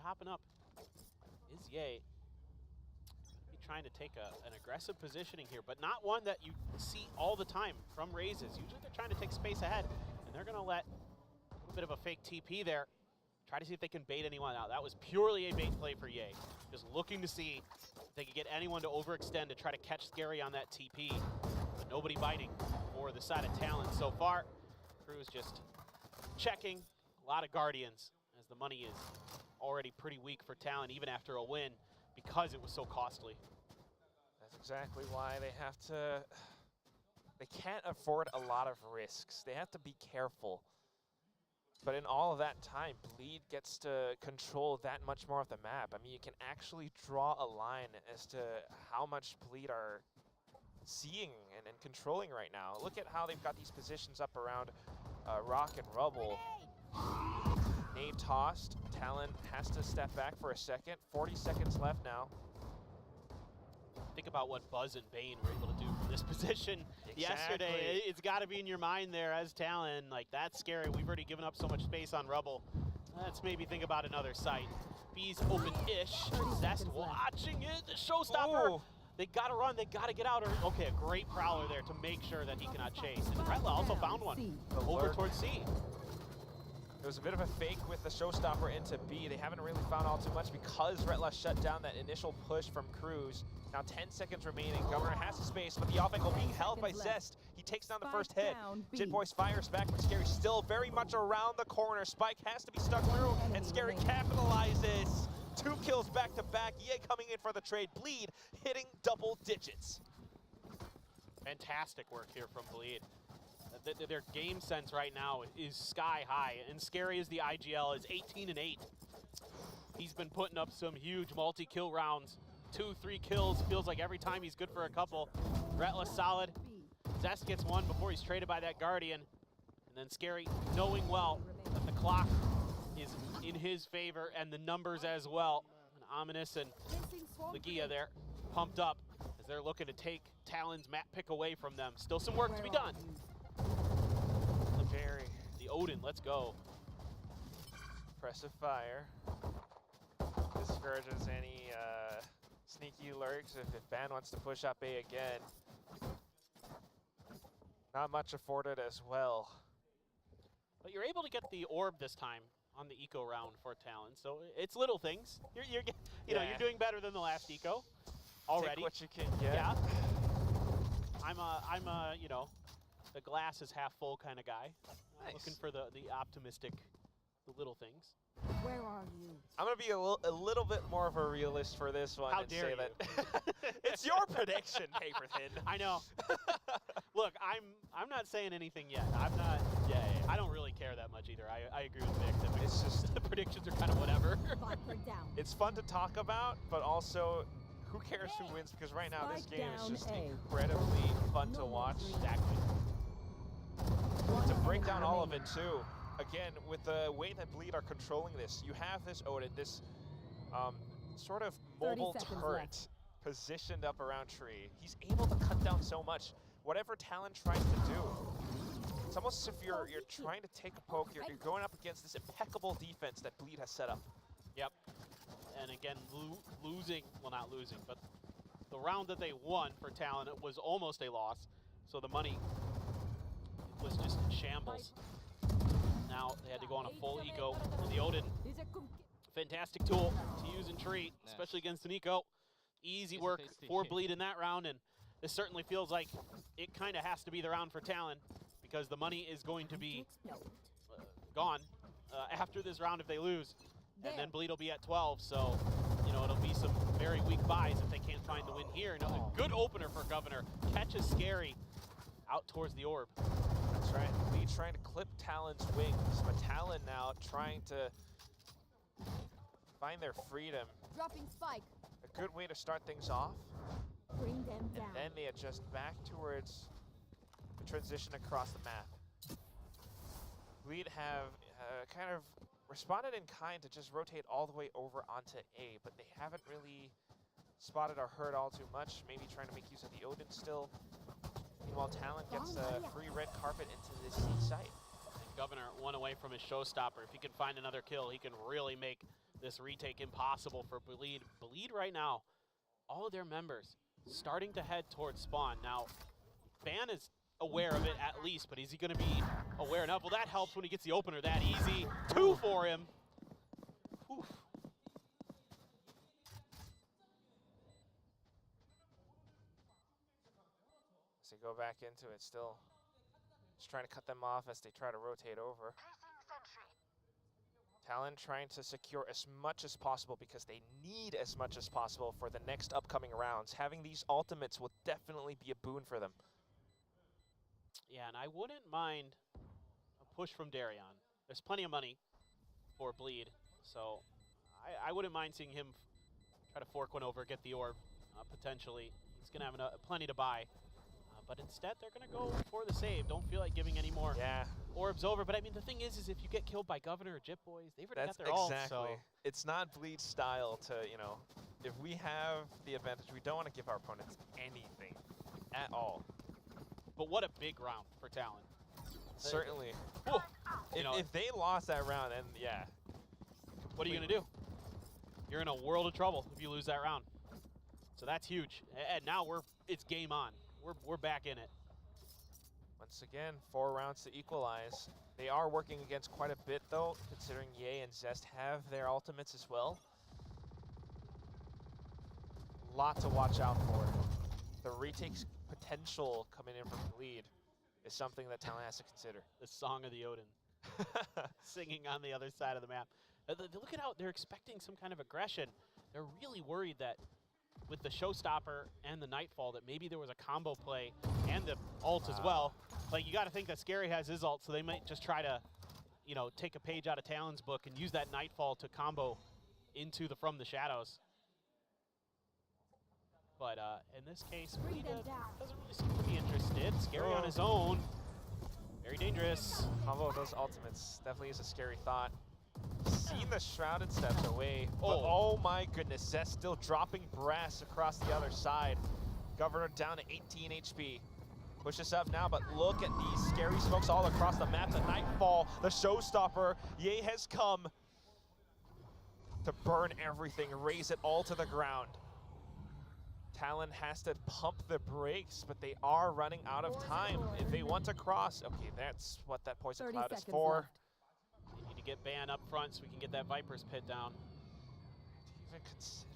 hopping up is Ye. Be trying to take an aggressive positioning here, but not one that you see all the time from Razes. Usually they're trying to take space ahead, and they're going to let a little bit of a fake TP there. Try to see if they can bait anyone out. That was purely a bait play for Ye. Just looking to see if they could get anyone to overextend to try to catch Scary on that TP. But nobody biting for the side of Talon so far. Crew's just checking. A lot of Guardians, as the money is already pretty weak for Talon, even after a win, because it was so costly. That's exactly why they have to... They can't afford a lot of risks. They have to be careful. But in all of that time, Bleed gets to control that much more of the map. I mean, you can actually draw a line as to how much Bleed are seeing and controlling right now. Look at how they've got these positions up around Rock and Rubble. Nade tossed. Talon has to step back for a second. 40 seconds left now. Think about what Buzz and Bane were able to do from this position yesterday. It's got to be in your mind there as Talon. Like, that's scary. We've already given up so much space on Rubble. Let's maybe think about another site. B's open-ish. Zest watching it. The showstopper. Oh. They got to run. They got to get out. Okay, a great Prowler there to make sure that he cannot chase. And Retla also found one over towards C. It was a bit of a fake with the showstopper into B. They haven't really found all too much because Retla shut down that initial push from Cruz. Now 10 seconds remaining. Governor has the space, but the off angle being held by Zest. He takes down the first hit. Jitboys fires back, but Scary still very much around the corner. Spike has to be stuck through, and Scary capitalizes. 2 kills back to back. Ye coming in for the trade. Bleed hitting double digits. Fantastic work here from Bleed. Their game sense right now is sky high, and Scary as the IGL is 18-8. He's been putting up some huge multi-kill rounds. 2-3 kills, feels like every time he's good for a couple. Retla solid. Zest gets one before he's traded by that Guardian. And then Scary knowing well that the clock is in his favor and the numbers as well. And Ominous and Lagia there pumped up as they're looking to take Talon's map pick away from them. Still some work to be done. The Odin, let's go. Impressive fire. Discourages any sneaky lurks if Ban wants to push up A again. Not much afforded as well. But you're able to get the orb this time on the eco round for Talon, so it's little things. You're you're doing better than the last eco already. Take what you can get. Yeah. I'm a the glass is half full kind of guy. Nice. Looking for the optimistic, the little things. Where are you? I'm going to be a little bit more of a realist for this one. How and dare say you? That it's your prediction, Paper Thin. I know. Look, I'm not saying anything yet. I'm not. Yeah. I don't really care that much either. I agree with Vic. It's just the predictions are kind of whatever. It's fun to talk about, but also who cares who wins? Because right now this game is just incredibly fun to watch. Exactly. To break down all of it too. Again, with the way that Bleed are controlling this, you have this Odin, this sort of mobile turret positioned up around Tree. He's able to cut down so much. Whatever Talon tries to do, it's almost as if you're trying to take a poke, you're going up against this impeccable defense that Bleed has set up. Yep. And again, losing, well not losing, but the round that they won for Talon, it was almost a loss. So the money was just in shambles. Now they had to go on a full eco for the Odin. Fantastic tool to use in Tree, especially against an eco. Easy work for Bleed in that round, and this certainly feels like it kind of has to be the round for Talon because the money is going to be gone after this round if they lose. And then Bleed will be at 12, so it'll be some very weak buys if they can't find the win here. And a good opener for Governor. Catches Scary out towards the orb. That's right. Bleed trying to clip Talon's wings, but Talon now trying to find their freedom. Dropping spike. A good way to start things off. Bring them down. And then they adjust back towards the transition across the map. Bleed have kind of responded in kind to just rotate all the way over onto A, but they haven't really spotted or heard all too much. Maybe trying to make use of the Odin still. Meanwhile, Talon gets a free red carpet into this C site. Governor one away from his showstopper. If he can find another kill, he can really make this retake impossible for Bleed. Bleed right now, all of their members starting to head towards spawn. Now, Ban is aware of it at least, but is he going to be aware enough? Well, that helps when he gets the opener that easy. 2 for him. Oof. As they go back into it, still just trying to cut them off as they try to rotate over. Talon trying to secure as much as possible because they need as much as possible for the next upcoming rounds. Having these ultimates will definitely be a boon for them. Yeah, and I wouldn't mind a push from Darion. There's plenty of money for Bleed, so I wouldn't mind seeing him try to fork one over, get the orb, potentially. He's going to have plenty to buy. But instead, they're going to go for the save. Don't feel like giving any more orbs over. But, I mean, the thing is if you get killed by Governor or Jip Boys, they've already got their ult. Exactly. So. It's not Bleed style to, you know, if we have the advantage, we don't want to give our opponents anything at all. But what a big round for Talon. Certainly. If they lost that round, then yeah. What are you going to do? You're in a world of trouble if you lose that round. So that's huge. And now it's game on. We're back in it. Once again, 4 rounds to equalize. They are working against quite a bit, though, considering Ye and Zest have their ultimates as well. A lot to watch out for. The retake's potential coming in from Bleed is something that Talon has to consider. The Song of the Odin. Singing on the other side of the map. Look at how they're expecting some kind of aggression. They're really worried that with the Showstopper and the Nightfall that maybe there was a combo play and the ult as well. Like, you got to think that Scary has his ult, so they might just try to, you know, take a page out of Talon's book and use that Nightfall to combo into the From the Shadows. But in this case, Bleed doesn't really seem to be interested. Scary on his own. Very dangerous. Combo of those ultimates definitely is a scary thought. Seen the Shrouded Steps away, but oh my goodness, Zest still dropping brass across the other side. Governor down to 18 HP. Push this up now, but look at these scary smokes all across the map. The Nightfall, the Showstopper. Ye has come to burn everything, raise it all to the ground. Talon has to pump the brakes, but they are running out of time. If they want to cross, okay, that's what that Poison Cloud is for. Left. They need to get Ban up front so we can get that Viper's Pit down. Even consider.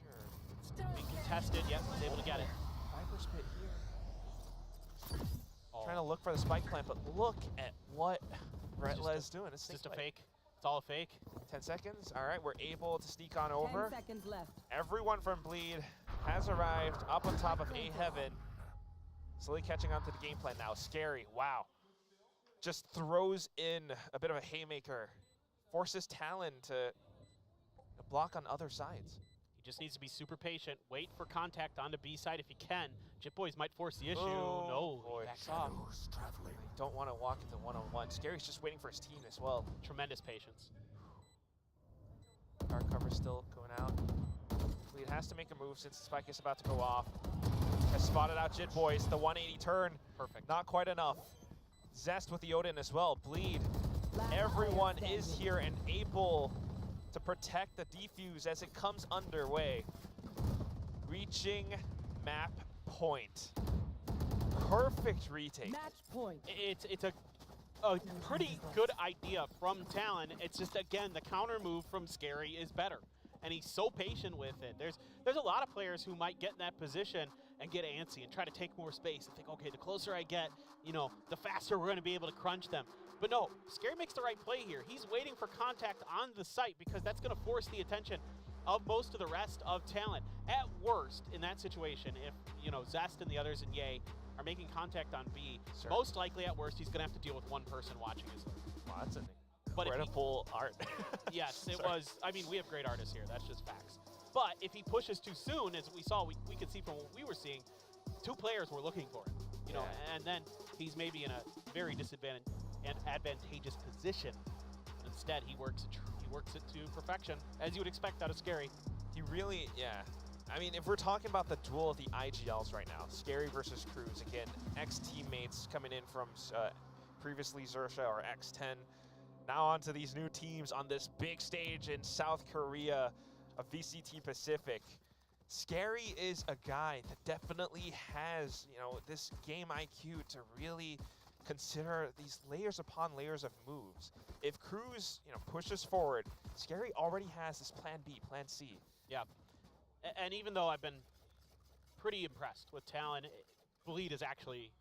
It's being contested. Yep, he's able to get it. Viper's Pit here. Trying to look for the spike plant, but look at what Retla is doing. It's just a fake. It's all a fake. 10 seconds. All right, we're able to sneak on over. 10 seconds left. Everyone from Bleed has arrived up on top of A Heaven. Slowly catching on to the game plan now. Scary, wow. Just throws in a bit of a haymaker. Forces Talon to block on other sides. He just needs to be super patient. Wait for contact on the B side if he can. Jip Boys might force the issue. No, he backs off. Don't want to walk into one-on-one. Scary's just waiting for his team as well. Tremendous patience. Dark cover still going out. Bleed has to make a move since the spike is about to go off. Has spotted out Jit Boys. The 180 turn. Perfect. Not quite enough. Zest with the Odin as well. Bleed. Everyone is here and able to protect the defuse as it comes underway. Reaching map point. Perfect retake. Match point. It's a pretty good idea from Talon. It's just, again, the counter move from Scary is better. And he's so patient with it. There's a lot of players who might get in that position and get antsy and try to take more space and think, okay, the closer I get, you know, the faster we're going to be able to crunch them. But no, Scary makes the right play here. He's waiting for contact on the site because that's going to force the attention of most of the rest of Talon. At worst, in that situation, if, you know, Zest and the others in Ye are making contact on B, most likely at worst, he's going to have to deal with one person watching his lead. Wow, that's an But incredible art. Yes, it was. I mean, we have great artists here. That's just facts. But if he pushes too soon, as we saw, we could see from what we were seeing, 2 players were looking for him. You know, and then he's maybe in a very disadvantaged and advantageous position. Instead, he works it to perfection, as you would expect out of Scary. He really, yeah. I mean, if we're talking about the duel of the IGLs right now, Scary versus Cruz, again, ex-teammates coming in from previously Xersha or X10, Now on to these new teams on this big stage in South Korea of VCT Pacific. Scary is a guy that definitely has, you know, this game IQ to really consider these layers upon layers of moves. If Cruz, you know, pushes forward, Scary already has this plan B, plan C. Yeah. And even though I've been pretty impressed with Talon, Bleed is actually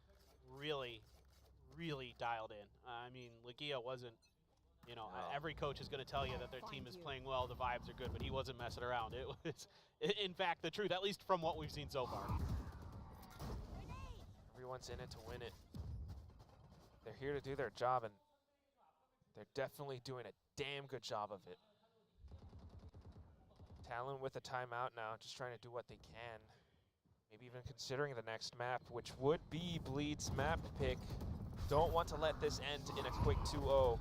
really, really dialed in. I mean, Legia wasn't, you know, No. every coach is going to tell you that their team is playing well, the vibes are good, but he wasn't messing around. It was, in fact, the truth, at least from what we've seen so far. Everyone's in it to win it. They're here to do their job, and they're definitely doing a damn good job of it. Talon with a timeout now, just trying to do what they can. Maybe even considering the next map, which would be Bleed's map pick. Don't want to let this end in a quick 2-0,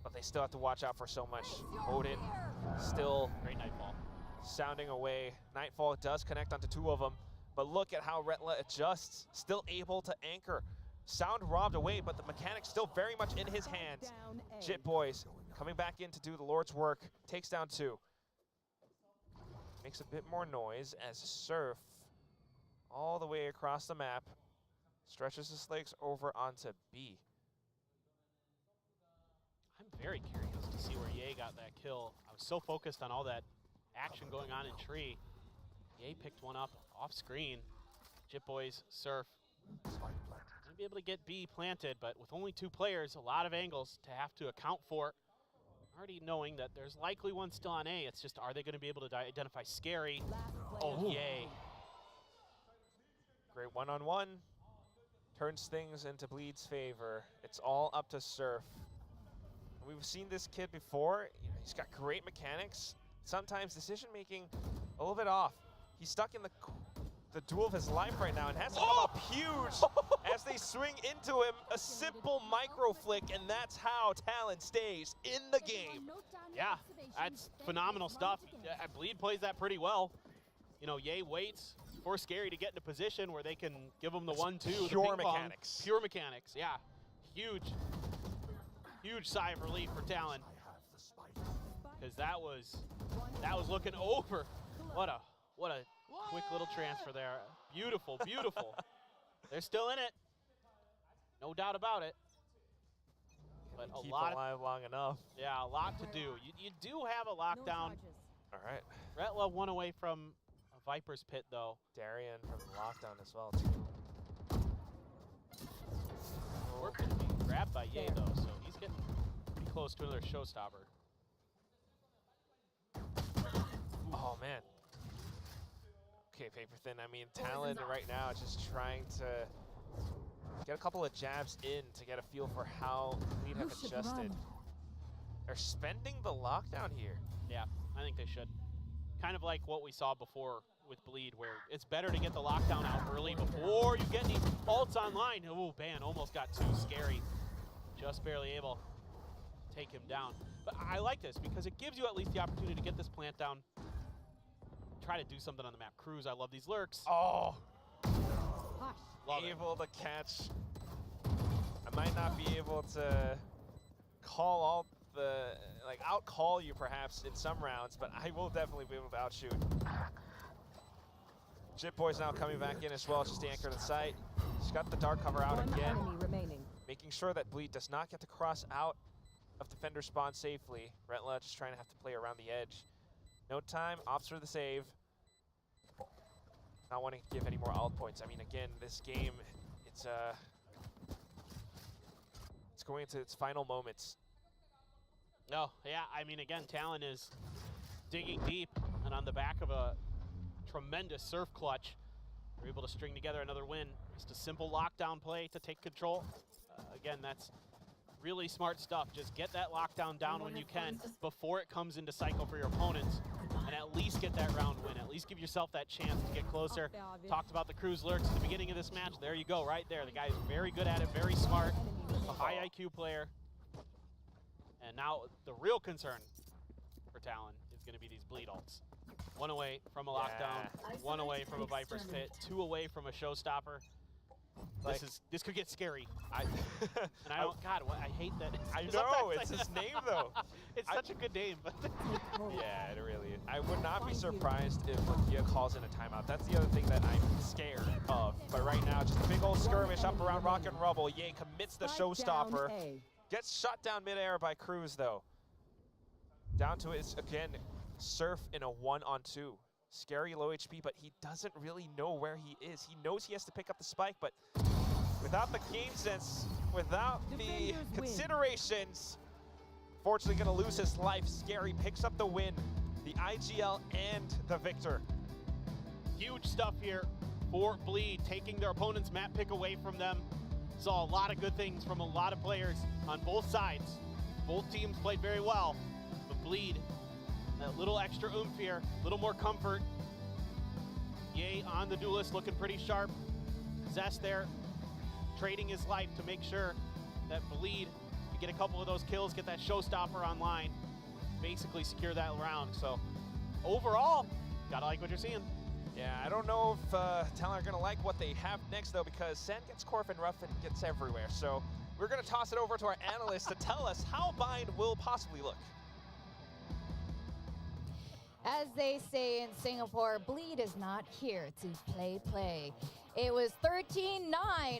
but they still have to watch out for so much. Odin still Great Nightfall. sounding away. Nightfall does connect onto 2 of them, but look at how Retla adjusts, still able to anchor. Sound robbed away, but the mechanic's still very much in his hands. Jit Boys coming back in to do the Lord's work, takes down 2. Makes a bit more noise as Surf, all the way across the map, stretches his legs over onto B. I'm very curious to see where Ye got that kill. I was so focused on all that action going on in tree. Ye picked one up off screen. Jit Boys, Surf, gonna be able to get B planted, but with only 2 players, a lot of angles to have to account for. Already knowing that there's likely one still on A, it's just, are they gonna be able to identify Scary? Oh, Ye. Great one-on-one. Turns things into Bleed's favor. It's all up to Surf. We've seen this kid before. You know, he's got great mechanics. Sometimes decision-making a little bit off. He's stuck in the duel of his life right now and has to come up huge as they swing into him. A simple micro flick, and that's how Talon stays in the game. Yeah, that's phenomenal stuff. Bleed plays that pretty well. You know, Ye waits for Scary to get into position where they can give him the 1-2. Pure mechanics. Pure mechanics, yeah. Huge sigh of relief for Talon. Because that was looking over. What a quick little transfer there. Beautiful, beautiful. They're still in it. No doubt about it. But a Keep lot alive long enough. yeah, a lot to do. You do have a lockdown. All right. Retla one away from a Viper's Pit, though. Darian from the lockdown as well, too. We're going to be grabbed by Ye, though, so he's getting pretty close to another showstopper. Oh, man. Okay, Paper Thin. I mean, Talon right now is just trying to get a couple of jabs in to get a feel for how Bleed have adjusted. They're spending the lockdown here. Yeah, I think they should. Kind of like what we saw before with Bleed, where it's better to get the lockdown out early before you get any ults online. Oh, man, almost got too Scary. Just barely able to take him down. But I like this because it gives you at least the opportunity to get this plant down. Try to do something on the map. Cruz, I love these lurks. Oh, Love it. able to catch. I might not be able to call all the, like, out-call you perhaps in some rounds, but I will definitely be able to outshoot. Jit Boy's now coming back in as well, just to anchor the site. He's got the dark cover out again, making sure that Bleed does not get to cross out of defender spawn safely. Retla just trying to have to play around the edge. No time, opts for the save. Not wanting to give any more ult points. I mean, again, this game, it's going into its final moments. No, yeah, I mean, again, Talon is digging deep, and on the back of a tremendous Surf clutch, they're able to string together another win. Just a simple lockdown play to take control. Again, that's really smart stuff. Just get that lockdown down when you can before it comes into cycle for your opponents, and at least get that round win. At least give yourself that chance to get closer. Talked about the Cruz lurks at the beginning of this match. There you go, right there. The guy's very good at it, very smart, a high IQ player. And now the real concern for Talon is going to be these Bleed ults. One away from a lockdown, one away from a Viper's Pit, 2 away from a showstopper. Like, this could get scary. I And I don't. God, I hate that. I know sometimes it's his name though. It's such a good name, but Yeah, it really is. I would not be surprised if Lakia calls in a timeout. That's the other thing that I'm scared of. But right now, just a big old skirmish up around Rock and Rubble. Ye commits the showstopper. Gets shot down midair by Cruz though. Down to it again, Surf in a 1-on-2. Scary low HP, but he doesn't really know where he is. He knows he has to pick up the spike, but without the game sense, without the considerations, fortunately gonna lose his life. Scary picks up the win, the IGL and the victor. huge stuff here for Bleed, taking their opponent's map pick away from them. Saw a lot of good things from a lot of players on both sides. Both teams played very well, but Bleed, a little extra oomph here, a little more comfort. Ye on the duelist, looking pretty sharp. Zest there, trading his life to make sure that Bleed can get a couple of those kills, get that showstopper online, basically secure that round. So overall, gotta like what you're seeing. Yeah, I don't know if Talon are gonna like what they have next though, because Sand gets Corf and Rough and gets everywhere. So we're gonna toss it over to our analyst to tell us how Bind will possibly look. As they say in Singapore, Bleed is not here to play. It was 13-9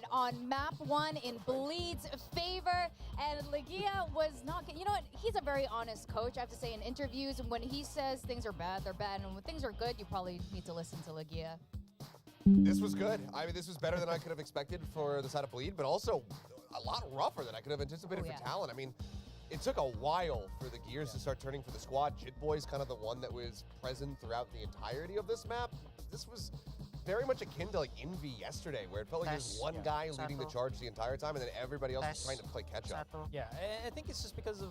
on map 1 in Bleed's favor, and Legia was not, you know what, he's a very honest coach, I have to say, in interviews, and when he says things are bad, they're bad, and when things are good, you probably need to listen to Legia. This was good. I mean, this was better than I could have expected for the side of Bleed, but also a lot rougher than I could have anticipated for Talon. I mean, it took a while for the gears to start turning for the squad. Jitboy's kind of the one that was present throughout the entirety of this map. This was very much akin to like Envy yesterday, where it felt like there's one guy leading the charge the entire time, and then everybody else was trying to play catch up. Yeah, I think it's just because of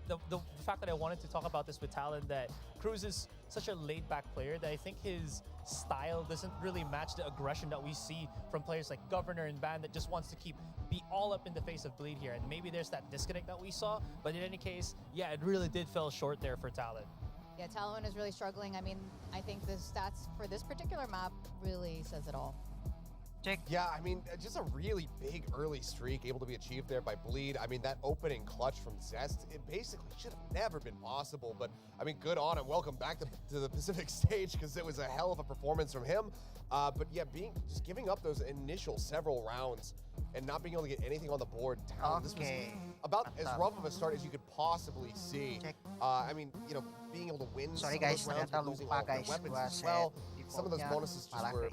the fact that I wanted to talk about this with Talon, that Cruz is such a laid-back player that I think his style doesn't really match the aggression that we see from players like Governor and Ban that just wants to be all up in the face of Bleed here. And maybe there's that disconnect that we saw, but in any case, yeah, it really did fell short there for Talon. Yeah, Talon is really struggling. I mean, I think the stats for this particular map really says it all. Yeah, I mean, just a really big early streak able to be achieved there by Bleed. I mean, that opening clutch from Zest, it basically should have never been possible. But, I mean, good on him. Welcome back to the Pacific stage, because it was a hell of a performance from him. But yeah, just giving up those initial several rounds and not being able to get anything on the board. This was about as rough of a start as you could possibly see. I mean, you know, being able to win some of those rounds, but losing all of their weapons as well. Some of those bonuses just were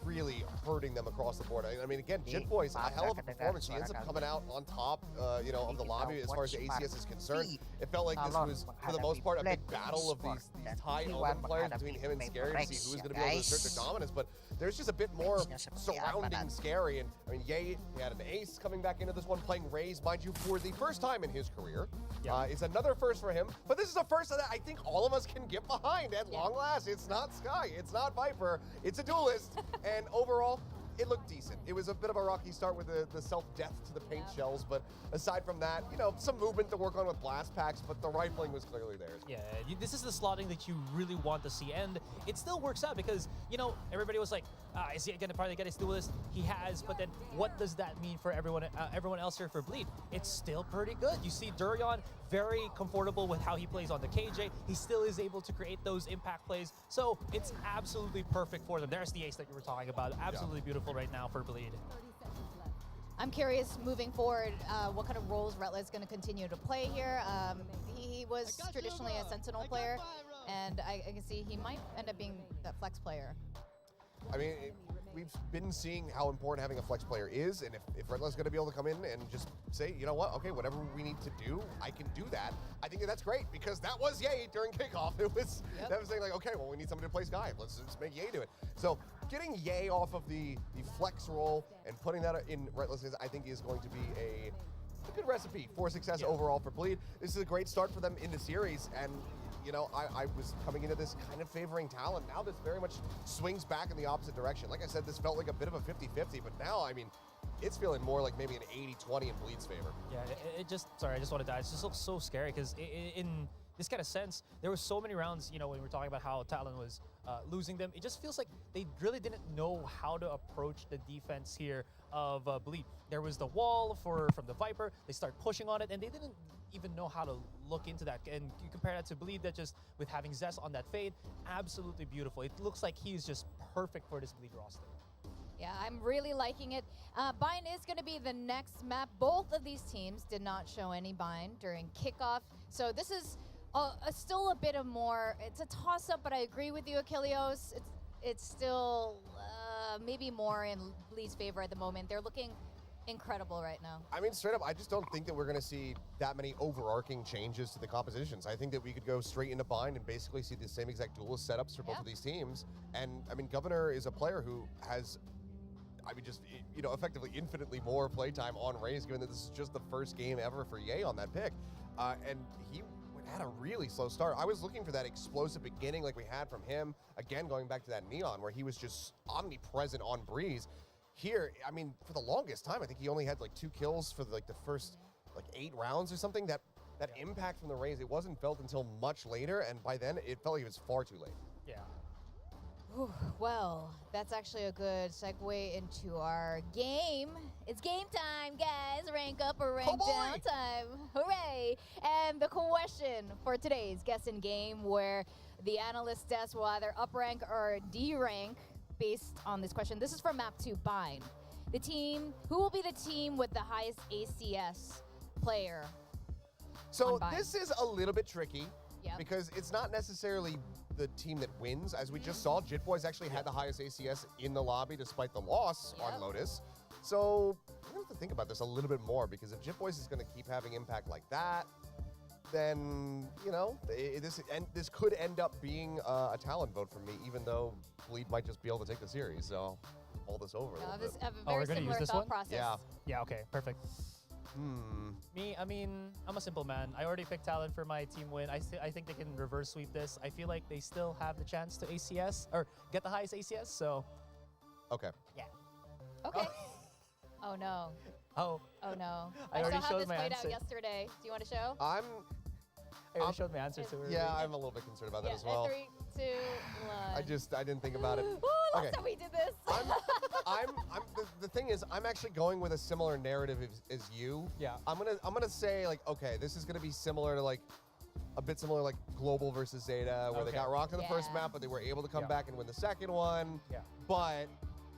really hurting them across the board. I mean, again, Jitboy's a hell of a performance. He ends up coming out on top, you know, of the lobby as far as the ACS is concerned. It felt like this was, for the most part, a big battle of these high element players between him and Scary to see who was going to be able to assert their dominance. But there's just a bit more surrounding Scary. And I mean, Ye had an ace coming back into this one, playing Raze, mind you, for the first time in his career. It's another first for him, but this is a first that I think all of us can get behind at long last. It's not Sky, it's not Viper, it's a duelist, and overall, it looked decent. It was a bit of a rocky start with the self-death to the paint shells, but aside from that, you know, some movement to work on with blast packs, but the rifling was clearly there. Yeah, this is the slotting that you really want to see, and it still works out because, you know, everybody was like, is he going to probably get his duelist? He has, but then what does that mean for everyone else here for Bleed? It's still pretty good. You see Durian very comfortable with how he plays on the KJ. He still is able to create those impact plays, so it's absolutely perfect for them. There's the ace that you were talking about. Absolutely beautiful right now for Bleed. I'm curious, moving forward, what kind of roles Retla is going to continue to play here. He was traditionally a Sentinel player, and I can see he might end up being that flex player. I mean, we've been seeing how important having a flex player is, and if Redla's going to be able to come in and just say, you know what, okay, whatever we need to do, I can do that. I think that's great, because that was Ye during kickoff. It was that was saying like, okay, well, we need somebody to play Sky. Let's just make Ye do it. So getting Ye off of the flex role and putting that in Redla's, I think is going to be a good recipe for success overall for Bleed. This is a great start for them in the series, and you know, I was coming into this kind of favoring Talon. Now this very much swings back in the opposite direction. Like I said, this felt like a bit of a 50-50, but now, I mean, it's feeling more like maybe an 80-20 in Bleed's favor. Yeah, I just want to die. It just looks so scary because in this kind of sense. There was so many rounds, you know, when we were talking about how Talon was losing them. It just feels like they really didn't know how to approach the defense here of Bleed. There was the wall from the Viper. They start pushing on it, and they didn't even know how to look into that. And you compare that to Bleed, that just with having Zest on that fade, absolutely beautiful. It looks like he's just perfect for this Bleed roster. Yeah, I'm really liking it. Bind is going to be the next map. Both of these teams did not show any bind during kickoff. So this is still a bit of more, it's a toss-up, but I agree with you, Achilleos. It's still maybe more in Bleed's favor at the moment. They're looking incredible right now. I mean, straight up, I just don't think that we're going to see that many overarching changes to the compositions. I think that we could go straight into Bind and basically see the same exact duelist setups for both of these teams. And, I mean, Governor is a player who has, I mean, just, you know, effectively infinitely more playtime on Raze, given that this is just the first game ever for Ye on that pick. And he had a really slow start. I was looking for that explosive beginning like we had from him. Again, going back to that Neon, where he was just omnipresent on Breeze. Here, I mean, for the longest time, I think he only had like 2 kills for the first 8 rounds or something. That impact from the Raze, it wasn't felt until much later, and by then it felt like it was far too late. Yeah. Whew, well, that's actually a good segue into our game. It's game time, guys. Rank up or rank down time. Hooray! And the question for today's guess in game, where the analyst desk will either up rank or D rank based on this question. This is from map 2, Bind. The team, who will be the team with the highest ACS player? So this is a little bit tricky. Yep. Because it's not necessarily the team that wins. As we just saw, Jit Boys actually had the highest ACS in the lobby despite the loss on Lotus. So I'm going to have to think about this a little bit more, because if Jit Boys is going to keep having impact like that, then, you know, this could end up being a talent vote for me, even though Bleed might just be able to take the series. So pull this over a little bit. I have a very similar thought process. Yeah. Yeah, okay, perfect. Me, I mean, I'm a simple man. I already picked Talon for my team win. I think they can reverse sweep this. I feel like they still have the chance to ACS, or get the highest ACS, so. Okay. Yeah. Okay. Oh no. Oh. Oh no. I saw already how showed this my played answer. out yesterday. Do you want to show? I already showed my answer to her. Yeah, I'm a little bit concerned about that as well. 3, 2, 1. I didn't think about it. Ooh, last time we did this. The thing is, I'm actually going with a similar narrative as you. Yeah. I'm gonna say, like, okay, this is gonna be similar to, like, a bit similar like Global versus Zeta, where they got rocked in the first map, but they were able to come back and win the second one. Yeah. But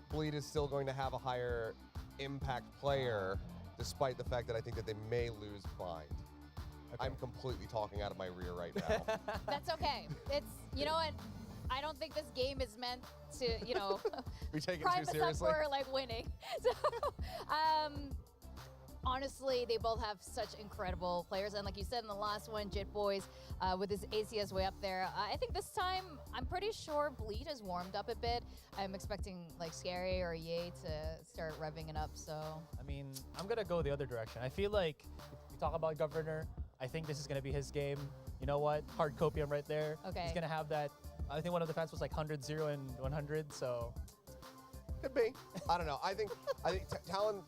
Bleed is still going to have a higher impact player, despite the fact that I think that they may lose Bind. Okay. I'm completely talking out of my rear right now. That's okay. It's, you know what? I don't think this game is meant to, you know, We take it prime too us up seriously. for like winning. So, honestly, they both have such incredible players, and like you said in the last one, Jit Boys with his ACS way up there. I think this time, I'm pretty sure Bleed has warmed up a bit. I'm expecting like Scary or Ye to start revving it up. So I mean, I'm gonna go the other direction. I feel like if we talk about Governor, I think this is gonna be his game. You know what? Hard copium right there. Okay. He's gonna have that. I think one of the fans was like 100, 0, and 100. So Could be. I don't know. I think Talon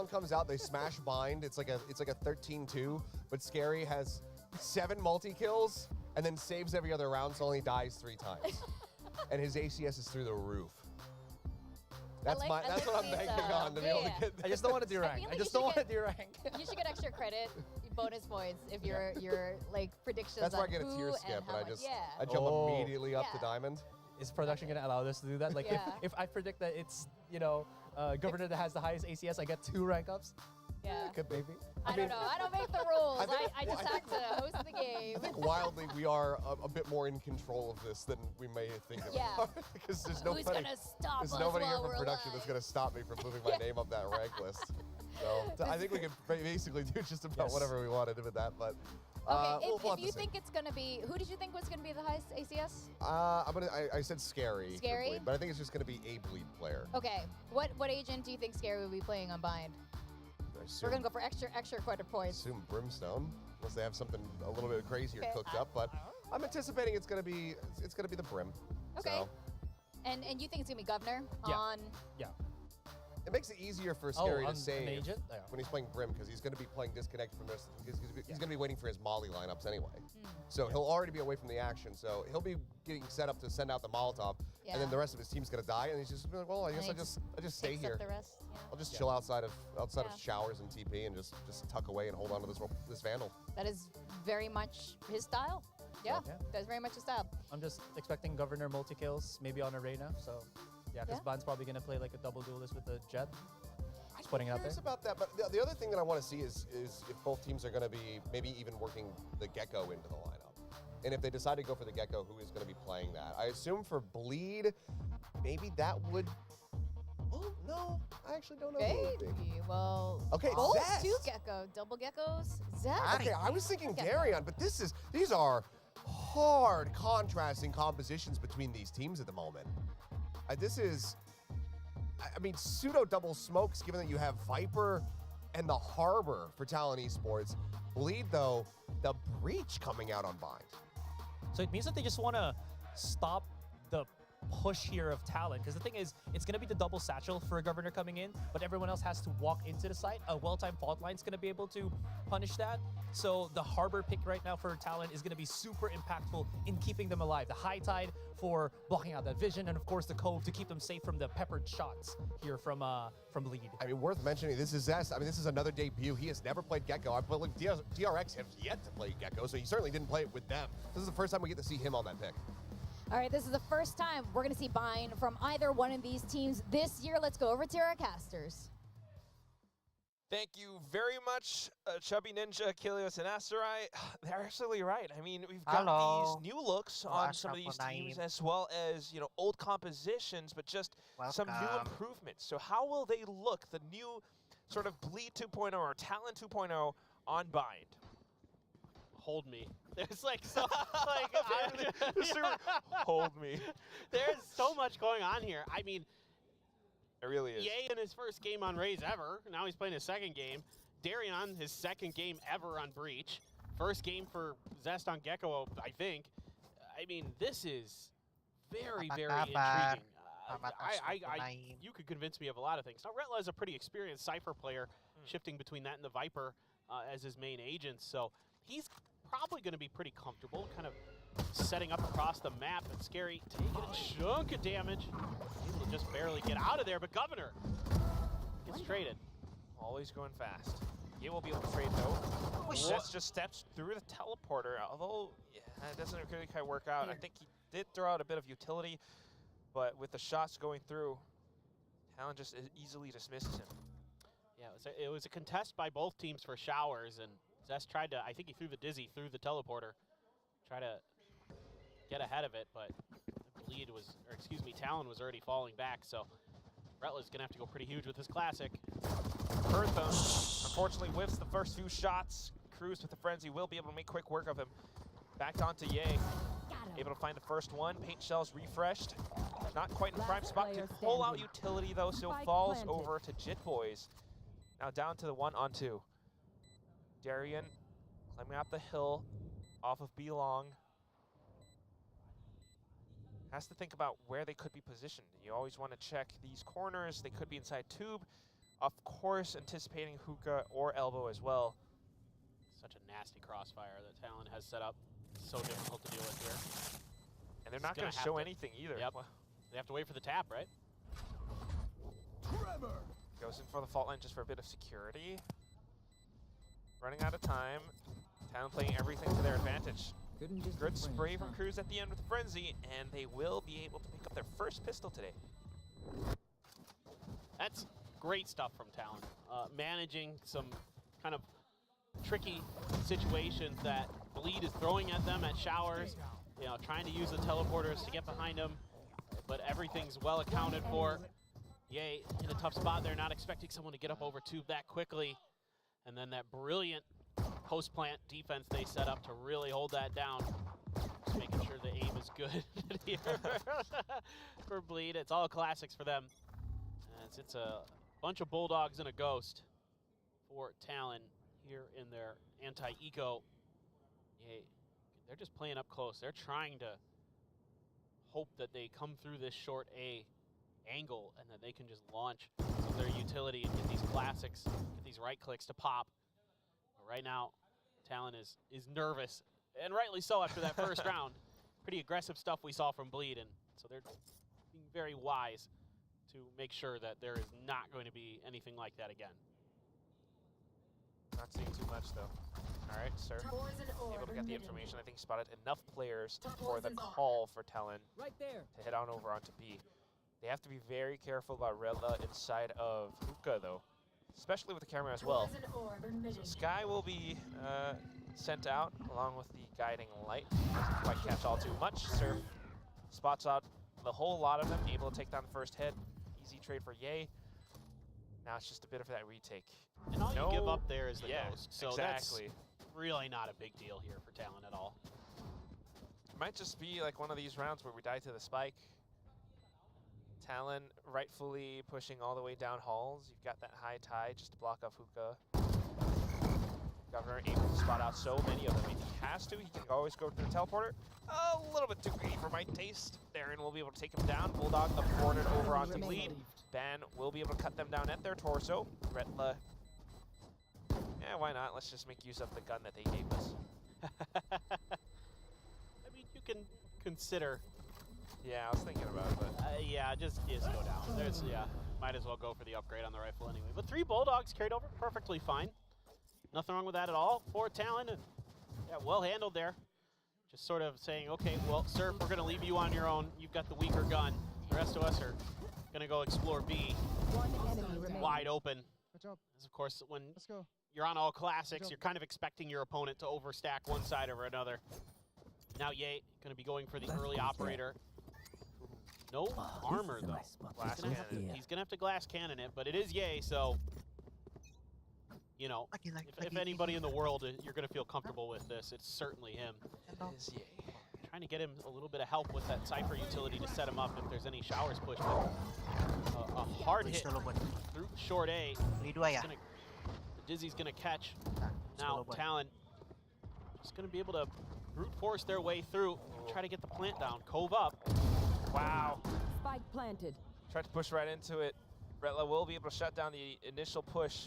comes out, they smash Bind. It's like a 13-2, but Scary has 7 multi-kills and then saves every other round, so only dies 3 times. And his ACS is through the roof. That's that's what I'm banking on to be able to get this. I just don't want to do rank. feel I like just you don't should want to do rank. you should get extra credit, bonus points if your like predictions. That's where I on get a who tier and skip, how and much. I jump Oh. immediately up to Yeah. Diamond. Is production gonna allow us to do that? Like Yeah. if I predict that it's, you know, Governor that has the highest ACS, I get 2 rank ups. Yeah. Could maybe. I don't know. I don't make the rules. I just I have to host the game. I think wildly we are a bit more in control of this than we may think of. Yeah. Because there's Who's nobody, gonna stop there's us nobody here while from we're production that's going to stop me from moving my name up that rank list. So I think we can basically do just about Yes. whatever we wanted with that. But Okay, we'll have if to you see. think it's gonna be, who did you think was gonna be the highest ACS? I said Scary. for Scary? Bleed, but I think it's just going to be a Bleed player. Okay, what agent do you think Scary will be playing on Bind? We're gonna go for extra quarter points. Assume Brimstone, unless they have something a little bit crazier Okay, cooked up. But I'm anticipating it's gonna be the Brim. Okay. So, And you think it's gonna be Governor Yeah. on? Yeah. It makes it easier for Scary to an save agent? Yeah. when he's playing Brim because he's going to be playing disconnected from this. He's going to be waiting for his Molly lineups anyway. So he'll already be away from the action. So he'll be getting set up to send out the Molotov, and then the rest of his team's going to die, and he's just like, well, I guess I just stay here. The rest. Yeah. I'll just chill outside of showers and TP and just tuck away and hold on to this Vandal. That is very much his style. Yeah, that's very much his style. I'm just expecting Governor multi-kills, maybe on Arena. So, yeah, because Ban's probably going to play like a double duelist with the Jet. Just putting it out there. Curious about that, but the other thing that I want to see is if both teams are going to be maybe even working the Gecko into the lineup. And if they decide to go for the Gecko, who is going to be playing that? I assume for Bleed, maybe that would... Oh, no, I actually don't know. Who it would be. Well, Okay, both Zest. two Gecko, double Geckos, Zest. Okay, I was thinking Gecko. Darion, but these are hard contrasting compositions between these teams at the moment. This is, I mean, pseudo double smokes given that you have Viper and the Harbor for Talon Esports. Bleed, though, the Breach coming out on Bind. So it means that they just want to stop the push here of Talon, because the thing is, it's going to be the double satchel for a Governor coming in, but everyone else has to walk into the site. A well-timed fault line is going to be able to punish that. So the Harbor pick right now for Talon is going to be super impactful in keeping them alive. The High Tide for blocking out that vision, and of course the Cove to keep them safe from the peppered shots here from Bleed. I mean, worth mentioning, this is Zest. I mean, this is another debut. He has never played Gecko. I believe DRX has yet to play Gecko, so he certainly didn't play it with them. This is the first time we get to see him on that pick. All right, this is the first time we're going to see Bind from either one of these teams this year. Let's go over to our casters. Thank you very much, Chubby Ninja, Kilios, and Asterai. They're absolutely right. I mean, we've got these new looks on some of these teams, as well as, you know, old compositions, but just some new improvements. So how will they look, the new sort of Bleed 2.0 or Talon 2.0 on Bind? Hold me. There's like so Hold me. There's so much going on here. I mean, It really is. Ye in his first game on Raze ever. Now he's playing his second game. Darion, his second game ever on Breach. First game for Zest on Gecko, I think. I mean, this is very, very intriguing. You could convince me of a lot of things. Now, Retla is a pretty experienced Cypher player, shifting between that and the Viper as his main agents. So he's probably going to be pretty comfortable, kind of setting up across the map. And Scary taking a chunk of damage. Able to just barely get out of there, but Governor gets traded. Always going fast. He will be able to trade though. Zest just steps through the teleporter, although it doesn't really quite work out. I think he did throw out a bit of utility, but with the shots going through, Talon just easily dismisses him. Yeah, it was a contest by both teams for showers, and Zest tried to, I think he threw the Dizzy through the teleporter, try to get ahead of it, but Bleed was, or excuse me, Talon was already falling back, so Retla's gonna have to go pretty huge with his classic. Pertham, unfortunately, whiffs the first few shots. Cruz with the frenzy will be able to make quick work of him. Back onto Ye. Able to find the first one. Paint shells refreshed. Not quite in the prime spot to pull out utility though, so falls over to Jit Boys. Now down to the 1-on-2. Darion climbing up the hill off of B-Long. Has to think about where they could be positioned. You always want to check these corners. They could be inside tube. Of course, anticipating hookah or elbow as well. Such a nasty crossfire that Talon has set up. So difficult to deal with here. And they're not going to show anything either. Yep. They have to wait for the tap, right? Goes in for the fault line just for a bit of security. Running out of time. Talon playing everything to their advantage. Good spray from Cruz at the end with the frenzy, and they will be able to pick up their first pistol today. That's great stuff from Talon. Managing some kind of tricky situations that Bleed is throwing at them at showers, you know, trying to use the teleporters to get behind them, but everything's well accounted for. Ye in a tough spot there, not expecting someone to get up over tube that quickly, and then that brilliant post plant defense they set up to really hold that down. Just making sure the aim is good here for Bleed. It's all classics for them. As it's a bunch of Bulldogs and a Ghost for Talon here in their anti-eco. Yeah, they're just playing up close. They're trying to hope that they come through this short A angle, and then they can just launch some of their utility and get these classics, get these right clicks to pop. But right now, Talon is nervous, and rightly so after that first round. Pretty aggressive stuff we saw from Bleed, and so they're being very wise to make sure that there is not going to be anything like that again. Not seeing too much, though. All right, sir. Able to get the information. I think he spotted enough players for the call for Talon Right there. to head on over onto B. They have to be very careful about Redla inside of Hookah, though, especially with the camera as well. So Sky will be sent out along with the guiding light. Doesn't quite catch all too much. Surf spots out the whole lot of them, able to take down the first hit. Easy trade for Ye. Now it's just a bit of that retake. And all you give up there is the yeah, ghost. So exactly. that's really not a big deal here for Talon at all. It might just be like one of these rounds where we die to the spike. Talon rightfully pushing all the way down halls. You've got that high tide just to block off Hookah. Governor able to spot out so many of them. If he has to, he can always go to the teleporter. A little bit too greedy for my taste. Darren will be able to take him down. Bulldog afforded over onto Bleed. Ban will be able to cut them down at their torso. Retla, yeah, why not? Let's just make use of the gun that they gave us. I mean, you can consider. Yeah, I was thinking about it, but Yeah, just go down. There's, yeah, might as well go for the upgrade on the rifle anyway. But 3 Bulldogs carried over perfectly fine. Nothing wrong with that at all. 4 Talon, and yeah, well handled there. Just sort of saying, okay, well, Surf, we're going to leave you on your own. You've got the weaker gun. The rest of us are going to go explore B. One enemy remaining. Wide open. Good job. As of course, when Let's go. you're on all classics, you're kind of expecting your opponent to overstack one side over another. Now Ye going to be going for the early operator. No armor, though. glass cannon. He's going to have to glass cannon it, but it is Ye, so, you know, if anybody in the world you're going to feel comfortable with this, it's certainly him. It is Ye. Trying to get him a little bit of help with that Cypher utility to set him up if there's any showers pushed. A hard hit through short A. The Dizzy's going to catch. Now Talon just going to be able to brute force their way through, try to get the plant down. Cove up. Wow. Spike planted. Tried to push right into it. Retla will be able to shut down the initial push.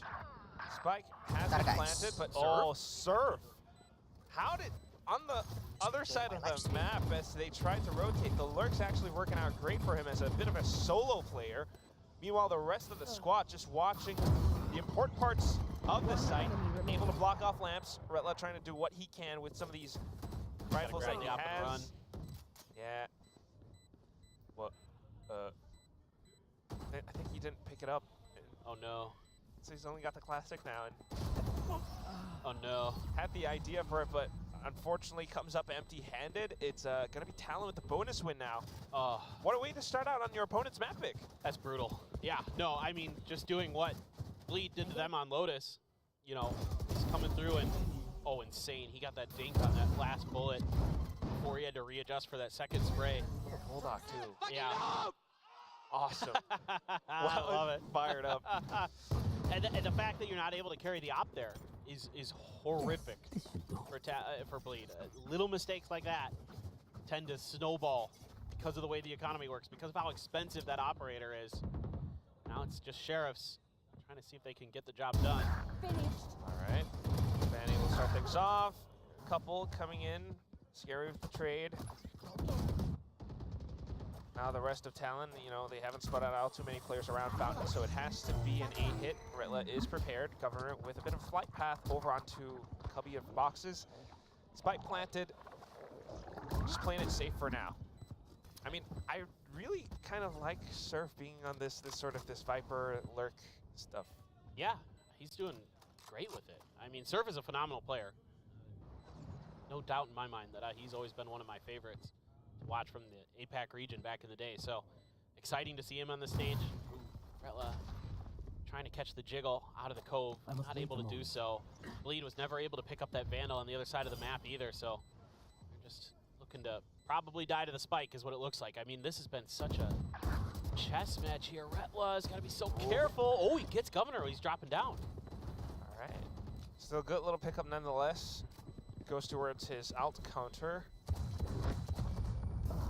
Spike has been planted, but oh, Surf. How did, on the other side of the map, as they tried to rotate, the Lurk's actually working out great for him as a bit of a solo player. Meanwhile, the rest of the squad just watching the important parts of the site, able to block off lamps. Retla trying to do what he can with some of these rifles that he has. Yeah. What? I think he didn't pick it up. Oh no. So he's only got the classic now, and Oh no. had the idea for it, but unfortunately comes up empty-handed. It's gonna be Talon with the bonus win now. What a way to start out on your opponent's map pick. That's brutal. Yeah, no, I mean, just doing what Bleed did to them on Lotus, you know, he's coming through and, oh, insane. He got that dink on that last bullet before he had to readjust for that second spray. Bulldog, too. Yeah. Awesome. I love it. Fired up. And the fact that you're not able to carry the op there is horrific for Bleed. Little mistakes like that tend to snowball because of the way the economy works, because of how expensive that operator is. Now it's just Sheriffs trying to see if they can get the job done. Finished. All right. Van able to start things off. Couple coming in. Scary with the trade. Now the rest of Talon, you know, they haven't spotted out too many players around Fountain, so it has to be an 8-hit. Retla is prepared. Governor with a bit of a flight path over onto a cubby of boxes. Spike planted. Just playing it safe for now. I mean, I really kind of like Surf being on this Viper Lurk stuff. Yeah, he's doing great with it. I mean, Surf is a phenomenal player. No doubt in my mind that he's always been one of my favorites to watch from the APAC region back in the day. So exciting to see him on the stage. Retla trying to catch the jiggle out of the cove, not able to do so. Bleed was never able to pick up that Vandal on the other side of the map either, so they're just looking to probably die to the spike is what it looks like. I mean, this has been such a chess match here. Retla's got to be so careful. Oh, he gets Governor. He's dropping down. All right. Still a good little pickup nonetheless. Goes towards his alt counter.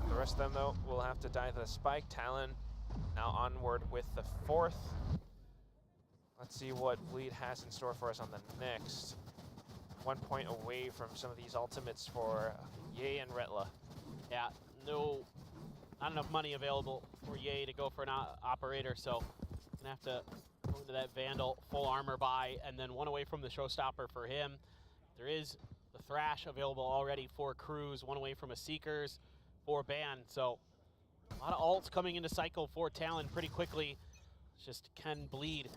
The rest of them, though, will have to die to the spike. Talon Now onward with the 4th. Let's see what Bleed has in store for us on the next. 1 point away from some of these ultimates for Ye and Retla. Yeah, not enough money available for Ye to go for an operator, so gonna have to go into that Vandal full armor buy, and then one away from the showstopper for him. There is the Thrash available already for Cruz, one away from a Seekers for Ban, so a lot of ults coming into cycle for Talon pretty quickly. It's just can Bleed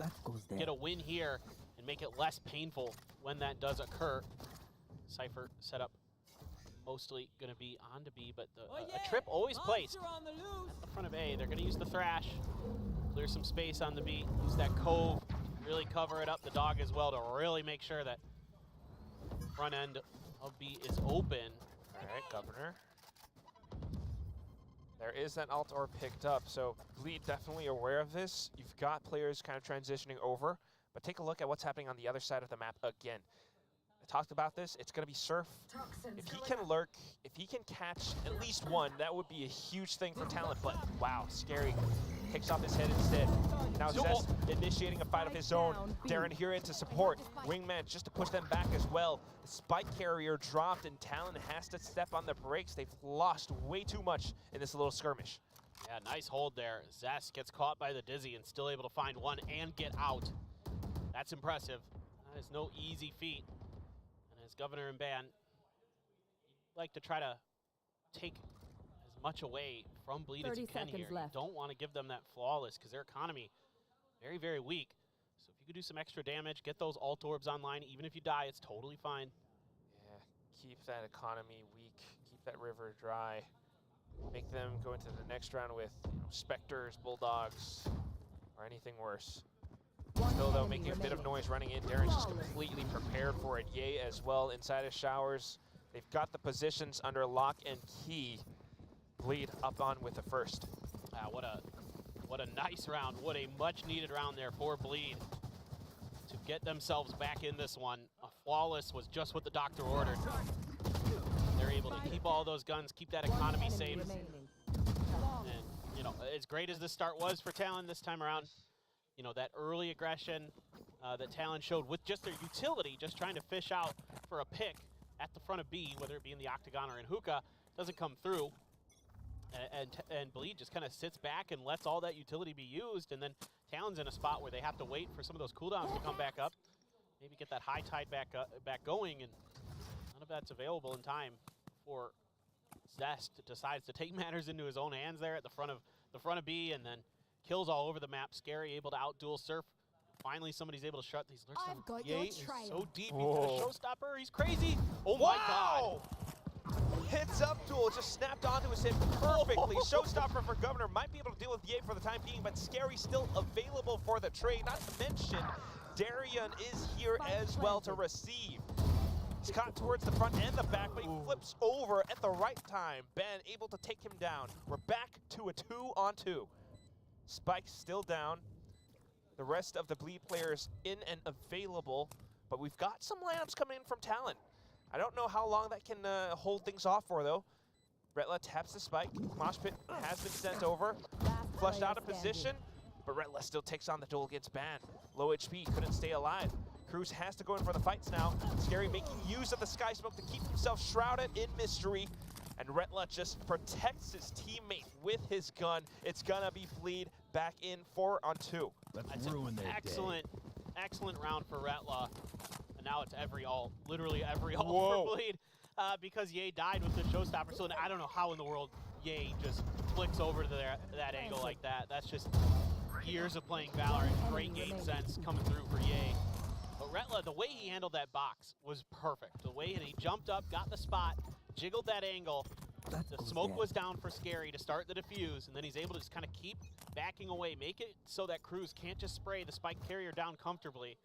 get a win here and make it less painful when that does occur. Cypher setup mostly going to be on to B, but a trip always placed at the front of A. They're going to use the Thrash, clear some space on the B, use that Cove, really cover it up, the Dog as well, to really make sure that front end of B is open. All right, Governor. There is that alt orb picked up, so Bleed definitely aware of this. You've got players kind of transitioning over, but take a look at what's happening on the other side of the map again. I talked about this, it's gonna be Surf. If he can lurk, if he can catch at least one, that would be a huge thing for Talent, but wow, Scary kicks off his head instead. Now Zest initiating a fight of his own. Darren here in to support. Wingman just to push them back as well. The spike carrier dropped and Talon has to step on the brakes. They've lost way too much in this little skirmish. Yeah, nice hold there. Zest gets caught by the Dizzy and still able to find one and get out. That's impressive. That is no easy feat. And as Governor and Ban, you'd like to try to take as much away from Bleed as you can here. You don't want to give them that flawless because their economy very, very weak. So if you could do some extra damage, get those alt orbs online, even if you die, it's totally fine. Yeah, keep that economy weak, keep that river dry. Make them go into the next round with Spectres, Bulldogs, or anything worse. Still though, making a bit of noise running in. Darren's just completely prepared for it. Ye as well inside his showers. They've got the positions under lock and key. Bleed up on with the first. What a nice round. What a much needed round there for Bleed to get themselves back in this one. A flawless was just what the doctor ordered. They're able to keep all those guns, keep that economy safe. And, as great as this start was for Talon this time around, that early aggression that Talon showed with just their utility, just trying to fish out for a pick at the front of B, whether it be in the Octagon or in Hookah, doesn't come through. And Bleed just kind of sits back and lets all that utility be used, and then Talon's in a spot where they have to wait for some of those cooldowns to come back up, maybe get that high tide back going, and none of that's available in time before Zest decides to take matters into his own hands there at the front of B, and then kills all over the map. Scary able to outduel Surf. Finally, somebody's able to shut these lurks down. Ye is so deep. He's got a showstopper. He's crazy. Oh my God. Hits up duel just snapped onto his hip perfectly. Showstopper for Governor. Might be able to deal with Ye for the time being, but Scary still available for the trade. Not to mention, Darian is here as well to receive. He's caught towards the front and the back, but he flips over at the right time. Ben able to take him down. We're back to a 2-on-2. Spike still down. The rest of the Bleed players in and available, but we've got some lineups coming in from Talon. I don't know how long that can hold things off for, though. Retla taps the spike. Mosh Pit has been sent over. Flushed out of position, but Retla still takes on the duel against Ban. Low HP, couldn't stay alive. Cruz has to go in for the fights now. Scary making use of the Sky Smoke to keep himself shrouded in mystery. And Retla just protects his teammate with his gun. It's gonna be Bleed back in 4-on-2. That's an excellent round for Retla. And now it's every ult, literally every ult for Bleed, because Ye died with the showstopper. So I don't know how in the world Ye just flicks over to that angle like that. That's just years of playing Valorant, great game sense coming through for Ye. But Retla, the way he handled that box was perfect. The way that he jumped up, got the spot, jiggled that angle. The smoke was down for Scary to start the defuse, and then he's able to just kind of keep backing away, make it so that Cruz can't just spray the spike carrier down comfortably.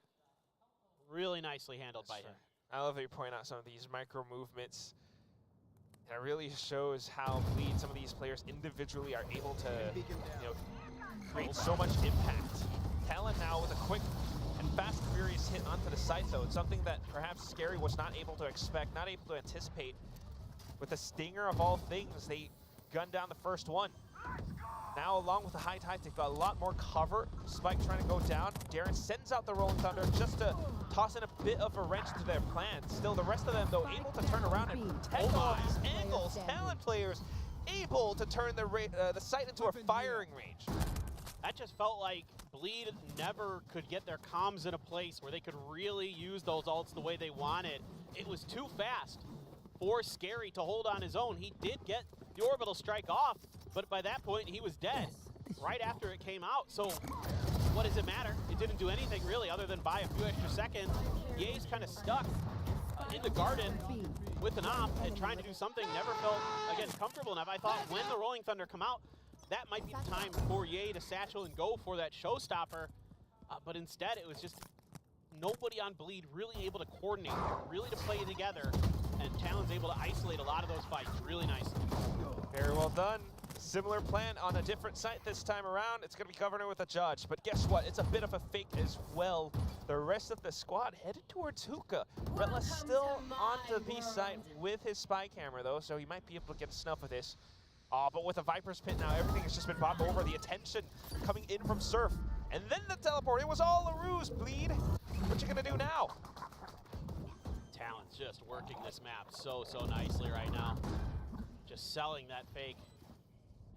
Really nicely handled by him. I love that you point out some of these micro movements. And it really shows how Bleed, some of these players individually are able to create so much impact. Talon now with a quick and fast and furious hit onto the site, though. It's something that perhaps Scary was not able to expect, not able to anticipate. With the Stinger of all things, they gunned down the first one. Now, along with the high tide, they've got a lot more cover. Spike trying to go down. Darren sends out the Rolling Thunder just to toss in a bit of a wrench to their plan. Still, the rest of them, though, able to turn around and protect all these angles. Talent players able to turn the site into a firing range. That just felt like Bleed never could get their comms in a place where they could really use those ults the way they wanted. It was too fast for Scary to hold on his own. He did get the orbital strike off, but by that point he was dead right after it came out. So what does it matter? It didn't do anything really other than buy a few extra seconds. Ye's kind of stuck in the garden with an op and trying to do something. Never felt, again, comfortable enough. I thought when the Rolling Thunder come out, that might be the time for Ye to satchel and go for that showstopper. But instead, it was just nobody on Bleed really able to coordinate, really to play together. And Talon's able to isolate a lot of those fights really nicely. Very well done. Similar plan on a different site this time around. It's going to be Governor with a judge. But guess what? It's a bit of a fake as well. The rest of the squad headed towards Hookah. Retla still on the B site with his spy camera, though, so he might be able to get a snuff of this. But with the Viper's Pit now, everything has just been bought over. The attention coming in from Surf. And then the teleport. It was all a ruse, Bleed. What you going to do now? Talon's just working this map so nicely right now. Just selling that fake.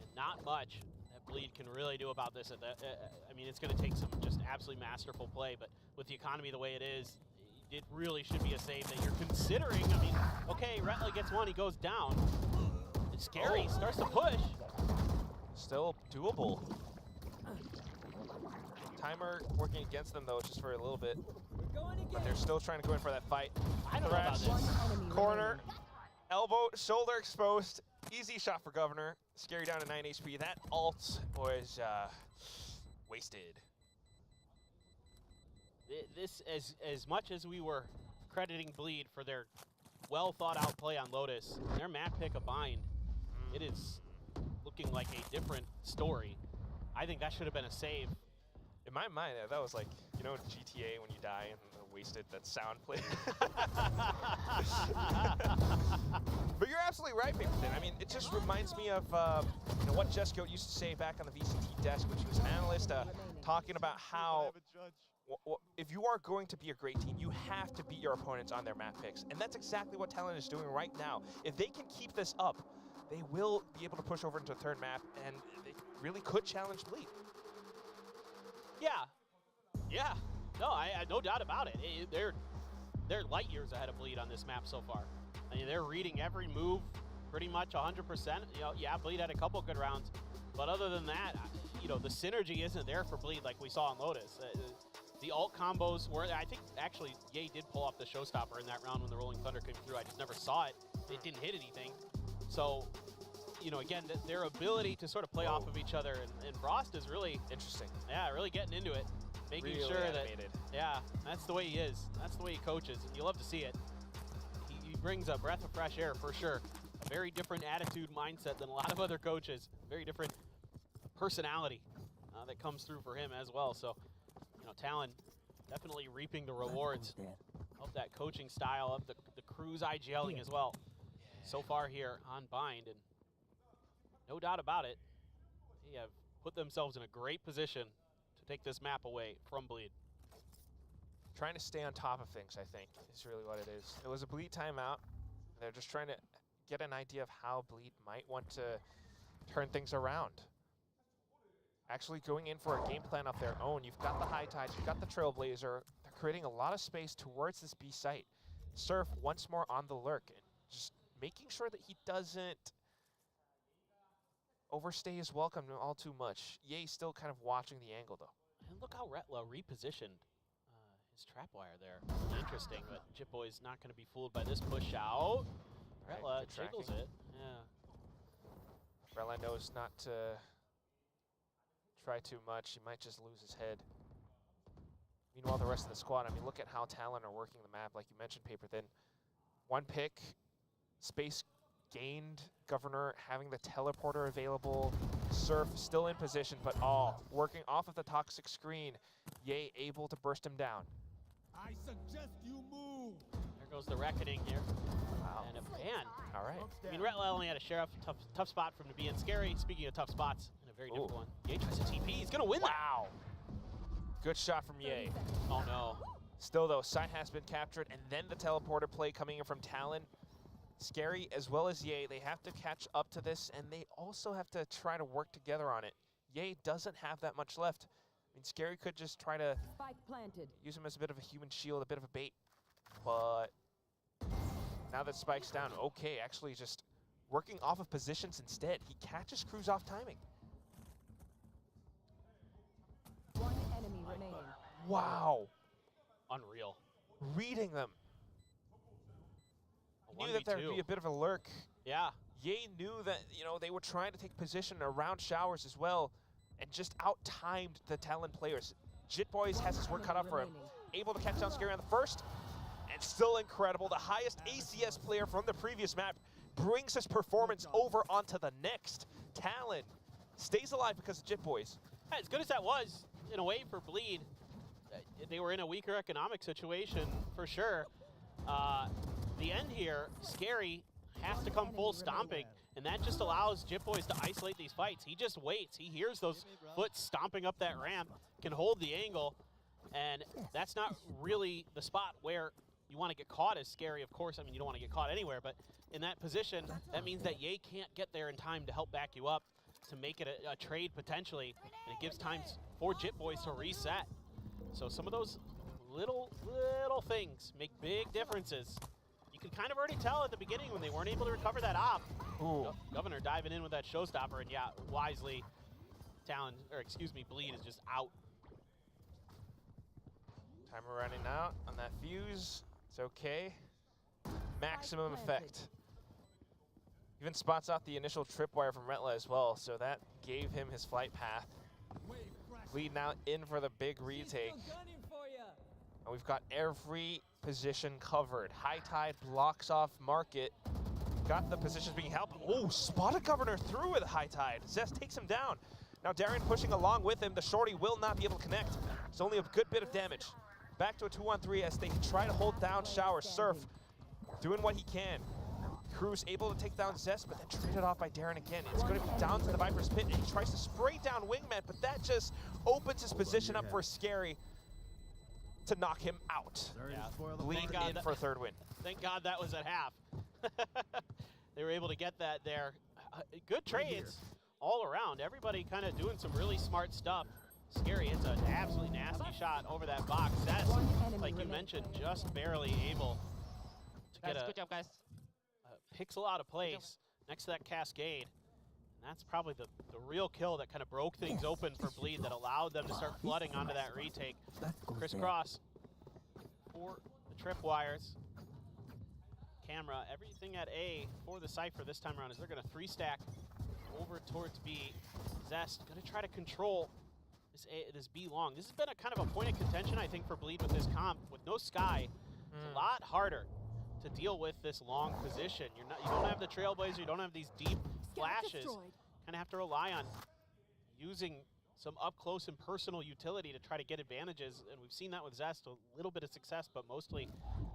And not much that Bleed can really do about this. I mean, it's going to take some just absolutely masterful play, but with the economy the way it is, it really should be a save that you're considering. I mean, okay, Retla gets one, he goes down. It's Scary, starts to push. Still doable. Timer working against them, though, just for a little bit. But they're still trying to go in for that fight. I don't know about this. Corner, elbow, shoulder exposed. Easy shot for Governor. Scary down to 9 HP. That ult was wasted. This, as much as we were crediting Bleed for their well thought out play on Lotus, their map pick a bind, it is looking like a different story. I think that should have been a save. In my mind, that was like, you know, GTA when you die and wasted that sound play. But you're absolutely right, Paperton. I mean, it just reminds me of you know, what Jesco used to say back on the VCT desk when she was an analyst, talking about how if you are going to be a great team, you have to beat your opponents on their map picks. And that's exactly what Talon is doing right now. If they can keep this up, they will be able to push over into a third map, and they really could challenge Bleed. Yeah. No, I no doubt about it. They're light years ahead of Bleed on this map so far. I mean, they're reading every move pretty much 100%. You know, yeah, Bleed had a couple good rounds, but other than that, you know, the synergy isn't there for Bleed like we saw on Lotus. The ult combos were, I think, actually, Ye did pull off the showstopper in that round when the Rolling Thunder came through. I just never saw it. It didn't hit anything. So, you know, again, their ability to sort of play off of each other, and Frost is really interesting. Yeah, really getting into it, making really sure animated. that, yeah, that's the way he is. That's the way he coaches, and you love to see it. He brings a breath of fresh air for sure. A very different attitude, mindset than a lot of other coaches. Very different personality that comes through for him as well. So, you know, Talon definitely reaping the rewards of that coaching style, of the crew's IGLing as well. So far here on Bind, and no doubt about it, they have put themselves in a great position to take this map away from Bleed. Trying to stay on top of things, I think, is really what it is. It was a Bleed timeout. They're just trying to get an idea of how Bleed might want to turn things around. Actually going in for a game plan of their own. You've got the High Tides, you've got the Trailblazer. They're creating a lot of space towards this B site. Surf once more on the lurk, and just making sure that he doesn't overstay his welcome all too much. Ye still kind of watching the angle, though. And look how Retla repositioned his trap wire there. Interesting, but Jitboy's not going to be fooled by this push out. Retla jiggles it. Yeah. Retla knows not to try too much. He might just lose his head. Meanwhile, the rest of the squad, I mean, look at how Talon are working the map. Like you mentioned, Paper Thin. One pick, space gained, Governor having the teleporter available, Surf still in position, but working off of the toxic screen. Ye able to burst him down. I suggest you move. There goes the reckoning here. Wow. And a ban. All right. I mean, Retla only had a sheriff, tough spot for him to be in. Scary, speaking of tough spots, in a Very Ooh. difficult one. Ye tries to TP. He's going to win that. Wow. Good shot from Ye. Oh, no. Still, though, site has been captured, and then the teleporter play coming in from Talon. Scary as well as Ye, they have to catch up to this, and they also have to try to work together on it. Ye doesn't have that much left. I mean, Scary could just try to use him as a bit of a human shield, a bit of a bait. But now that Spike's down, okay, actually just working off of positions instead. He catches Cruz off timing. One enemy remaining. Wow. Unreal. Reading them. A Knew that there 1v2. would be a bit of a lurk. Yeah. Ye knew that, you know, they were trying to take position around showers as well, and just out-timed the Talon players. Jitboys has his work cut out for him. Able to catch down Scary on the first, and still incredible. The highest ACS player from the previous map brings his performance over onto the next. Talon stays alive because of Jitboys. As good as that was, in a way, for Bleed, they were in a weaker economic situation for sure. The end here, Scary has to come full stomping, and that just allows Jitboys to isolate these fights. He just waits. He hears those foot stomping up that ramp, can hold the angle, and that's not really the spot where you want to get caught as Scary. Of course, I mean, you don't want to get caught anywhere, but in that position, that means that Ye can't get there in time to help back you up, to make it a trade potentially, and it gives time for Jitboys to reset. So some of those little things make big differences. You could kind of already tell at the beginning when they weren't able to recover that op. Ooh. Governor diving in with that showstopper, and yeah, wisely, Bleed is just out. Timer running out on that fuse. It's okay. Maximum effect. Even spots out the initial tripwire from Retla as well, so that gave him his flight path. Bleed now in for the big retake. And we've got every position covered. High Tide blocks off Market. Got the positions being helped. Oh, spotted Governor through with High Tide. Zest takes him down. Now Darren pushing along with him. The shorty will not be able to connect. It's only a good bit of damage. Back to a 2-on-3 as they try to hold down Shower. Surf doing what he can. Cruz able to take down Zest, but then traded off by Darren again. It's going to be down to the Viper's Pit, and he tries to spray down Wingman, but that just opens his position up for Scary to knock him out. Yeah. Bleed God in for third win. Thank God that was at half. They were able to get that there. Good trades all around. Everybody kind of doing some really smart stuff. Scary hits an absolutely nasty shot over that box. That's, like you mentioned, just barely able to get Good job, guys. pixel out of place next to that cascade. And that's probably the real kill that kind of broke things open for Bleed, that allowed them to start flooding onto that retake. Crisscross for the tripwires. Camera, everything at A for the Cypher this time around is they're going to 3-stack over towards B. Zest going to try to control this B long. This has been a kind of a point of contention, I think, for Bleed with this comp. With no Sky, it's a lot harder to deal with this long position. You don't have the Trailblazer, you don't have these deep flashes. Kind of have to rely on using some up-close and personal utility to try to get advantages, and we've seen that with Zest, a little bit of success, but mostly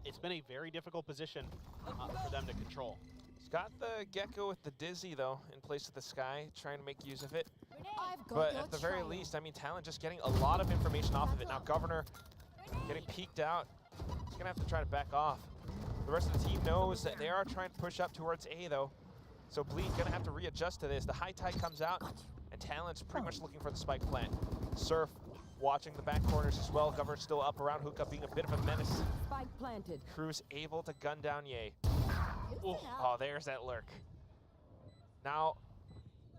it's been a very difficult position for them to control. He's got the Gecko with the Dizzy, though, in place of the Sky, trying to make use of it. But at the very least, I mean, Talon just getting a lot of information off of it. Now Governor getting peeked out. He's going to have to try to back off. The rest of the team knows that they are trying to push up towards A, though. So Bleed going to have to readjust to this. The High Tide comes out, and Talon's pretty much looking for the spike plant. Surf watching the back corners as well. Governor still up around Hookah, being a bit of a menace. Spike planted. Cruz able to gun down Ye. Oh, there's that lurk. Now,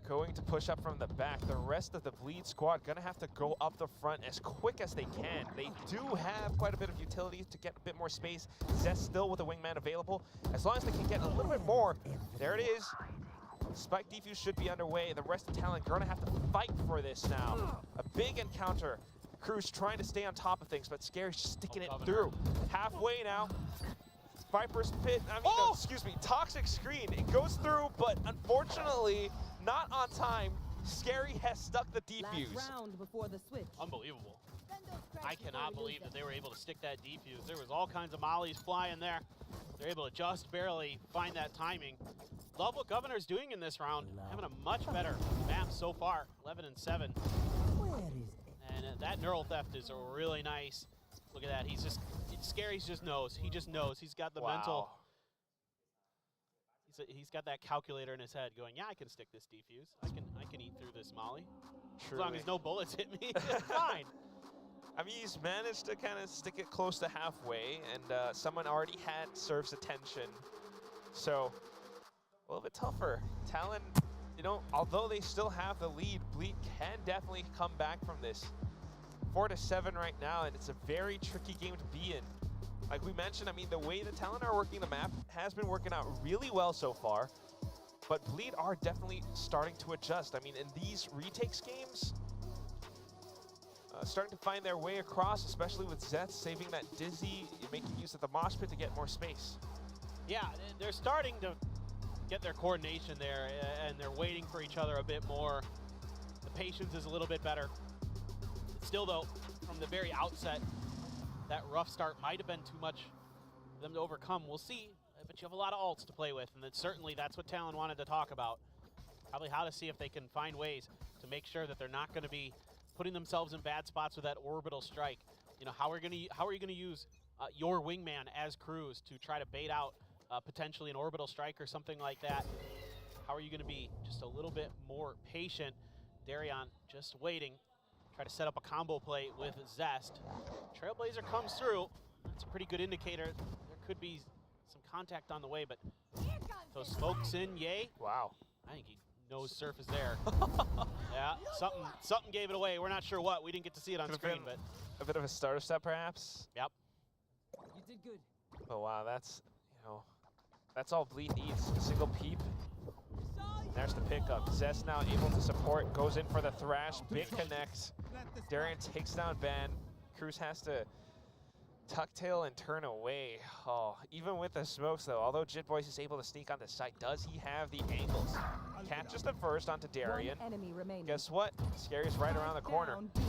going to push up from the back. The rest of the Bleed squad gonna have to go up the front as quick as they can. They do have quite a bit of utility to get a bit more space. Zest still with a wingman available. As long as they can get a little bit more, there it is. Spike defuse should be underway. The rest of Talon gonna have to fight for this now. A big encounter. Cruz trying to stay on top of things, but Scary's sticking it through. Halfway now. Viper's Pit, no, excuse me, Toxic Screen. It goes through, but unfortunately, not on time. Scary has stuck the defuse. Last round before the switch. Unbelievable. I cannot believe that they were able to stick that defuse. There was all kinds of mollies flying there. They're able to just barely find that timing. Love what Governor's doing in this round, having a much better map so far, 11 and 7. And that neural theft is really nice. Look at that. He's just Scary's just knows. He just knows. He's got the mental. He's got that calculator in his head going, yeah, I can stick this defuse. I can eat through this molly. Truly. As long as no bullets hit me, it's fine. I mean, he's managed to kind of stick it close to halfway, and someone already had Surf's attention. So, a little bit tougher. Talon, you know, although they still have the lead, Bleed can definitely come back from this. 4-7 right now, and it's a very tricky game to be in. Like we mentioned, I mean, the way the Talon are working the map has been working out really well so far, but Bleed are definitely starting to adjust. I mean, in these retakes games, starting to find their way across, especially with Zeth saving that Dizzy, making use of the mosh pit to get more space. Yeah, they're starting to get their coordination there, and they're waiting for each other a bit more. The patience is a little bit better. Still, though, from the very outset, that rough start might have been too much for them to overcome. We'll see, but you have a lot of ults to play with, and certainly that's what Talon wanted to talk about. Probably how to see if they can find ways to make sure that they're not going to be putting themselves in bad spots with that orbital strike. You know, how are you gonna use your wingman as Cruz to try to bait out potentially an orbital strike or something like that? How are you gonna be just a little bit more patient? Darion just waiting. Try to set up a combo play with Zest. Trailblazer comes through. That's a pretty good indicator. There could be some contact on the way, but so smokes in, yay. Wow. I think he knows Surf is there. Yeah, something gave it away. We're not sure what. We didn't get to see it on screen, but a bit of a starter step, perhaps. Yep. You did good. Oh wow, that's, you know, that's all Bleed needs. A single peep. There's the pickup. Zest now able to support, goes in for the thrash, big connect. Darian takes down Ben. Cruz has to tuck tail and turn away. Oh, even with the smokes though, although Jitboys is able to sneak on the site, does he have the angles? Catches the first onto Darian. One enemy remaining. Guess what? Scary's right around the corner. Down B.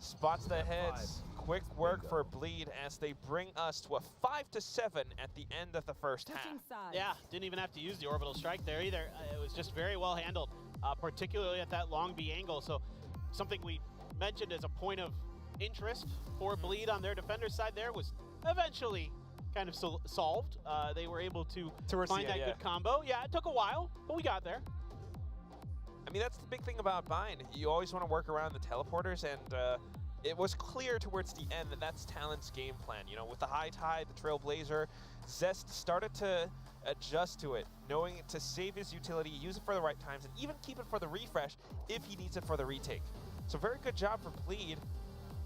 Spots the heads. Quick work for Bleed as they bring us to a 5-7 at the end of the first half. Switching sides. yeah, didn't even have to use the orbital strike there either. It was just very well handled, particularly at that long B angle. So something we mentioned as a point of interest for Bleed on their defender side there was eventually kind of solved. They were able to find that good combo. Yeah, it took a while, but we got there. I mean, that's the big thing about Bind. You always want to work around the teleporters, and it was clear towards the end that that's Talon's game plan. You know, with the high tide, the Trailblazer, Zest started to adjust to it, knowing to save his utility, use it for the right times, and even keep it for the refresh if he needs it for the retake. So very good job for Bleed.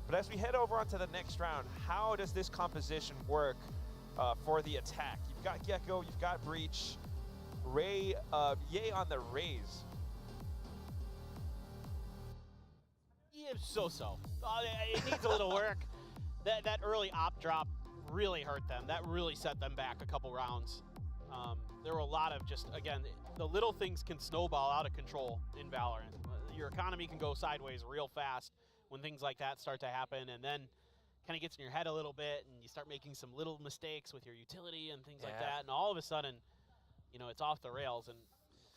But as we head over onto the next round, how does this composition work for the attack? You've got Gecko, you've got Breach, Ray, yay on the Rays. Yeah, so-so. It needs a little work. That early op drop really hurt them. That really set them back a couple rounds. There were a lot of just, again, the little things can snowball out of control in Valorant. Your economy can go sideways real fast when things like that start to happen, and then kind of gets in your head a little bit, and you start making some little mistakes with your utility and things like that, and all of a sudden, you know, it's off the rails. And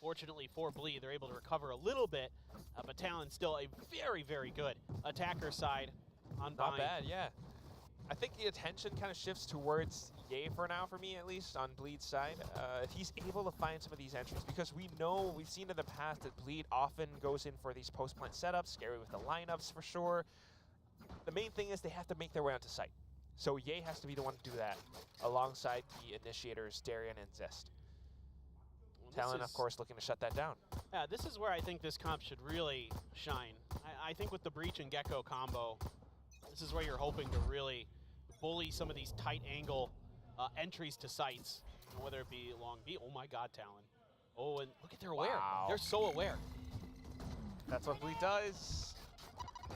fortunately for Bleed, they're able to recover a little bit, but Talon's still a very, very good attacker side on Bind. Not bad, yeah. I think the attention kind of shifts towards Ye for now, for me at least, on Bleed's side. If he's able to find some of these entries, because we know, we've seen in the past that Bleed often goes in for these post-plant setups, Scary with the lineups for sure. The main thing is they have to make their way onto site. So Ye has to be the one to do that, alongside the initiators, Darian and Zest. Talon, of course, looking to shut that down. Yeah, this is where I think this comp should really shine. I think with the Breach and Gecko combo, this is where you're hoping to really bully some of these tight angle entries to sites, whether it be long B. Oh my God, Talon. Oh, and look at their aware. Wow. They're so aware. That's what Bleed does.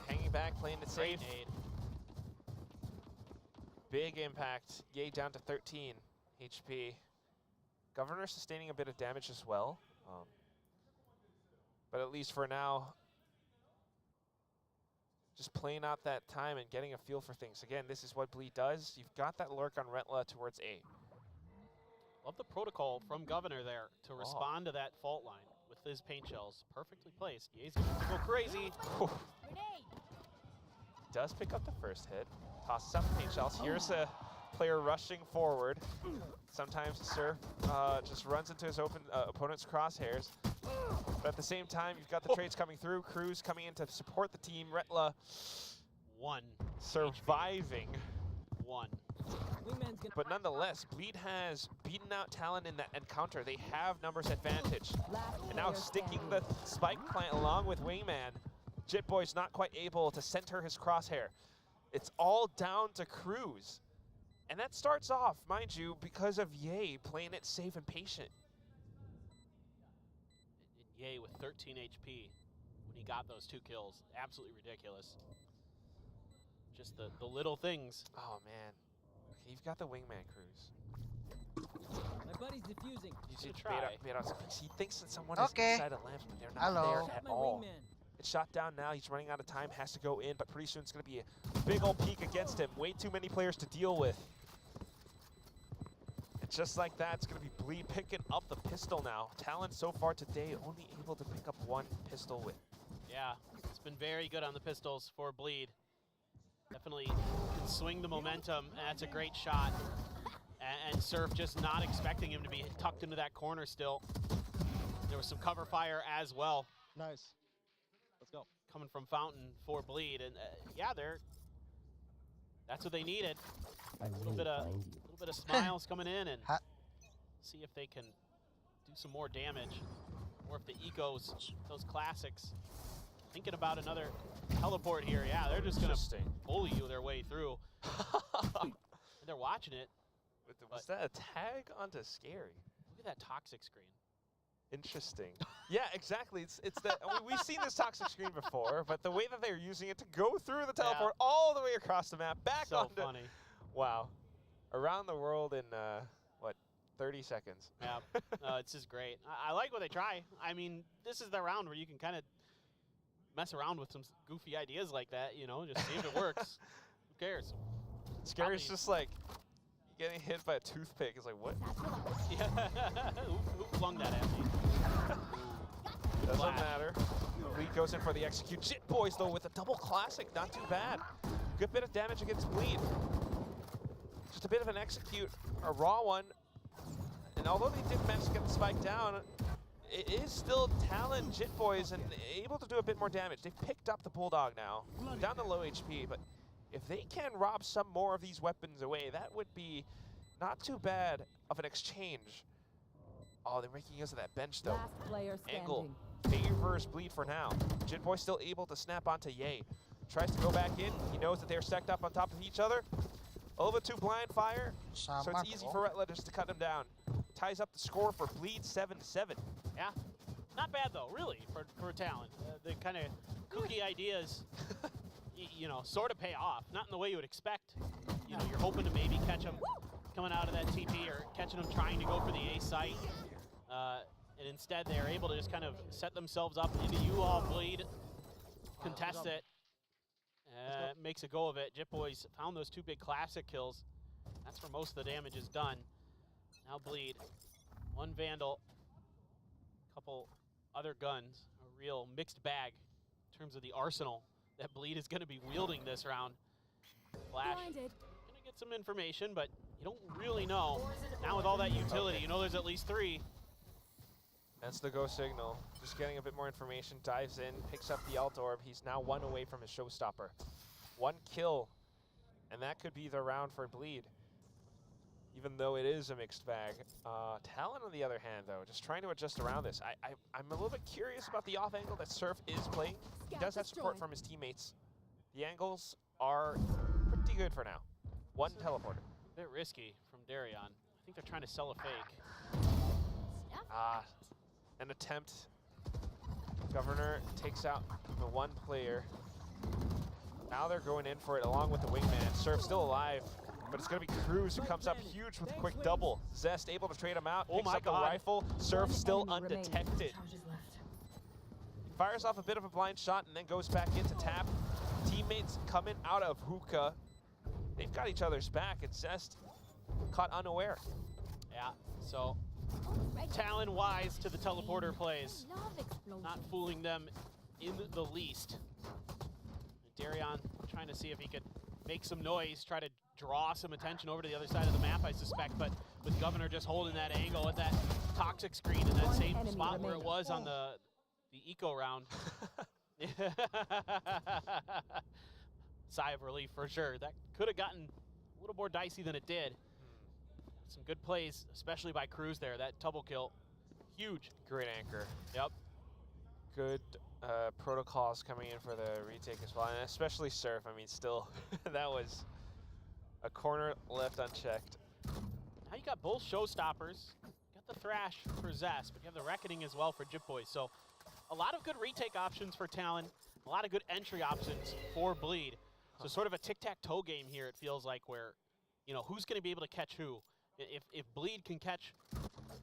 Hanging back, playing it safe. Great nade. Big impact. Ye down to 13 HP. Governor sustaining a bit of damage as well. But at least for now, just playing out that time and getting a feel for things. Again, this is what Bleed does. You've got that lurk on Rentla towards A. Love the protocol from Governor there to respond to that fault line. with his paint shells perfectly placed. He's going to go crazy. Does pick up the first hit. Tosses out the paint shells. Here's a player rushing forward. Sometimes Surf just runs into his opponent's crosshairs. But at the same time, you've got the trades coming through. Cruz coming in to support the team. Retla 1 surviving. 1. But nonetheless, Bleed has beaten out Talon in that encounter. They have numbers advantage. And now sticking the spike plant along with Wingman. Jitboy's not quite able to center his crosshair. It's all down to Cruz. And that starts off, mind you, because of Ye playing it safe and patient. And Ye with 13 HP when he got those 2 kills. Absolutely ridiculous. Just the little things. Oh, man. Okay, you've got the Wingman, Cruz. My buddy's defusing. You should Bait try. out some picks. He thinks that someone Okay. is inside the lamps, but they're not Hello. there at My all. wingman. It's shot down now. He's running out of time, has to go in, but pretty soon it's going to be a big old peek against him. Way too many players to deal with. And just like that, it's going to be Bleed picking up the pistol now. Talon so far today only able to pick up 1 pistol with. Yeah, it's been very good on the pistols for Bleed. Definitely can swing the momentum. That's a great shot. And Surf just not expecting him to be tucked into that corner still. There was some cover fire as well. Nice. Let's go. Coming from Fountain for Bleed, and yeah, that's what they needed. A little bit of smiles coming in, and see if they can do some more damage, or if the ecos, those classics, thinking about another teleport here. Yeah, they're just gonna bully you their way through. And they're watching it. Was that a tag onto Scary? Look at that toxic screen. Interesting. Yeah, exactly. It's that we've seen this toxic screen before, but the way that they're using it to go through the teleport all the way across the map, back So onto. funny. Wow. Around the world in what, 30 seconds. Yeah, it's just great. I like what they try. I mean, this is the round where you can kind of mess around with some goofy ideas like that, you know, just see if it works. Who cares? Scary's Probably- just like getting hit by a toothpick. It's like, what? Yeah. who flung that at me? Doesn't flash. matter. Bleed goes in for the execute. Jitboys, though, with a double classic. Not too bad. Good bit of damage against Bleed. Just a bit of an execute, a raw one. And although they did manage to get the spike down, it is still Talon Jitboys and able to do a bit more damage. They've picked up the Bulldog now, down to low HP, but if they can rob some more of these weapons away, that would be not too bad of an exchange. Oh, they're making use of that bench, though. Last player standing. Angle favors Bleed for now. Jitboy still able to snap onto Ye. Tries to go back in. He knows that they're stacked up on top of each other. A little bit too blind fire, so it's easy for Retla just to cut him down. Ties up the score for Bleed 7-7. Yeah. Not bad, though, really, for Talon. The kind of kooky ideas, you know, sort of pay off. Not in the way you would expect. You know, you're hoping to maybe catch them coming out of that TP or catching them trying to go for the A site. And instead, they're able to just kind of set themselves up into you all Bleed, contest it, makes a go of it. Jitboys found those 2 big classic kills. That's where most of the damage is done. Now Bleed, 1 Vandal, couple other guns, a real mixed bag in terms of the arsenal that Bleed is going to be wielding this round. Flash, Blinded. gonna get some information, but you don't really know. Now with all that utility, you know there's at least 3. That's the go signal. Just getting a bit more information, dives in, picks up the alt orb. He's now 1 away from his showstopper. 1 kill, and that could be the round for Bleed, even though it is a mixed bag. Talon, on the other hand, though, just trying to adjust around this. I'm a little bit curious about the off angle that Surf is playing. He does have support from his teammates. The angles are pretty good for now. 1 teleporter. A bit risky from Darion. I think they're trying to sell a fake. An attempt. Governor takes out the 1 player. Now they're going in for it along with the wingman. Surf still alive, but it's going to be Cruz who comes up huge with a quick double. Zest able to trade him out, picks up the rifle. Surf still undetected. Fires off a bit of a blind shot and then goes back into tap. Teammates coming out of hookah. They've got each other's back, and Zest caught unaware. Yeah, so Talon wise to the teleporter plays. Not fooling them in the least. And Darion trying to see if he could make some noise, try to draw some attention over to the other side of the map, I suspect, but with Governor just holding that angle at that toxic screen in that same spot where it was on the eco round. Sigh of relief for sure. That could have gotten a little more dicey than it did. Some good plays, especially by Cruz there. That double kill, huge. Great anchor. Yep. Good protocols coming in for the retake as well, and especially Surf. I mean, still, that was a corner left unchecked. Now you got both showstoppers. Got the Thrash for Zest, but you have the Reckoning as well for Jitboy. So a lot of good retake options for Talon, a lot of good entry options for Bleed. So sort of a tic-tac-toe game here, it feels like, where, you know, who's going to be able to catch who? If Bleed can catch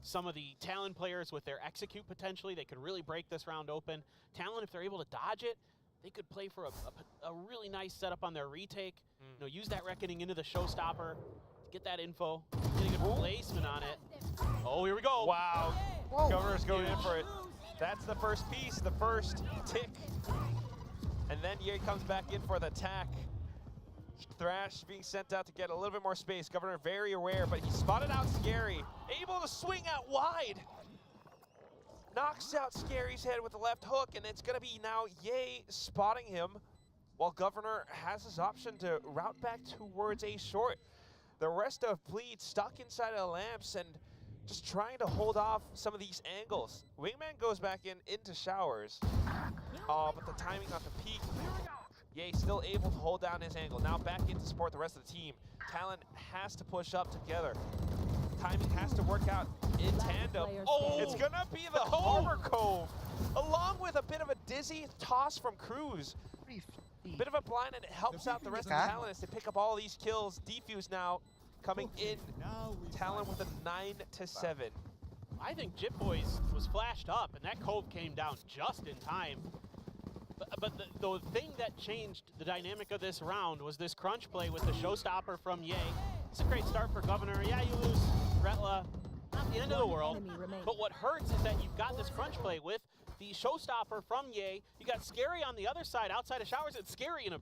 some of the Talon players with their execute potentially, they could really break this round open. Talon, if they're able to dodge it, they could play for a really nice setup on their retake. You know, use that Reckoning into the showstopper to get that info, get a good placement on it. Oh, here we go. Wow, Governor's going in for it. That's the first piece, the first tick. And then Ye comes back in for the attack. Thrash being sent out to get a little bit more space. Governor very aware, but he spotted out Scary. Able to swing out wide. Knocks out Scary's head with the left hook, and it's going to be now Ye spotting him, while Governor has his option to route back towards a short. The rest of Bleed stuck inside of the lamps and just trying to hold off some of these angles. Wingman goes back into showers. But the timing on the peak. Ye still able to hold down his angle. Now back in to support the rest of the team. Talon has to push up together. Timing has to work out in tandem. Oh, it's gonna be the Harbor Cove, along with a bit of a dizzy toss from Cruz. Bit of a blind, and it helps out the rest of Talon as they pick up all these kills. Defuse now coming in. Talon with a 9-7. I think Jitboys was flashed up, and that Cove came down just in time. But the thing that changed the dynamic of this round was this crunch play with the showstopper from Ye. It's a great start for Governor. Yeah, you lose Retla, not the end of the world. But what hurts is that you've got this crunch play with the showstopper from Ye. You got Scary on the other side, outside of showers. It's Scary in a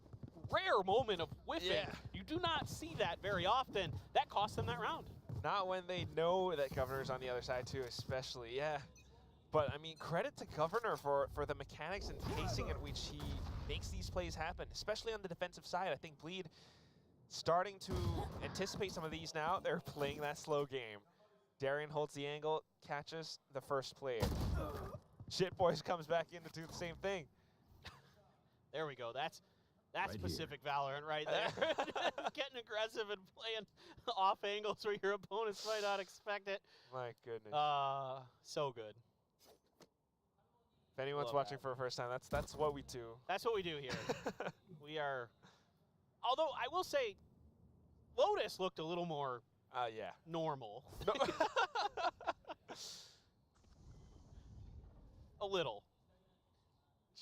rare moment of whiffing. Yeah. You do not see that very often. That cost them that round. Not when they know that Governor's on the other side too, especially, yeah. But, I mean, credit to Governor for the mechanics and pacing at which he makes these plays happen, especially on the defensive side. I think Bleed starting to anticipate some of these now. They're playing that slow game. Darion holds the angle, catches the first player. Shitboys comes back in to do the same thing. There we go. That's Right Pacific Valorant right there. Getting aggressive and playing off angles where your opponents might not expect it. My goodness. So good. If anyone's Love watching that. for the first time, that's what we do. That's what we do here. We are, although I will say, Lotus looked a little more Yeah. normal. No. A little.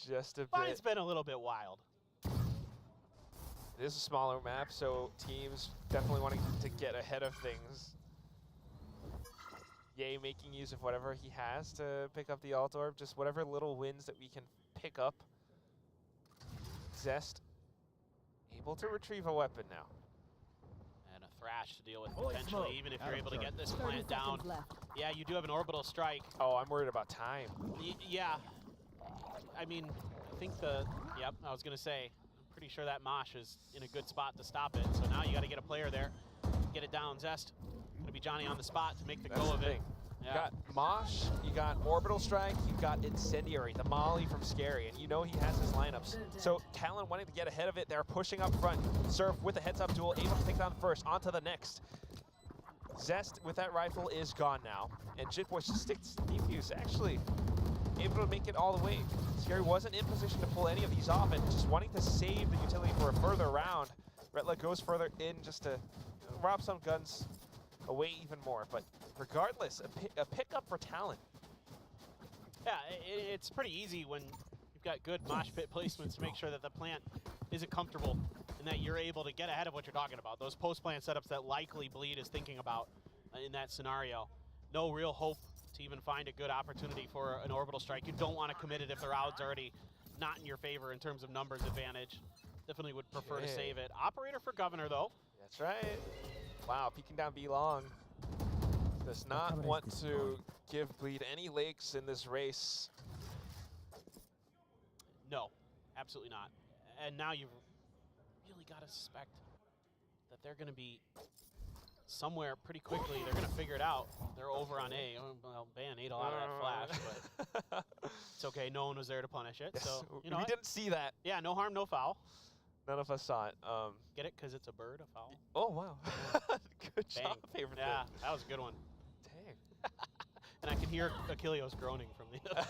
Just a But bit. it's been a little bit wild. It is a smaller map, so teams definitely wanting to get ahead of things. Ye making use of whatever he has to pick up the alt orb, just whatever little wins that we can pick up. Zest able to retrieve a weapon now. And a Thrash to deal with Holy potentially, smoke. even if Out you're of able to turn. get this 30 plant down. seconds left. Yeah, you do have an orbital strike. Oh, I'm worried about time. Yeah. I mean, I think yep, I was going to say, I'm pretty sure that Mosh is in a good spot to stop it. So now you got to get a player there, get it down. Zest, going to be Johnny on the spot to make the That's go the of it. thing. Yeah. You got Mosh, you got Orbital Strike, you got Incendiary, the Molly from Scary, and you know he has his lineups. So Talon wanting to get ahead of it, they're pushing up front. Surf with a heads-up duel, able to take down the first, onto the next. Zest with that rifle is gone now, and Jitboy just sticks to defuse, actually able to make it all the way. Scary wasn't in position to pull any of these off, and just wanting to save the utility for a further round. Retla goes further in just to rob some guns away even more, but regardless, a pickup for Talon. Yeah, it's pretty easy when you've got good mosh pit placements to make sure that the plant isn't comfortable and that you're able to get ahead of what you're talking about. Those post-plant setups that likely Bleed is thinking about in that scenario. No real hope to even find a good opportunity for an orbital strike. You don't want to commit it if the round's already not in your favor in terms of numbers advantage. Definitely would prefer to save it. Operator for Governor, though. That's right. Wow, peeking down B long. Does not want to give Bleed any legs in this race. No, absolutely not. And now you've really got to suspect that they're going to be somewhere pretty quickly. They're going to figure it out. They're over on A. Well, Ban ate a lot of that flash, but it's okay. No one was there to punish it. Yes, So, you know, we didn't see that. yeah, no harm, no foul. None of us saw it. Get it? Because it's a bird, a foul? Oh, wow. Good job, favorite. Yeah, that was a good one. Dang. And I can hear Achilleos groaning from the other.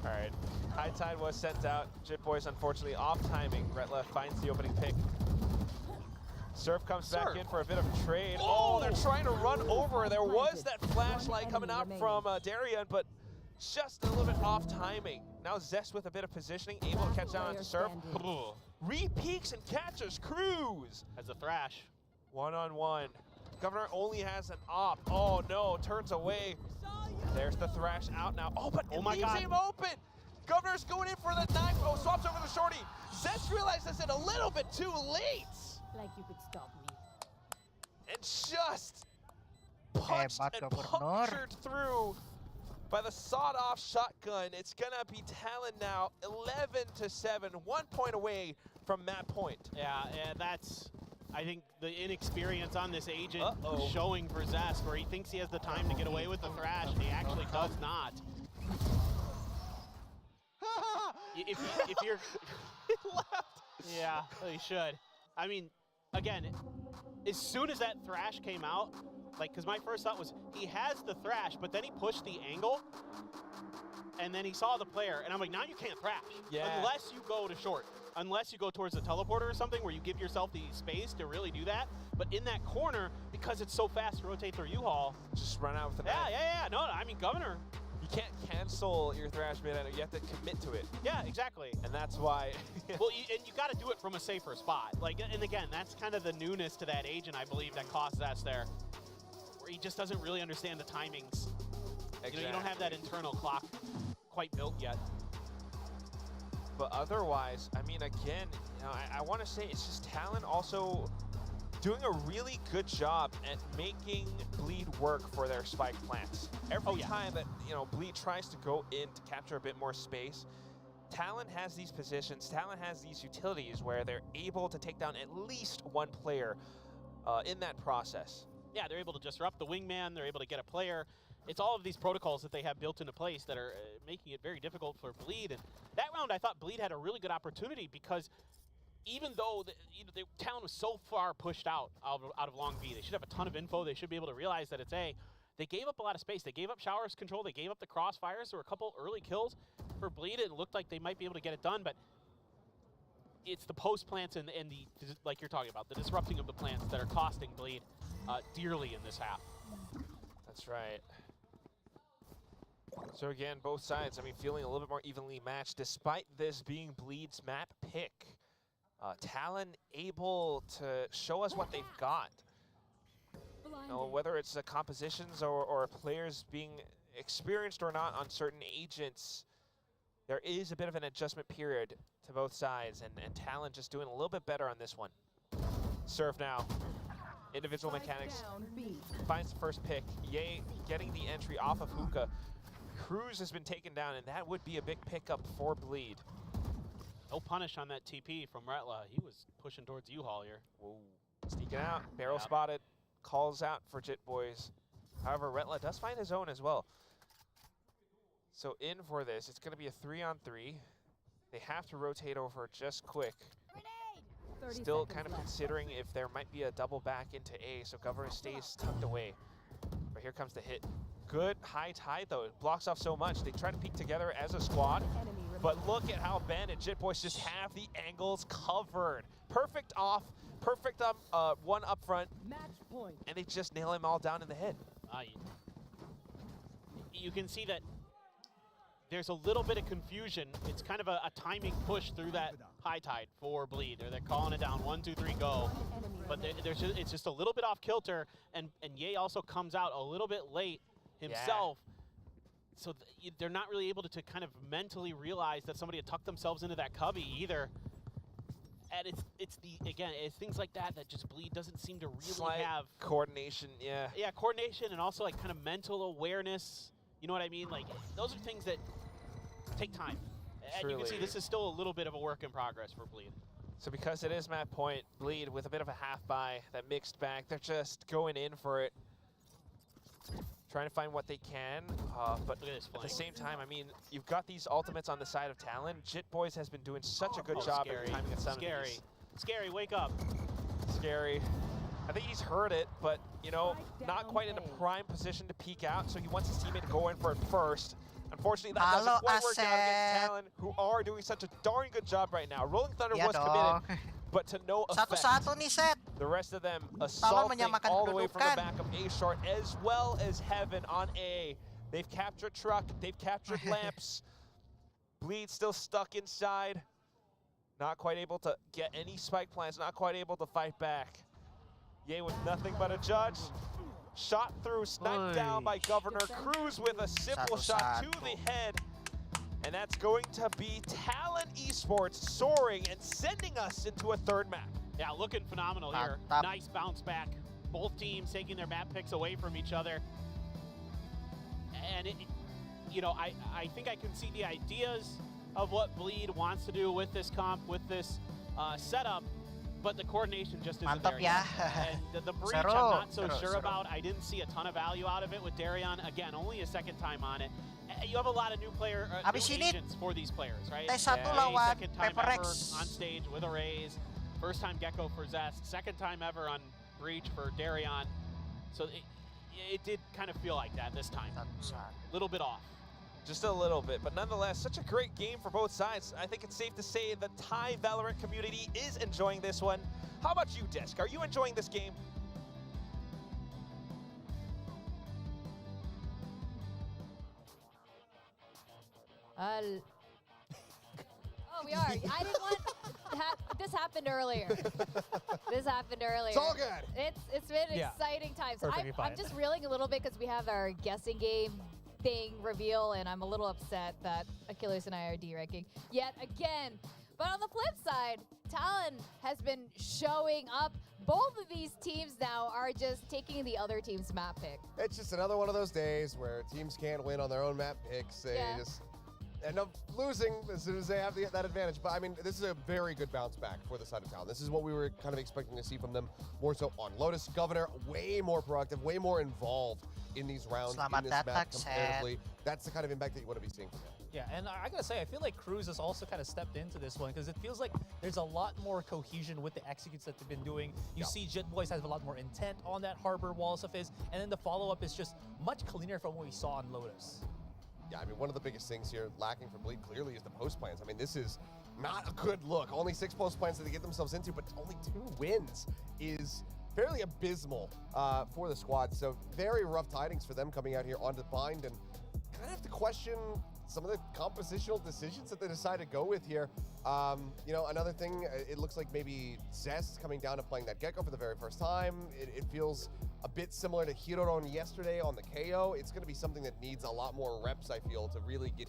All right. High Tide was sent out. Jit Boys, unfortunately, off timing. Retla finds the opening pick. Surf comes back in for a bit of a trade. Oh, they're trying to run over. There was that flashlight coming out from Darien, but just a little bit off timing. Now Zest with a bit of positioning, able to catch down onto Surf. Re-peeks and catches Cruz. As a thrash. One-on-one. Governor only has an op. Oh no, turns away. There's the thrash out now. Oh, but it leaves him open. Governor's going in for the knife. Oh, swaps over the shorty. Zest realizes it a little bit too late. Like you could stop me. And just punched and punctured through by the sawed-off shotgun. It's gonna be Talon now, 11-7, 1 point away from map point. Yeah, and that's, I think, the inexperience on this agent showing for Zest, where he thinks he has the time to get away with the thrash, and he actually does not. if you're... He left. Yeah, he should. I mean, again, as soon as that thrash came out, like, because my first thought was, he has the thrash, but then he pushed the angle, and then he saw the player, and I'm like, now you can't thrash. Unless you go to short. Unless you go towards the teleporter or something where you give yourself the space to really do that. But in that corner, because it's so fast to rotate through U-Haul. Just run out with the knife. Yeah. No, I mean, Governor. You can't cancel your thrash mid-ender. You have to commit to it. Yeah, exactly. And that's why. Well, and you got to do it from a safer spot. Like, and again, that's kind of the newness to that agent, I believe, that costs us there. Where he just doesn't really understand the timings. Exactly. You know, you don't have that internal clock quite built yet. But otherwise, I mean, again, you know, I want to say it's just Talon also doing a really good job at making Bleed work for their spike plants. Every time that, you know, Bleed tries to go in to capture a bit more space, Talon has these positions, Talon has these utilities where they're able to take down at least one player in that process. Yeah, they're able to disrupt the wingman, they're able to get a player. It's all of these protocols that they have built into place that are making it very difficult for Bleed. And that round, I thought Bleed had a really good opportunity because even though the Talon was so far pushed out of long B, they should have a ton of info. They should be able to realize that it's A. They gave up a lot of space. They gave up showers control. They gave up the crossfires. There were a couple early kills for Bleed. It looked like they might be able to get it done, but it's the post plants and the, like you're talking about, the disrupting of the plants that are costing Bleed dearly in this half. That's right. So again, both sides, I mean, feeling a little bit more evenly matched, despite this being Bleed's map pick. Talon able to show us what they've got. You know, whether it's the compositions or players being experienced or not on certain agents, there is a bit of an adjustment period to both sides, and Talon just doing a little bit better on this one. Surf now. Individual mechanics. Finds the first pick. Ye getting the entry off of Hookah. Cruz has been taken down, and that would be a big pickup for Bleed. No punish on that TP from Retla. He was pushing towards U-Haul here. Whoa. Sneaking out. Barrel spotted. Calls out for Jit Boys. However, Retla does find his own as well. So in for this, it's going to be a 3-on-3. They have to rotate over just quick. Still kind of considering if there might be a double back into A, so Governor stays tucked away. But here comes the hit. Good high tide, though. It blocks off so much. They try to peek together as a squad. But look at how Ben and Jit Boys just have the angles covered. Perfect off, perfect one up front. Match point. And they just nail him all down in the head. You can see that there's a little bit of confusion. It's kind of a timing push through that high tide for Bleed. They're calling it down, 1, 2, 3, go. But it's just a little bit off kilter, and Ye also comes out a little bit late himself. So they're not really able to kind of mentally realize that somebody had tucked themselves into that cubby either. And it's things like that just Bleed doesn't seem to really Slight have. coordination, yeah. Yeah, coordination and also like kind of mental awareness. You know what I mean? Like those are things that take time. And you can see Truly. this is still a little bit of a work in progress for Bleed. So because it is map point, Bleed with a bit of a half buy, that mixed back, they're just going in for it. Trying to find what they can, but Look at this at the flank. same time, I mean, you've got these ultimates on the side of Talon. Jit Boys has been doing such a good job Scary. at timing at some of Scary. these. Scary, wake up. Scary. I think he's heard it, but, you know, not quite in a prime position to peek out, so he wants his teammate to go in for it first. Unfortunately, that doesn't quite work out against Talon, who are doing such a darn good job right now. Rolling Thunder was committed, but to no effect. Satu-satu nih, Set. The rest of them assaulting menyamakan all the way from the kedudukan. back of A short, as well as Heaven on A. They've captured Truck, they've captured Lamps. Bleed still stuck inside. Not quite able to get any spike plans, not quite able to fight back. Yay with nothing but a judge. Shot through, sniped down by Governor Cruz with a simple shot to the head. And that's going to be Talon Esports soaring and sending us into a third map. Yeah, looking phenomenal here. Mantap. Nice bounce back. Both teams taking their map picks away from each other. And, I think I can see the ideas of what Bleed wants to do with this comp, with this setup, but the coordination just isn't Mantap there ya. yet. And the breach Seru, I'm not so seru, sure seru. about. I didn't see a ton of value out of it with Darion. Again, only a second time on it. You have a lot of new Abis new ini, agents for these players, right? Tes satu Hey, lawan second time Paper ever Rex. on stage with a raise. First time Gecko for Zest. Second time ever on Breach for Darion. So it did kind of feel like that this time. A little bit off. Just a little bit, but nonetheless, such a great game for both sides. I think it's safe to say the Thai Valorant community is enjoying this one. How about you, Desk? Are you enjoying this game? Oh, we are. I didn't want this happened earlier. This happened earlier. It's all good. It's been Yeah. exciting times. Perfectly I'm fine. just reeling a little bit because we have our guessing game thing reveal, and I'm a little upset that Achilles and I are deranking yet again. But on the flip side, Talon has been showing up. Both of these teams now are just taking the other team's map pick. It's just another one of those days where teams can't win on their own map picks. They just end up losing as soon as they have that advantage. But I mean, this is a very good bounce back for the side of Talon. This is what we were kind of expecting to see from them, more so on Lotus. Governor, way more proactive, way more involved in these rounds, Selamat in this map datang, Sen. comparatively. That's the kind of impact that you want to be seeing from them. Yeah, and I gotta say, I feel like Cruz has also kind of stepped into this one because it feels like there's a lot more cohesion with the executes that they've been doing. You see Jit Boys has a lot more intent on that harbor walls of his, and then the follow-up is just much cleaner from what we saw on Lotus. Yeah, I mean, one of the biggest things here lacking for Bleed clearly is the post plans. I mean, this is not a good look. Only 6 post plans that they get themselves into, but only 2 wins is fairly abysmal for the squad. So very rough tidings for them coming out here onto Bind, and kind of have to question some of the compositional decisions that they decide to go with here. Another thing, it looks like maybe Zest coming down and playing that Gecko for the very first time. It feels a bit similar to Hiroron yesterday on the KO. It's going to be something that needs a lot more reps, I feel, to really get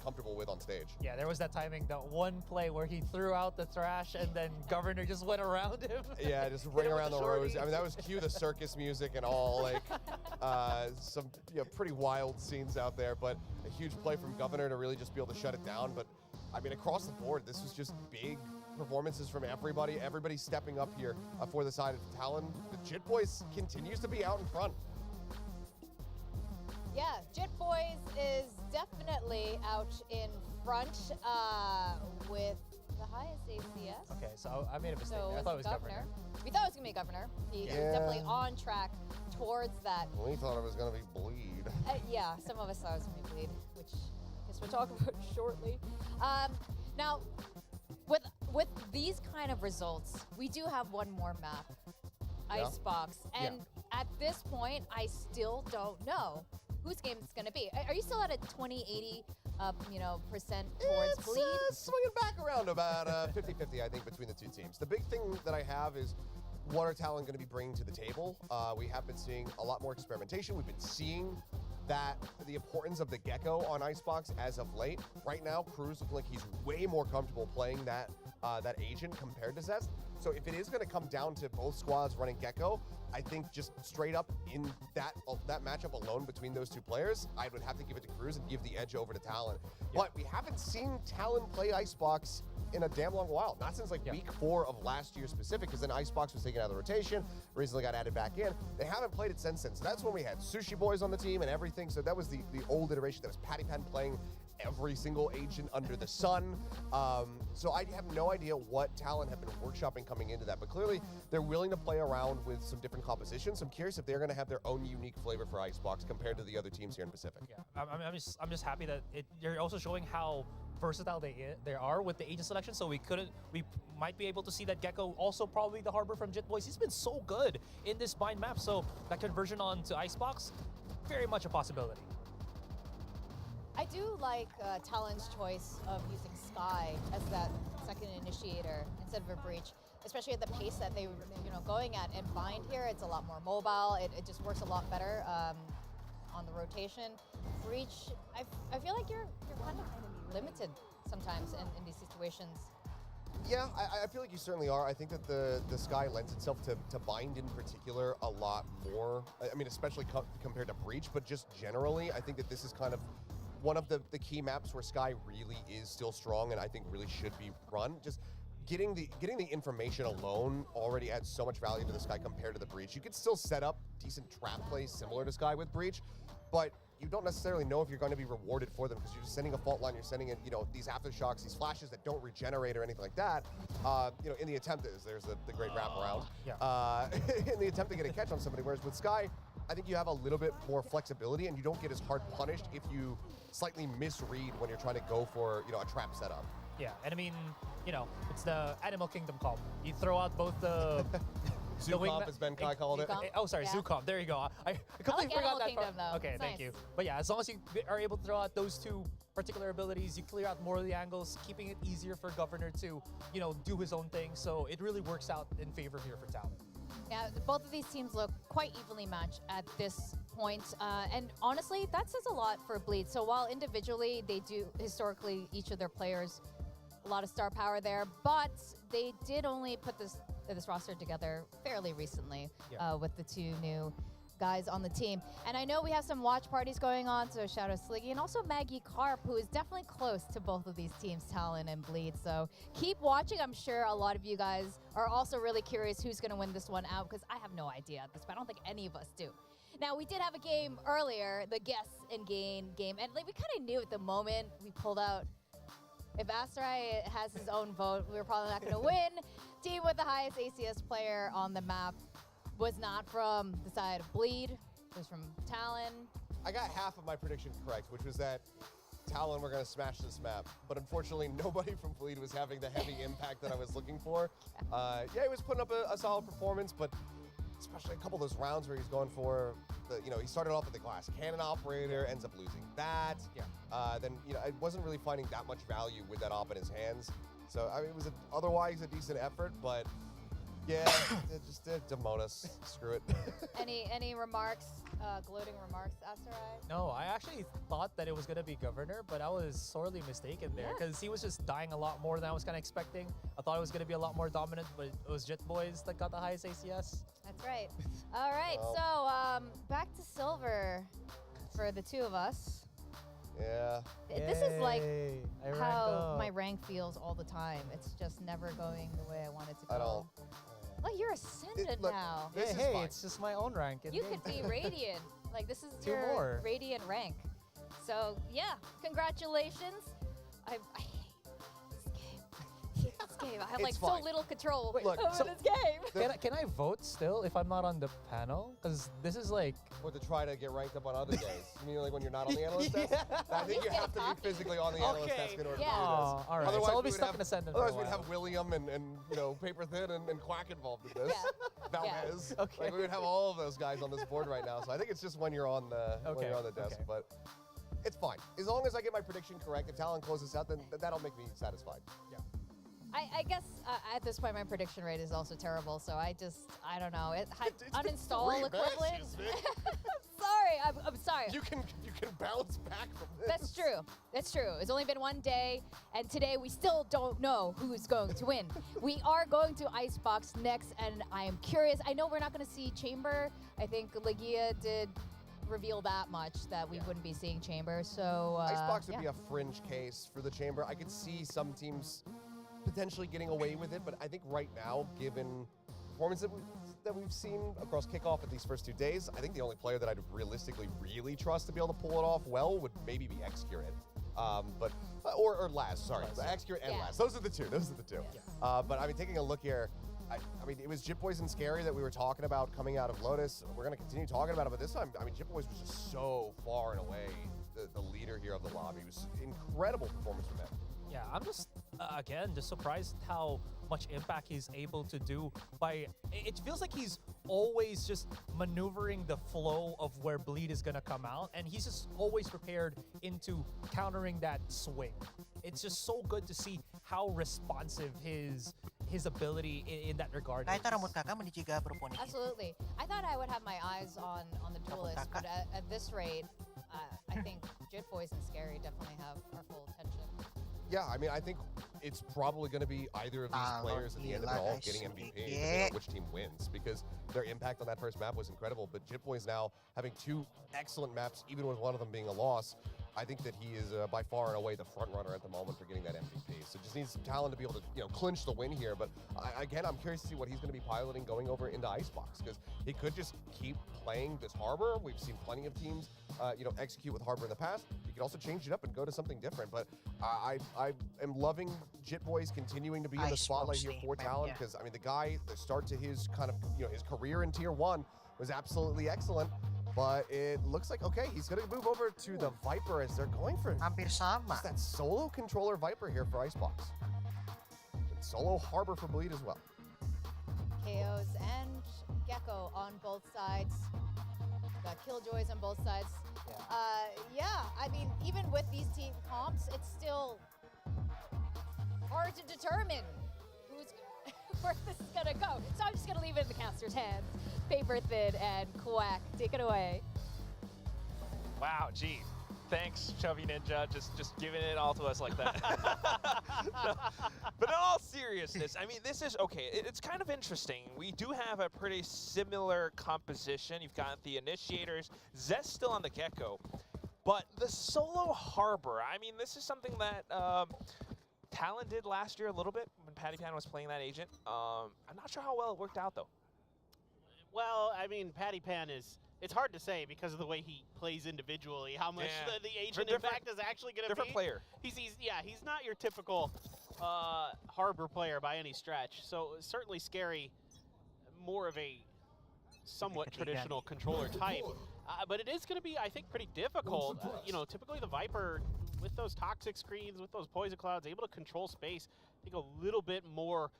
comfortable with on stage. Yeah, there was that timing, that one play where he threw out the trash and then Governor just went around him. Yeah, just ring around the rose. I mean, that was cue the circus music and all, like some pretty wild scenes out there, but a huge play from Governor to really just be able to shut it down. But I mean, across the board, this was just big performances from everybody. Everybody stepping up here for the side of Talon. The Jit Boys continues to be out in front. Yeah, Jit Boys is definitely out in front with the highest ACS. Okay, so I made a mistake. So there. I thought it was Governor. We thought it was going to be Governor. He was definitely on track towards that. We thought it was going to be Bleed. Yeah, some of us thought it was going to be Bleed, which I guess we'll talk about shortly. Now, with these kind of results, we do have one more map, Icebox. And at this point, I still don't know whose game it's going to be. Are you still at a 20-80 percent towards It's Bleed? swinging back around about 50-50, I think, between the two teams. The big thing that I have is what are Talon going to be bringing to the table? We have been seeing a lot more experimentation. We've been seeing that the importance of the Gecko on Icebox as of late. Right now, Cruz looking like he's way more comfortable playing that agent compared to Zest. So if it is going to come down to both squads running Gecko, I think just straight up in that matchup alone between those two players, I would have to give it to Cruz and give the edge over to Talon. But we haven't seen Talon play Icebox in a damn long while. Not since like week 4 of last year specific, because then Icebox was taken out of the rotation, recently got added back in. They haven't played it since then. So that's when we had Sushi Boys on the team and everything. So that was the old iteration. That was Patty Pan playing every single agent under the sun. So I have no idea what Talon have been workshopping coming into that, but clearly they're willing to play around with some different compositions. So I'm curious if they're going to have their own unique flavor for Icebox compared to the other teams here in Pacific. Yeah, I'm just happy that they're also showing how versatile they are with the agent selection. So we might be able to see that Gecko also probably the harbor from Jit Boys. He's been so good in this bind map. So that conversion onto Icebox, very much a possibility. I do like Talon's choice of using Sky as that second initiator instead of a Breach, especially at the pace that they were going at. And Bind here, it's a lot more mobile. It just works a lot better on the rotation. Breach, I feel like you're kind of limited sometimes in these situations. Yeah, I feel like you certainly are. I think that the Sky lends itself to Bind in particular a lot more. I mean, especially compared to Breach, but just generally, I think that this is kind of one of the key maps where Sky really is still strong and I think really should be run. Just getting the information alone already adds so much value to the Sky compared to the Breach. You could still set up decent trap plays similar to Sky with Breach, but you don't necessarily know if you're going to be rewarded for them because you're just sending a fault line, you're sending in, these aftershocks, these flashes that don't regenerate or anything like that. In the attempt, there's the great wraparound. In the attempt to get a catch on somebody, whereas with Sky, I think you have a little bit more flexibility and you don't get as hard punished if you slightly misread when you're trying to go for, a trap setup. Yeah, and I mean, it's the Animal Kingdom comp. You throw out both the Zoo comp, as Ben Kai called it. Oh, sorry, Zoo comp. There you go. I completely forgot that Kingdom, though. Okay, It's thank nice. you. But yeah, as long as you are able to throw out those two particular abilities, you clear out more of the angles, keeping it easier for Governor to, do his own thing. So it really works out in favor here for Talon. Yeah, both of these teams look quite evenly matched at this point. And honestly, that says a lot for Bleed. So while individually they do, historically, each of their players, a lot of star power there, but they did only put this roster together fairly recently with the two new guys on the team. And I know we have some watch parties going on, so shout out Sliggy and also Maggie Karp, who is definitely close to both of these teams, Talon and Bleed. So keep watching. I'm sure a lot of you guys are also really curious who's going to win this one out, because I have no idea at this point. I don't think any of us do. Now, we did have a game earlier, the guess and gain game, and we kind of knew at the moment we pulled out, if Asterai has his own vote, we were probably not going to win. Team with the highest ACS player on the map was not from the side of Bleed, it was from Talon. I got half of my prediction correct, which was that Talon were going to smash this map. But unfortunately, nobody from Bleed was having the heavy impact that I was looking for. He was putting up a solid performance, but especially a couple of those rounds where he's going for he started off with the glass cannon operator, ends up losing that. Then I wasn't really finding that much value with that op in his hands. So I mean, it was otherwise a decent effort, but yeah, just Demonis. Screw it. Any remarks, gloating remarks, Asterai? No, I actually thought that it was going to be Governor, but I was sorely mistaken there because he was just dying a lot more than I was kind of expecting. I thought it was going to be a lot more dominant, but it was Jit Boys that got the highest ACS. That's right. All right, Well. so back to silver for the two of us. Yeah. This is like Yay, I ranked how up. my rank feels all the time. It's just never going the way I want it to go. I don't. Well, you're ascendant Look, now. This is Hey, fine. it's just my own rank. in You game. could be radiant. Like, this is Two your more. radiant rank. So, yeah, congratulations. I hate this game. I hate this game. I have, It's like, fine. so little control Look, over so- this game. Can I vote still if I'm not on the panel? Because this is like... Or to try to get ranked up on other days. You mean like when you're not on the analyst test? I think you You have to can be physically on the analyst Okay. desk in order Yeah. to do this. Oh, all right. Otherwise, so I'll we be would stuck have- in Ascendant for a Otherwise, we'd while. have William and Paper Thin and Quack involved in this. Valdez. Okay. Like, we would have all of those guys on this board right now. So I think it's just when you're on the desk. Okay. But it's fine. As long as I get my prediction correct, if Talon closes out, then that'll make me satisfied. I guess at this point my prediction rate is also terrible, so I don't know. It's been Uninstall 3 equivalent. matches, man. I'm sorry. You can bounce back from this. That's true. That's true. It's only been one day, and today we still don't know who's going to win. We are going to Icebox next, and I am curious. I know we're not going to see Chamber. I think Legia did reveal that much that we wouldn't be seeing Chamber. So Icebox would yeah. be a fringe case for the Chamber. I could see some teams potentially getting away with it, but I think right now, given performance that we've seen across kickoff at these first 2 days, I think the only player that I'd realistically really trust to be able to pull it off well would maybe be Xcurit. Or Laz, sorry. Xcurit and Yeah. Laz. Those are the two. Yes. But I mean, taking a look here, I mean, it was Jitboys and Scary that we were talking about coming out of Lotus. We're going to continue talking about it, but this time, I mean, Jitboys was just so far and away the leader here of the lobby. It was incredible performance from him. Yeah, I'm just, again, just surprised how much impact he's able to do by, it feels like he's always just maneuvering the flow of where Bleed is going to come out, and he's just always prepared into countering that swing. It's just so good to see how responsive his ability in that regard Kahit is. taramot ka mo ni Chiga propone. Absolutely. I thought I would have my eyes on the duelist, but at this rate, I think Jitboys and Scary definitely have our full attention. Yeah, I mean, I think it's probably going to be either of these players at the end of it all getting MVP, depending on which team wins, because their impact on that first map was incredible. But Jitboys now having 2 excellent maps, even with one of them being a loss, I think that he is by far and away the front runner at the moment for getting that MVP. So just needs some talent to be able to, clinch the win here. But again, I'm curious to see what he's going to be piloting going over into Icebox, because he could just keep playing this Harbor. We've seen plenty of teams, execute with Harbor in the past. He could also change it up and go to something different. But I am loving Jitboys continuing to be in the spotlight here for Talon, because I mean, the start to his kind of his career in Tier 1 was absolutely excellent. But it looks like, okay, he's going to move over to the Viper as they're going for Hampir sama. just that solo controller Viper here for Icebox. And solo Harbor for Bleed as well. KOs and Gecko on both sides. Got Killjoys on both sides. Yeah, I mean, even with these team comps, it's still hard to determine where this is gonna go. So I'm just gonna leave it in the caster's hands. Paper Thin and Quack, take it away. Wow, gee. Thanks, Chubby Ninja, just giving it all to us like that. No, but in all seriousness, I mean, this is, okay, it's kind of interesting. We do have a pretty similar composition. You've got the Initiators, Zest still on the Gecko, but the solo Harbor, I mean, this is something that Talon did last year a little bit when Patty Pan was playing that agent. I'm not sure how well it worked out, though. Well, I mean, Patty Pan it's hard to say because of the way he plays individually, how much the agent, in fact, is actually going to be. Different player. He's not your typical Harbor player by any stretch. So certainly Scary, more of a somewhat traditional controller type. But it is going to be, I think, pretty difficult. Typically the Viper, with those toxic screens, with those poison clouds, able to control space, I think a little bit more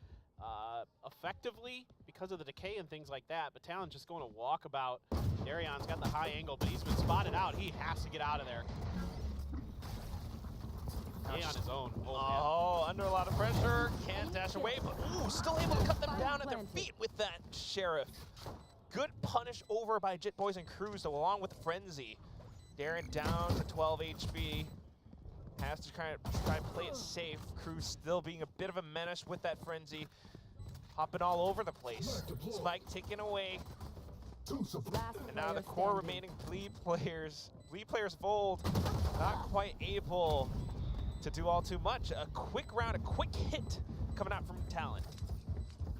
effectively because of the decay and things like that. But Talon's just going to walk about. Darion's got the high angle, but he's been spotted out. He has to get out of there. He on his own. Oh, under a lot of pressure. Can't dash away, but still able to cut them down at their feet with that Sheriff. Good punish over by Jitboys and Cruz, though, along with Frenzy. Darion down to 12 HP. Has to try and play it safe. Cruz still being a bit of a menace with that Frenzy. Hopping all over the place. Spike taken away. And now the core remaining Bleed players. Bleed players fold. Not quite able to do all too much. A quick round, a quick hit coming out from Talon.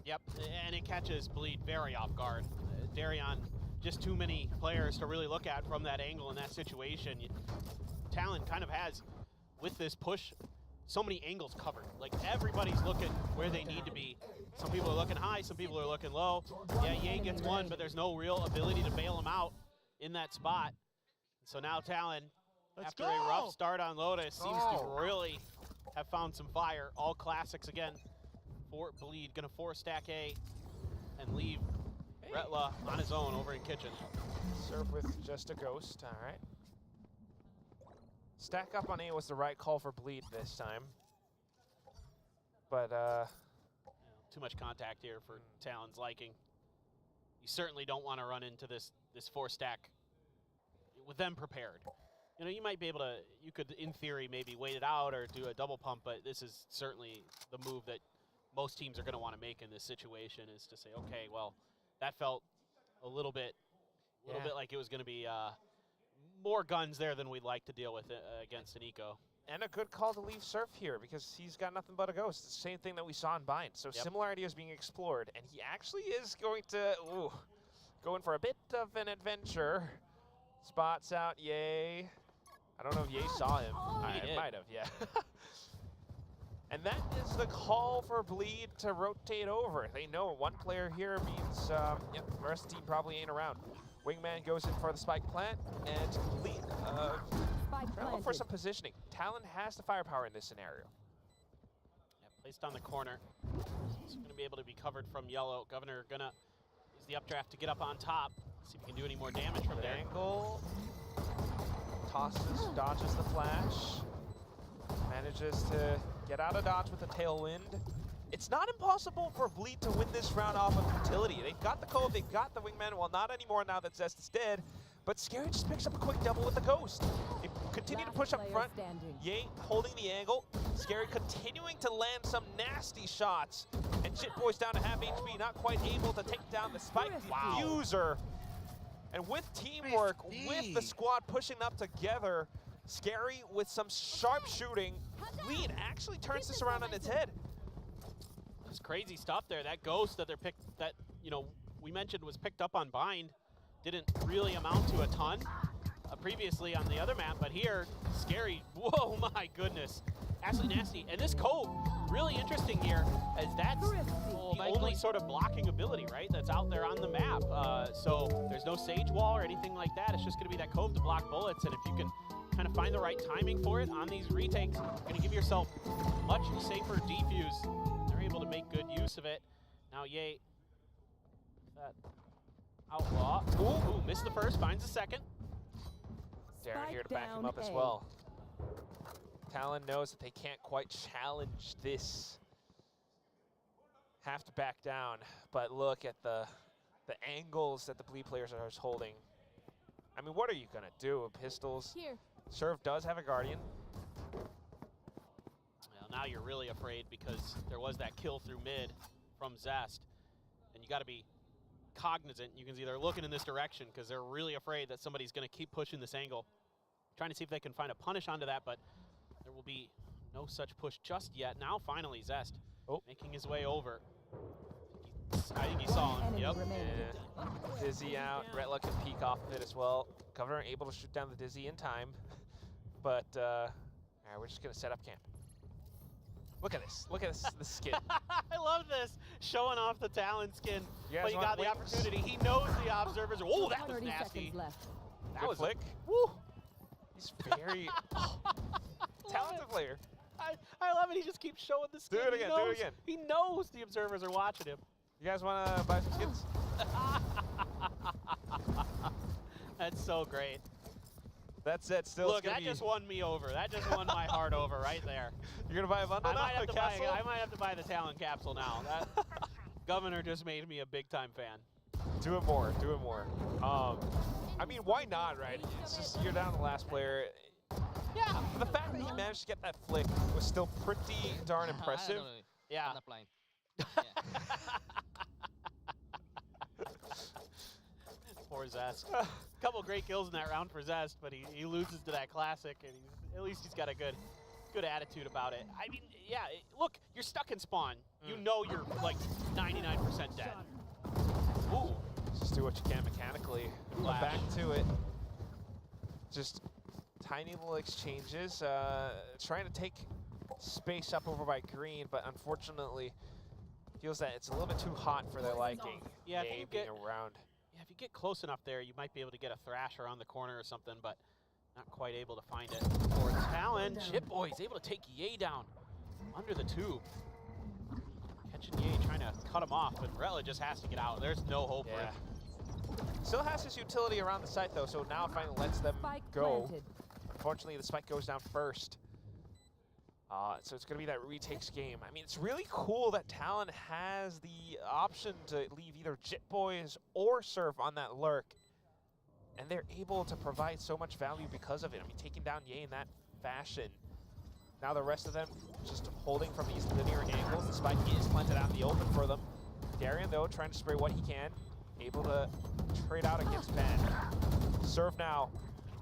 Yep, and it catches Bleed very off guard. Darion, just too many players to really look at from that angle in that situation. Talon kind of has, with this push, so many angles covered. Like, everybody's looking where they need to be. Some people are looking high, some people are looking low. Yeah, Ye gets one, but there's no real ability to bail him out in that spot. So now Talon, after a rough start on Lotus, seems to really have found some fire. All classics again for Bleed. Gonna 4-stack A and leave Retla on his own over in Kitchen. Serve with just a ghost, all right. Stack up on A was the right call for Bleed this time. But Too much contact here for Talon's liking. You certainly don't want to run into this 4-stack with them prepared. You know, you might be able to, you could, in theory, maybe wait it out or do a double pump, but this is certainly the move that most teams are going to want to make in this situation, is to say, okay, well, that felt a little bit like it was going to be more guns there than we'd like to deal with against an eco. And a good call to leave Surf here because he's got nothing but a ghost. It's the same thing that we saw in Bind. So similar ideas being explored, and he actually is going to go in for a bit of an adventure. Spots out Ye. I don't know if Ye saw him. I might have, yeah. And that is the call for Bleed to rotate over. They know one player here means the rest of the team probably ain't around. Wingman goes in for the spike plant, and Bleed trying to look for some positioning. Talon has the firepower in this scenario. Yeah, placed on the corner. He's going to be able to be covered from yellow. Governor going to use the updraft to get up on top. See if he can do any more damage from there. Angle. Tosses, dodges the flash. Manages to get out of dodge with the tailwind. It's not impossible for Bleed to win this round off of utility. They've got the code, they've got the wingman. Well, not anymore now that Zest is dead. But Scary just picks up a quick double with the ghost. They continue to push up front. Ye holding the angle. Scary continuing to land some nasty shots. And Jit Boy's down to half HP, not quite able to take down the spike diffuser. And with teamwork, with the squad pushing up together, Scary with some sharp shooting, Bleed actually turns this around on its head. It's crazy stuff there. That ghost that we mentioned was picked up on Bind didn't really amount to a ton previously on the other map, but here, Scary, whoa, my goodness. Absolutely nasty. And this cove, really interesting here, as that's the only sort of blocking ability, right, that's out there on the map. So there's no Sage Wall or anything like that. It's just going to be that cove to block bullets, and if you can kind of find the right timing for it on these retakes, you're going to give yourself much safer defuse. They're able to make good use of it. Now, Ye, that outlaw. Ooh, missed the first, finds the second. Darren here to back him up as well. Talon knows that they can't quite challenge this. Have to back down, but look at the angles that the Bleed players are holding. I mean, what are you gonna do with pistols? Here. Serve does have a Guardian. Well, now you're really afraid because there was that kill through mid from Zest, and you got to be cognizant. You can see they're looking in this direction because they're really afraid that somebody's going to keep pushing this angle. Trying to see if they can find a punish onto that, but there will be no such push just yet. Now, finally, Zest making his way over. I think he saw him. Yep. And Dizzy out. Retla can peek off of it as well. Governor able to shoot down the Dizzy in time. But, all right, we're just going to set up camp. Look at this. Look at this, the skin. I love this. Showing off the Talon skin. But you got the opportunity. He knows the observers. Oh, that was nasty. That was flick. Woo. He's very talented player. I love it. He just keeps showing the skin. Do it again. Do it again. He knows the observers are watching him. You guys want to buy some skins? That's so great. That's it. Still, look, that just won me over. That just won my heart over right there. You're gonna buy a bundle now? I might have to buy the Talon capsule now. That Governor just made me a big time fan. Do it more. Do it more. I mean, why not, right? It's just you're down the last player. Yeah, the fact that he managed to get that flick was still pretty darn impressive. Yeah. I'm not blind. Poor Zest. A couple great kills in that round for Zest, but he loses to that classic, and at least he's got a good attitude about it. I mean, yeah, look, you're stuck in spawn. You know you're like 99% dead. Ooh. Just do what you can mechanically. Back to it. Just tiny little exchanges. Trying to take space up over by green, but unfortunately feels that it's a little bit too hot for their liking. Yeah, if you get around. Yeah, if you get close enough there, you might be able to get a thrash around the corner or something, but not quite able to find it. For Talon, Chip Boy's able to take Ye down under the tube. Catching Ye, trying to cut him off, but Rella just has to get out. There's no hope for him. Still has his utility around the site though, so now it finally lets them go. Unfortunately, the spike goes down first. So it's going to be that retakes game. I mean, it's really cool that Talon has the option to leave either Jit Boys or Surf on that lurk. And they're able to provide so much value because of it. I mean, taking down Ye in that fashion. Now the rest of them just holding from these linear angles. The spike is planted out in the open for them. Darian, though, trying to spray what he can. Able to trade out against Ben. Surf now.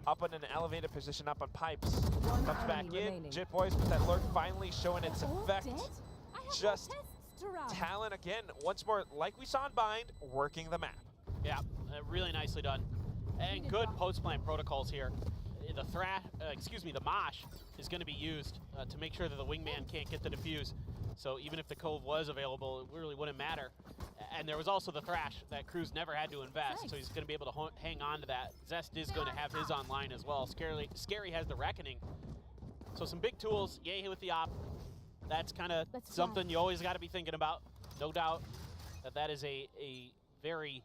Up in an elevated position, up on pipes. Comes back in. Jit Boys with that lurk finally showing its effect. Just Talon again, once more, like we saw in Bind, working the map. Yeah, really nicely done. And good post-plant protocols here. The Mosh is going to be used to make sure that the wingman can't get the defuse. So even if the Cove was available, it really wouldn't matter. And there was also the Thrash that Cruz never had to invest, so he's going to be able to hang on to that. Zest is going to have his online as well. Scary has the Reckoning. So some big tools. Ye with the op. That's kind of something you always got to be thinking about. No doubt that is a very,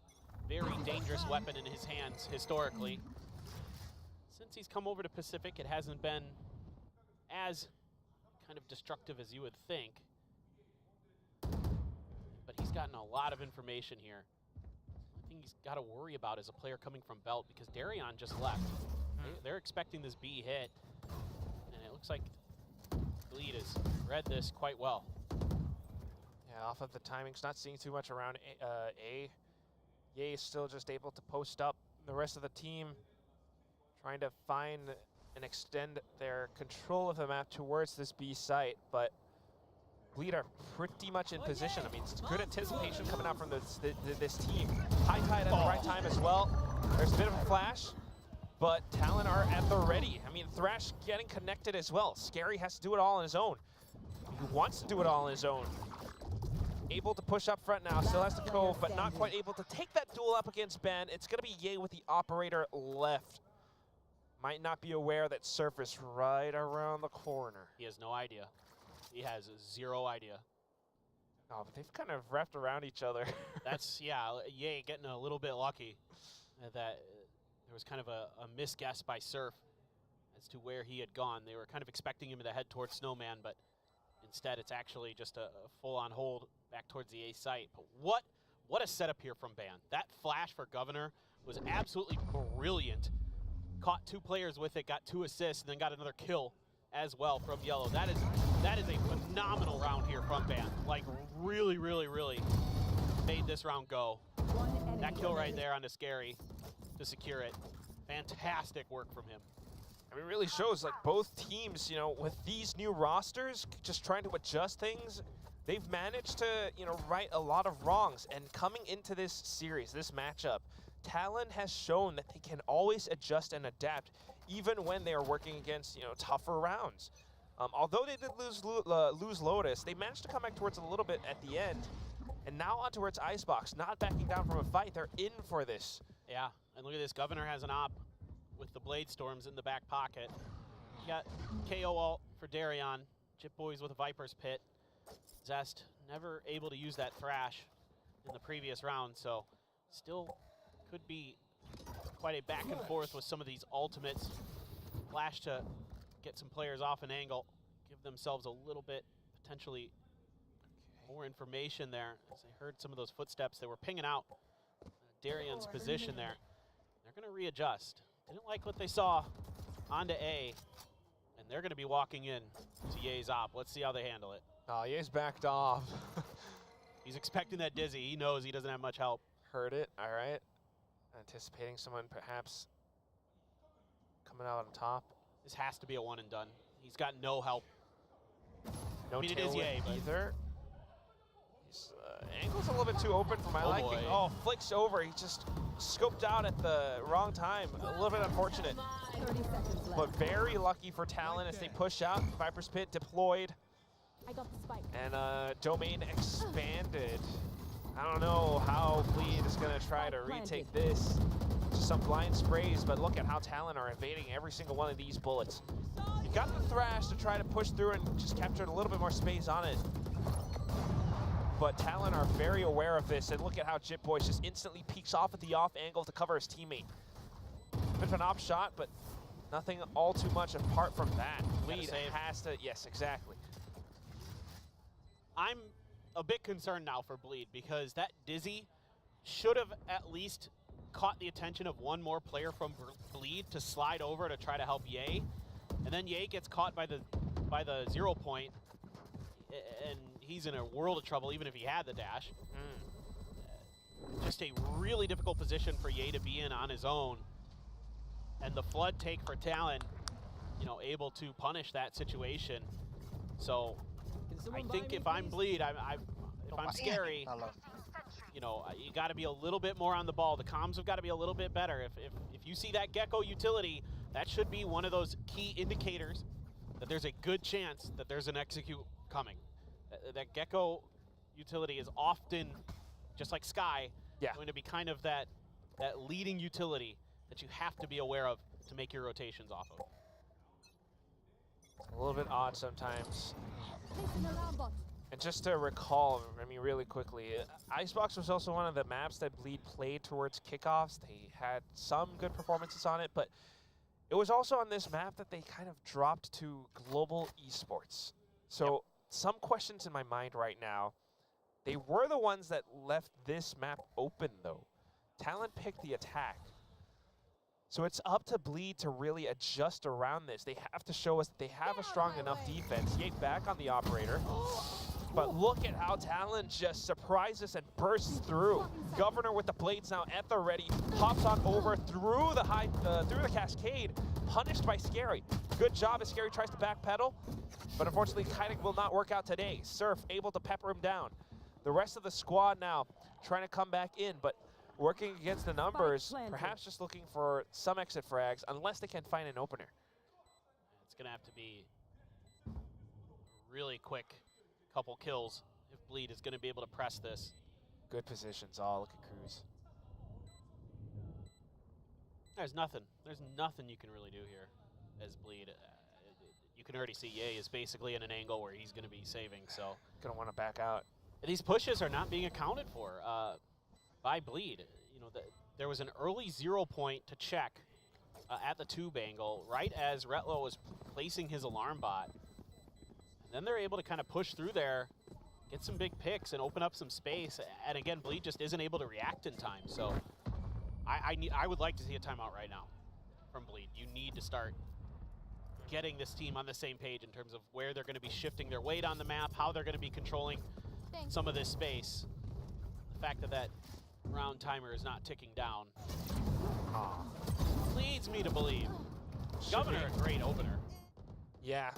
very dangerous weapon in his hands historically. Since he's come over to Pacific, it hasn't been as kind of destructive as you would think. But he's gotten a lot of information here. The only thing he's got to worry about is a player coming from Belt, because Darian just left. They're expecting this B hit, and it looks like Bleed has read this quite well. Yeah, off of the timings, not seeing too much around A. Ye is still just able to post up. The rest of the team trying to find and extend their control of the map towards this B site, but Bleed are pretty much in position. I mean, it's good anticipation coming out from this team. High Tide at the right time as well. There's a bit of a flash, but Talon are at the ready. I mean, Thrash getting connected as well. Scary has to do it all on his own. He wants to do it all on his own. Able to push up front now, still has the Cove, but not quite able to take that duel up against Ben. It's gonna be Ye with the operator left. Might not be aware that Surf is right around the corner. He has no idea. He has zero idea. Oh, but they've kind of wrapped around each other. That's, yeah, Ye getting a little bit lucky that there was kind of a misguess by Surf as to where he had gone. They were kind of expecting him to head towards Snowman, but instead it's actually just a full-on hold back towards the A site. But what a setup here from Ban. That flash for Governor was absolutely brilliant. Caught 2 players with it, got 2 assists, and then got another kill as well from Yellow. That is a phenomenal round here from Ban. Like, really, really, really made this round go. That kill right there on the Scary to secure it. Fantastic work from him. I mean, it really shows, like, both teams, you know, with these new rosters, just trying to adjust things, they've managed to, you know, right a lot of wrongs. And coming into this series, this matchup, Talon has shown that they can always adjust and adapt, even when they are working against, you know, tougher rounds. Although they did lose Lotus, they managed to come back towards it a little bit at the end. And now on towards Icebox, not backing down from a fight. They're in for this. Yeah, and look at this. Governor has an op with the Blade Storms in the back pocket. You got KO ult for Darian. Jit Boys with a Viper's Pit. Zest never able to use that Thrash in the previous round, so still could be quite a back and forth with some of these ultimates. Flash to get some players off an angle, give themselves a little bit potentially more information there. As they heard some of those footsteps, they were pinging out Darian's position there. They're going to readjust. Didn't like what they saw onto A, and they're going to be walking in to Ye's op. Let's see how they handle it. Oh, Ye's backed off. He's expecting that Dizzy. He knows he doesn't have much help. Heard it, all right. Anticipating someone perhaps coming out on top. This has to be a one and done. He's got no help. No, I mean, it is Ye, but either. His angle's a little bit too open for my liking. Boy. Oh, flicks over. He just scoped out at the wrong time. A little bit unfortunate. 30 seconds left. But very lucky for Talon as they push out. Viper's Pit deployed. I got the spike. And domain expanded. I don't know how Bleed is going to try to retake this. Just some blind sprays, but look at how Talon are evading every single one of these bullets. You got the Thrash to try to push through and just capture a little bit more space on it. But Talon are very aware of this, and look at how Jit Boys just instantly peeks off at the off angle to cover his teammate. Bit of an off shot, but nothing all too much apart from that. Bleed save. has to, yes, exactly. I'm a bit concerned now for Bleed because that Dizzy should have at least caught the attention of one more player from Bleed to slide over to try to help Ye. And then Ye gets caught by the 0 point, and he's in a world of trouble even if he had the dash. Just a really difficult position for Ye to be in on his own. And the flood take for Talon, you know, able to punish that situation. So I think if I'm Bleed, if I'm scary, you know, you got to be a little bit more on the ball. The comms have got to be a little bit better. If you see that Gecko utility, that should be one of those key indicators that there's a good chance that there's an execute coming. That Gecko utility is often, just like Sky, going to be kind of that leading utility that you have to be aware of to make your rotations off of. A little bit odd sometimes. Placing alarm bot. And just to recall, I mean, really quickly, Icebox was also one of the maps that Bleed played towards kickoffs. They had some good performances on it, but it was also on this map that they kind of dropped to global esports. So some questions in my mind right now. They were the ones that left this map open, though. Talon picked the attack. So it's up to Bleed to really adjust around this. They have to show us that they have a strong enough defense. Yay, back on the operator. But look at how Talon just surprises and bursts through. Governor with the blades now at the ready, hops on over through the cascade, punished by Scary. Good job as Scary tries to backpedal, but unfortunately Kiting will not work out today. Surf able to pepper him down. The rest of the squad now trying to come back in, but working against the numbers, perhaps just looking for some exit frags, unless they can find an opener. It's going to have to be really quick couple kills if Bleed is going to be able to press this. Good positions. Oh, look at Cruz. There's nothing you can really do here as Bleed. You can already see Ye is basically in an angle where he's going to be saving, so. Gonna want to back out. These pushes are not being accounted for by Bleed. You know, there was an early 0 point to check at the tube angle right as Retlo was placing his alarm bot. Then they're able to kind of push through there, get some big picks, and open up some space. And again, Bleed just isn't able to react in time. So I would like to see a timeout right now from Bleed. You need to start getting this team on the same page in terms of where they're going to be shifting their weight on the map, how they're going to be controlling some of this space. The fact that round timer is not ticking down leads me to believe Governor, a great opener. Yeah.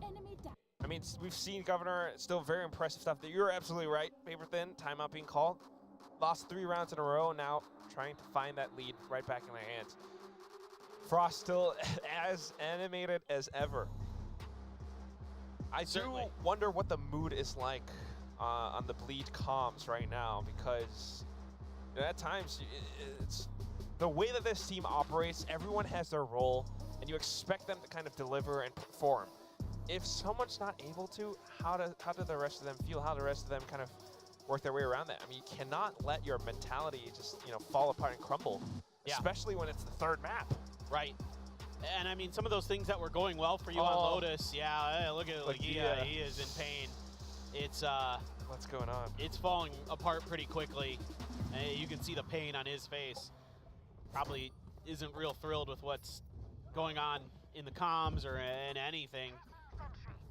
Enemy down. I mean, we've seen Governor, still very impressive stuff. You're absolutely right, Paper Thin, timeout being called. Lost 3 rounds in a row, now trying to find that lead right back in their hands. Frost still as animated as ever. I Certainly. do wonder what the mood is like on the Bleed comms right now, because at times, it's the way that this team operates, everyone has their role, and you expect them to kind of deliver and perform. If someone's not able to, how do the rest of them feel? How do the rest of them kind of work their way around that? I mean, you cannot let your mentality just, you know, fall apart and crumble, especially when it's the third map. Right. And I mean, some of those things that were going well for you on Lotus, look at Lagia, he is in pain. It's what's going on? It's falling apart pretty quickly. You can see the pain on his face. Probably isn't real thrilled with what's going on in the comms or in anything.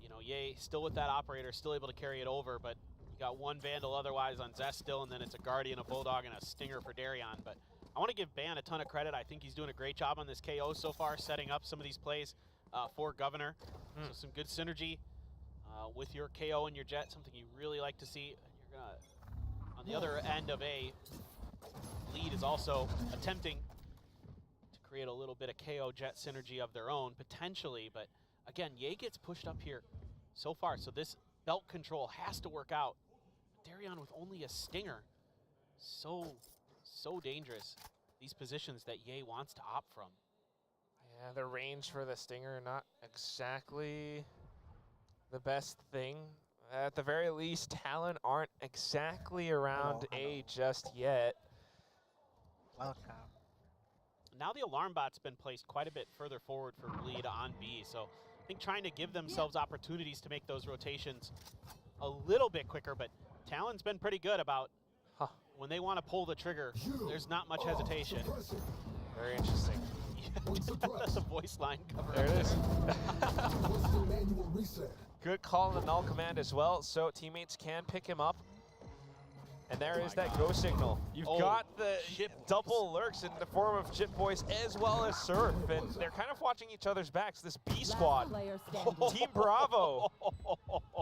You know, Ye still with that operator, still able to carry it over, but you got one Vandal otherwise on Zest still, and then it's a Guardian, a Bulldog, and a Stinger for Darion. But I want to give Ban a ton of credit. I think he's doing a great job on this KO so far, setting up some of these plays for Governor. So some good synergy with your KO and your Jet, something you really like to see. You're gonna, on the other end of a lead is also attempting to create a little bit of KO Jet synergy of their own, potentially. But again, Ye gets pushed up here so far. So this belt control has to work out. Darion with only a Stinger. So dangerous, these positions that Ye wants to opt from. Yeah, the range for the Stinger, not exactly the best thing. At the very least, Talon aren't exactly around A just yet. Welcome. now the alarm bot's been placed quite a bit further forward for Bleed on B. So I think trying to give themselves opportunities to make those rotations a little bit quicker, but Talon's been pretty good about when they want to pull the trigger, there's not much hesitation. Very interesting. That's a voice line cover. There it is. Good call on the null command as well, so teammates can pick him up. And there is that go signal. You've got the double lurks in the form of Chip Boys as well as Surf, and they're kind of watching each other's backs. This B squad, Team Bravo,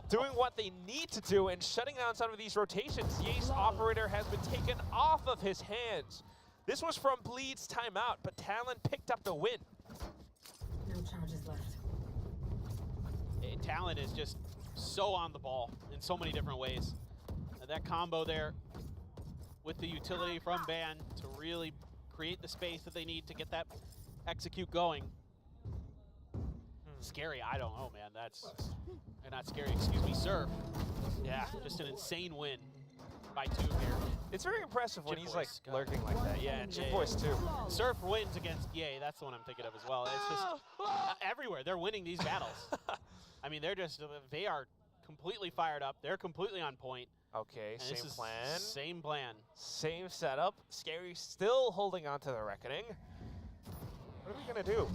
doing what they need to do and shutting down some of these rotations. Ye's operator has been taken off of his hands. This was from Bleed's timeout, but Talon picked up the win. No charges left. Talon is just so on the ball in so many different ways. That combo there with the utility from Ban to really create the space that they need to get that execute going. Scary, I don't know, man. That's not scary. Excuse me, Surf. Yeah, just an insane win by 2 here. It's very impressive when Chip he's Boys, like lurking like that. Yeah, and Chip Boys too. Surf wins against Yay. That's the one I'm thinking of as well. It's just everywhere. They're winning these battles. I mean, they are completely fired up. They're completely on point. Okay, And same plan. Same plan. Same setup. Scary still holding on to the Reckoning. What are we going to do?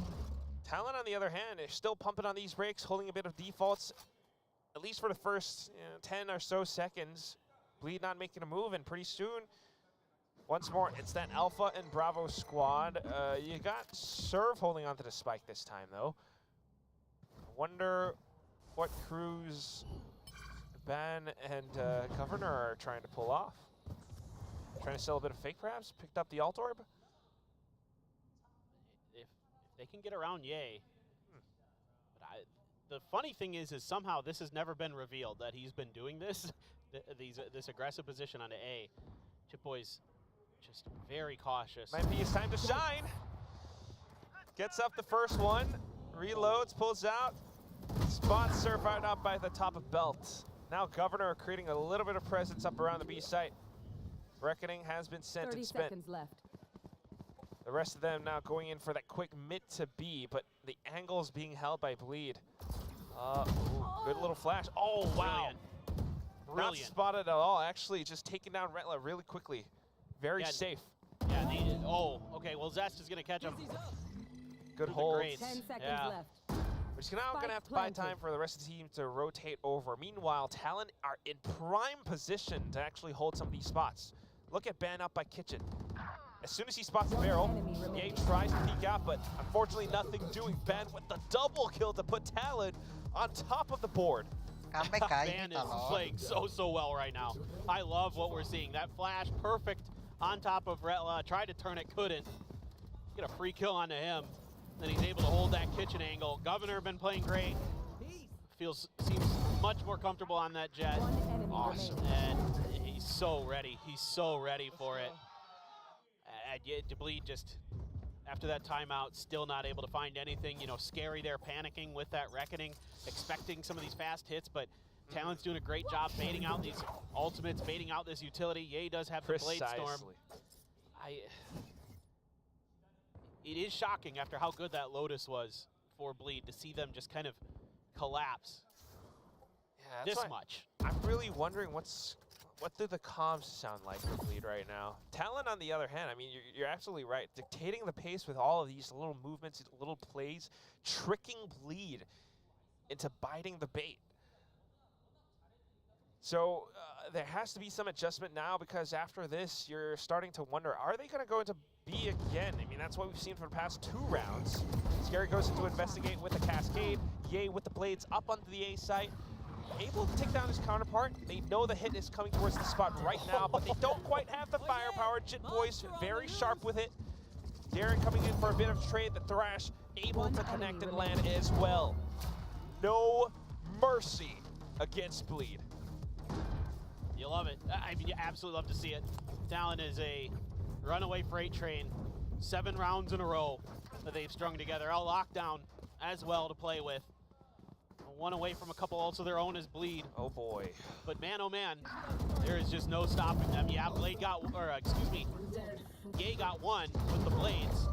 Talon, on the other hand, is still pumping on these brakes, holding a bit of defaults, at least for the first 10 or so seconds. Bleed not making a move, and pretty soon, once more, it's that Alpha and Bravo squad. You got Serve holding on to the spike this time, though. Wonder what crews Ban and Governor are trying to pull off. Trying to sell a bit of fake perhaps? Picked up the Alt Orb? If they can get around Yay. But the funny thing is somehow this has never been revealed that he's been doing this, this aggressive position on the A. Chip Boy's just very cautious. Might be his time to shine. Gets up the first one, reloads, pulls out. Spots Surf out up by the top of Belt. Now Governor creating a little bit of presence up around the B site. Reckoning has been sent 30 and spent. seconds left. The rest of them now going in for that quick mid to B, but the angle's being held by Bleed. Ooh, good little flash. Oh, wow. Brilliant. Not spotted at all. Actually, just taking down Retla really quickly. Very safe. Yeah, okay, well, Zest is going to catch him. Good hold. 10 seconds left. We're just now going to have to buy time for the rest of the team to rotate over. Meanwhile, Talon are in prime position to actually hold some of these spots. Look at Ban up by Kitchen. As soon as he spots the barrel, Ye tries to peek out, but unfortunately nothing doing. Ban with the double kill to put Talon on top of the board. Ban is playing so well right now. I love what we're seeing. That flash, perfect on top of Retla. Tried to turn it, couldn't. Get a free kill onto him. Then he's able to hold that Kitchen angle. Governor been playing great. Seems much more comfortable on that jet. Awesome. And he's so ready. He's so ready for it. And yet Bleed just, after that timeout, still not able to find anything. You know, Scary there panicking with that Reckoning, expecting some of these fast hits, but Talon's doing a great job baiting out these ultimates, baiting out this utility. Ye does have the Blade Storm. It is shocking after how good that Lotus was for Bleed to see them just kind of collapse this much. I'm really wondering what do the comms sound like for Bleed right now. Talon, on the other hand, I mean, you're absolutely right. Dictating the pace with all of these little movements, little plays, tricking Bleed into biting the bait. So there has to be some adjustment now, because after this, you're starting to wonder, are they going to go into B again? I mean, that's what we've seen for the past 2 rounds. Scary goes into investigate with a cascade. Ye with the blades up onto the A site. Able to take down his counterpart. They know the hit is coming towards the spot right now, but they don't quite have the firepower. Jit Boys very sharp with it. Darren coming in for a bit of trade. The Thrash able to connect and land as well. No mercy against Bleed. You love it. I mean, you absolutely love to see it. Talon is a runaway freight train. 7 rounds in a row that they've strung together. All lockdown as well to play with. 1 away from a couple ults of their own as Bleed. Oh boy. But man, oh man, there is just no stopping them. Yeah, Blade got, Ye got 1 with the blades.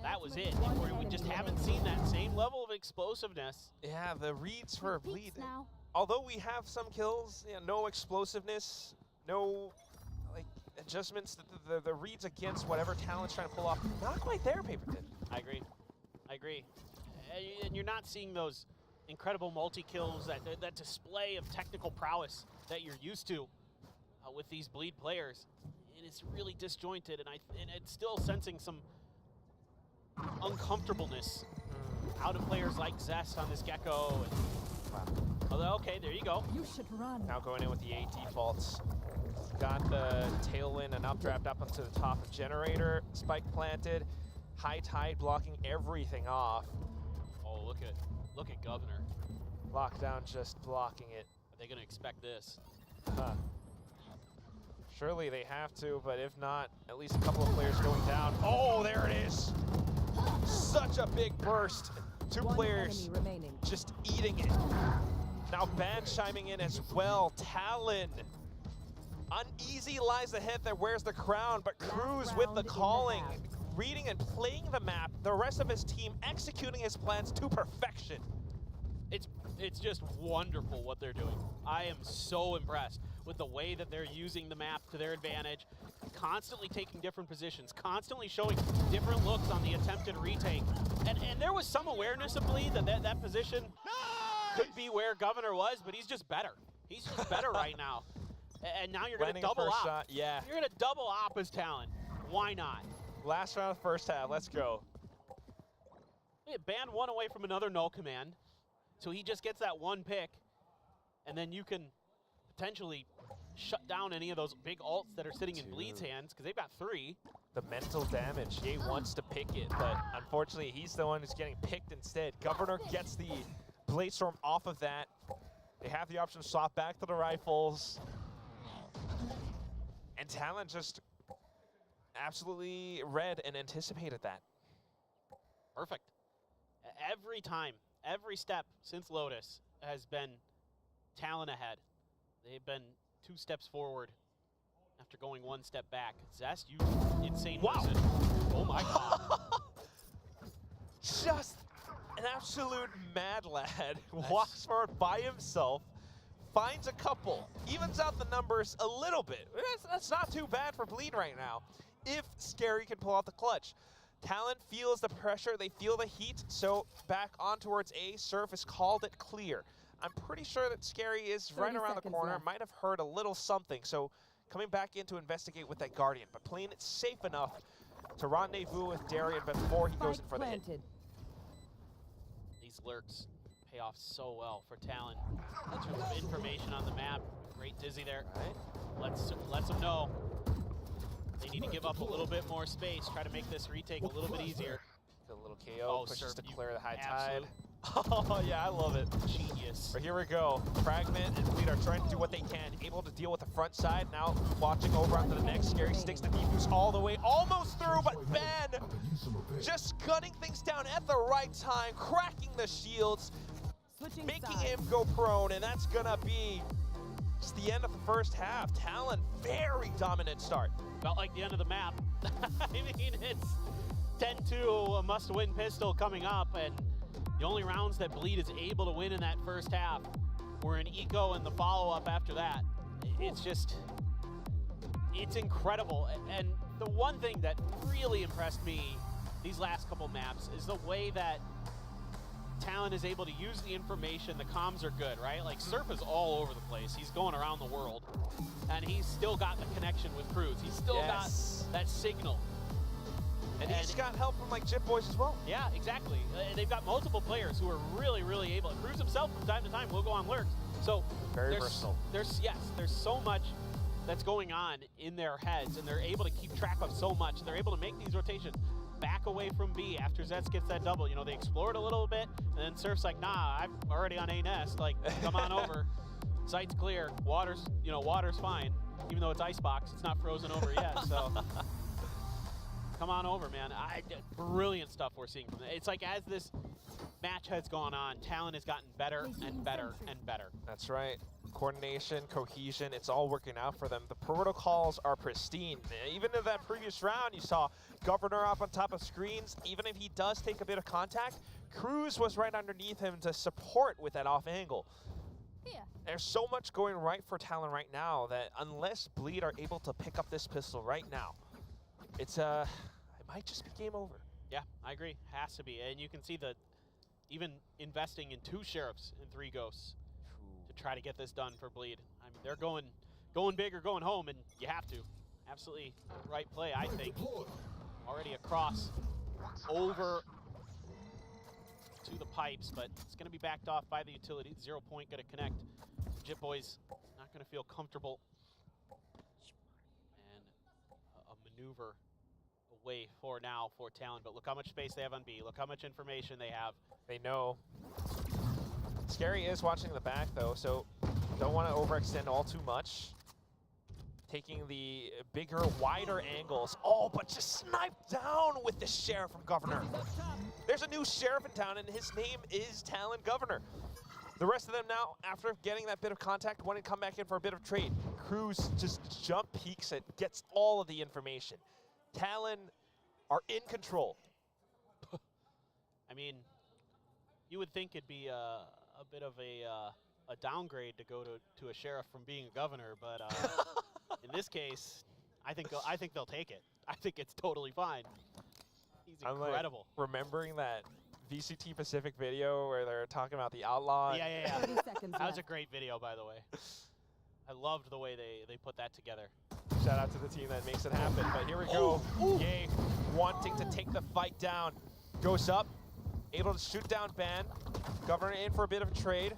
that was it. We just haven't seen that same level of explosiveness. Yeah, the reads for Bleed. Now. Although we have some kills, no explosiveness, no like adjustments. The reads against whatever Talon's trying to pull off, not quite there, Paperton. I agree. I agree. And you're not seeing those incredible multi-kills, that display of technical prowess that you're used to with these Bleed players. It is really disjointed, and it's still sensing some uncomfortableness out of players like Zest on this Gecko. Although, okay, there you go. You should run. Now going in with the 8 defaults. Got the tailwind and updraft up onto the top of Generator. Spike planted. High Tide blocking everything off. Oh, look at Governor. Lockdown just blocking it. Are they going to expect this? Surely they have to, but if not, at least a couple of players going down. Oh, there it is. Such a big burst. Two players just eating it. Now Ban chiming in as well. Talon. Uneasy lies the head that wears the crown, but Cruz with the calling. Reading and playing the map. The rest of his team executing his plans to perfection. It's just wonderful what they're doing. I am so impressed with the way that they're using the map to their advantage, constantly taking different positions, constantly showing different looks on the attempted retake. And there was some awareness of Bleed that position could be where Governor was, but he's just better. He's just better right now. And now you're going to double op. Shot, yeah. You're going to double op as Talon. Why not? Last round of the first half, let's go. Yeah, Ban one away from another null command. So he just gets that one pick, and then you can potentially shut down any of those big ults that are sitting in Bleed's hands, because they've got 3. The mental damage. Jay wants to pick it, but unfortunately he's the one who's getting picked instead. Governor gets the Blade Storm off of that. They have the option to swap back to the rifles. And Talon just absolutely read and anticipated that. Perfect. Every time, every step since Lotus has been Talon ahead. They've been 2 steps forward after going 1 step back. Zest, you insane person. Oh my god. Just an absolute mad lad. Walks forward by himself, finds a couple, evens out the numbers a little bit. That's not too bad for Bleed right now, if Scary can pull out the clutch. Talon feels the pressure, they feel the heat, so back on towards A. Surf has called it clear. I'm pretty sure that Scary is right around the corner, might have heard a little something, so coming back in to investigate with that Guardian, but playing it safe enough to rendezvous with Darian before he goes in for the hit. These lurks pay off so well for Talon. In terms of information on the map, great Dizzy there. Right. Lets them know they need to give up a little bit more space, try to make this retake a little bit easier. A little KO, pushes to clear the high tide. Absolute. Oh yeah, I love it. Genius. But here we go. Fragment and Bleed are trying to do what they can, able to deal with the front side. Now watching over onto the next. Scary sticks the defuse all the way, almost through, but Ben just gunning things down at the right time, cracking the shields, making him go prone, and that's gonna be just the end of the first half. Talon, very dominant start. Felt like the end of the map. I mean, it's 10-2, a must-win pistol coming up, and the only rounds that Bleed is able to win in that first half were an eco and the follow-up after that. It's just, it's incredible. And the one thing that really impressed me these last couple maps is the way that Talon is able to use the information. The comms are good, right? Like, Surf is all over the place. He's going around the world, and he's still got the connection with Cruz. He's still got that signal. And he's got help from like Jip Boys as well. Yeah, exactly. They've got multiple players who are really, really able. Cruz himself, from time to time, will go on lurks. So very versatile. There's so much that's going on in their heads, and they're able to keep track of so much. They're able to make these rotations back away from B after Zets gets that double. You know, they explore it a little bit, and then Surf's like, nah, I'm already on A nest. Like, come on over. Site's clear. Water's fine. Even though it's icebox, it's not frozen over yet. So. Come on over, man. Brilliant stuff we're seeing from them. It's like as this match has gone on, Talon has gotten better and better and better. That's right. Coordination, cohesion, it's all working out for them. The protocols are pristine. Even in that previous round, you saw Governor up on top of screens. Even if he does take a bit of contact, Cruz was right underneath him to support with that off angle. Yeah. There's so much going right for Talon right now that unless Bleed are able to pick up this pistol right now, it might just be game over. Yeah, I agree. Has to be. And you can see that even investing in 2 sheriffs and 3 ghosts to try to get this done for Bleed. I mean, they're going big or going home, and you have to. Absolutely right play, I think. Already across over to the pipes, but it's going to be backed off by the utility. 0 point going to connect. Jip Boys not going to feel comfortable. And a maneuver away for now for Talon, but look how much space they have on B. Look how much information they have. They know. Scary is watching the back, though, so don't want to overextend all too much. Taking the bigger, wider angles. Oh, but just sniped down with the sheriff from Governor. There's a new sheriff in town, and his name is Talon Governor. The rest of them now, after getting that bit of contact, want to come back in for a bit of trade. Cruz just jump peeks it, gets all of the information. Talon are in control. I mean, you would think it'd be a bit of a downgrade to go to a sheriff from being a governor, but in this case, I think they'll take it. I think it's totally fine. He's incredible. Like, remembering that VCT Pacific video where they're talking about the outlaw. Yeah. 30 seconds That was left. a great video, by the way. I loved the way they put that together. Shout out to the team that makes it happen. But here we go. Yay, wanting to take the fight down. Goes up, able to shoot down Ban. Governor in for a bit of a trade.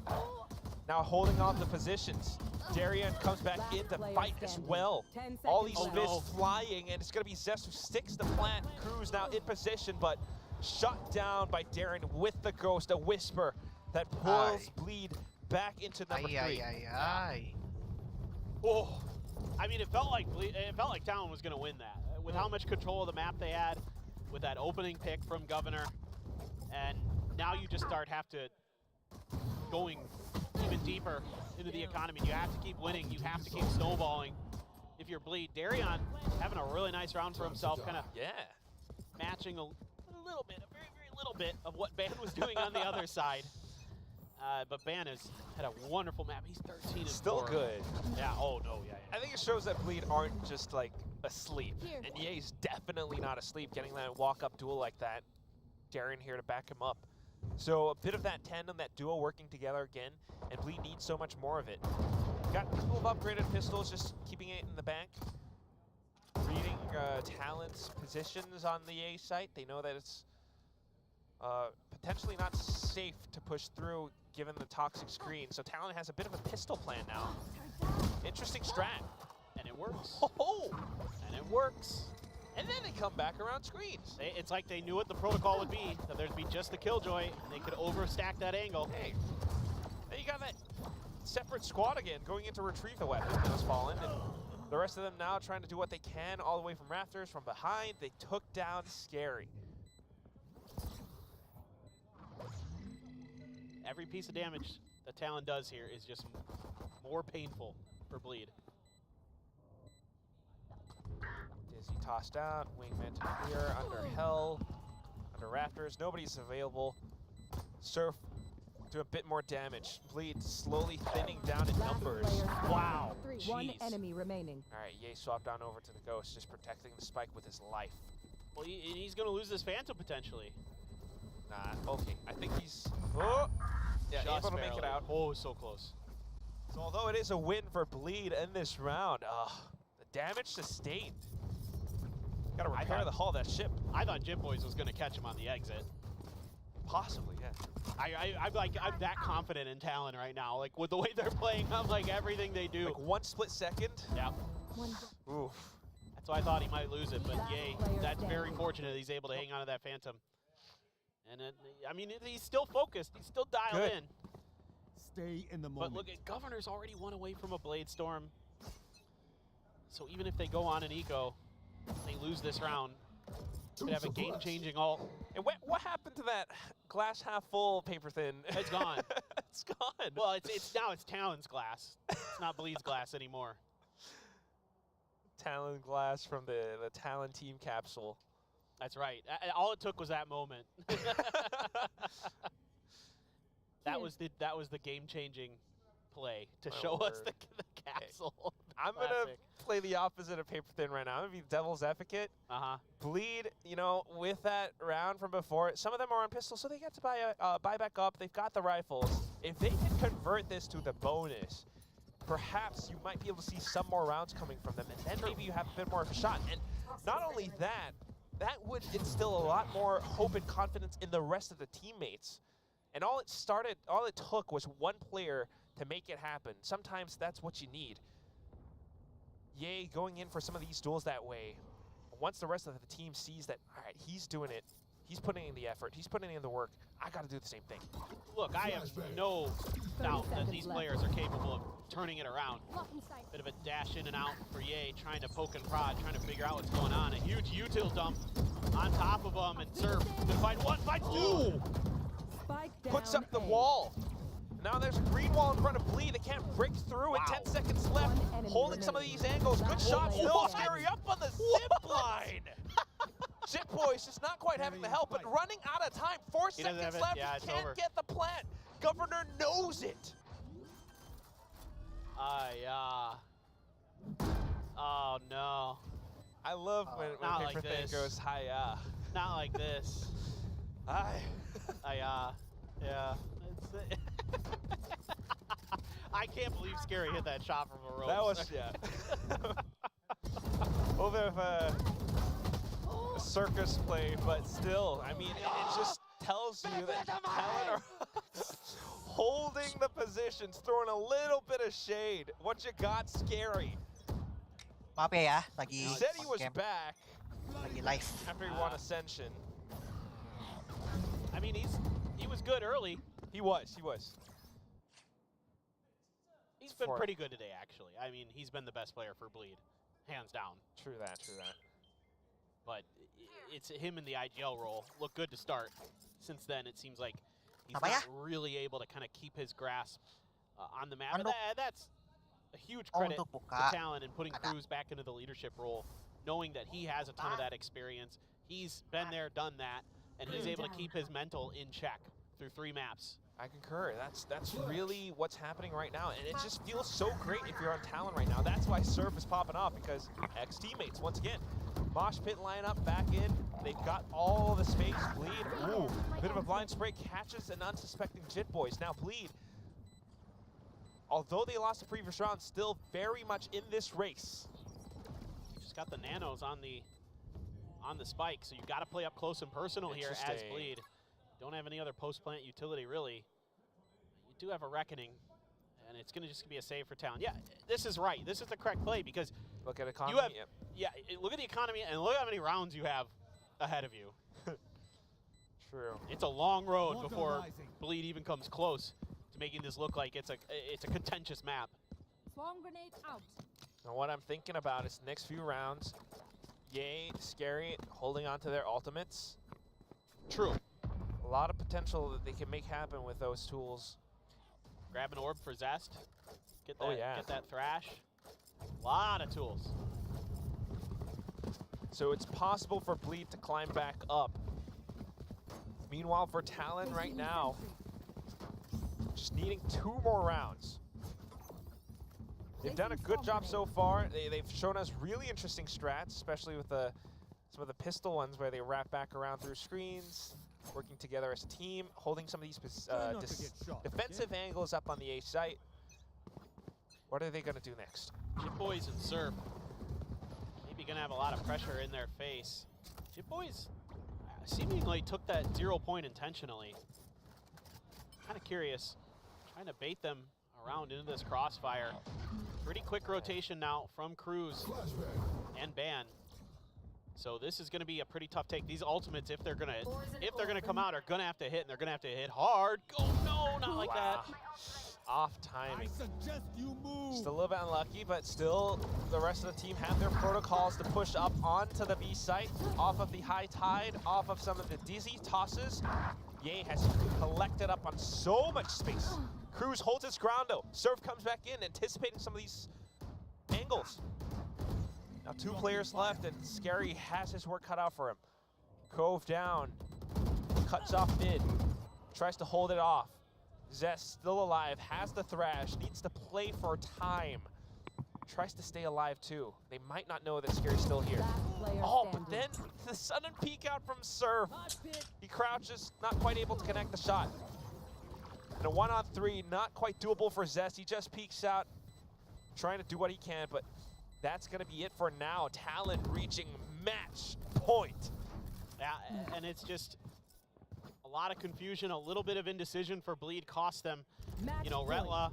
Now holding on the positions. Darian comes back in to fight as well. 10 All these seconds fists left. flying, and it's going to be Zest who sticks the plant. Cruz now in position, but shot down by Darian with the ghost. A whisper that pulls Bleed back into number 3. Oh, I mean, it felt like Talon was going to win that with how much control of the map they had, with that opening pick from Governor, and now you just have to going even deeper into the economy. You have to keep winning. You have to keep snowballing. If you're Bleed, Darian having a really nice round for himself, kind of matching a little bit, a very, very little bit of what Ban was doing on the other side. But Ban has had a wonderful map. He's 13 and Still 4. good. Yeah. Oh no. Yeah. I think it shows that Bleed aren't just like asleep. And Ye's definitely not asleep, getting that walk-up duel like that. Darian here to back him up. So a bit of that tandem, that duo working together again, and Bleed needs so much more of it. Got a couple of upgraded pistols, just keeping it in the bank. Reading Talon's positions on the A site. They know that it's potentially not safe to push through given the toxic screen. So Talon has a bit of a pistol plan now. Interesting strat. And it works. Oh! And it works. And then they come back around screens. It's like they knew what the protocol would be, that there'd be just the killjoy, and they could overstack that angle. Hey, then you got that separate squad again going in to retrieve the weapon that was fallen. And the rest of them now trying to do what they can all the way from rafters, from behind. They took down Scary. Every piece of damage that Talon does here is just more painful for Bleed. Dizzy tossed out, wingman to clear, under hell, under rafters, nobody's available. Surf do a bit more damage. Bleed slowly thinning down in numbers. Wow. One Jeez. enemy remaining. All right, Ye swapped on over to the Ghost, just protecting the spike with his life. Well, he's going to lose this Phantom potentially. Nah, okay, I think he's, oh, yeah, Just able to make barely. it out. Oh, so close. So although it is a win for Bleed in this round, the damage sustained. Gotta repair the hull of that ship. I thought Jim Boys was going to catch him on the exit. Possibly, yeah. I'm that confident in Talon right now. Like, with the way they're playing, I'm like everything they do. Like 1 split second. Yeah. Oof. That's why I thought he might lose it, but yay, that's very fortunate he's able to hang on to that Phantom. And I mean, he's still focused. He's still dialed in. Stay in the moment. But look, Governor's already one away from a Blade Storm. So even if they go on an eco, they lose this round. Could have a game-changing ult. And what happened to that glass half full paper thin? It's gone. It's gone. Well, it's now it's Talon's glass. It's not Bleed's glass anymore. Talon glass from the Talon team capsule. That's right. All it took was that moment. that was the game-changing play to My show us word. the capsule. I'm going to play the opposite of paper thin right now. I'm going to be devil's advocate. Uh-huh. Bleed, you know, with that round from before, some of them are on pistol, so they get to buy back up. They've got the rifles. If they can convert this to the bonus, perhaps you might be able to see some more rounds coming from them, and then maybe you have a bit more of a shot. And not only that, that would instill a lot more hope and confidence in the rest of the teammates. And all it took was one player to make it happen. Sometimes that's what you need. Yay, going in for some of these duels that way. Once the rest of the team sees that, all right, he's doing it, he's putting in the effort, he's putting in the work, I got to do the same thing. Look, I have no doubt that these players are capable of turning it around. Bit of a dash in and out for Ye, trying to poke and prod, trying to figure out what's going on. A huge util dump on top of him, and Surf gonna find one, find two! Puts up the wall. Now there's a green wall in front of Bleed. They can't break through it. 10 seconds left. Holding some of these angles. Good shot still. Scary up on the zip line. Zip Boys just not quite having the help, but running out of time. 4 seconds left. Yeah, he can't get the plant. Governor knows it. Oh no. I love when Not Paper like Thin this. goes, hi-ya. Not like this. Hi. Yeah. It's, I can't believe Scary hit that shot from a rope. That was, yeah. A little bit of a circus play, but still, I mean, it just tells you that Talon are holding the positions, throwing a little bit of shade. What you got, Scary? Maaf ya, lagi He said he was game, back lagi live. after he won Ascension. I mean, he was good early. He was. He's been pretty good today, actually. I mean, he's been the best player for Bleed, hands down. True that. But it's him in the IGL role. Looked good to start. Since then, it seems like he's Apa ya? not really able to kind of keep his grasp on the map. And Untuk- that's a huge credit untuk to buka. Talon and putting Ada. Cruz back into the leadership role, knowing that he has a ton of that experience. He's been there, done that, and he's able to keep his mental in check through 3 maps. I concur. That's really what's happening right now, and it just feels so great if you're on Talon right now. That's why Surf is popping off, because ex-teammates, once again, Mosh Pit lineup back in. They've got all the space. Bleed, ooh, a bit of a blind spray, catches an unsuspecting Jit Boys. Now Bleed, although they lost the previous round, still very much in this race. Just got the nanos on the spike, so you got to play up close and personal here as Interesting. Bleed. Don't have any other post-plant utility, really. You do have a Reckoning, and it's going to just be a save for Talon. Yeah, this is right. This is the correct play, because Look at economy. you have, Yep. look at the economy, and look how many rounds you have ahead of you. True. It's a long road before Organizing. Bleed even comes close to making this look like it's a contentious map. Swarm grenade out. Now what I'm thinking about is next few rounds, Yay, Scary, holding on to their ultimates. True. A lot of potential that they can make happen with those tools. Grab an orb for Zest. Get that, Oh, yeah. get that Thrash. A lot of tools. So it's possible for Bleed to climb back up. Meanwhile, for Talon right now, just needing 2 more rounds. They've done a good job so far. They've shown us really interesting strats, especially with some of the pistol ones where they wrap back around through screens, working together as a team, holding some of these Try not to get shot, defensive angles up on the A site. What are they going to do next? Jit Boys and Surf maybe going to have a lot of pressure in their face. Jit Boys seemingly took that 0 point intentionally. Kind of curious. Trying to bait them around into this crossfire. Pretty quick rotation now from Cruz and Ban. So this is going to be a pretty tough take. These ultimates, if they're gonna come out, are gonna have to hit, and they're gonna have to hit hard. Oh no, not like that. Off I timing. suggest you move. Just a little bit unlucky, but still the rest of the team have their protocols to push up onto the B site, off of the high tide, off of some of the dizzy tosses. Ye has collected up on so much space. Cruz holds his ground though. Surf comes back in, anticipating some of these angles. Now 2 players left, and Scary has his work cut out for him. Cove down, cuts off mid, tries to hold it off. Zest still alive, has the thrash, needs to play for time. Tries to stay alive too. They might not know that Scary's still here. Oh, but then the sudden peek out from Surf. He crouches, not quite able to connect the shot. And a 1-on-3, not quite doable for Zest. He just peeks out, trying to do what he can, but that's gonna be it for now. Talon reaching match point. Yeah, and it's just a lot of confusion, a little bit of indecision for Bleed cost them. You know, Retla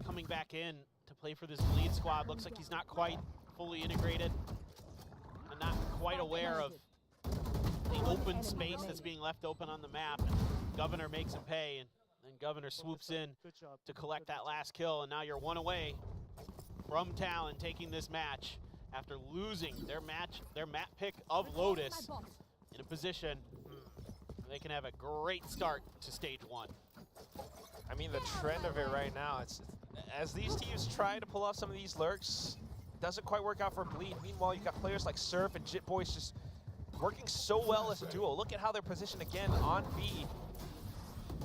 coming back in to play for this Bleed squad. Looks like he's not quite fully integrated and not quite aware of the open space that's being left open on the map. And Governor makes him pay, and then Governor swoops in to collect that last kill, and now you're 1 away from Talon taking this match after losing their map pick of Lotus in a position where they can have a great start to stage 1. I mean, the trend of it right now, it's as these teams try to pull off some of these lurks, it doesn't quite work out for Bleed. Meanwhile, you've got players like Surf and Jit Boys just working so well as a duo. Look at how they're positioned again on B,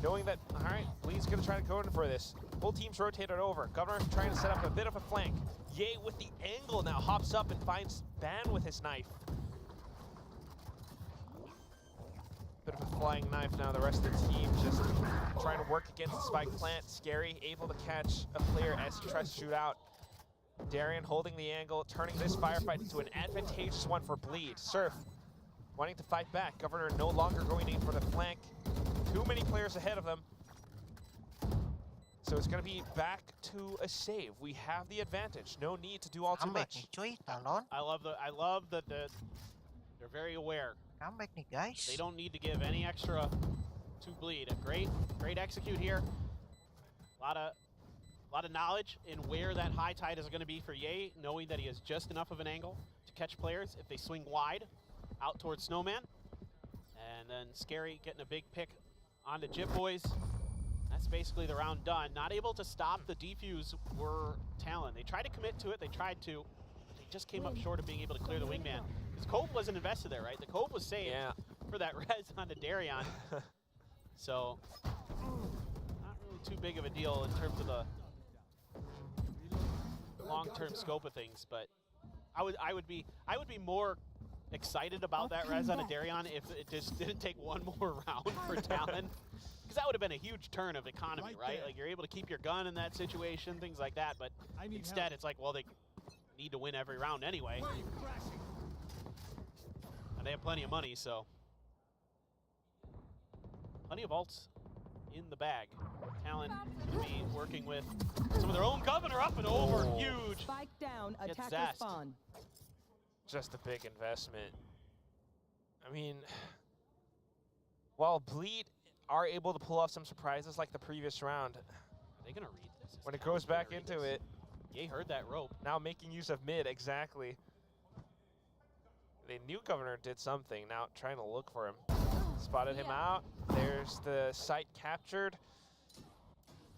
knowing that, all right, Bleed's gonna try to go in for this. Both teams rotated over. Governor trying to set up a bit of a flank. Ye with the angle now hops up and finds Ban with his knife. Bit of a flying knife now. The rest of the team just trying to work against the spike plant. Scary able to catch a player as he tries to shoot out. Darian holding the angle, turning this firefight into an advantageous one for Bleed. Surf wanting to fight back. Governor no longer going in for the flank. Too many players ahead of them. So it's going to be back to a save. We have the advantage. No need to do all too Comeback much. nih cuy, Talon. I love that they're very aware. Comeback nih guys. They don't need to give any extra to Bleed. A great execute here. A lot of knowledge in where that high tide is going to be for Ye, knowing that he has just enough of an angle to catch players if they swing wide out towards Snowman. And then Scary getting a big pick onto Jit Boys. That's basically the round done. Not able to stop the defuse were Talon. They tried to commit to it, they tried to, but they just came up short of being able to clear the wingman. Because Cove wasn't invested there, right? The Cove was saved for that res onto Darian. So, not really too big of a deal in terms of the long-term scope of things, but I would be more excited about that res on a Darian if it just didn't take one more round for Talon. Because that would have been a huge turn of economy, right? Like, you're able to keep your gun in that situation, things like that, but instead it's like, well, they need to win every round anyway. And they have plenty of money, so. Plenty of ults in the bag. Talon going to be working with some of their own Governor up and over. Huge. Spike down, Gets attacker Zest. spawn. Just a big investment. I mean, while Bleed are able to pull off some surprises like the previous round, Are they going to read this? when it goes back into it, Ye heard that rope. now making use of mid, exactly. They knew Governor did something, now trying to look for him. Spotted him out. There's the site captured.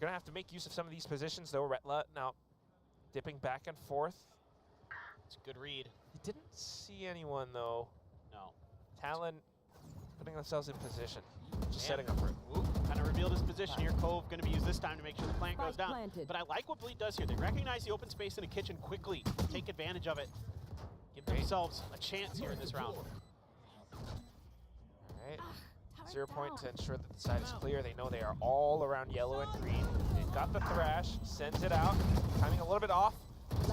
Gonna have to make use of some of these positions though. Retla now dipping back and forth. It's a good read. He didn't see anyone though. No. Talon putting themselves in position. Just setting up for it. Kind of revealed his position here. Cove going to be used this time to make sure the plant goes Spike down. planted. But I like what Bleed does here. They recognize the open space in the kitchen quickly. Take advantage of it. Give themselves a chance here in this round. Alright. 0 point to ensure that the side is clear. They know they are all around yellow and green. They've got the thrash, sends it out. Timing a little bit off.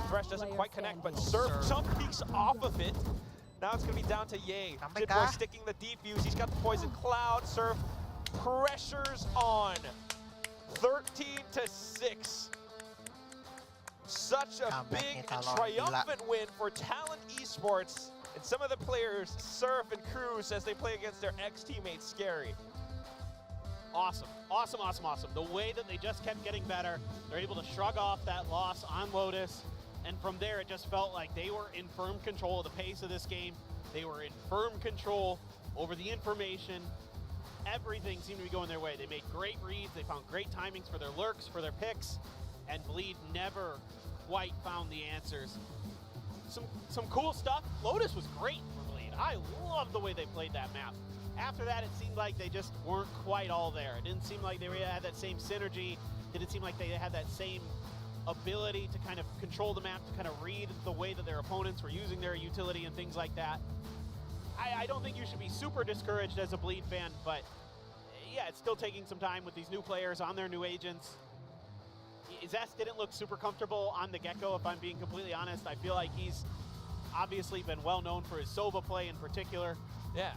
Thrash doesn't quite connect, but Surf jump peeks off of it. Now it's going to be down to Ye. Jit Boy sticking the defuse. He's got the poison cloud. Surf pressures on. 13-6. Such a big and triumphant win for Talon Esports and some of the players, Surf and Cruz, as they play against their ex-teammate, Scary. Awesome. Awesome, awesome, awesome. The way that they just kept getting better, they're able to shrug off that loss on Lotus. And from there, it just felt like they were in firm control of the pace of this game. They were in firm control over the information. everything seemed to be going their way. They made great reads, they found great timings for their lurks, for their picks, and Bleed never quite found the answers. Some cool stuff. Lotus was great for Bleed. I love the way they played that map. After that, it seemed like they just weren't quite all there. It didn't seem like they had that same synergy. It didn't seem like they had that same ability to kind of control the map, to kind of read the way that their opponents were using their utility and things like that. I don't think you should be super discouraged as a Bleed fan, but yeah, it's still taking some time with these new players on their new agents. Zest didn't look super comfortable on the get-go, if I'm being completely honest. I feel like he's obviously been well known for his Sova play in particular. Yeah.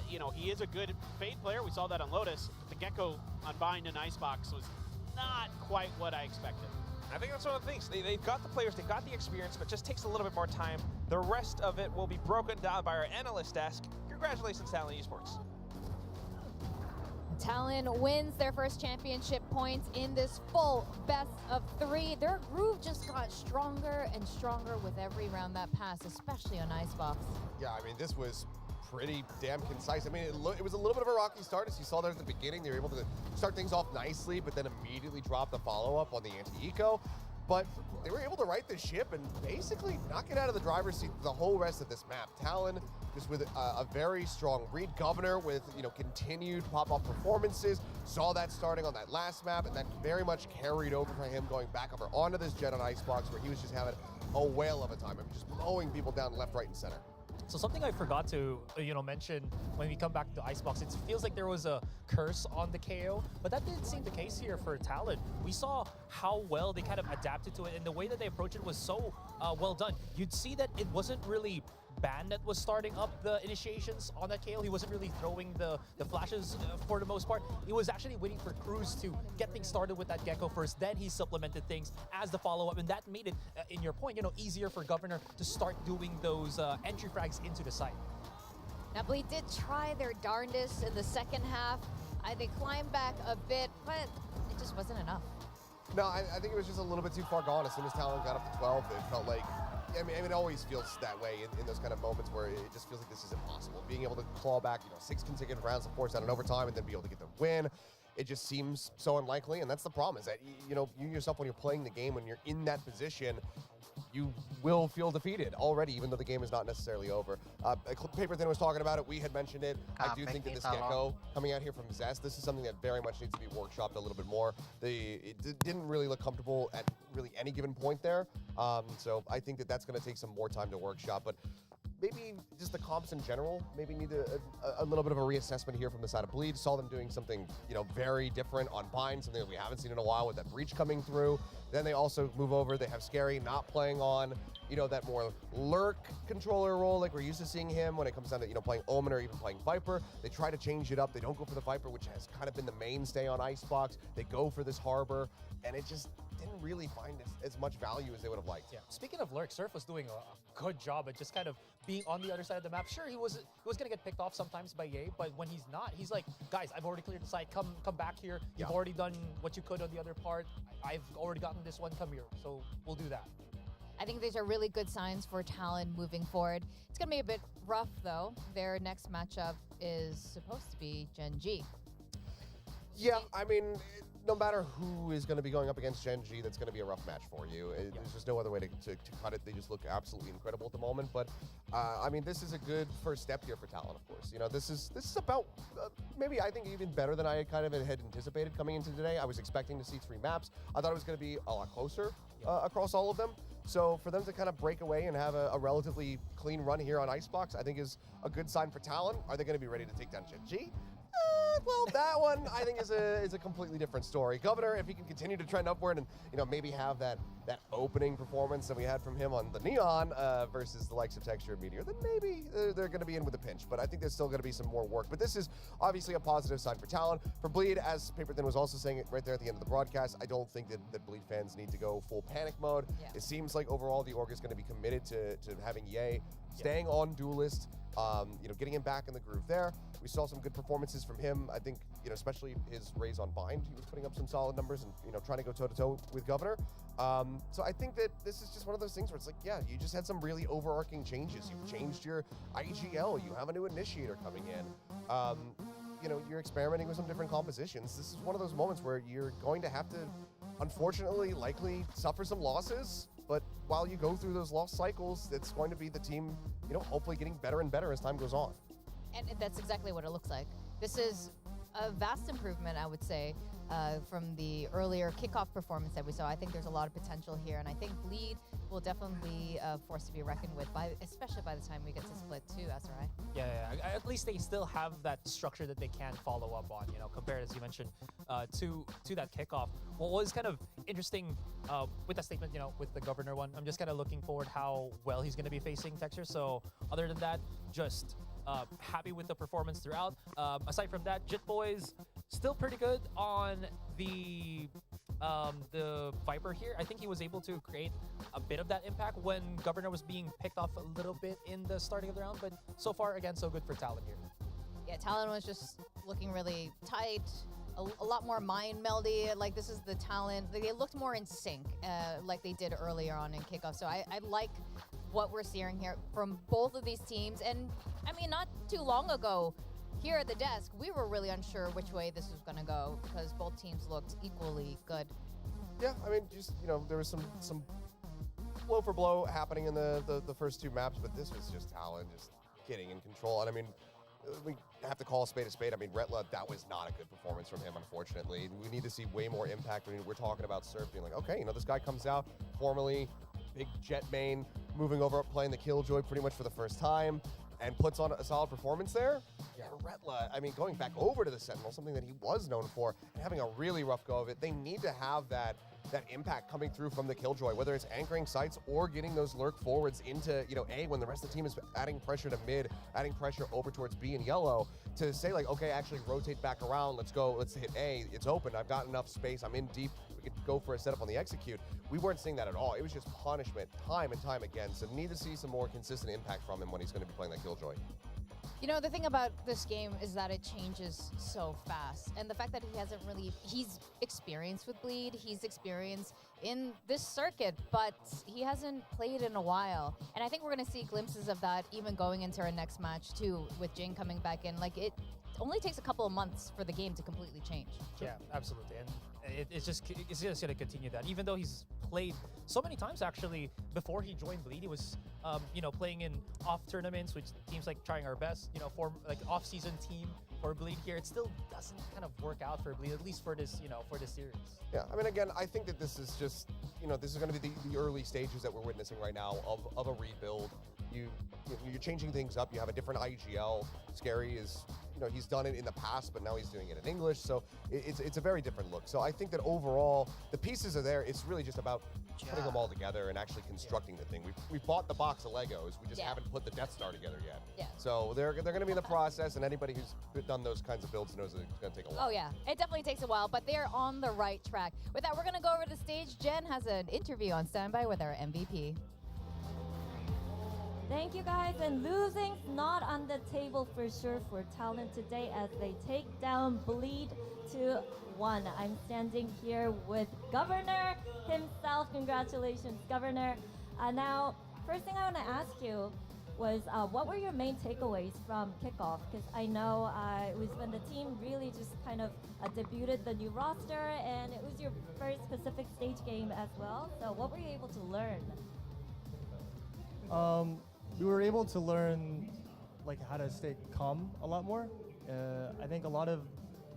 You know, he is a good Fade player. We saw that on Lotus. The get-go on Bind and Icebox was not quite what I expected. I think that's one of the things. They've got the players, they've got the experience, but it just takes a little bit more time. The rest of it will be broken down by our analyst desk. Congratulations, Talon Esports. Talon wins their first championship points in this full best of 3. Their groove just got stronger and stronger with every round that passed, especially on Icebox. Yeah, I mean, this was pretty damn concise. I mean, it was a little bit of a rocky start, as you saw there at the beginning. They were able to start things off nicely, but then immediately drop the follow-up on the anti-eco. But they were able to right the ship and basically knock it out of the driver's seat the whole rest of this map. Talon just with a very strong read. Governor with, you know, continued pop-off performances. Saw that starting on that last map, and that very much carried over for him going back over onto this jet on Icebox, where he was just having a whale of a time. I mean, just mowing people down left, right, and center. So something I forgot to, mention when we come back to Icebox, it feels like there was a curse on the KO, but that didn't seem the case here for Talon. We saw how well they kind of adapted to it, and the way that they approached it was so well done. You'd see that it wasn't really Ban that was starting up the initiations on that KO. He wasn't really throwing the flashes for the most part. He was actually waiting for Cruz to get things started with that Gecko first. Then he supplemented things as the follow-up, and that made it, in your point, easier for Governor to start doing those entry frags into the site. Now, Bleed did try their darndest in the second half. They climbed back a bit, but it just wasn't enough. No, I think it was just a little bit too far gone. As soon as Talon got up to 12, it felt like, I mean, it always feels that way in those kind of moments where it just feels like this is impossible. Being able to claw back, 6 consecutive rounds to force out an overtime and then be able to get the win, it just seems so unlikely. And that's the problem, is that, you yourself, when you're playing the game, when you're in that position, you will feel defeated already, even though the game is not necessarily over. Paper Thin was talking about it. We had mentioned it. I do think that this Gecko coming out here from Zest, this is something that very much needs to be workshopped a little bit more. It didn't really look comfortable at really any given point there. So I think that that's going to take some more time to workshop. But maybe just the comps in general maybe need a little bit of a reassessment here from the side of Bleed. Saw them doing something, very different on Bind, something that we haven't seen in a while with that breach coming through. Then they also move over. They have Scary not playing on, that more lurk controller role like we're used to seeing him when it comes down to, playing Omen or even playing Viper. They try to change it up. They don't go for the Viper, which has kind of been the mainstay on Icebox. They go for this Harbor, and it just didn't really find as much value as they would have liked. Yeah. Speaking of lurk, Surf was doing a good job at just kind of being on the other side of the map. Sure, he was gonna get picked off sometimes by Ye, but when he's not, he's like, guys, I've already cleared the site. Come back here. You've already done what you could on the other part. I've already gotten this one. Come here. So we'll do that. I think these are really good signs for Talon moving forward. It's going to be a bit rough, though. Their next matchup is supposed to be Gen G. Yeah, I mean, no matter who is going to be going up against Gen G, that's going to be a rough match for you. There's just no other way to cut it. They just look absolutely incredible at the moment. But, I mean, this is a good first step here for Talon, of course. This is about maybe, I think, even better than I had anticipated coming into today. I was expecting to see 3 maps. I thought it was going to be a lot closer across all of them. So for them to kind of break away and have a relatively clean run here on Icebox, I think is a good sign for Talon. Are they going to be ready to take down Gen G? Well, that one I think is a completely different story. Governor, if he can continue to trend upward and maybe have that opening performance that we had from him on the Neon versus the likes of Texture and Meteor, then maybe they're going to be in with a pinch. But I think there's still going to be some more work. But this is obviously a positive sign for Talon. For Bleed, as Paper Thin was also saying it right there at the end of the broadcast, I don't think that Bleed fans need to go full panic mode. Yeah. It seems like overall the org is going to be committed to having Ye staying on Duelist, getting him back in the groove there. We saw some good performances from him. I think, especially his raise on Bind, he was putting up some solid numbers and, trying to go toe-to-toe with Governor. So I think that this is just one of those things where it's like, yeah, you just had some really overarching changes. You've changed your IGL. You have a new initiator coming in. you're experimenting with some different compositions. This is one of those moments where you're going to have to, unfortunately, likely suffer some losses. But while you go through those loss cycles, it's going to be the team, hopefully getting better and better as time goes on. And that's exactly what it looks like. This is a vast improvement, I would say, from the earlier kickoff performance that we saw. I think there's a lot of potential here, and I think Bleed will definitely be a force to be reckoned with, especially by the time we get to split too, SRI. Yeah, at least they still have that structure that they can follow up on, compared, as you mentioned, to that kickoff. What was kind of interesting with that statement, with the governor one, I'm just kind of looking forward how well he's going to be facing Texture. So other than that, just happy with the performance throughout. Aside from that, Jit Boys still pretty good on the Viper here. I think he was able to create a bit of that impact when Governor was being picked off a little bit in the starting of the round, but so far, again, so good for Talon here. Yeah, Talon was just looking really tight, a lot more mind meldy. Like, this is the Talon. They looked more in sync, like they did earlier on in kickoff. So I like what we're seeing here from both of these teams. And I mean, not too long ago, here at the desk, we were really unsure which way this was going to go because both teams looked equally good. Yeah, I mean, just, there was some blow for blow happening in the first two maps, but this was just Talon just getting in control. And I mean, we have to call a spade a spade. I mean, Retla, that was not a good performance from him, unfortunately. We need to see way more impact. I mean, we're talking about Surf being like, okay, this guy comes out formally, big jet main, moving over, playing the Killjoy pretty much for the first time, and puts on a solid performance there. Yeah, Retla, I mean, going back over to the Sentinel, something that he was known for, and having a really rough go of it, they need to have that impact coming through from the Killjoy, whether it's anchoring sites or getting those lurk forwards into, A, when the rest of the team is adding pressure to mid, adding pressure over towards B and yellow, to say like, okay, actually rotate back around, let's go, let's hit A, it's open, I've got enough space, I'm in deep, we could go for a setup on the execute. We weren't seeing that at all. It was just punishment time and time again, so need to see some more consistent impact from him when he's going to be playing that Killjoy. The thing about this game is that it changes so fast. And the fact that he's experienced with Bleed, he's experienced in this circuit, but he hasn't played in a while. And I think we're going to see glimpses of that even going into our next match too, with Jing coming back in. Like, it only takes a couple of months for the game to completely change. Yeah, absolutely. And it's just going to continue that. Even though he's played so many times, actually, before he joined Bleed, he was, playing in off tournaments, which teams like Trying Our Best, form like off-season team for Bleed here. It still doesn't kind of work out for Bleed, at least for this, for this series. Yeah, I mean, again, I think that this is just, this is going to be the early stages that we're witnessing right now of a rebuild. You're changing things up. You have a different IGL. Scary is, he's done it in the past, but now he's doing it in English. So it's a very different look. So I think that overall, the pieces are there. It's really just about putting them all together and actually constructing the thing. We've bought the box of Legos. We just haven't put the Death Star together yet. Yeah. So they're going to be in the process, and anybody who's done those kinds of builds knows that it's going to take a while. Oh, yeah. It definitely takes a while, but they're on the right track. With that, we're going to go over to the stage. Jen has an interview on standby with our MVP. Thank you, guys. And losing's not on the table for sure for Talon today as they take down Bleed 2-1. I'm standing here with Governor himself. Congratulations, Governor. Now, first thing I want to ask you was what were your main takeaways from kickoff? Because I know it was when the team really just kind of debuted the new roster, and it was your first Pacific stage game as well. So what were you able to learn? We were able to learn like how to stay calm a lot more. I think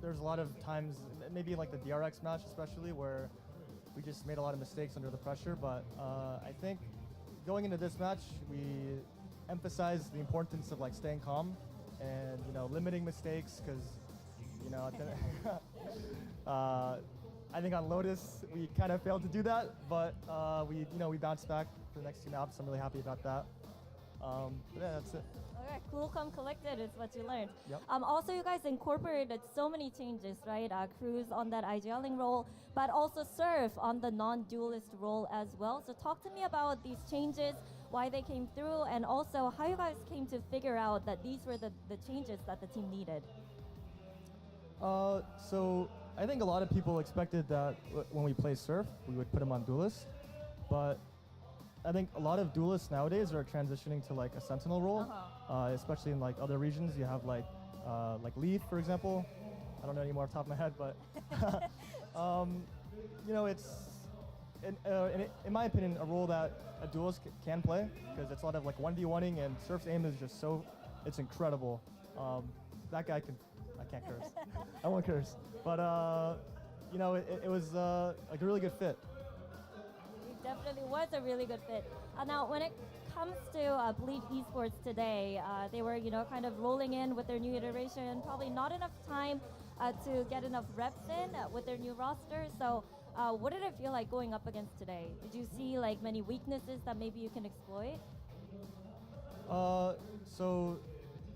there's a lot of times, maybe like the DRX match especially, where we just made a lot of mistakes under the pressure. But I think going into this match, we emphasized the importance of like staying calm and limiting mistakes, because I think on Lotus we kind of failed to do that, but we bounced back for the next two maps. I'm really happy about that. But yeah, that's it. Okay, cool, calm, collected is what you learned. Yep. Also, you guys incorporated so many changes, right? Cruz on that IGLing role, but also Surf on the non-duelist role as well. So talk to me about these changes, why they came through, and also how you guys came to figure out that these were the changes that the team needed. So I think a lot of people expected that when we play Surf, we would put him on duelist, but I think a lot of duelists nowadays are transitioning to like a sentinel role, especially in like other regions. You have like like Lead, for example. I don't know anymore off the top of my head, but you know, it's in my opinion a role that a duelist can play because it's a lot of like 1v1ing, and Surf's aim is just it's incredible. That guy I can't curse. I won't curse, but you know, it was like a really good fit. It definitely was a really good fit. Now, when it comes to Bleed Esports today, they were, you know, kind of rolling in with their new iteration, probably not enough time to get enough reps in with their new roster. So what did it feel like going up against today? Did you see like many weaknesses that maybe you can exploit? So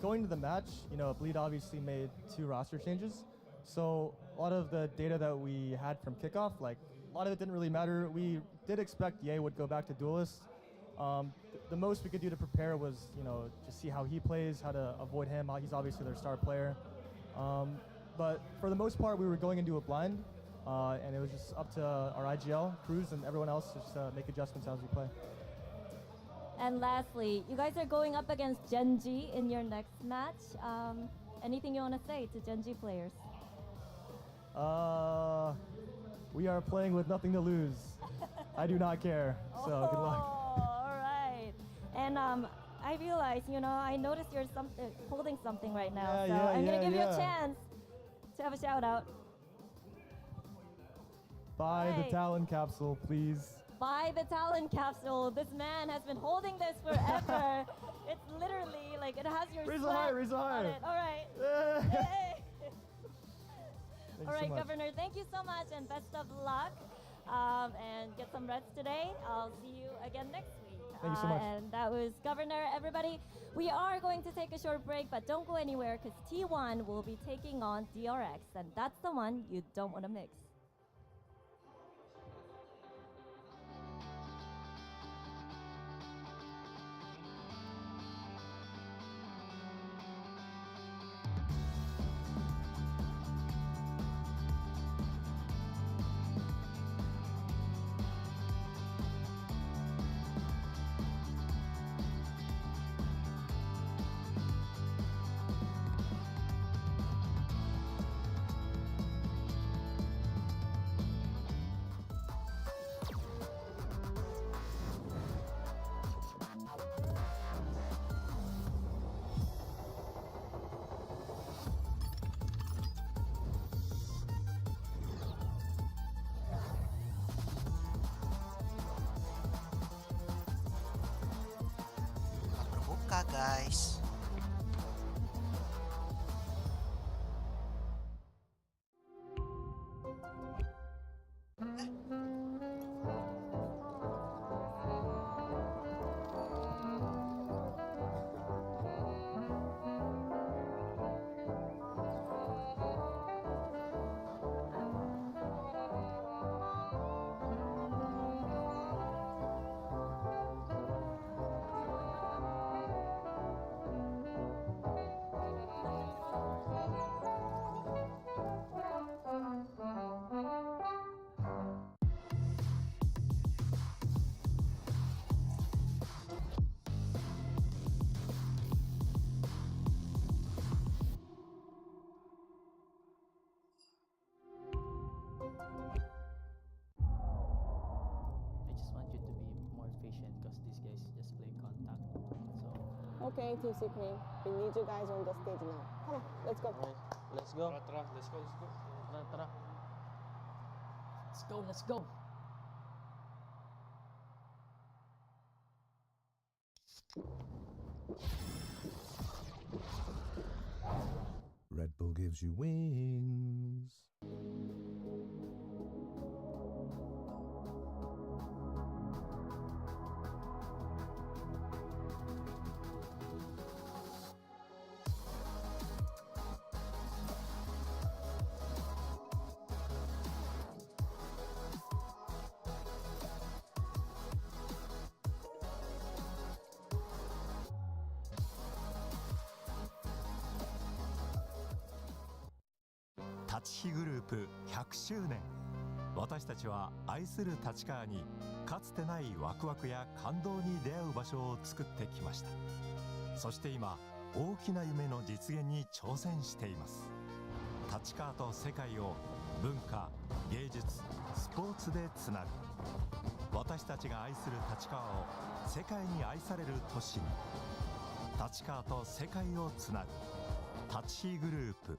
going to the match, you know, Bleed obviously made 2 roster changes. So a lot of the data that we had from kickoff, like a lot of it didn't really matter. We did expect Ye would go back to Duelist. The most we could do to prepare was, you know, just see how he plays, how to avoid him. He's obviously their star player. But for the most part, we were going into a blind, and it was just up to our IGL, Cruz, and everyone else to just make adjustments as we play. And lastly, you guys are going up against Gen.G in your next match. Anything you want to say to Gen.G players? We are playing with nothing to lose. I do not care, so good luck. All right. And I realize, you know, I noticed you're holding something right now, so I'm going to give you a chance to have a shout out. Buy the Talon capsule, please. Buy the Talon capsule. This man has been holding this forever. It's literally like it has your Raise sweat raise high. on it. All right. Yay. All right, Governor, thank you so much and best of luck. And get some rest today. I'll see you again next week. Thank you so much. And that was Governor, everybody. We are going to take a short break, but don't go anywhere because T1 will be taking on DRX, and that's the one you don't want to mix. Berbuka, guys. Okay, Team Supreme, we need you guys on the stage now. Come on, let's go. Let's go. Let's go. Let's go. Red Bull gives you wings.立ちグループ100周年。私たちは愛する立川にかつてないワクワクや感動に出会う場所を作ってきました。そして今大きな夢の実現に挑戦しています。立川と世界を文化、芸術、スポーツでつなぐ。私たちが愛する立川を世界に愛される都市に。立川と世界をつなぐ。立飛グループ。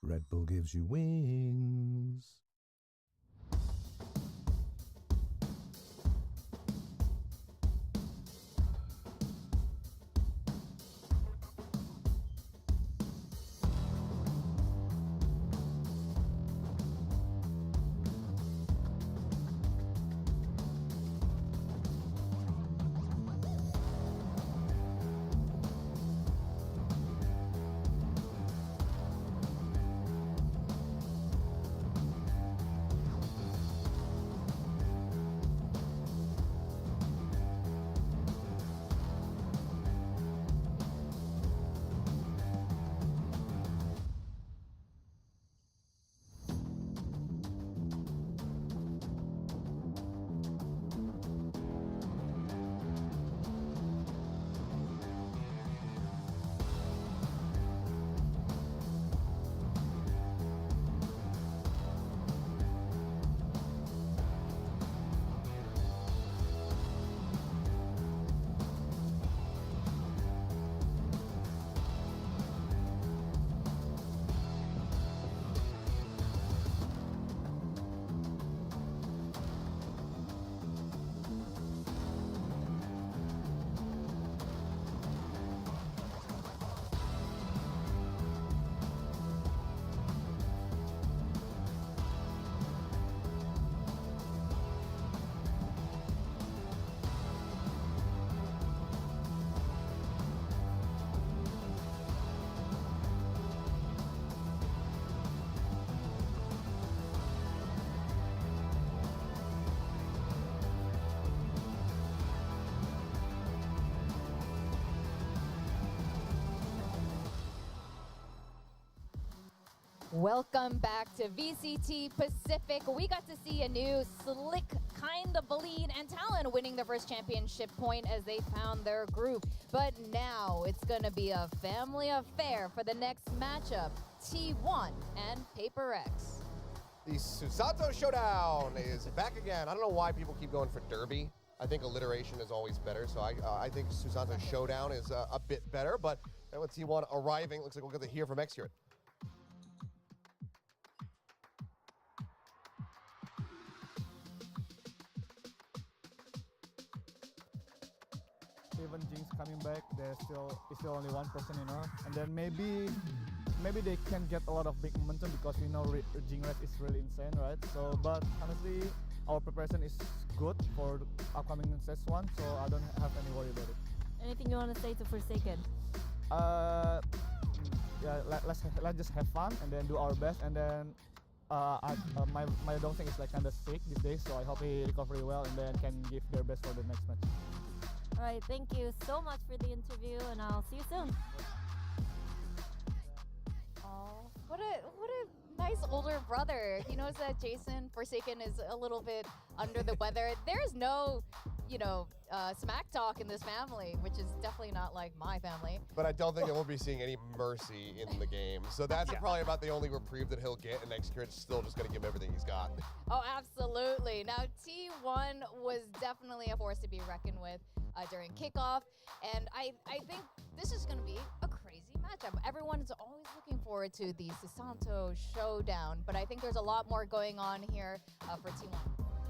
Red Bull gives you wings. Welcome back to VCT Pacific. We got to see a new slick kind of bleed and Talon winning the first championship point as they found their groove. But now it's going to be a family affair for the next matchup, T1 and Paper X. The Susanto Showdown is back again. I don't know why people keep going for Derby. I think alliteration is always better, so I think Susanto Showdown is a bit better. But with T1 arriving, looks like we'll get to hear from X here. Even Jinx coming back, there's still only one person, and then maybe they can get a lot of big momentum because we know Jinx rate is really insane, right? So, but honestly, our preparation is good for the upcoming sets one, so I don't have any worry about it. Anything you want to say to Forsaken? Yeah, let's just have fun and then do our best, and then my Dongxing is like kind of sick these days, so I hope he recovers well and then can give their best for the next match. All right, thank you so much for the interview, and I'll see you soon. Oh, what a nice older brother. He knows that Jason Forsaken is a little bit under the weather. There's no, smack talk in this family, which is definitely not like my family. But I don't think that we'll be seeing any mercy in the game. So that's probably about the only reprieve that he'll get, and Xcurit's still just going to give him everything he's got. Oh, absolutely. Now, T1 was definitely a force to be reckoned with during kickoff, and I think this is going to be a crazy matchup. Everyone is always looking forward to the Susanto Showdown, but I think there's a lot more going on here for T1.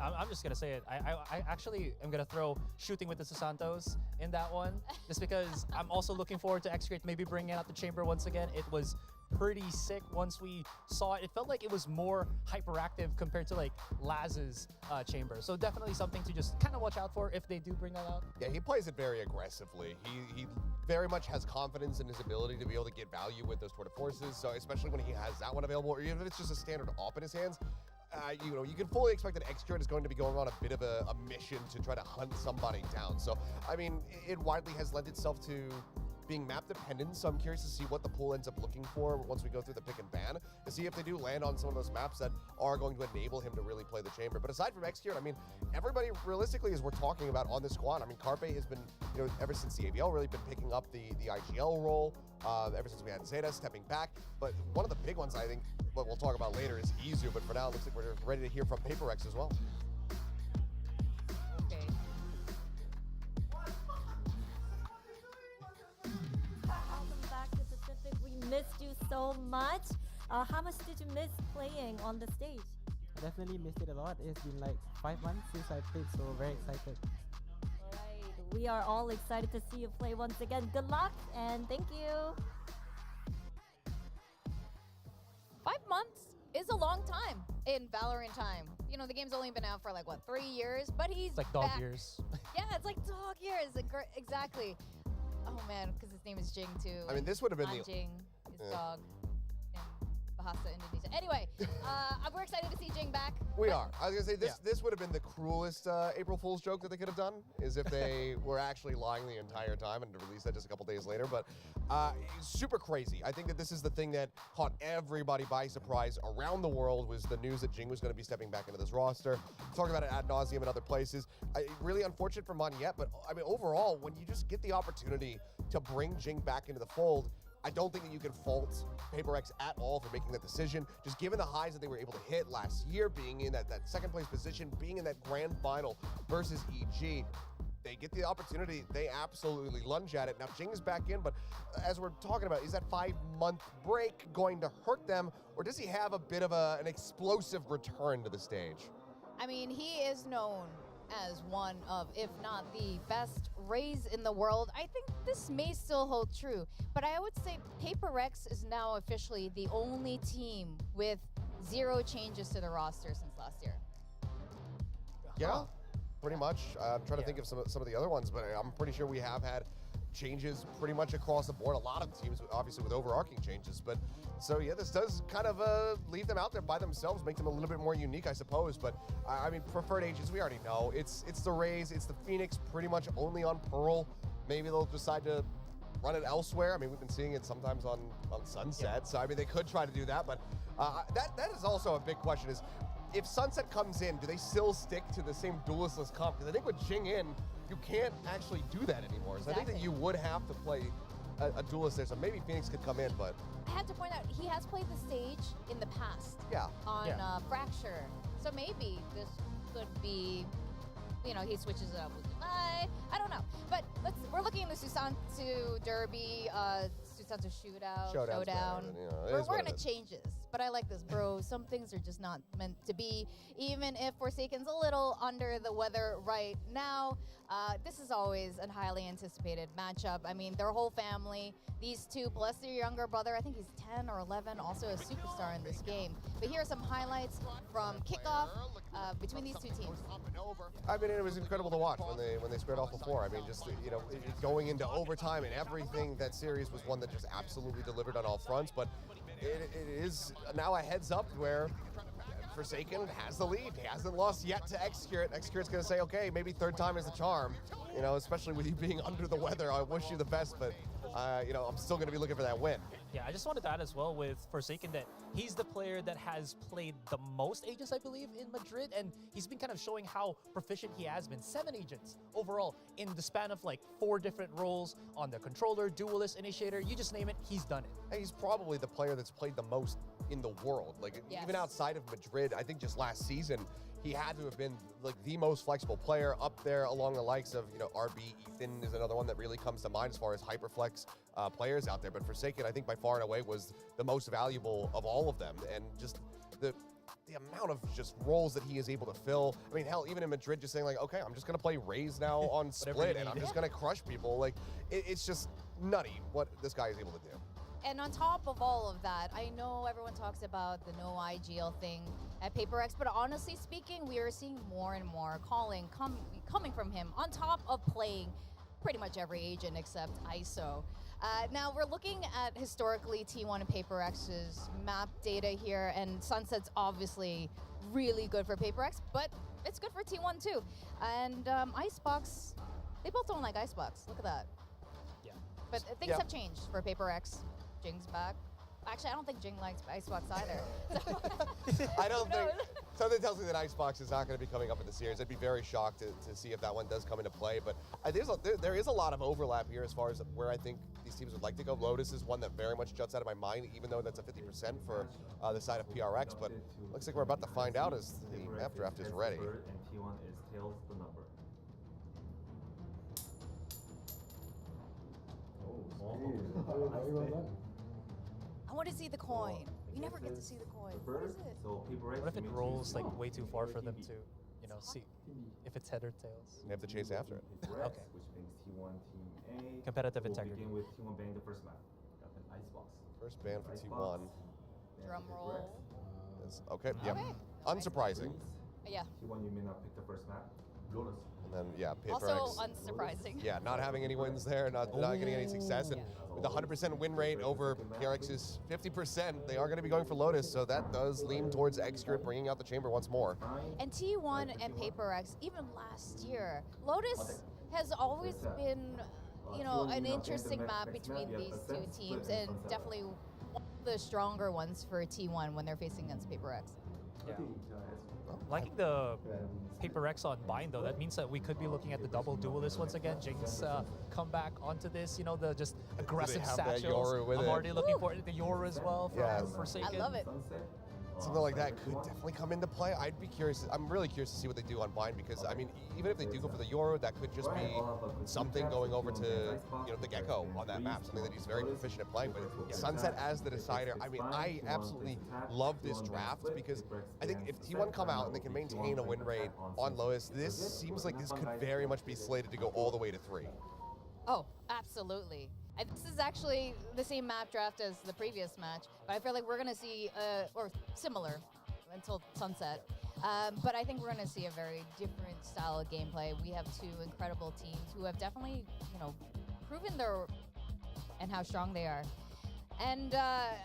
I'm just gonna say it. I actually am gonna throw shooting with the Susantos in that one, just because I'm also looking forward to Xcurit maybe bringing out the chamber once again. It was pretty sick once we saw it. It felt like it was more hyperactive compared to like Laz's chamber. So definitely something to just kind of watch out for if they do bring that out. Yeah, he plays it very aggressively. He very much has confidence in his ability to be able to get value with those Tour de Forces. So especially when he has that one available, or even if it's just a standard op in his hands, you can fully expect that Xcure is going to be going on a bit of a mission to try to hunt somebody down. So, I mean, it widely has lent itself to being map dependent, so I'm curious to see what the pool ends up looking for once we go through the pick and ban, and see if they do land on some of those maps that are going to enable him to really play the chamber. But aside from Xcure, I mean, everybody realistically, as we're talking about on this squad, I mean, Carpe has been, ever since the ABL, really been picking up the IGL role, ever since we had Zeta stepping back. But one of the big ones, I think, what we'll talk about later is Izza, but for now, it looks like we're ready to hear from PaperX as well. Okay. Welcome back to Pacific. We missed you so much. How much did you miss playing on the stage? Definitely missed it a lot. It's been like 5 months since I played, so very excited. Alright, we are all excited to see you play once again. Good luck and thank you. 5 months is a long time in Valorant time. The game's only been out for like, 3 years? But he's It's like dog back. years. Yeah, it's like dog years. Exactly. Oh, man, because his name is Jing, too. I mean, this would have been Jing, his dog. Bahasa, Indonesia. Anyway, we're excited to see Jing back. We are. I was going to say, this would have been the cruelest April Fool's joke that they could have done, is if they were actually lying the entire time and to release that just a couple days later. But super crazy. I think that this is the thing that caught everybody by surprise around the world, was the news that Jing was going to be stepping back into this roster. Talked about it ad nauseum in other places. Really unfortunate for Moniette, but I mean, overall, when you just get the opportunity to bring Jing back into the fold, I don't think that you can fault PaperX at all for making that decision. Just given the highs that they were able to hit last year, being in that second place position, being in that grand final versus EG, they get the opportunity, they absolutely lunge at it. Now Jing is back in, but as we're talking about, is that 5-month break going to hurt them, or does he have a bit of an explosive return to the stage? I mean, he is known as one of, if not the best Rays in the world. I think this may still hold true, but I would say PaperX is now officially the only team with 0 changes to the roster since last year. Yeah, pretty much. I'm trying to think of some of the other ones, but I'm pretty sure we have had changes pretty much across the board. A lot of teams, obviously, with overarching changes. But so, yeah, this does kind of leave them out there by themselves, make them a little bit more unique, I suppose. But, I mean, preferred agents, we already know. It's the Rays, it's the Phoenix, pretty much only on Pearl. Maybe they'll decide to run it elsewhere. I mean, we've been seeing it sometimes on Sunset. So, I mean, they could try to do that. But that is also a big question, is if Sunset comes in, do they still stick to the same duelistless comp? Because I think with Jing in, you can't actually do that anymore. So I think that you would have to play a duelist there. So maybe Phoenix could come in, but I have to point out, he has played the stage in the past. Yeah. On Fracture. So maybe this could be, he switches it up with Dubai. I don't know. But we're looking at the Susanto Derby, Susanto Showdown. We're going to change this. But I like this, bro. Some things are just not meant to be. Even if Forsaken's a little under the weather right now, this is always a highly anticipated matchup. I mean, their whole family, these two, plus their younger brother, I think he's 10 or 11, also a superstar in this game. But here are some highlights from kickoff between these two teams. I mean, it was incredible to watch when they squared off before. I mean, just, going into overtime and everything, that series was one that just absolutely delivered on all fronts. But it is now a heads up where Forsaken has the lead. He hasn't lost yet to Xcure. Xcure's going to say, okay, maybe third time is the charm. Especially with you being under the weather. I wish you the best, but I'm still going to be looking for that win. Yeah, I just wanted to add as well with Forsaken that he's the player that has played the most agents, I believe, in Madrid, and he's been kind of showing how proficient he has been. 7 agents overall in the span of like 4 different roles on the controller, duelist, initiator, you just name it, he's done it. And he's probably the player that's played the most in the world. Like, even outside of Madrid, I think just last season, he had to have been like the most flexible player up there along the likes of, RB, Ethan is another one that really comes to mind as far as hyperflex players out there. But Forsaken, I think by far and away was the most valuable of all of them. And just the amount of just roles that he is able to fill. I mean, hell, even in Madrid, just saying like, okay, I'm just going to play Raze now on Split and I'm just going to crush people. Like, it's just nutty what this guy is able to do. And on top of all of that, I know everyone talks about the no IGL thing at PaperX, but honestly speaking, we are seeing more and more coming from him on top of playing pretty much every agent except ISO. Now we're looking at historically T1 and PaperX's map data here, and Sunset's obviously really good for PaperX, but it's good for T1 too. And Icebox, they both don't like Icebox. Look at that. Yeah. But things have changed for PaperX. Jing's back. Actually, I don't think Jing likes Icebox either. I don't think. Something tells me that Icebox is not going to be coming up in the series. I'd be very shocked to see if that one does come into play. But there is a lot of overlap here as far as where I think these teams would like to go. Lotus is one that very much juts out of my mind, even though that's a 50% for the side of PRX. But looks like we're about to find out as the map draft is ready. And T1 is tails the number. I want to see the coin. We never get to see the coin. What is it? What if it rolls like way too far for them to, see if it's head or tails? You have to chase after it. Okay. Which brings T1 Team A. Competitive We'll integrity. begin with T1 banning the first map. Got an Icebox. First ban for T1. Drum roll. Okay, yep. Unsurprising. Yeah. T1, you may not pick the first map. Lotus. And then, Also PaperX. unsurprising. Yeah, not having any wins there, not getting any success. And with the 100% win rate over PRX's 50%, they are going to be going for Lotus, so that does lean towards Xgrid bringing out the chamber once more. And T1 and PaperX, even last year, Lotus has always been, an interesting map between these two teams, and definitely one of the stronger ones for T1 when they're facing against PaperX. Yeah. Liking the PaperX on bind though, that means that we could be looking at the double duelist once again. Jinx come back onto this, the just aggressive have that satchels. Yoru with I'm it? already looking for the Yoru as well from Forsaken. I love it. Something like that could definitely come into play. I'd be curious. I'm really curious to see what they do on bind because, I mean, even if they do go for the Yoru, that could just be something going over to, the Gecko on that map, something that he's very proficient at playing with. Sunset as the decider. I mean, I absolutely love this draft because I think if T1 come out and they can maintain a win rate on Lotus, this seems like this could very much be slated to go all the way to 3. Oh, absolutely. This is actually the same map draft as the previous match, but I feel like we're going to see, or similar until sunset. But I think we're going to see a very different style of gameplay. We have two incredible teams who have definitely, proven and how strong they are. And, I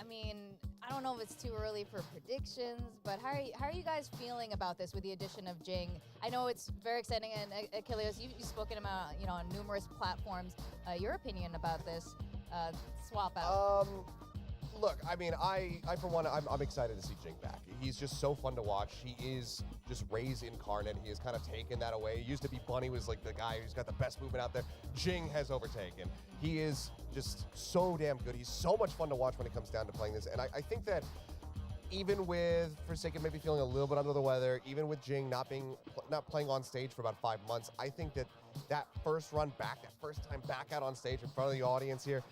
mean, I don't know if it's too early for predictions, but how are you guys feeling about this with the addition of Jing? I know it's very exciting, and a.k.a, you've spoken about, on numerous platforms. Your opinion about this swap out? Look, I mean, I for one, I'm excited to see Jing back. He's just so fun to watch. He is just Ray's incarnate. He has kind of taken that away. It used to be Bunny was like the guy who's got the best movement out there. Jing has overtaken. He is just so damn good. He's so much fun to watch when it comes down to playing this. And I think that even with Forsaken maybe feeling a little bit under the weather, even with Jing not playing on stage for about 5 months, I think that first run back, that first time back out on stage in front of the audience here,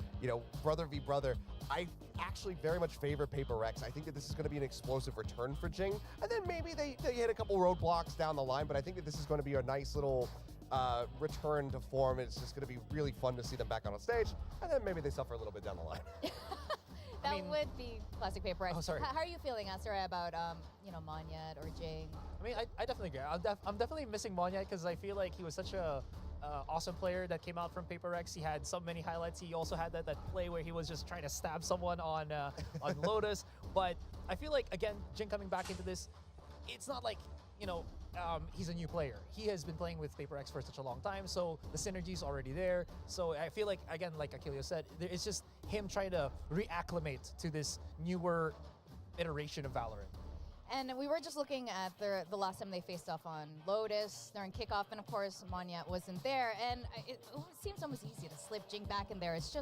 brother v brother, I actually very much favor PaperX. I think that this is going to be an explosive return for Jing, and then maybe they hit a couple roadblocks down the line, but I think that this is going to be a nice little return to form. It's just going to be really fun to see them back on stage, and then maybe they suffer a little bit down the line. That would be classic PaperX. Oh, sorry. How are you feeling, Asura, about Monyet or Jing? I mean, I definitely agree. I'm definitely missing Monyet because I feel like he was such a awesome player that came out from PaperX. He had so many highlights. He also had that play where he was just trying to stab someone on Lotus. But I feel like, again, Jing coming back into this, it's not like, he's a new player. He has been playing with PaperX for such a long time, so the synergy's already there. So I feel like, again, like a.k.a. said, it's just him trying to reacclimate to this newer iteration of Valorant. And we were just looking at the last time they faced off on Lotus during kickoff, and of course Monyet wasn't there, and it seems almost easy to slip Jing back in there. It's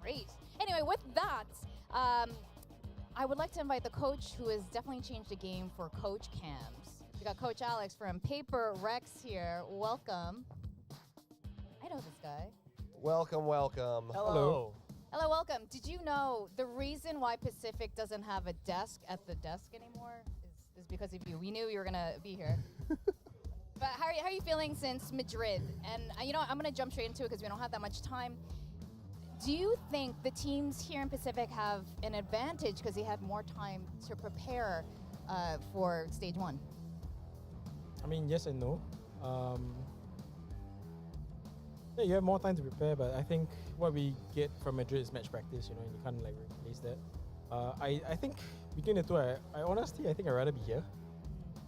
Raze. Anyway, with that, I would like to invite the coach who has definitely changed the game for coach cams. We got Coach Alex from PaperX here. Welcome. I know this guy. Welcome, welcome. Hello. Hello, welcome. Did you know the reason why Pacific doesn't have a desk at the desk anymore is because of you? We knew you were gonna be here. But how are you feeling since Madrid? And I'm gonna jump straight into it because we don't have that much time. Do you think the teams here in Pacific have an advantage because they had more time to prepare for stage 1? I mean, yes and no. Yeah, you have more time to prepare, but I think what we get from Madrid is match practice, and you can't replace that. I think between the two, I honestly, I think I'd rather be here.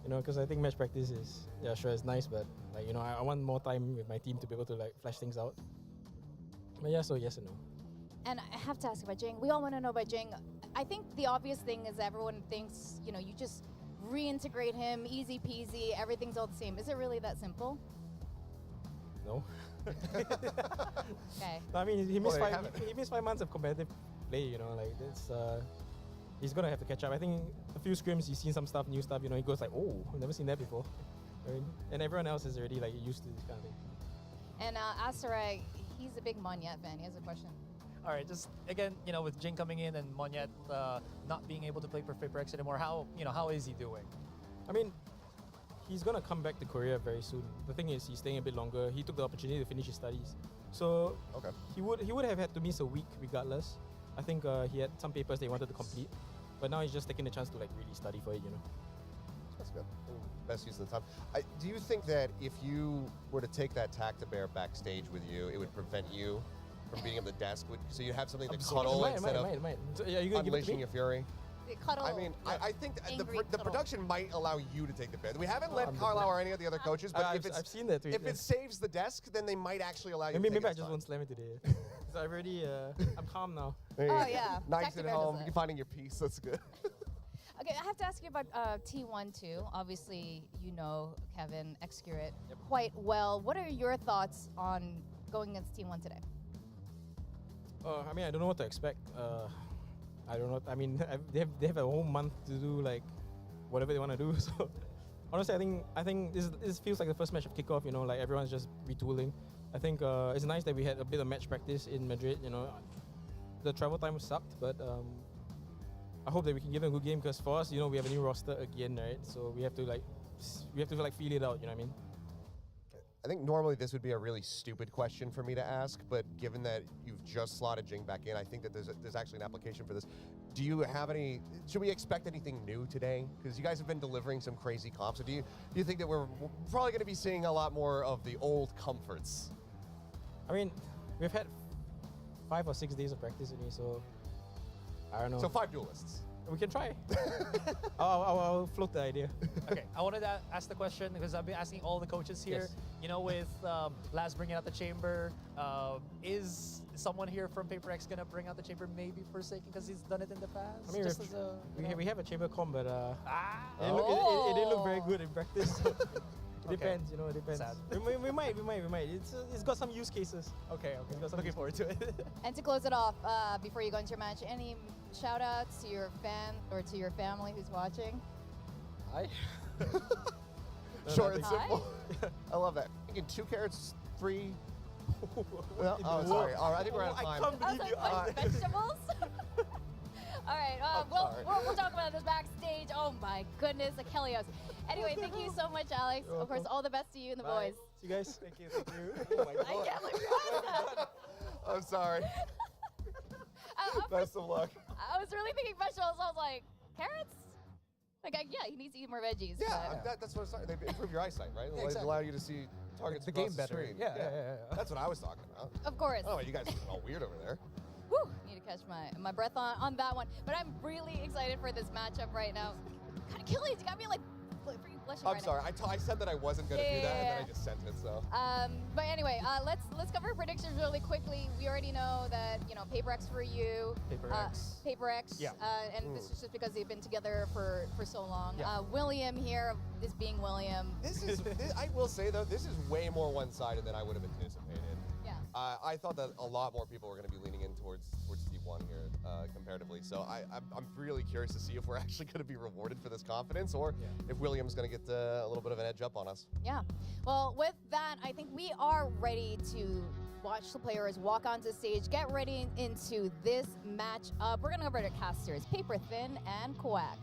You know, because I think match practice is, yeah, sure, it's nice, but like, you know, I want more time with my team to be able to like flesh things out. But yeah, so yes and no. And I have to ask about Jing. We all want to know about Jing. I think the obvious thing is everyone thinks, you know, you just reintegrate him, easy peasy, everything's all the same. Is it really that simple? No. Okay. No, I mean, he Well, missed there you have it. he missed 5 months of competitive play. You know, like it's he's gonna have to catch up. I think a few scrims, he's seen some stuff, new stuff. You know, he goes like, oh, I've never seen that before. I mean, and everyone else is already like used to this kind of thing. And Asarai, he's a big Monyet fan. He has a question. All right, just again, you know, with Jing coming in and Monyet not being able to play for Paper X anymore, how is he doing? I mean, he's gonna come back to Korea very soon. The thing is, he's staying a bit longer. He took the opportunity to finish his studies, so Okay. he would have had to miss a week regardless. I think he had some papers that he wanted to complete, but now he's just taking the chance to like really study for it. You know. That's good. Best use of the time. Do you think that if you were to take that Tactibear backstage with you, it would prevent you from being at the desk? So you have something to cuddle instead of So, yeah, you gonna give it to unleashing me? your fury? The cuddle. I mean, I think the angry cuddle. production might allow you to take the bid. We haven't I'm let the Carlisle or any of the other coaches, but I've seen that tweet. if it saves the desk, then they might actually allow you Maybe to take I it just this won't slam it today. So I've already I'm calm now. time. Oh, yeah. Nice at Tactibear home. does it. You're finding your peace. That's good. Okay, I have to ask you about T1 too. Obviously, you know Kevin Excurate quite well. What are your thoughts on going against T1 today? I mean, I don't know what to expect. I don't know. I mean, they have a whole month to do like whatever they want to do. So honestly, I think this feels like the first match of kickoff. You know, like everyone's just retooling. I think it's nice that we had a bit of match practice in Madrid. You know, the travel time sucked, but I hope that we can give them a good game because for us, you know, we have a new roster again, right? So we have to feel it out. You know what I mean? I think normally this would be a really stupid question for me to ask, but given that you've just slotted Jing back in, I think that there's actually an application for this. Do you have any? Should we expect anything new today? Because you guys have been delivering some crazy comps. So do you think that we're probably going to be seeing a lot more of the old comforts? I mean, we've had 5 or 6 days of practice in here, so I don't know. So 5 duelists. We can try. I'll float the idea. Okay, I wanted to ask the question because I've been asking all the coaches here. Yes. You know, with Laz bringing out the chamber, is someone here from Paper X gonna bring out the chamber maybe Forsaken because he's done it in the past? I mean, Just as a, we have a chamber comp, but it didn't look very good in practice. It depends, you know. It depends. Sad. We might. It's got some use cases. Okay, It's got some looking use forward to it. And to close it off, before you go into your match, any shout outs to your fan or to your family who's watching? Hi. Short and simple. I love that. Thinking 2 carrots, 3. Well, oh, sorry. All right, I think we're out of time. I was like, what, vegetables? All right, we'll talk about this backstage. Oh my goodness, Achilles. Anyway, thank you so much, Alex. You're Of course, welcome. all the best to you and the Bye. boys. See you guys. Thank you. Oh my I can't believe that. I'm sorry. Best of luck. I was really thinking vegetables. I was like, carrots? Like, yeah, he needs to eat more veggies. Yeah, but- that's what it's talking. They improve your eyesight, right? Yeah, They exactly. allow you to see targets The across game better. screen. Yeah. That's what I was talking about. Of course. Oh, you guys are all weird over there. Whew, need to catch my breath on that one. But I'm really excited for this matchup right now. God, Achilles, you got me like freaking blushing I'm right sorry. I said that I wasn't going to do that, and then Yeah. I just sent it. So. But anyway, let's cover predictions really quickly. We already know that Paper X for you, Paper X. Paper X, Yeah. and this is just because they've been together for so long. Yeah. William here, this being William. I will say though, this is way more one-sided than I would have anticipated. Yeah. I thought that a lot more people were going to be leaning in towards T1 here comparatively. So I'm really curious to see if we're actually going to be rewarded for this confidence, or if William's going to get a little bit of an edge up on us. Yeah. Well, with that, I think we are ready to watch the players walk onto stage, get ready into this matchup. We're going to go over to casters, Paper Thin and Quack.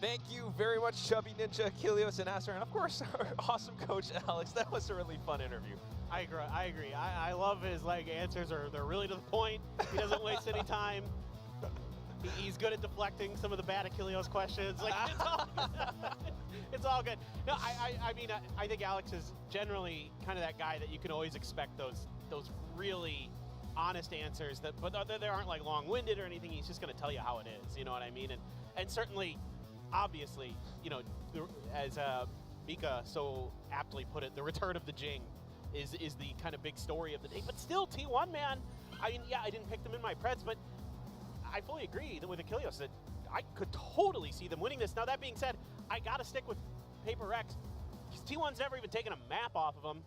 Thank you very much, Chubby Ninja, Kilios, and Asser, and of course, our awesome coach, Alex. That was a really fun interview. I agree. I love his answers. They're really to the point. He doesn't waste any time. He's good at deflecting some of the bad Achilles questions. It's all good. No, I mean, I think Alex is generally kind of that guy that you can always expect those really honest answers that, but they aren't like long-winded or anything. He's just going to tell you how it is. You know what I mean? And certainly, obviously, you know, as Mika so aptly put it, the return of the Jing is the kind of big story of the day. But still, T1, man. I mean, yeah, I didn't pick them in my Preds, but I fully agree that with Achilles that I could totally see them winning this. Now, that being said, I got to stick with Paper Rex. Because T1's never even taken a map off of them.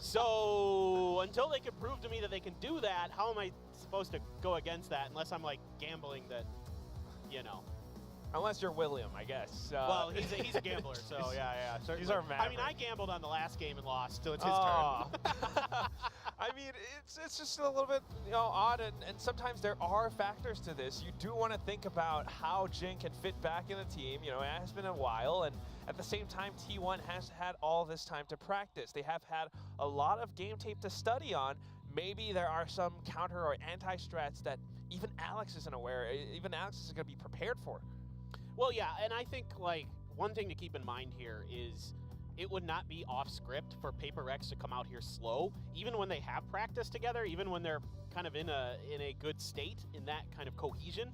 So until they can prove to me that they can do that, how am I supposed to go against that unless I'm like gambling that, you know. Unless you're William, I guess. Well, he's a gambler, so yeah, certainly. He's our Maverick. I mean, I gambled on the last game and lost, so it's his turn. I mean, it's just a little bit, you know, odd, and sometimes there are factors to this. You do want to think about how Jing can fit back in the team. You know, it has been a while, and at the same time, T1 has had all this time to practice. They have had a lot of game tape to study on. Maybe there are some counter or anti-strats that even Alex isn't aware, even Alex isn't going to be prepared for. Well, yeah, and I think, like, one thing to keep in mind here is it would not be off script for Paper Rex to come out here slow, even when they have practiced together, even when they're kind of in a good state, in that kind of cohesion.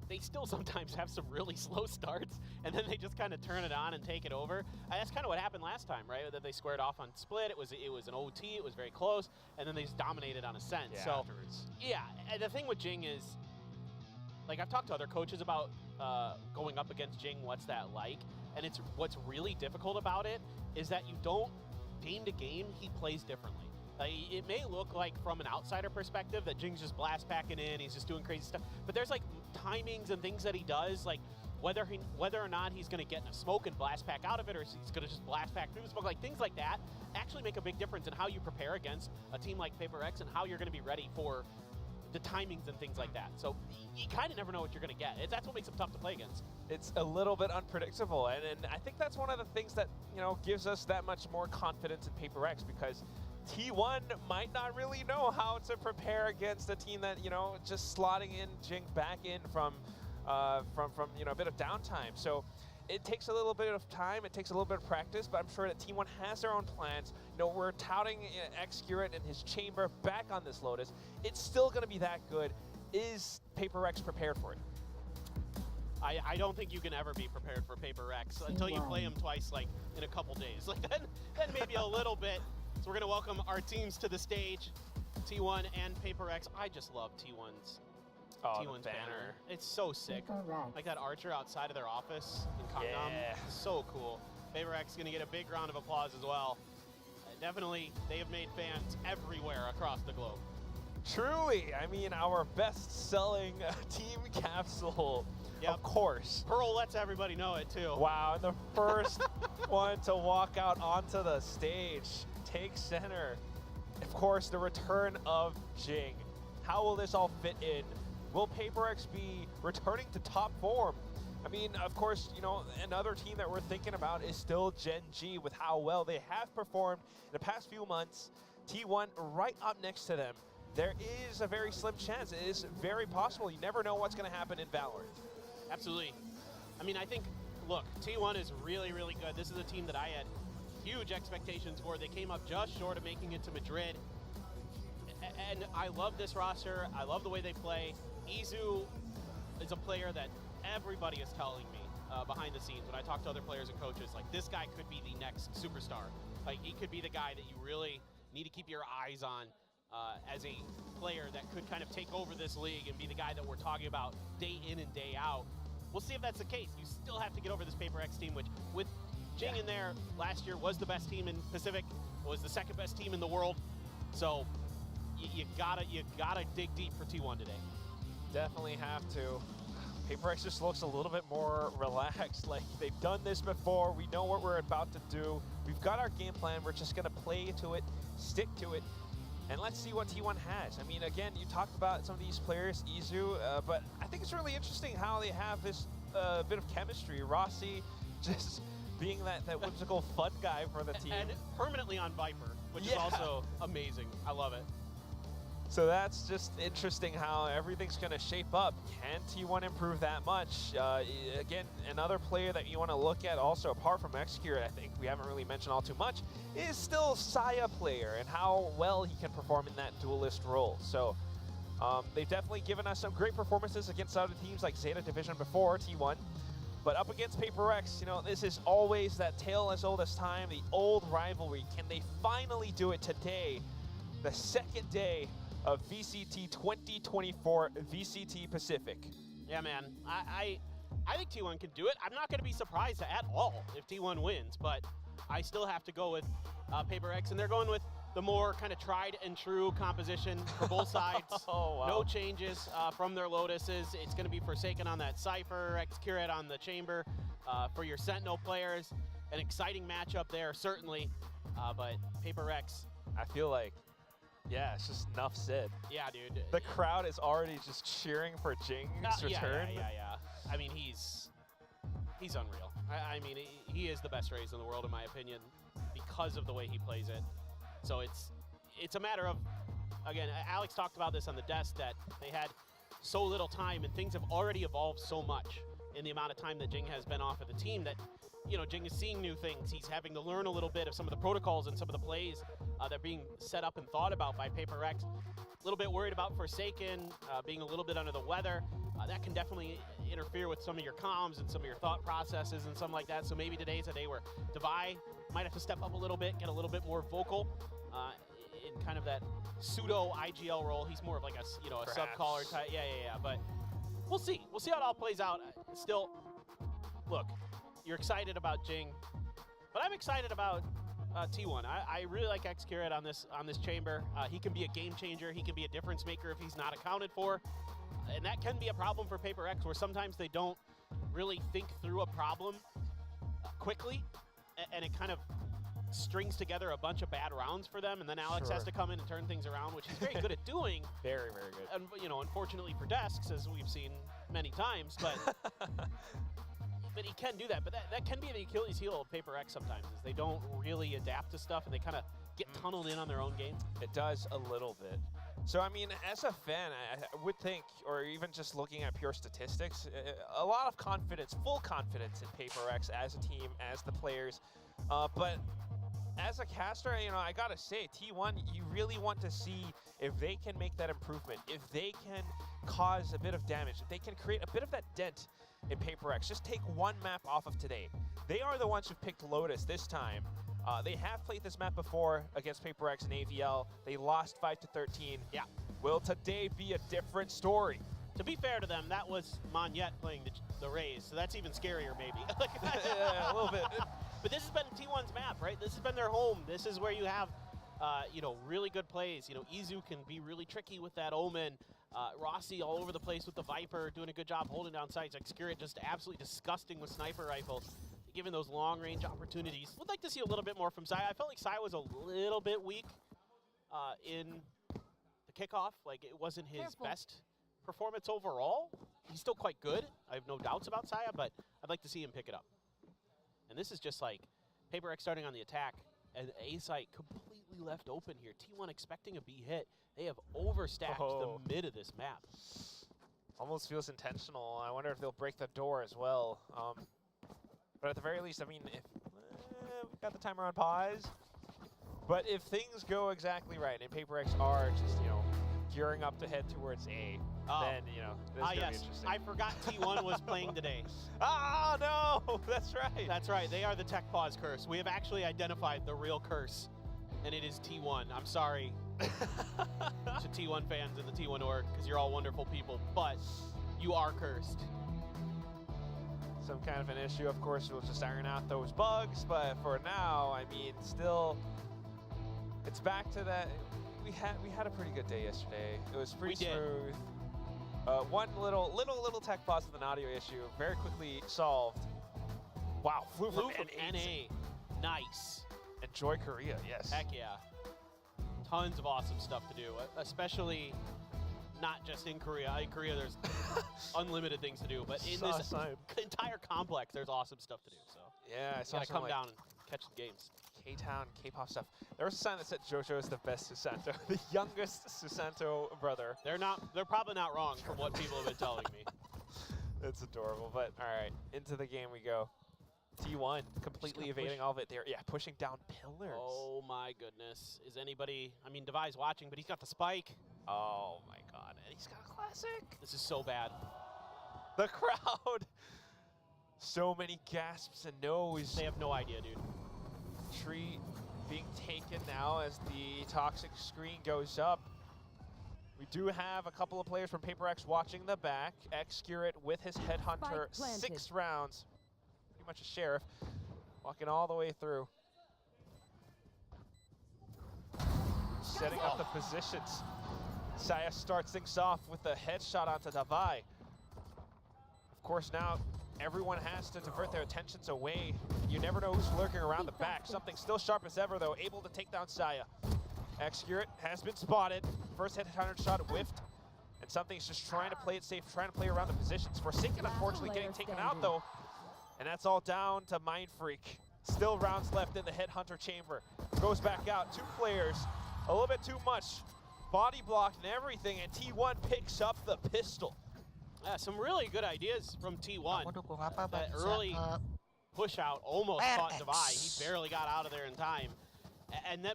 They still sometimes have some really slow starts, and then they just kind of turn it on and take it over. That's kind of what happened last time, right? That they squared off on split. It was an OT. It was very close, and then they just dominated on Ascent. Yeah, so afterwards. Yeah, and the thing with Jing is, like, I've talked to other coaches about going up against Jing, what's that like? And it's what's really difficult about it is that you don't, game to game, he plays differently. It may look like from an outsider perspective that Jing's just blast packing in, he's just doing crazy stuff, but there's like timings and things that he does, like whether or not he's going to get in a smoke and blast pack out of it, or he's going to just blast pack through the smoke, like things like that actually make a big difference in how you prepare against a team like Paper X and how you're going to be ready for the timings and things like that. So you kind of never know what you're going to get. That's what makes them tough to play against. It's a little bit unpredictable, and I think that's one of the things that, you know, gives us that much more confidence in Paper X, because T1 might not really know how to prepare against a team that, you know, just slotting in Jing back in from you know, a bit of downtime. So it takes a little bit of time, it takes a little bit of practice, but I'm sure that T1 has their own plans. You know, we're touting X-Curate and his chamber back on this Lotus. It's still going to be that good. Is Paper X prepared for it? I don't think you can ever be prepared for Paper X until you play him twice, like, in a couple days. Like, then maybe a little bit. So we're going to welcome our teams to the stage, T1 and Paper X. I just love T1's banner. It's so sick. Like that archer outside of their office in Gangnam. Yeah. So cool. Paper X is going to get a big round of applause as well. Definitely, they have made fans everywhere across the globe. Truly, I mean, our best-selling team capsule, of course. Pearl lets everybody know it, too. Wow, and the first one to walk out onto the stage, take center. Of course, the return of Jing. How will this all fit in? Will Paper X be returning to top form? I mean, of course, you know, another team that we're thinking about is still Gen G with how well they have performed in the past few months. T1 right up next to them. There is a very slim chance. It is very possible. You never know what's going to happen in Valorant. Absolutely. I mean, I think, look, T1 is really, really good. This is a team that I had huge expectations for. They came up just short of making it to Madrid. And I love this roster. I love the way they play. Izza is a player that everybody is telling me behind the scenes when I talk to other players and coaches, like, this guy could be the next superstar. Like, he could be the guy that you really need to keep your eyes on as a player that could kind of take over this league and be the guy that we're talking about day in and day out. We'll see if that's the case. You still have to get over this Paper X team, which with Jing in there last year was the best team in Pacific, was the second best team in the world. So you gotta dig deep for T1 today. Definitely have to. Paper X just looks a little bit more relaxed, like they've done this before. We know what we're about to do. We've got our game plan. We're just gonna play to it, stick to it, and let's see what T1 has. I mean, again, you talked about some of these players, Izza, but I think it's really interesting how they have this bit of chemistry. Rossi just being that whimsical fun guy for the team. And permanently on Viper, which is also amazing. I love it. So that's just interesting how everything's going to shape up. Can T1 improve that much? Again, another player that you want to look at also, apart from Execute, I think we haven't really mentioned all too much, is still Saya player and how well he can perform in that duelist role. So they've definitely given us some great performances against other teams like Zeta Division before, T1. But up against Paper Rex, you know, this is always that tale as old as time, the old rivalry. Can they finally do it today, the second day of VCT 2024 VCT Pacific? Yeah, man. I think T1 can do it. I'm not going to be surprised at all if T1 wins, but I still have to go with Paper X, and they're going with the more kind of tried and true composition for both sides. Oh, wow. No changes from their Lotuses. It's going to be Forsaken on that Cypher, X-Curate on the Chamber for your Sentinel players. An exciting matchup there, certainly, but Paper X. I feel like, yeah, it's just enough said. Yeah, dude. The crowd is already just cheering for Jing's return. Yeah. I mean, he's unreal. I mean, he is the best Raze in the world, in my opinion, because of the way he plays it. So it's a matter of, again, Alex talked about this on the desk, that they had so little time and things have already evolved so much in the amount of time that Jing has been off of the team that, you know, Jing is seeing new things. He's having to learn a little bit of some of the protocols and some of the plays that are being set up and thought about by Paper Rex. A little bit worried about Forsaken being a little bit under the weather. That can definitely interfere with some of your comms and some of your thought processes and something like that. So maybe today's a day where Devi might have to step up a little bit, get a little bit more vocal in kind of that pseudo IGL role. He's more of like a, you know, a sub-caller type. Yeah. But we'll see. We'll see how it all plays out. Still, look, you're excited about Jing, but I'm excited about T1. I really like X-Curate on this chamber. He can be a game changer. He can be a difference maker if he's not accounted for. And that can be a problem for Paper X, where sometimes they don't really think through a problem quickly, and it kind of strings together a bunch of bad rounds for them, and then Alex has to come in and turn things around, which he's very good at doing. Very, very good. And, you know, unfortunately for desks, as we've seen many times, but but he can do that. But that can be the Achilles heel of Paper X sometimes, is they don't really adapt to stuff, and they kind of get tunneled in on their own game. It does a little bit. So, I mean, as a fan, I would think, or even just looking at pure statistics, a lot of confidence, full confidence in Paper X as a team, as the players. But as a caster, you know, I gotta say, T1, you really want to see if they can make that improvement, if they can cause a bit of damage, if they can create a bit of that dent in Paper X. Just take one map off of today. They are the ones who picked Lotus this time. They have played this map before against Paper X and AVL. They lost 5-13. Yeah. Will today be a different story? To be fair to them, that was Monyet playing the Rays, so that's even scarier, maybe. Yeah, a little bit. But this has been T1's map, right? This has been their home. This is where you have, you know, really good plays. You know, Izu can be really tricky with that Omen. Rossi all over the place with the Viper, doing a good job holding down sights. Xcurate just absolutely disgusting with sniper rifles, given those long-range opportunities. Would like to see a little bit more from Sai. I felt like Sai was a little bit weak in the kickoff. Like, it wasn't his best performance overall. He's still quite good. I have no doubts about Saya, but I'd like to see him pick it up. And this is just like Paper X starting on the attack, and A-Site completely left open here. T1 expecting a B hit. They have overstacked the mid of this map. Almost feels intentional. I wonder if they'll break the door as well. But at the very least, I mean, if we've got the timer on pause. But if things go exactly right and Paper X are just, you know, gearing up to head towards A, then, you know, this is going to be interesting. I forgot T1 was playing today. No, that's right. That's right. They are the Tech Pause curse. We have actually identified the real curse, and it is T1. I'm sorry to T1 fans and the T1 org, because you're all wonderful people, but you are cursed. Some kind of an issue, of course, we'll just iron out those bugs, but for now, I mean, still, it's back to that. We had a pretty good day yesterday. It was pretty smooth. One little tech pause with an audio issue, very quickly solved. Wow, flew from NA. Nice. Enjoy Korea, yes. Heck yeah. Tons of awesome stuff to do, especially not just in Korea. In Korea, there's unlimited things to do, but in this entire complex, there's awesome stuff to do. So yeah, I saw gotta come down and catch the games. K-Town, K-pop stuff. There was a sign that said JoJo is the best Susanto, the youngest Susanto brother. They're probably not wrong from what people have been telling me. That's adorable, but all right, into the game we go. T1 completely evading all of it there. Yeah, pushing down pillars. Oh my goodness. Is anybody, I mean, Devi's watching, but he's got the spike. Oh my god, and he's got a classic. This is so bad. The crowd. So many gasps and no's. They have no idea, dude. Tree being taken now as the toxic screen goes up. We do have a couple of players from Paper X watching the back. X-Curate with his Headhunter, 6 rounds. Pretty much a sheriff, walking all the way through. Setting up the positions. Saya starts things off with a headshot onto Davai. Of course, now everyone has to divert their attentions away. You never know who's lurking around the back. Something still sharp as ever, though, able to take down Saya. X-Curate has been spotted. First Headhunter shot whiffed. And Something's just trying to play it safe, trying to play around the positions. Forsaken, unfortunately, getting taken out, though. And that's all down to Mind Freak. Still rounds left in the Headhunter chamber. Goes back out, 2 players. A little bit too much. Body blocked and everything, and T1 picks up the pistol. Yeah, some really good ideas from T1. That early push out almost caught Devi. He barely got out of there in time.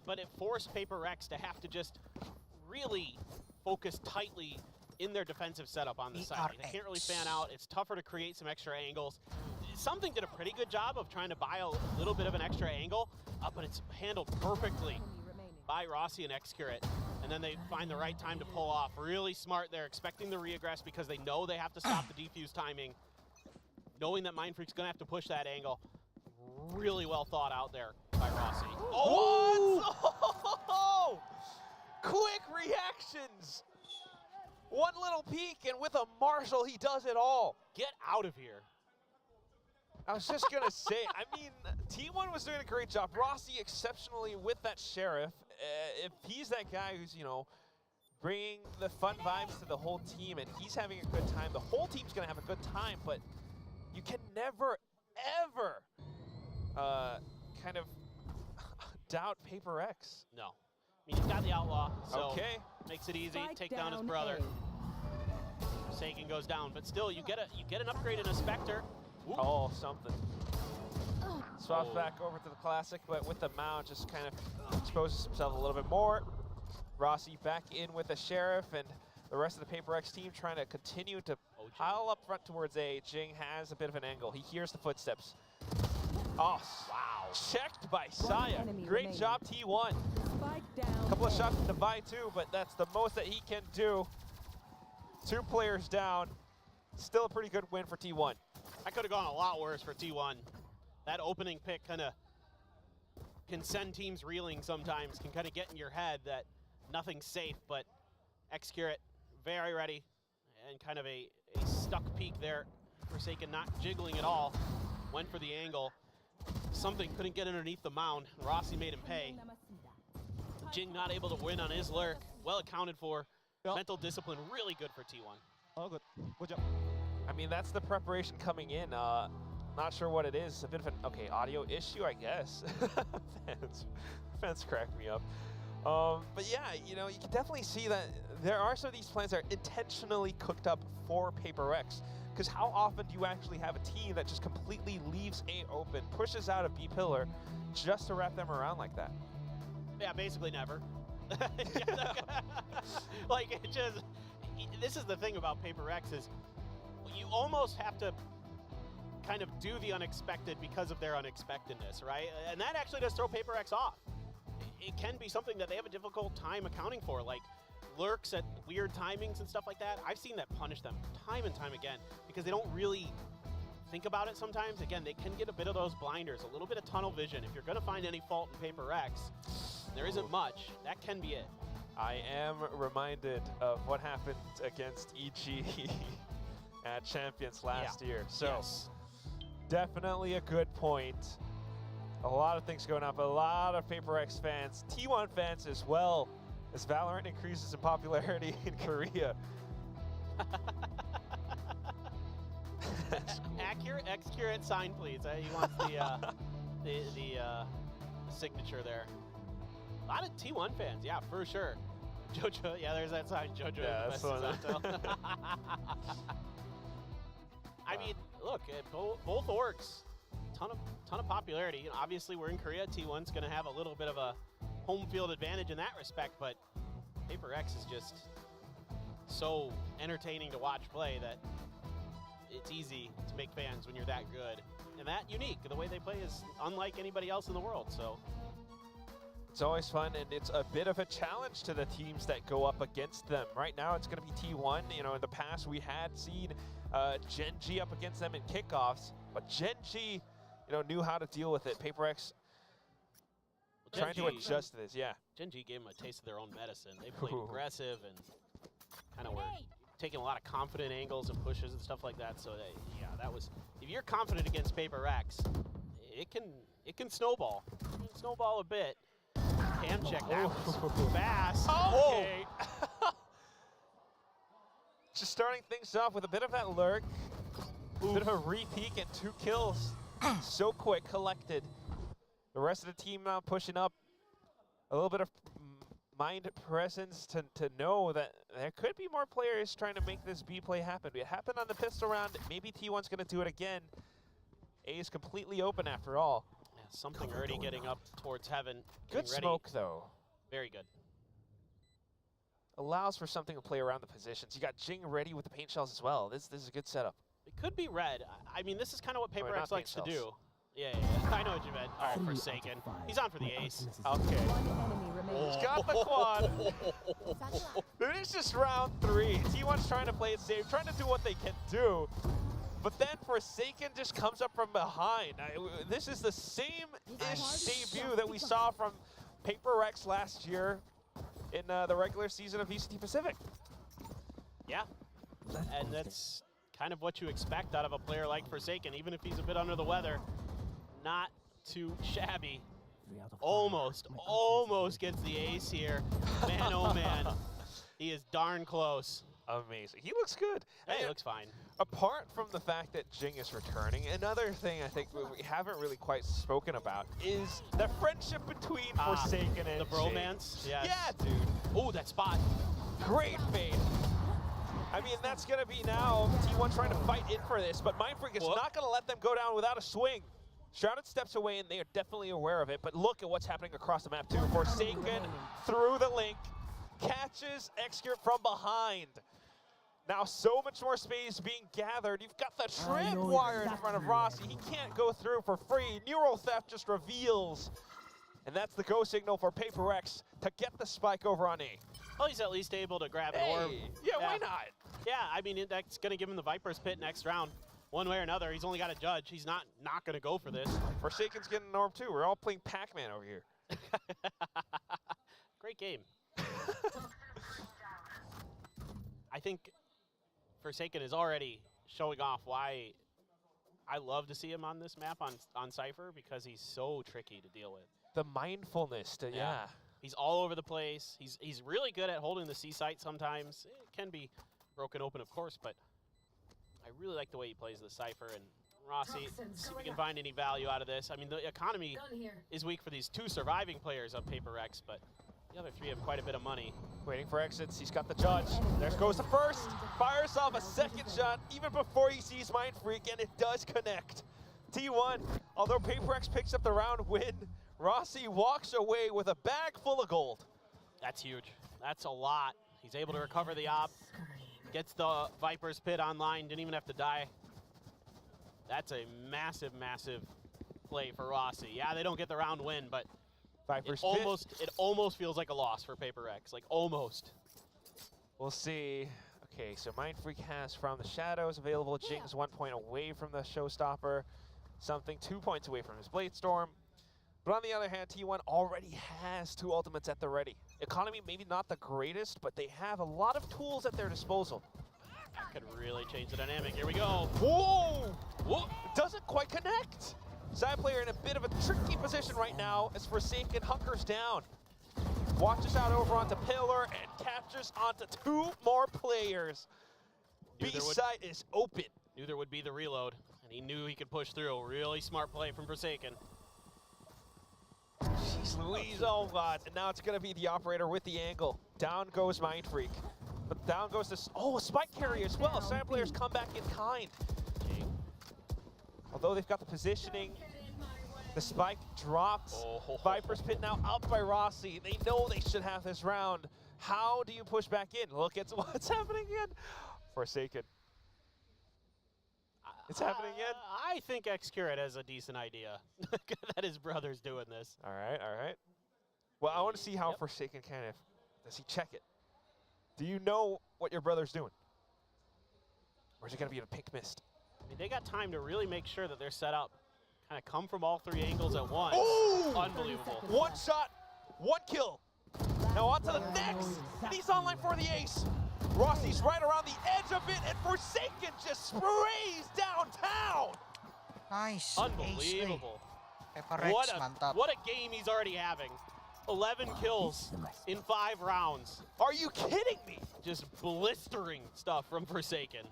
But it forced Paper X to have to just really focus tightly in their defensive setup on the side. They can't really fan out. It's tougher to create some extra angles. Something did a pretty good job of trying to buy a little bit of an extra angle, but it's handled perfectly by Rossi and X-Curate. And then they find the right time to pull off. Really smart there, expecting the reaggress because they know they have to stop the defuse timing. Knowing that Mind Freak's gonna have to push that angle. Really well thought out there by Rossi. Oh! Quick reactions! One little peek, and with a Marshall, he does it all. Get out of here. I was just gonna say, I mean, T1 was doing a great job. Rossi exceptionally with that Sheriff. If he's that guy who's, you know, bringing the fun vibes to the whole team and he's having a good time, the whole team's gonna have a good time, but you can never, ever kind of doubt Paper X. No. I mean, he's got the Outlaw, so okay. Makes it easy. Take down his brother. Sagan goes down, but still, you get an upgrade in a Spectre. Ooh. Oh, something. Swaps back over to the Classic, but with the mount, just kind of exposes himself a little bit more. Rossi back in with the Sheriff, and the rest of the Paper X team trying to continue to pile up front towards A. Jing has a bit of an angle. He hears the footsteps. Oh, wow. Checked by Saya. Great job, T1. A couple of shots to Devi too, but that's the most that he can do. 2 players down. Still a pretty good win for T1. That could have gone a lot worse for T1. That opening pick kind of can send teams reeling sometimes, can kind of get in your head that nothing's safe, but X-Curate very ready, and kind of a stuck peek there. Forsaken not jiggling at all, went for the angle. Something couldn't get underneath the mound. Rossi made him pay. Jing not able to win on his lurk. Well accounted for. Yep. Mental discipline really good for T1. Oh, good. Good job. I mean, that's the preparation coming in. Not sure what it is. A bit of an, audio issue, I guess. fans crack me up. But yeah, you know, you can definitely see that there are some of these plans that are intentionally cooked up for Paper X. Because how often do you actually have a team that just completely leaves A open, pushes out a B pillar, just to wrap them around like that? Yeah, basically never. Like, it just, this is the thing about Paper X is you almost have to kind of do the unexpected because of their unexpectedness, right? And that actually does throw Paper X off. It can be something that they have a difficult time accounting for, like lurks at weird timings and stuff like that. I've seen that punish them time and time again because they don't really think about it sometimes. Again, they can get a bit of those blinders, a little bit of tunnel vision. If you're going to find any fault in Paper X, there isn't much. That can be it. I am reminded of what happened against EG at Champions last year. So yes. Definitely a good point. A lot of things going on, but a lot of Paper X fans, T1 fans as well, as Valorant increases in popularity in Korea. That's cool. Accurate, X-Curate sign, please. He wants the signature there. A lot of T1 fans, yeah, for sure. Jojo, yeah, there's that sign. Jojo, Yeah, that's I mean, look, both orgs, ton of popularity. You know, obviously, we're in Korea. T1's going to have a little bit of a home field advantage in that respect, but Paper X is just so entertaining to watch play that it's easy to make fans when you're that good and that unique. The way they play is unlike anybody else in the world. So it's always fun, and it's a bit of a challenge to the teams that go up against them. Right now, it's going to be T1. You know, in the past, we had seen Gen G up against them in kickoffs, but Gen G, you know, knew how to deal with it. Paper X trying to adjust to this, yeah. Gen G gave them a taste of their own medicine. They played aggressive and kind of were taking a lot of confident angles and pushes and stuff like that. So yeah, that was, if you're confident against Paper X, it can snowball. It can snowball a bit. Cam check, that was fast. Okay. Just starting things off with a bit of that lurk, a bit of a re-peek and 2 kills. So quick, collected. The rest of the team now pushing up. A little bit of mind presence to know that there could be more players trying to make this B play happen. It happened on the pistol round. Maybe T1's going to do it again. A is completely open after all. Yeah, something already getting up towards heaven. Good smoke, though. Very good. Allows for something to play around the positions. You got Jing ready with the paint shells as well. This is a good setup. It could be red. I mean, this is kind of what Paper X likes to do. Yeah, I know what you meant. All right, Forsaken. He's on for the ace. Okay. He's got the quad. This is round 3. T1's trying to play it safe, trying to do what they can do. But then Forsaken just comes up from behind. This is the same-ish debut that we saw from Paper X last year in the regular season of VCT Pacific. Yeah, and that's kind of what you expect out of a player like Forsaken, even if he's a bit under the weather. Not too shabby. Almost gets the ace here. Man, oh man, he is darn close. Amazing. He looks good. Yeah, he looks fine. Apart from the fact that Jing is returning, another thing I think we haven't really quite spoken about is the friendship between Forsaken and the bromance. Yes. Yeah, dude. Oh, that spot. Great fade. I mean, that's going to be now T1 trying to fight in for this, but Mindfreak is not going to let them go down without a swing. Shrouded steps away, and they are definitely aware of it, but look at what's happening across the map, too. Forsaken through the link, catches Execute from behind. Now so much more space being gathered. You've got the trip wire in front of Rossi. He can't go through for free. Neural Theft just reveals. And that's the go signal for Paper X to get the spike over on A. Well, he's at least able to grab an orb. Yeah, why not? Yeah, I mean, that's going to give him the Viper's Pit next round. One way or another, he's only got a judge. He's not going to go for this. Forsaken's getting an orb too. We're all playing Pac-Man over here. Great game. I think Forsaken is already showing off why I love to see him on this map on Cypher, because he's so tricky to deal with. The mindfulness, yeah. He's all over the place. He's really good at holding the C site sometimes. It can be broken open, of course, but I really like the way he plays the Cypher. And Rossi, see if we can find any value out of this. I mean, the economy is weak for these 2 surviving players of Paper X, but the other 3 have quite a bit of money. Waiting for exits. He's got the judge. There goes the first. Fires off a second shot even before he sees Mindfreak, and it does connect. T1, although Paper X picks up the round win, Rossi walks away with a bag full of gold. That's huge. That's a lot. He's able to recover the op. Gets the Viper's Pit online. Didn't even have to die. That's a massive, massive play for Rossi. Yeah, they don't get the round win, but it almost feels like a loss for Paper X. Like, almost. We'll see. Okay, so Mindfreak has From the Shadows available. Jing's 1 point away from the Showstopper. Something 2 points away from his Blade Storm. But on the other hand, T1 already has 2 ultimates at the ready. Economy maybe not the greatest, but they have a lot of tools at their disposal. That could really change the dynamic. Here we go. Whoa! Whoa! Doesn't quite connect. Side player in a bit of a tricky position right now as Forsaken hunkers down. Watches out over onto Pillar and catches onto 2 more players. B-side is open. Knew there would be the reload, and he knew he could push through. Really smart play from Forsaken. Jeez Louise, oh god. And now it's gonna be the operator with the angle. Down goes Mind Freak. But down goes this, oh, a spike carrier as well. Sam players come back in kind. Although they've got the positioning, the spike dropped. Viper's Pit now up by Rossi. They know they should have this round. How do you push back in? Look at what's happening again. Forsaken. It's happening again. I think a.k.a. has a decent idea that his brother's doing this. All right, all right. Well, I want to see how Forsaken can. Does he check it? Do you know what your brother's doing? Or is it going to be a pick missed? I mean, they got time to really make sure that they're set up. Kind of come from all three angles at once. Oh! Unbelievable. One shot, one kill. Now on to the next. And he's online for the ace. Rossi's right around the edge of it, and Forsaken just sprays downtown. Nice. Unbelievable. What a game he's already having. 11 kills in 5 rounds. Are you kidding me? Just blistering stuff from Forsaken.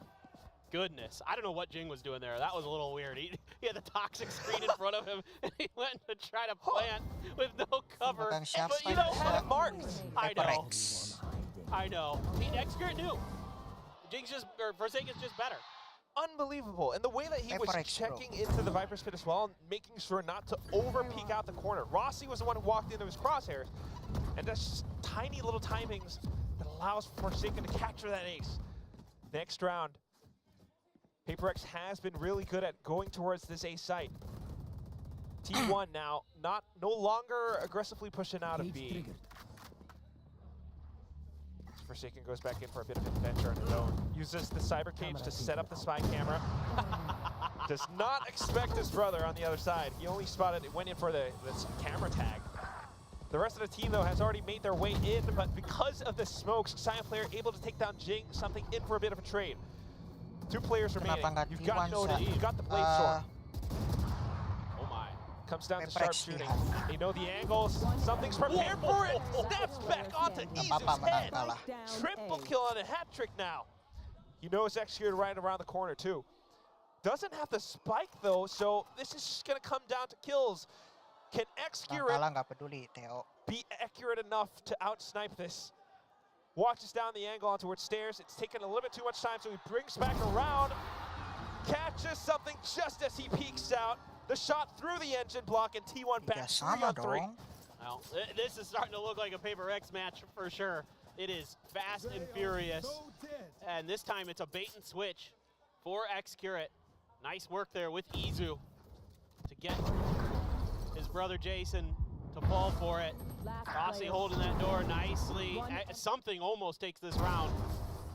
Goodness. I don't know what Jing was doing there. That was a little weird. He had the toxic screen in front of him, and he went to try to plant with no cover. But you don't have it marked. I know. I know. a.k.a. knew. Forsaken's just better. Unbelievable. And the way that he was checking into the Viper's Pit as well, and making sure not to over-peek out the corner. Rossi was the one who walked into his crosshairs. And that's just tiny little timings that allows Forsaken to capture that ace. Next round, PaperX has been really good at going towards this A site. T1 now, no longer aggressively pushing out of B. Forsaken goes back in for a bit of adventure on his own. Uses the cyber cage to set up the spy camera. Does not expect his brother on the other side. He only spotted it, went in for this camera tag. The rest of the team, though, has already made their way in, but because of the smokes, Sion player able to take down Jing, something in for a bit of a trade. 2 players remaining. You've got Nodi, you've got the Blade Sword. Oh my. Comes down to sharpshooting. They know the angles. Something's prepared for it. Steps back onto Izzu's head. Triple kill on a hat trick now. He knows executed right around the corner too. Doesn't have the spike though, so this is just gonna come down to kills. Can a.k.a. be accurate enough to outsnipe this? Watches down the angle onto its stairs. It's taken a little bit too much time, so he brings back around. Catches something just as he peeks out. The shot through the engine block, and T1 back 3-on-3. Well, this is starting to look like a PaperX match for sure. It is fast and furious. And this time it's a bait and switch for a.k.a. Nice work there with Izzu to get his brother Jason to fall for it. Rossi holding that door nicely. Something almost takes this round.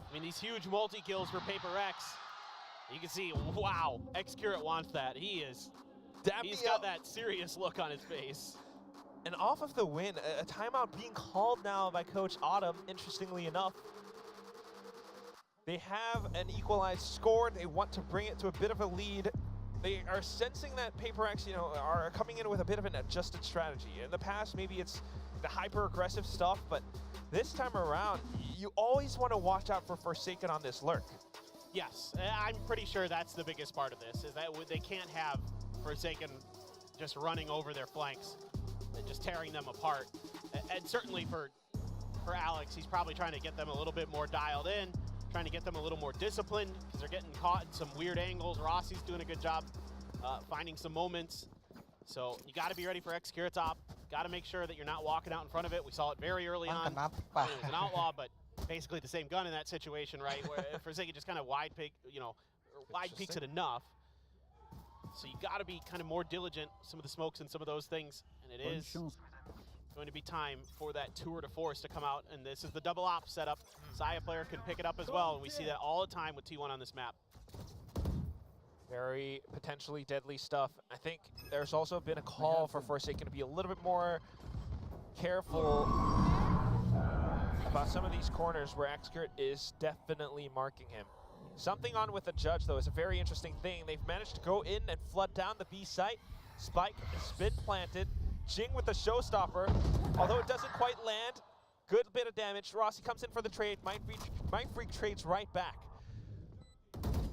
I mean, these huge multi-kills for PaperX. You can see, wow, a.k.a. wants that. He's got that serious look on his face. And off of the win, a timeout being called now by Coach Autumn, interestingly enough. They have an equalized score. They want to bring it to a bit of a lead. They are sensing that PaperX, are coming in with a bit of an adjusted strategy. In the past, maybe it's the hyper-aggressive stuff, but this time around, you always want to watch out for Forsaken on this lurk. Yes, I'm pretty sure that's the biggest part of this, is that they can't have Forsaken just running over their flanks and just tearing them apart. And certainly for Alex, he's probably trying to get them a little bit more dialed in, trying to get them a little more disciplined because they're getting caught in some weird angles. Rossi's doing a good job finding some moments. So you got to be ready for a.k.a. top. Got to make sure that you're not walking out in front of it. We saw it very early on. It was an outlaw, but basically the same gun in that situation, right? Where Forsaken just kind of wide peeks it enough. So you got to be kind of more diligent, some of the smokes and some of those things. And it is going to be time for that tour de force to come out. And this is the double op setup. Saya player can pick it up as well. And we see that all the time with T1 on this map. Very potentially deadly stuff. I think there's also been a call for Forsaken to be a little bit more careful about some of these corners where a.k.a. is definitely marking him. Something on with the judge, though, is a very interesting thing. They've managed to go in and flood down the B site. Spike has been planted. Jing with the showstopper, although it doesn't quite land. Good bit of damage. Rossi comes in for the trade. Mind Freak trades right back.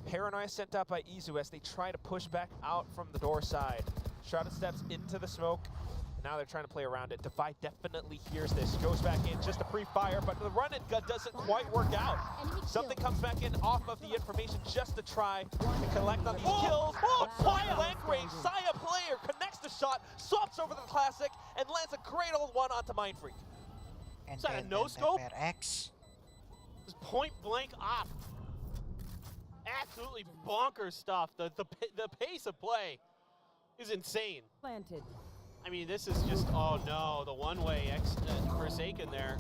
Paranoia sent out by Izzu as they try to push back out from the door side. Shrouded steps into the smoke. Now they're trying to play around it. Divide definitely hears this. Goes back in, just a pre-fire, but the run and gun doesn't quite work out. Something comes back in off of the information just to try to collect on these kills. But point blank range, Saya player connects the shot, swaps over the classic, and lands a great old one onto Mindfreak. Is that a no-scope? X. Just point blank off. Absolutely bonkers stuff. The pace of play is insane. Planted. I mean, this is just, oh no, the one-way Forsaken there.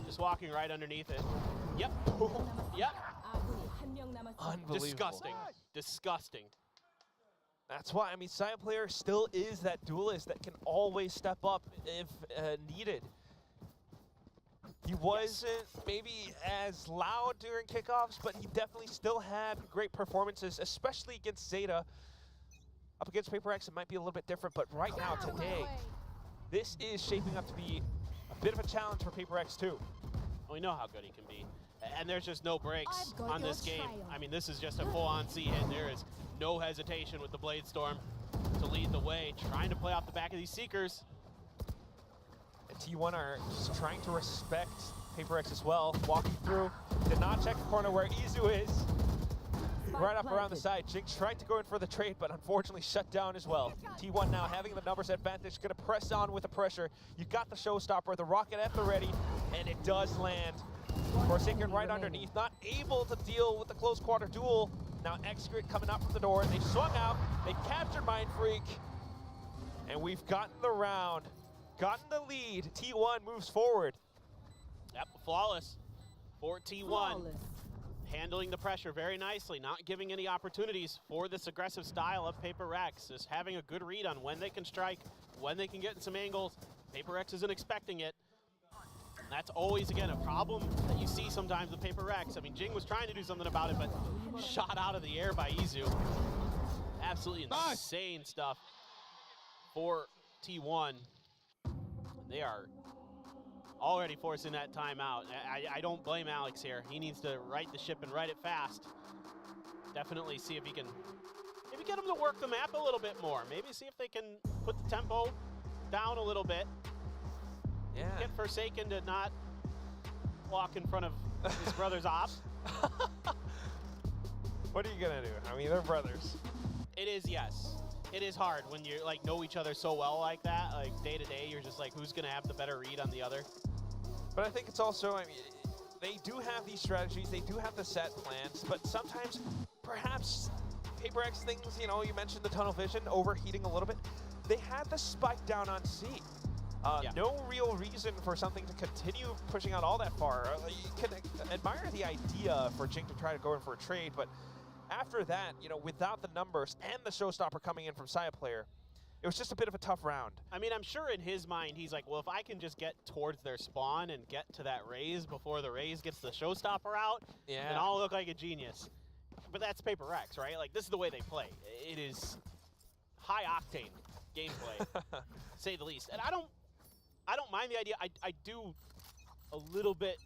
Just walking right underneath it. Yep. Yep. Unbelievable. Disgusting. Disgusting. That's why, I mean, Saya player still is that duelist that can always step up if needed. He wasn't maybe as loud during kickoffs, but he definitely still had great performances, especially against Zeta. Up against Paper X, it might be a little bit different, but right now, today, this is shaping up to be a bit of a challenge for Paper X too. We know how good he can be. And there's just no breaks on this game. I mean, this is just a full-on C-hit. There is no hesitation with the Blade Storm to lead the way, trying to play off the back of these Seekers. And T1 are just trying to respect Paper X as well. Walking through, did not check the corner where Izu is. Right up around the side, Jinx tried to go in for the trade, but unfortunately shut down as well. T1 now having the numbers advantage, gonna press on with the pressure. You got the showstopper, the rocket at the ready, and it does land. Forsaken right underneath, not able to deal with the close quarter duel. Now X-Grid coming up from the door, they swung out, they captured Mindfreak, and we've gotten the round, gotten the lead. T1 moves forward. Yep, flawless for T1. Flawless. Handling the pressure very nicely, not giving any opportunities for this aggressive style of Paper X. Just having a good read on when they can strike, when they can get in some angles. Paper X isn't expecting it. And that's always, again, a problem that you see sometimes with Paper X. I mean, Jing was trying to do something about it, but shot out of the air by Izu. Absolutely insane stuff for T1. They are already forcing that timeout. I don't blame Alex here. He needs to right the ship and right it fast. Definitely see if he can maybe get him to work the map a little bit more. Maybe see if they can put the tempo down a little bit. Yeah. Get Forsaken to not walk in front of his brother's op. What are you gonna do? I mean, they're brothers. It is, yes. It is hard when you like know each other so well like that. Like day to day, you're just like, who's gonna have the better read on the other? But I think it's also, I mean, they do have these strategies, they do have the set plans, but sometimes perhaps Paper X things, you know, you mentioned the tunnel vision overheating a little bit. They had the spike down on C. No real reason for something to continue pushing out all that far. You can admire the idea for Jing to try to go in for a trade, but after that, you know, without the numbers and the showstopper coming in from Saya player, it was just a bit of a tough round. I mean, I'm sure in his mind, he's like, well, if I can just get towards their spawn and get to that raise before the raise gets the showstopper out, then I'll look like a genius. But that's Paper X, right? Like, this is the way they play. It is high-octane gameplay, to say the least. And I don't mind the idea. I do a little bit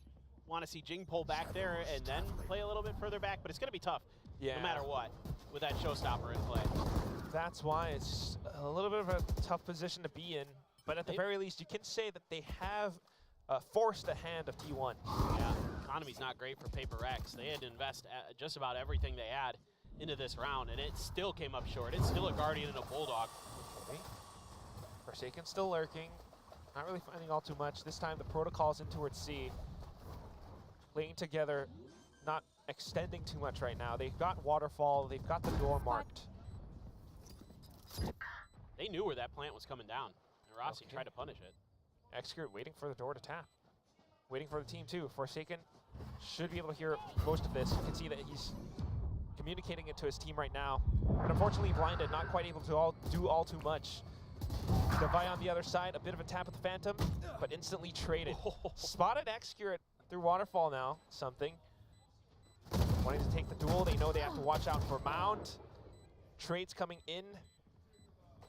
want to see Jing pull back there and then play a little bit further back, but it's going to be tough, no matter what, with that showstopper in play. That's why it's a little bit of a tough position to be in, but at the very least, you can say that they have forced the hand of T1. Yeah, economy's not great for Paper X. They had to invest just about everything they had into this round, and it still came up short. It's still a Guardian and a Bulldog. Okay. Forsaken still lurking. Not really finding all too much. This time the protocol's in towards C. Playing together, not extending too much right now. They've got Waterfall, they've got the door marked. They knew where that plant was coming down, and Rossi tried to punish it. Execute waiting for the door to tap. Waiting for the team too. Forsaken should be able to hear most of this. You can see that he's communicating it to his team right now. But unfortunately blinded, not quite able to do all too much. Devi on the other side, a bit of a tap with the Phantom, but instantly traded. Spotted Execute through Waterfall now, something. Wanting to take the duel, they know they have to watch out for Mound. Trades coming in,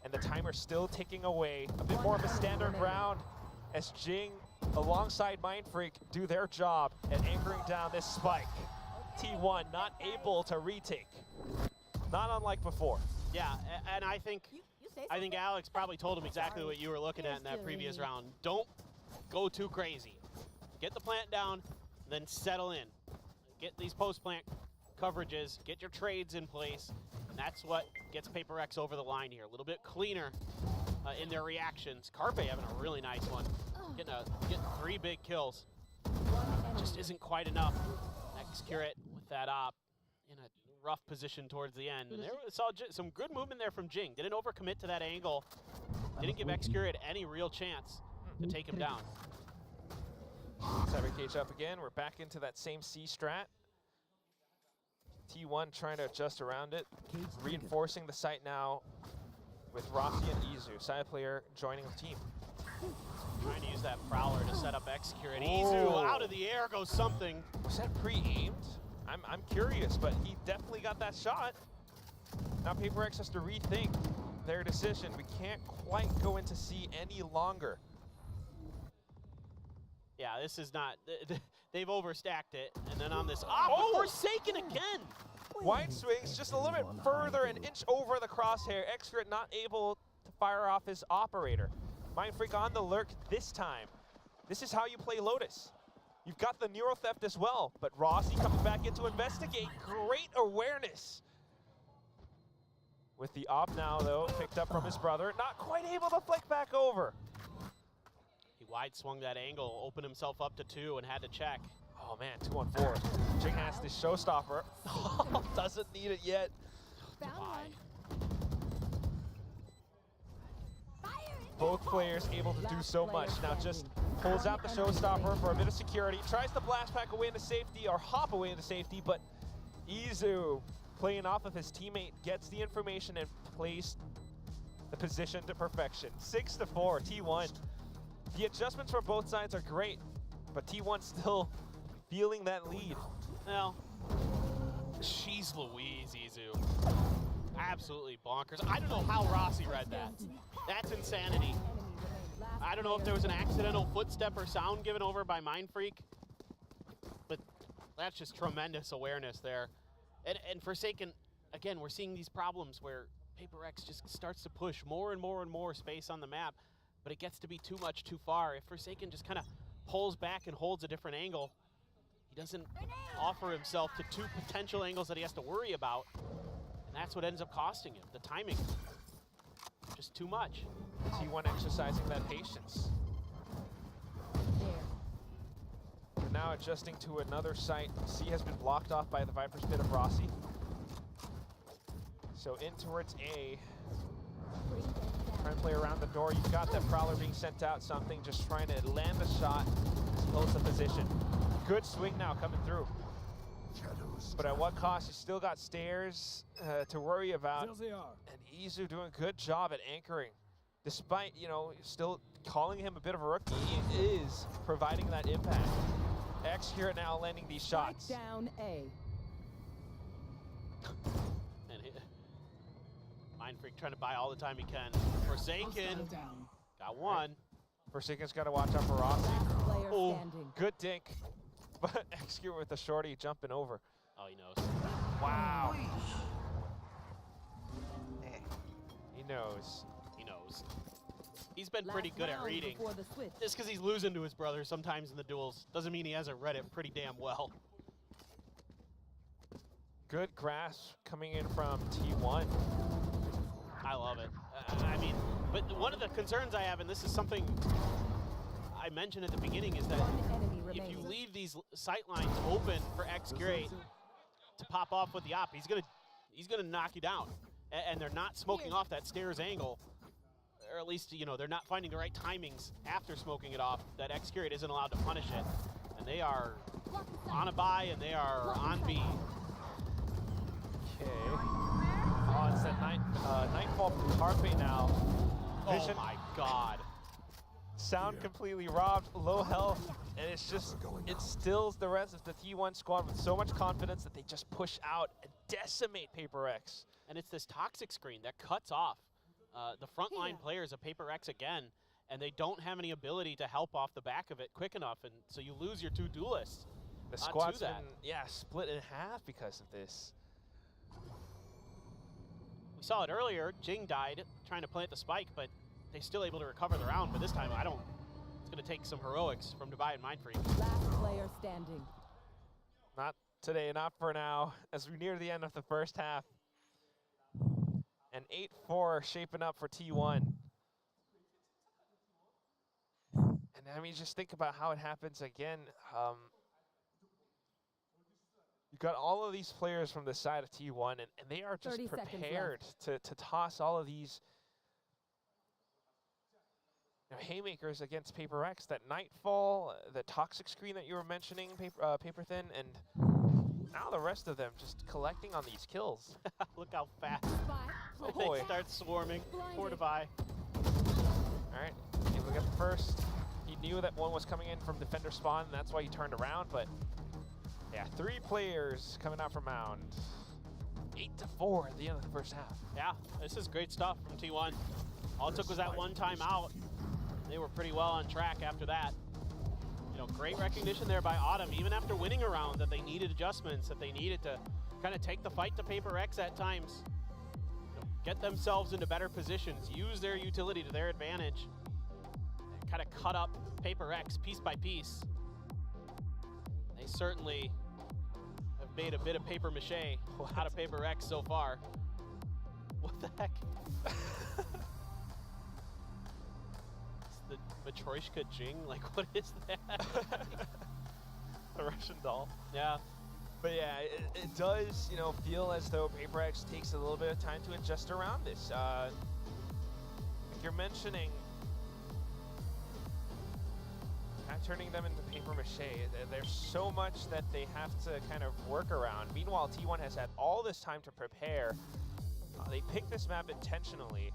and the timer's still ticking away. A bit more of a standard round as Jing, alongside Mindfreak, do their job at anchoring down this spike. T1 not able to retake. Not unlike before. Yeah, and I think I think Alex probably told him exactly what you were looking at in that previous round. Don't go too crazy. Get the plant down, then settle in. Get these post-plant coverages, get your trades in place, and that's what gets Paper X over the line here. A little bit cleaner in their reactions. Carpe having a really nice one. Getting 3 big kills. Just isn't quite enough. X-Curate with that op in a rough position towards the end. And there we saw some good movement there from Jing. Didn't overcommit to that angle. Didn't give X-Curate any real chance to take him down. Cyber cage up again. We're back into that same C strat. T1 trying to adjust around it. Reinforcing the site now with Rossi and Izu. Side player joining the team. Trying to use that Prowler to set up X-Curate. Izu out of the air goes something. Was that pre-aimed? I'm curious, but he definitely got that shot. Now Paper X has to rethink their decision. We can't quite go into C any longer. Yeah, this is not, they've overstacked it. And then on this, Forsaken again. Wide swings just a little bit further, an inch over the crosshair. X-Curate not able to fire off his operator. Mind Freak on the lurk this time. This is how you play Lotus. You've got the Neuro Theft as well, but Rossi coming back in to investigate. Great awareness. With the op now, though, picked up from his brother. Not quite able to flick back over. He wide swung that angle, opened himself up to 2 and had to check. Oh man, 2-on-4. Jing has the showstopper. Doesn't need it yet. Both players able to do so much. Now just pulls out the showstopper for a bit of security. Tries to blast pack away into safety or hop away into safety, but Izu, playing off of his teammate, gets the information and plays the position to perfection. 6-4, T1. The adjustments for both sides are great, but T1 still feeling that lead. Well, she's Louise, Izu. Absolutely bonkers. I don't know how Rossi read that. That's insanity. I don't know if there was an accidental footstep or sound given over by Mind Freak, but that's just tremendous awareness there. And Forsaken, again, we're seeing these problems where Paper X just starts to push more and more and more space on the map, but it gets to be too much too far. If Forsaken just kind of pulls back and holds a different angle, he doesn't offer himself to 2 potential angles that he has to worry about. And that's what ends up costing him. The timing, just too much. T1 exercising that patience. We're now adjusting to another site. C has been blocked off by the Viper's Pit of Rossi. So in towards A. Trying to play around the door. You've got that Prowler being sent out, something, just trying to land a shot, holds the position. Good swing now coming through. But at what cost? You still got stairs to worry about. And Izu doing a good job at anchoring. Despite, you know, still calling him a bit of a rookie, he is providing that impact. X here now landing these shots. Down A. And Mind Freak trying to buy all the time he can. Forsaken got one. Forsaken's got to watch out for Rossi. Oh, good dink. But X with the shorty jumping over. Oh, he knows. Wow. He knows. He knows. He's been pretty good at reading. Just because he's losing to his brother sometimes in the duels doesn't mean he hasn't read it pretty damn well. Good grasp coming in from T1. I love it. I mean, but one of the concerns I have, and this is something I mentioned at the beginning, is that if you leave these sight lines open for X-Curate to pop off with the op, he's gonna knock you down. And they're not smoking off that stairs angle, or at least, you know, they're not finding the right timings after smoking it off, that X-Curate isn't allowed to punish it. And they are on a buy, and they are on B. Okay. Oh, it's that Nightfall from Carpe now. Vision. Oh my god. Sound completely robbed, low health, and it's just, it stills the rest of the T1 squad with so much confidence that they just push out and decimate Paper X. And it's this toxic screen that cuts off the frontline players of Paper X again, and they don't have any ability to help off the back of it quick enough, and so you lose your 2 duelists. The squad's been, split in half because of this. We saw it earlier. Jing died trying to plant the spike, but they still able to recover the round. But this time, it's going to take some heroics from Divide and Mindfreak. Last player standing. Not today, not for now, as we near the end of the first half. And 8-4 shaping up for T1. And I mean, just think about how it happens again. You've got all of these players from the side of T1, and they are just prepared to toss all of these haymakers against Paper X. That Nightfall, the Toxic Screen that you were mentioning, Paper Thin, and now the rest of them just collecting on these kills. Look how fast Oh boy. they start swarming. Poor Divide. All right, able to get the first. He knew that one was coming in from defender spawn, and that's why he turned around, but yeah, 3 players coming out from Mound. 8-4 at the end of the first half. Yeah, this is great stuff from T1. All it took was that one time out. They were pretty well on track after that. You know, great recognition there by Autumn, even after winning a round, that they needed adjustments, that they needed to kind of take the fight to Paper X at times. You know, get themselves into better positions, use their utility to their advantage, and kind of cut up Paper X piece by piece. They certainly have made a bit of paper mache out of Paper X so far. What the heck? The Matryoshka Jing? Like, what is that? The Russian doll. Yeah. But yeah, it does, you know, feel as though Paper X takes a little bit of time to adjust around this. Like you're mentioning, not turning them into paper mache. There's so much that they have to kind of work around. Meanwhile, T1 has had all this time to prepare. They picked this map intentionally,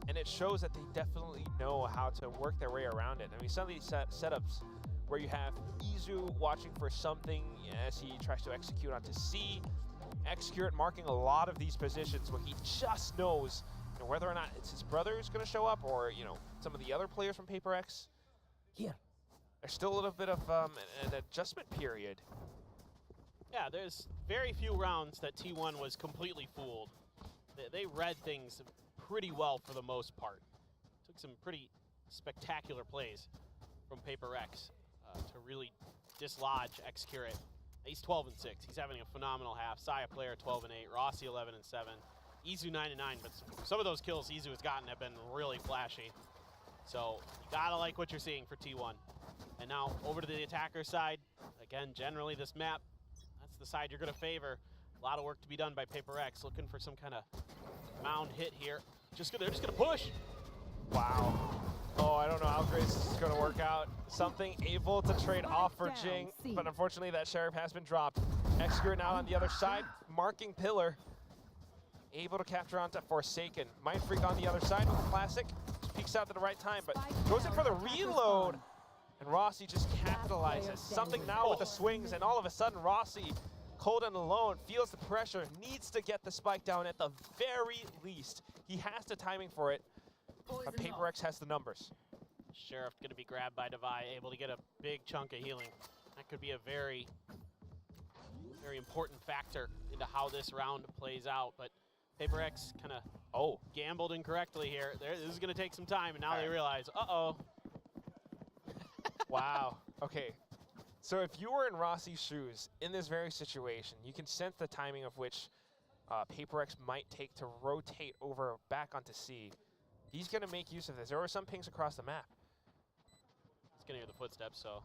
and it shows that they definitely know how to work their way around it. I mean, some of these setups where you have Izzu watching for something as he tries to execute onto C, Execute marking a lot of these positions where he just knows, you know, whether or not it's his brother who's going to show up or, you know, some of the other players from Paper X. Here. There's still a little bit of an adjustment period. Yeah, there's very few rounds that T1 was completely fooled. They read things pretty well for the most part. Took some pretty spectacular plays from Paper X to really dislodge X-Curate. He's 12-6. He's having a phenomenal half. Saya player 12-8. Rossi 11-7. Izzu 9-9. But some of those kills Izzu has gotten have been really flashy. So you gotta like what you're seeing for T1. And now over to the attacker side. Again, generally this map, that's the side you're gonna favor. A lot of work to be done by Paper X. Looking for some kind of mound hit here. They're just gonna push. Wow. Oh, I don't know how great this is gonna work out. Something able to trade off for Jing, but unfortunately that Sheriff has been dropped. Execute now on the other side, marking Pillar. Able to capture onto Forsaken. Mindfreak on the other side with the Classic. Just peeks out at the right time, but goes in for the reload. And Rossi just capitalizes. Something now with the swings, and all of a sudden Rossi, cold and alone, feels the pressure, needs to get the spike down at the very least. He has the timing for it, but Paper X has the numbers. Sheriff gonna be grabbed by Devi, able to get a big chunk of healing. That could be a very, very important factor into how this round plays out, but Paper X kind of gambled incorrectly here. This is gonna take some time, and now they realize, uh-oh. Wow, okay. So if you were in Rossi's shoes in this very situation, you can sense the timing of which Paper X might take to rotate over back onto C. He's gonna make use of this. There were some pings across the map. He's gonna hear the footsteps, so.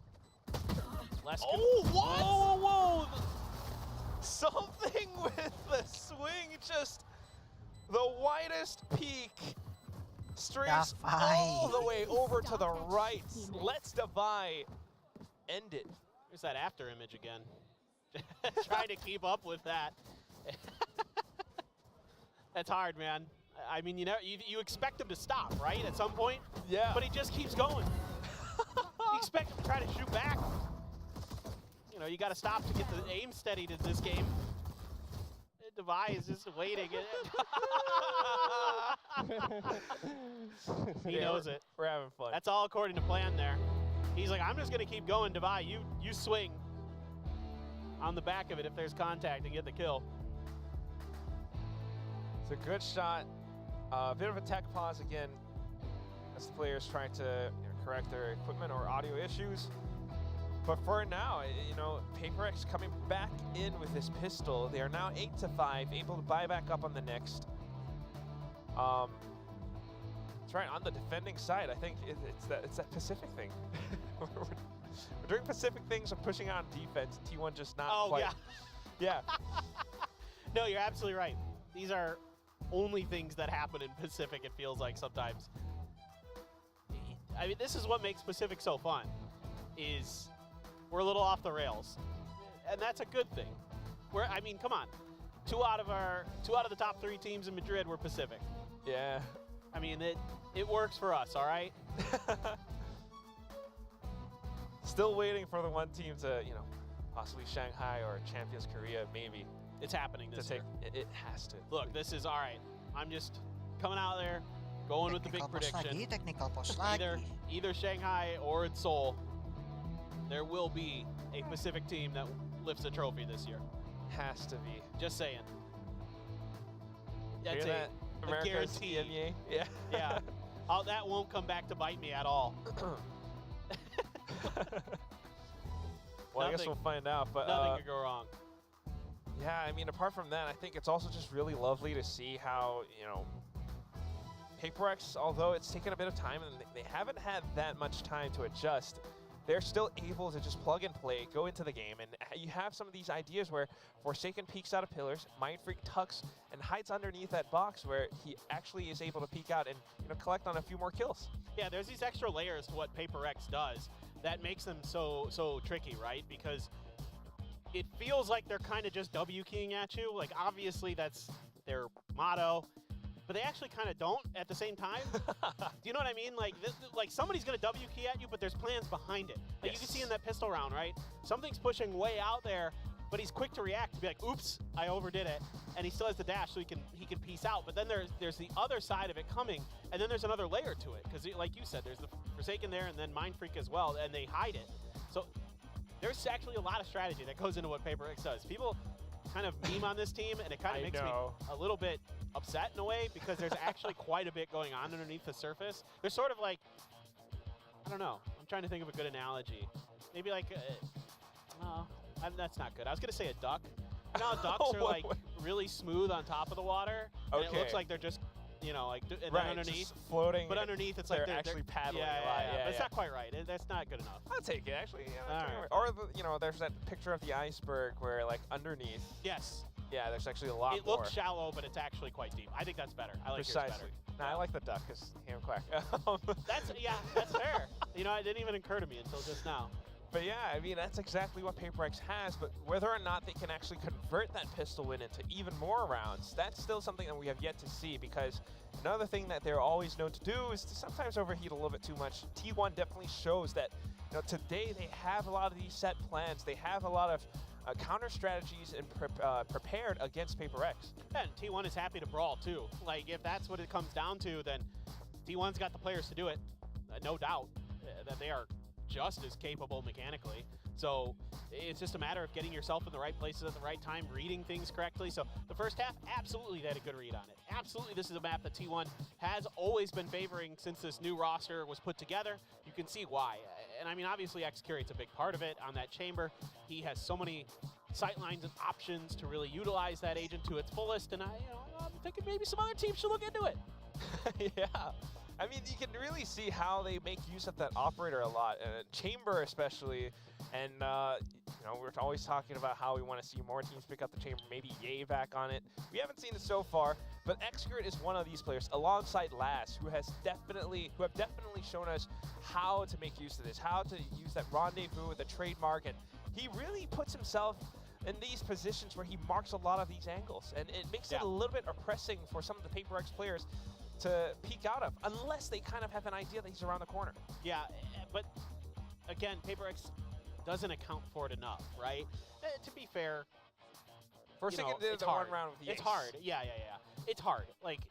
Less what? Whoa, whoa, whoa! Something with the swing, just the widest peak. Streaks all the way over to the right. Let's Devi end it. There's that after image again. Trying to keep up with that. That's hard, man. I mean, you expect him to stop, right, at some point? Yeah. But he just keeps going. You expect him to try to shoot back. You know, you got to stop to get the aim steady to this game. Devi is just waiting. He knows it. We're having fun. That's all according to plan there. He's like, I'm just going to keep going, Devi. You swing on the back of it if there's contact and get the kill. It's a good shot. A bit of a tech pause again as the players trying to correct their equipment or audio issues. But for now, PaperX coming back in with this pistol. They are now 8-5, able to buy back up on the next. That's right, on the defending side, I think it's that Pacific thing. we're doing Pacific things of pushing on defense. T1 just not quite. Yeah. No, you're absolutely right. These are only things that happen in Pacific, it feels like sometimes. I mean, this is what makes Pacific so fun, is we're a little off the rails. And that's a good thing. I mean, come on. Two out of the top 3 teams in Madrid were Pacific. Yeah. I mean, it works for us, all right? Still waiting for the one team to, possibly Shanghai or Champions Korea, maybe. It's happening this year. It has to. Look, this is all right. I'm just coming out there, going with the big prediction. Technical post Either Shanghai or in Seoul, there will be a Pacific team that lifts a trophy this year. Has to be. Just saying. That's a guarantee. Yeah. Yeah. That won't come back to bite me at all. Well, I guess we'll find out. But nothing could go wrong. Yeah, I mean, apart from that, I think it's also just really lovely to see how, PaperX, although it's taken a bit of time and they haven't had that much time to adjust, they're still able to just plug and play, go into the game, and you have some of these ideas where Forsaken peeks out of pillars, Mindfreak tucks and hides underneath that box where he actually is able to peek out and collect on a few more kills. Yeah, there's these extra layers to what PaperX does that makes them so tricky, right? Because it feels like they're kind of just W keying at you. Like, obviously that's their motto, but they actually kind of don't at the same time. Do you know what I mean? Like, somebody's going to W key at you, but there's plans behind it. Like, you can see in that pistol round, right? Something's pushing way out there, but he's quick to react to be like, oops, I overdid it. And he still has the dash, so he can piece out. But then there's the other side of it coming, and then there's another layer to it. Because like you said, there's the Forsaken there and then Mindfreak as well, and they hide it. So there's actually a lot of strategy that goes into what PaperX does. People kind of meme on this team, and it kind of makes me a little bit upset in a way, because there's actually quite a bit going on underneath the surface. There's sort of like, I don't know, I'm trying to think of a good analogy. Maybe like, that's not good. I was going to say a duck. You know how ducks are like really smooth on top of the water, and it looks like they're just, and then underneath, just floating. But underneath, it's like they're actually paddling a lot. Yeah, but it's not quite right. That's not good enough. I'll take it, actually. Right. Or there's that picture of the iceberg where, like, underneath. Yes. Yeah, there's actually a lot more. It looks shallow, but it's actually quite deep. I think that's better. I like yours better. No, I like the duck because ham quack. That's fair. It didn't even occur to me until just now. But yeah, I mean, that's exactly what PaperX has, but whether or not they can actually convert that pistol win into even more rounds, that's still something that we have yet to see, because another thing that they're always known to do is to sometimes overheat a little bit too much. T1 definitely shows that, today they have a lot of these set plans. They have a lot of counter strategies and prepared against PaperX. Yeah, and T1 is happy to brawl too. Like, if that's what it comes down to, then T1's got the players to do it, no doubt, that they are just as capable mechanically. So it's just a matter of getting yourself in the right places at the right time, reading things correctly. So the first half, absolutely they had a good read on it. Absolutely, this is a map that T1 has always been favoring since this new roster was put together. You can see why. And I mean, obviously X-Curate's a big part of it on that chamber. He has so many sightlines and options to really utilize that agent to its fullest. And I'm thinking maybe some other teams should look into it. Yeah. I mean, you can really see how they make use of that operator a lot, chamber especially. And, we're always talking about how we want to see more teams pick up the chamber, maybe Ye back on it. We haven't seen it so far, but X-Curate is one of these players, alongside Laz, who have definitely shown us how to make use of this, how to use that rendezvous with a trademark, and he really puts himself in these positions where he marks a lot of these angles, and it makes it a little bit oppressing for some of the PaperX players to peek out of, unless they kind of have an idea that he's around the corner. Yeah, but again, PaperX doesn't account for it enough, right? To be fair, Forsaken did the one round with the It's hard. Yeah. It's hard. Like,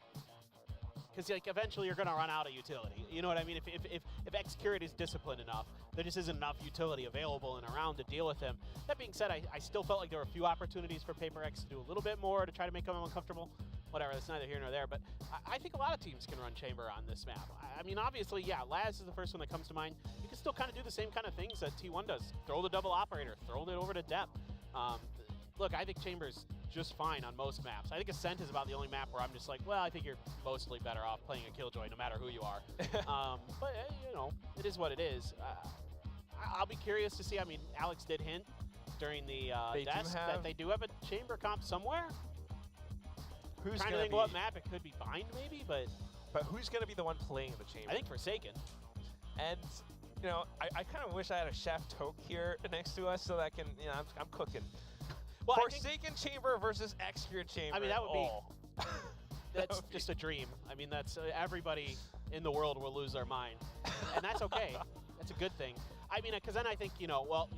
because eventually you're going to run out of utility. You know what I mean? If X-Curate is disciplined enough, there just isn't enough utility available and around to deal with him. That being said, I still felt like there were a few opportunities for PaperX to do a little bit more to try to make him uncomfortable. whatever, that's neither here nor there. But I think a lot of teams can run chamber on this map. I mean, obviously, yeah, Laz is the first one that comes to mind. You can still kind of do the same kind of things that T1 does. Throw the double operator, throw it over to depth. Look, I think chamber's just fine on most maps. I think Ascent is about the only map where I'm just like, well, I think you're mostly better off playing a Killjoy no matter who you are. But, you know, it is what it is. I'll be curious to see. I mean, Alex did hint during the desk that they do have a chamber comp somewhere. Who's trying to think what map it could be Bind maybe, but who's going to be the one playing the chamber? I think Forsaken. And, you know, I kind of wish I had a Chef Toke here next to us so that I can, you know, I'm cooking. Well, Forsaken chamber versus Execute chamber. I mean, that would be, that's just a dream. I mean, that's everybody in the world will lose their mind. And that's okay. That's a good thing. I mean, because then I think, you know, well,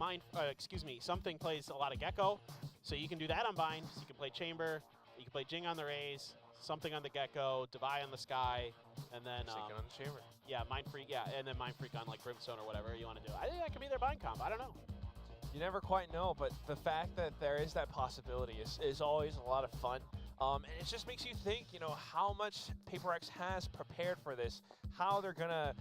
Something plays a lot of Gecko, so you can do that on Bind. So you can play Chamber, you can play Jing on the Rays, Something on the Gecko, Divide on the Sky, and then Forsaken on the Chamber. Yeah, Mind Freak, yeah, and then Mind Freak on like Brimstone or whatever you want to do. I think that could be their Bind comp. I don't know. You never quite know, but the fact that there is that possibility is always a lot of fun. And it just makes you think, you know, how much Paper Rex has prepared for this, how they're going to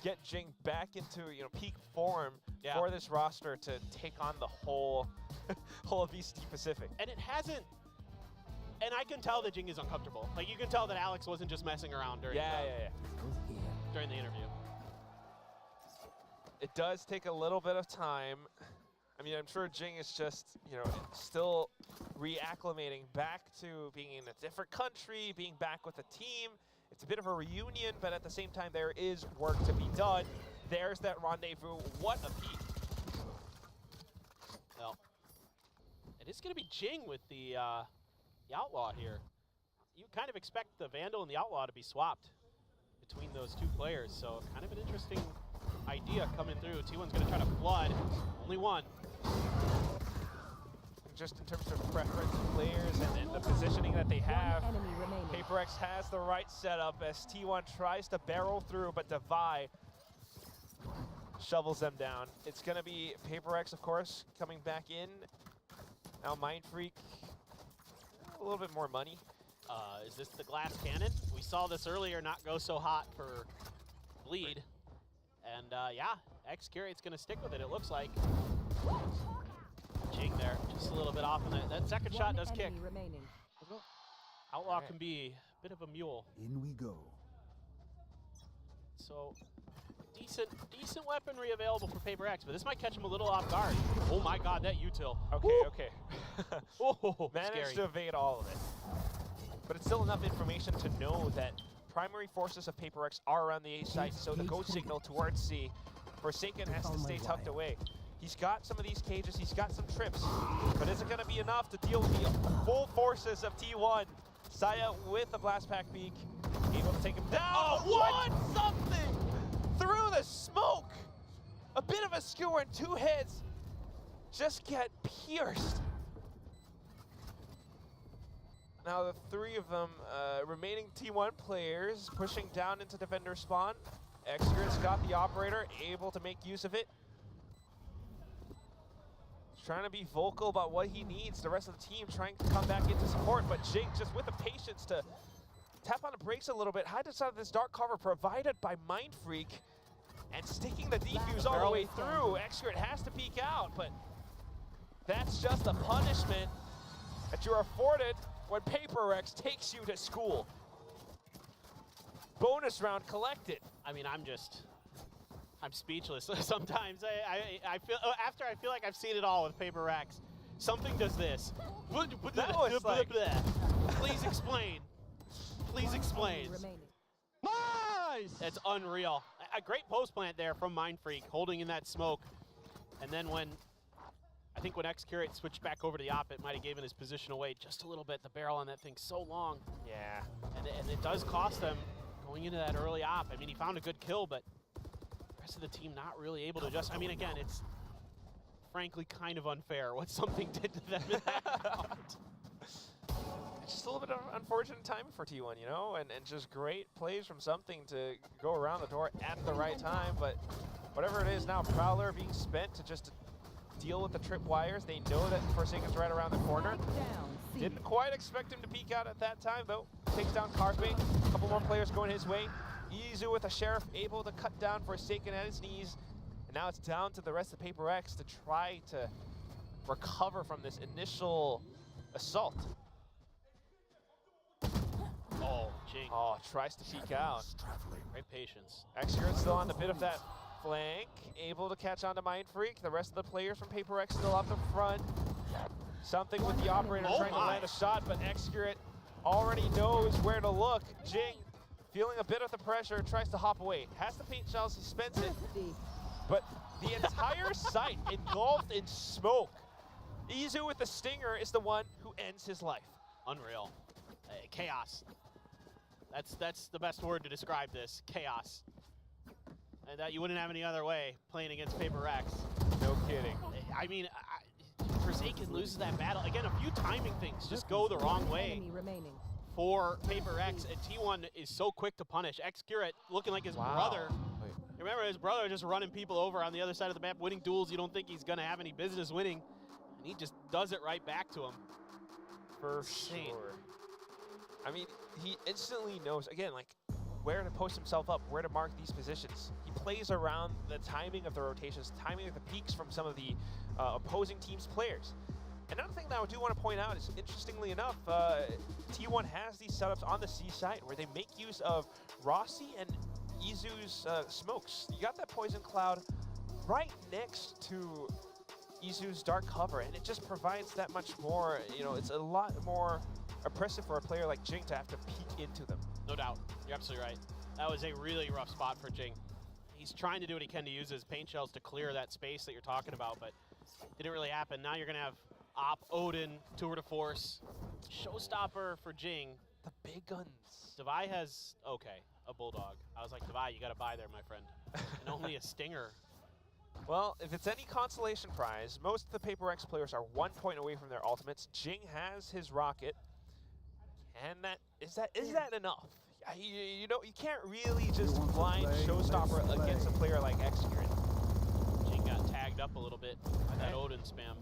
get Jing back into, you know, peak form for this roster to take on the whole of VCT Pacific. And it hasn't, and I can tell that Jing is uncomfortable. Like, you can tell that Alex wasn't just messing around during during the interview. It does take a little bit of time. I mean, I'm sure Jing is just, you know, still reacclimating back to being in a different country, being back with the team. It's a bit of a reunion, but at the same time, there is work to be done. There's that rendezvous. What a peak. Well, it is going to be Jing with the Outlaw here. You kind of expect the Vandal and the Outlaw to be swapped between those two players, so kind of an interesting idea coming through. T1's going to try to flood. Only one. Just in terms of preference of players and the positioning that they have, Paper Rex has the right setup as T1 tries to barrel through, but Divide shovels them down. It's going to be Paper Rex, of course, coming back in. Now Mind Freak, a little bit more money. Is this the glass cannon? We saw this earlier not go so hot for Bleed. And yeah, X-Curate's going to stick with it, it looks like. Jing there, just a little bit off, and that second shot does kick. Outlaw can be a bit of a mule. In we go. So, decent weaponry available for Paper X, but this might catch him a little off guard. Oh my god, that util. Okay. Oh, managed scary. to evade all of it. But it's still enough information to know that primary forces of Paper X are around the A site, so the go signal towards C. Forsaken has to stay tucked away. He's got some of these cages, he's got some trips, but is it going to be enough to deal with the full forces of T1? Saya with the blast pack peak, able to take him down. Oh, what? Something through the smoke. A bit of a skewer and two heads just get pierced. Now the three of them, remaining T1 players, pushing down into defender spawn. Exger's got the operator, able to make use of it. Trying to be vocal about what he needs. The rest of the team trying to come back into support, but Jing just with the patience to tap on the brakes a little bit. Hide inside of this dark cover provided by Mind Freak, and sticking the defuse all the way through. Exgert has to peek out, but that's just a punishment that you're afforded when Paper Rex takes you to school. Bonus round collected. I mean, I'm speechless. Sometimes I feel, after I feel like I've seen it all with Paper Rex, something does this. That was like... Please explain. Please explain. Nice! It's unreal. A great post plant there from Mind Freak, holding in that smoke. And then I think when X-Curate switched back over to the op, it might have given his position away just a little bit. The barrel on that thing's so long. Yeah. And it does cost them going into that early op. I mean, he found a good kill, but the rest of the team not really able to adjust. I mean, again, it's frankly kind of unfair what something did to them in that round. It's just a little bit of unfortunate timing for T1, you know, and just great plays from something to go around the door at the right time. But whatever it is now, Prowler being spent to just deal with the trip wires. They know that Forsaken's right around the corner. Didn't quite expect him to peek out at that time, though. Takes down Carpe. A couple more players going his way. Izza with a Sheriff able to cut down Forsaken at his knees. And now it's down to the rest of Paper X to try to recover from this initial assault. Oh, Jing. Oh, tries to peek out. Great patience. Executor still on the bit of that flank, able to catch on to Mind Freak. The rest of the players from Paper X still up the front. Something with the operator trying to land a shot, but Executor already knows where to look. Jing, feeling a bit of the pressure, tries to hop away. Has the paint shells, he spends it. But the entire site engulfed in smoke. Izza with the stinger is the one who ends his life. Unreal. Chaos. That's the best word to describe this. Chaos. And that you wouldn't have any other way playing against Paper X. No kidding. I mean, Forsaken loses that battle. Again, a few timing things just go the wrong way for Paper X, and T1 is so quick to punish. X-Curate looking like his brother. Remember, his brother just running people over on the other side of the map, winning duels you don't think he's going to have any business winning. And he just does it right back to him. For sure. I mean, he instantly knows, again, like, where to post himself up, where to mark these positions. He plays around the timing of the rotations, timing of the peaks from some of the opposing team's players. Another thing that I do want to point out is, interestingly enough, T1 has these setups on the C side where they make use of Rossi and Izzu's smokes. You got that poison cloud right next to Izzu's dark cover, and it just provides that much more, you know, it's a lot more oppressive for a player like Jing to have to peek into them. No doubt. You're absolutely right. That was a really rough spot for Jing. He's trying to do what he can to use his paint shells to clear that space that you're talking about, but didn't really happen. Now you're going to have Op, Odin, tour de force, showstopper for Jing. The big guns. Devi has, okay, a Bulldog. I was like, Devi, you got to buy there, my friend. And only a Stinger. Well, if it's any consolation prize, most of the Paper X players are 1 point away from their ultimates. Jing has his rocket. And is that enough? You know, you can't really just blind showstopper against a player like Executor. Jing got tagged up a little bit by that Odin spam.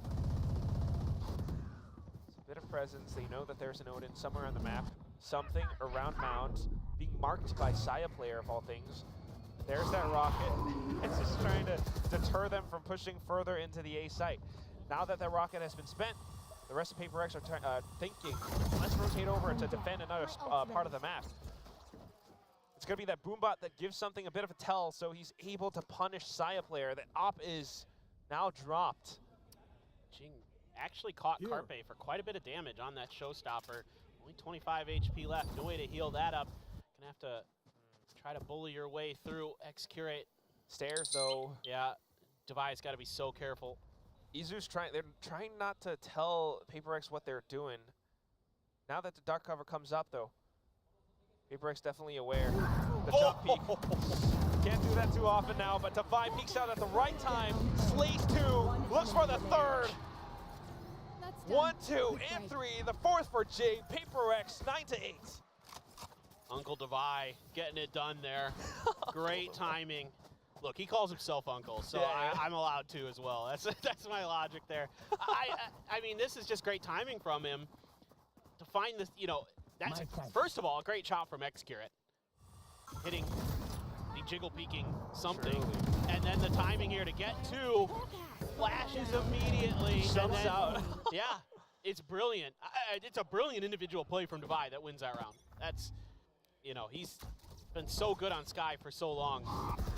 It's a bit of presence. They know that there's an Odin somewhere on the map. Something around Mount, being marked by Saya player of all things. There's that rocket. It's just trying to deter them from pushing further into the A site. Now that rocket has been spent, the rest of Paper X are thinking, let's rotate over to defend another part of the map. It's going to be that Boombot that gives something a bit of a tell, so he's able to punish Saya player. That Op is now dropped. Jing actually caught Carpe for quite a bit of damage on that showstopper. Only 25 HP left. No way to heal that up. Gonna have to try to bully your way through X-Curate. Stairs, though. Yeah, Devi's got to be so careful. Izzu's they're trying not to tell Paper X what they're doing. Now that the dark cover comes up, though, Paper X definitely aware. The jump peek. Can't do that too often now, but Devi peeks out at the right time. Slays 2, looks for the third. 1, 2, and 3. The fourth for Jing. Paper X 9-8. Uncle Devi getting it done there. Great timing. Look, he calls himself Uncle, so yeah. I'm allowed to as well. That's my logic there. I mean, this is just great timing from him to find this. You know, that's first of all a great shot from X-Curate, hitting the jiggle peeking something, and then the timing here to get two flashes immediately. Jumps out. Yeah, it's brilliant. It's a brilliant individual play from Devi that wins that round. That's, you know, he's been so good on Sky for so long.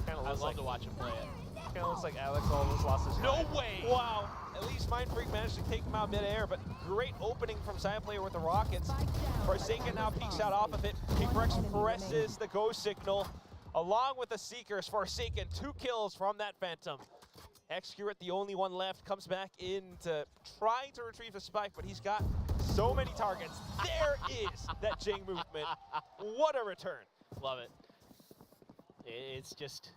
I love to watch him play it. Kind of looks like Alex almost lost his No way! Wow. At least Mind Freak managed to take him out mid-air, but great opening from Side player with the rockets. Forsaken now peeks out off of it. Paper X presses the go signal. Along with the Seekers, Forsaken 2 kills from that Phantom. X-Curate, the only one left, comes back in to try to retrieve the spike, but he's got so many targets. There is that Jing movement. What a return. Love it. It's just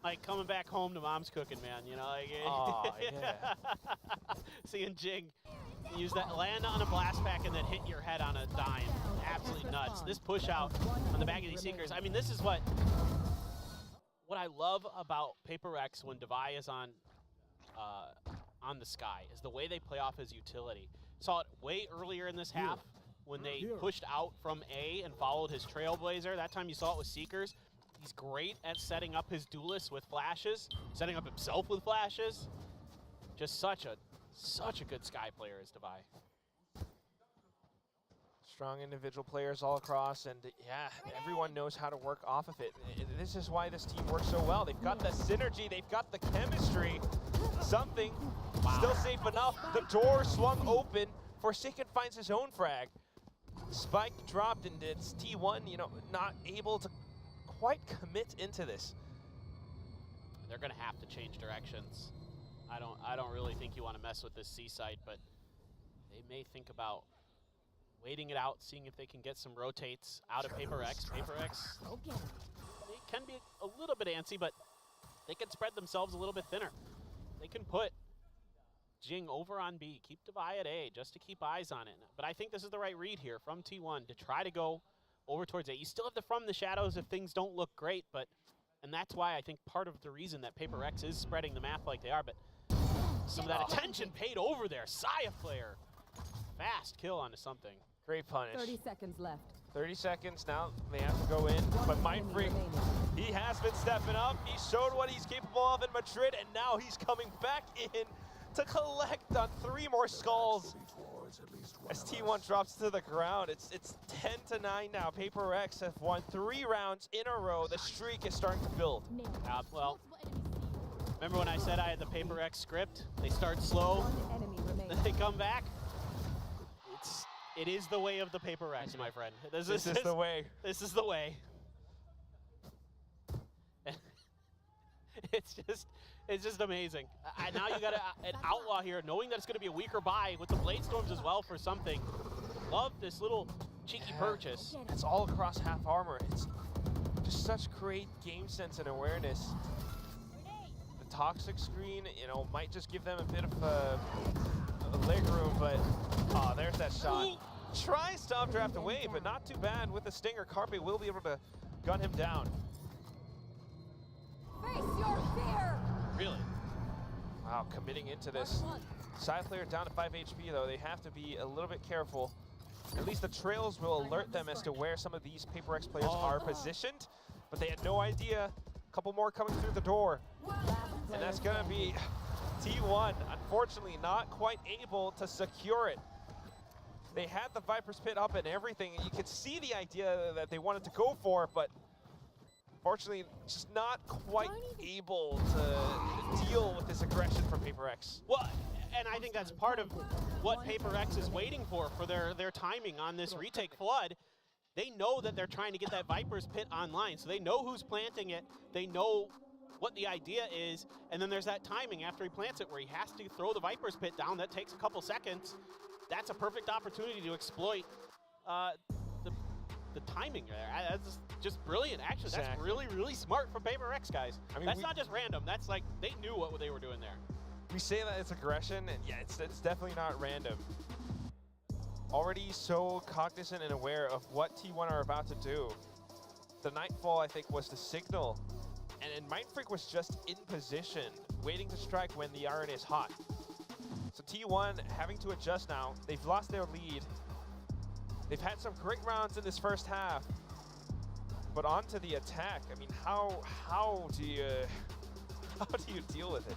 like coming back home to mom's cooking, man. You know, like, oh, yeah. Seeing Jing use that, land on a blast pack and then hit your head on a dime. Absolutely nuts. This push out on the back of these Seekers. I mean, this is what I love about Paper X when Devi is on the Sky, is the way they play off his utility. Saw it way earlier in this half when they pushed out from A and followed his Trailblazer. That time you saw it with Seekers. He's great at setting up his duelists with flashes, setting up himself with flashes. Just such a good Sky player is Devi. Strong individual players all across, and yeah, everyone knows how to work off of it. This is why this team works so well. They've got the synergy, they've got the chemistry. Something still safe enough. The door swung open. Forsaken finds his own frag. Spike dropped, and it's T1, you know, not able to quite commit into this. They're gonna have to change directions. I don't really think you want to mess with this C site, but they may think about waiting it out, seeing if they can get some rotates out of Paper X. Paper X, they can be a little bit antsy, but they can spread themselves a little bit thinner. They can put Jing over on B, keep Devi at A, just to keep eyes on it. But I think this is the right read here from T1 to try to go over towards A. You still have the From the Shadows if things don't look great, and that's why I think part of the reason that Paper X is spreading the map like they are, but some of that attention paid over there. Saya player, fast kill onto something. Great punish. 30 seconds left. 30 seconds, now they have to go in, but Mindfreak, he has been stepping up. He showed what he's capable of in Madrid, and now he's coming back in to collect on 3 more skulls. As T1 drops to the ground, it's 10-9 now. Paper X have won 3 rounds in a row. The streak is starting to build. Well, remember when I said I had the Paper X script? They start slow, then they come back. It is the way of the Paper X, my friend. This is the way. This is the way. It's just amazing. Now you got an Outlaw here, knowing that it's going to be a weaker buy with the Blade Storms as well for something. Love this little cheeky purchase. It's all across half armor. It's just such great game sense and awareness. The Toxic Screen, you know, might just give them a bit of a leg room, but there's that shot. Tries to updraft away, but not too bad with the Stinger. Carpe will be able to gun him down. Face your fear! Really? Wow, committing into this. Side player down to 5 HP though. They have to be a little bit careful. At least the trails will alert them as to where some of these Paper X players are positioned, but they had no idea. A couple more coming through the door. And that's gonna be T1, unfortunately not quite able to secure it. They had the Viper's Pit up and everything, and you could see the idea that they wanted to go for, but unfortunately just not quite able to deal with this aggression from Paper X. Well, and I think that's part of what Paper X is waiting for their timing on this retake flood. They know that they're trying to get that Viper's Pit online, so they know who's planting it, they know what the idea is, and then there's that timing after he plants it where he has to throw the Viper's Pit down. That takes a couple seconds. That's a perfect opportunity to exploit the timing there. That's just brilliant. Actually, that's really, really smart from Paper X, guys. I mean, that's not just random. That's like, they knew what they were doing there. We say that it's aggression, and yeah, it's definitely not random. Already so cognizant and aware of what T1 are about to do. The Nightfall, I think, was the signal. And Mindfreak was just in position, waiting to strike when the iron is hot. So T1 having to adjust now. They've lost their lead. They've had some great rounds in this first half. But on to the attack. I mean, how do you deal with it?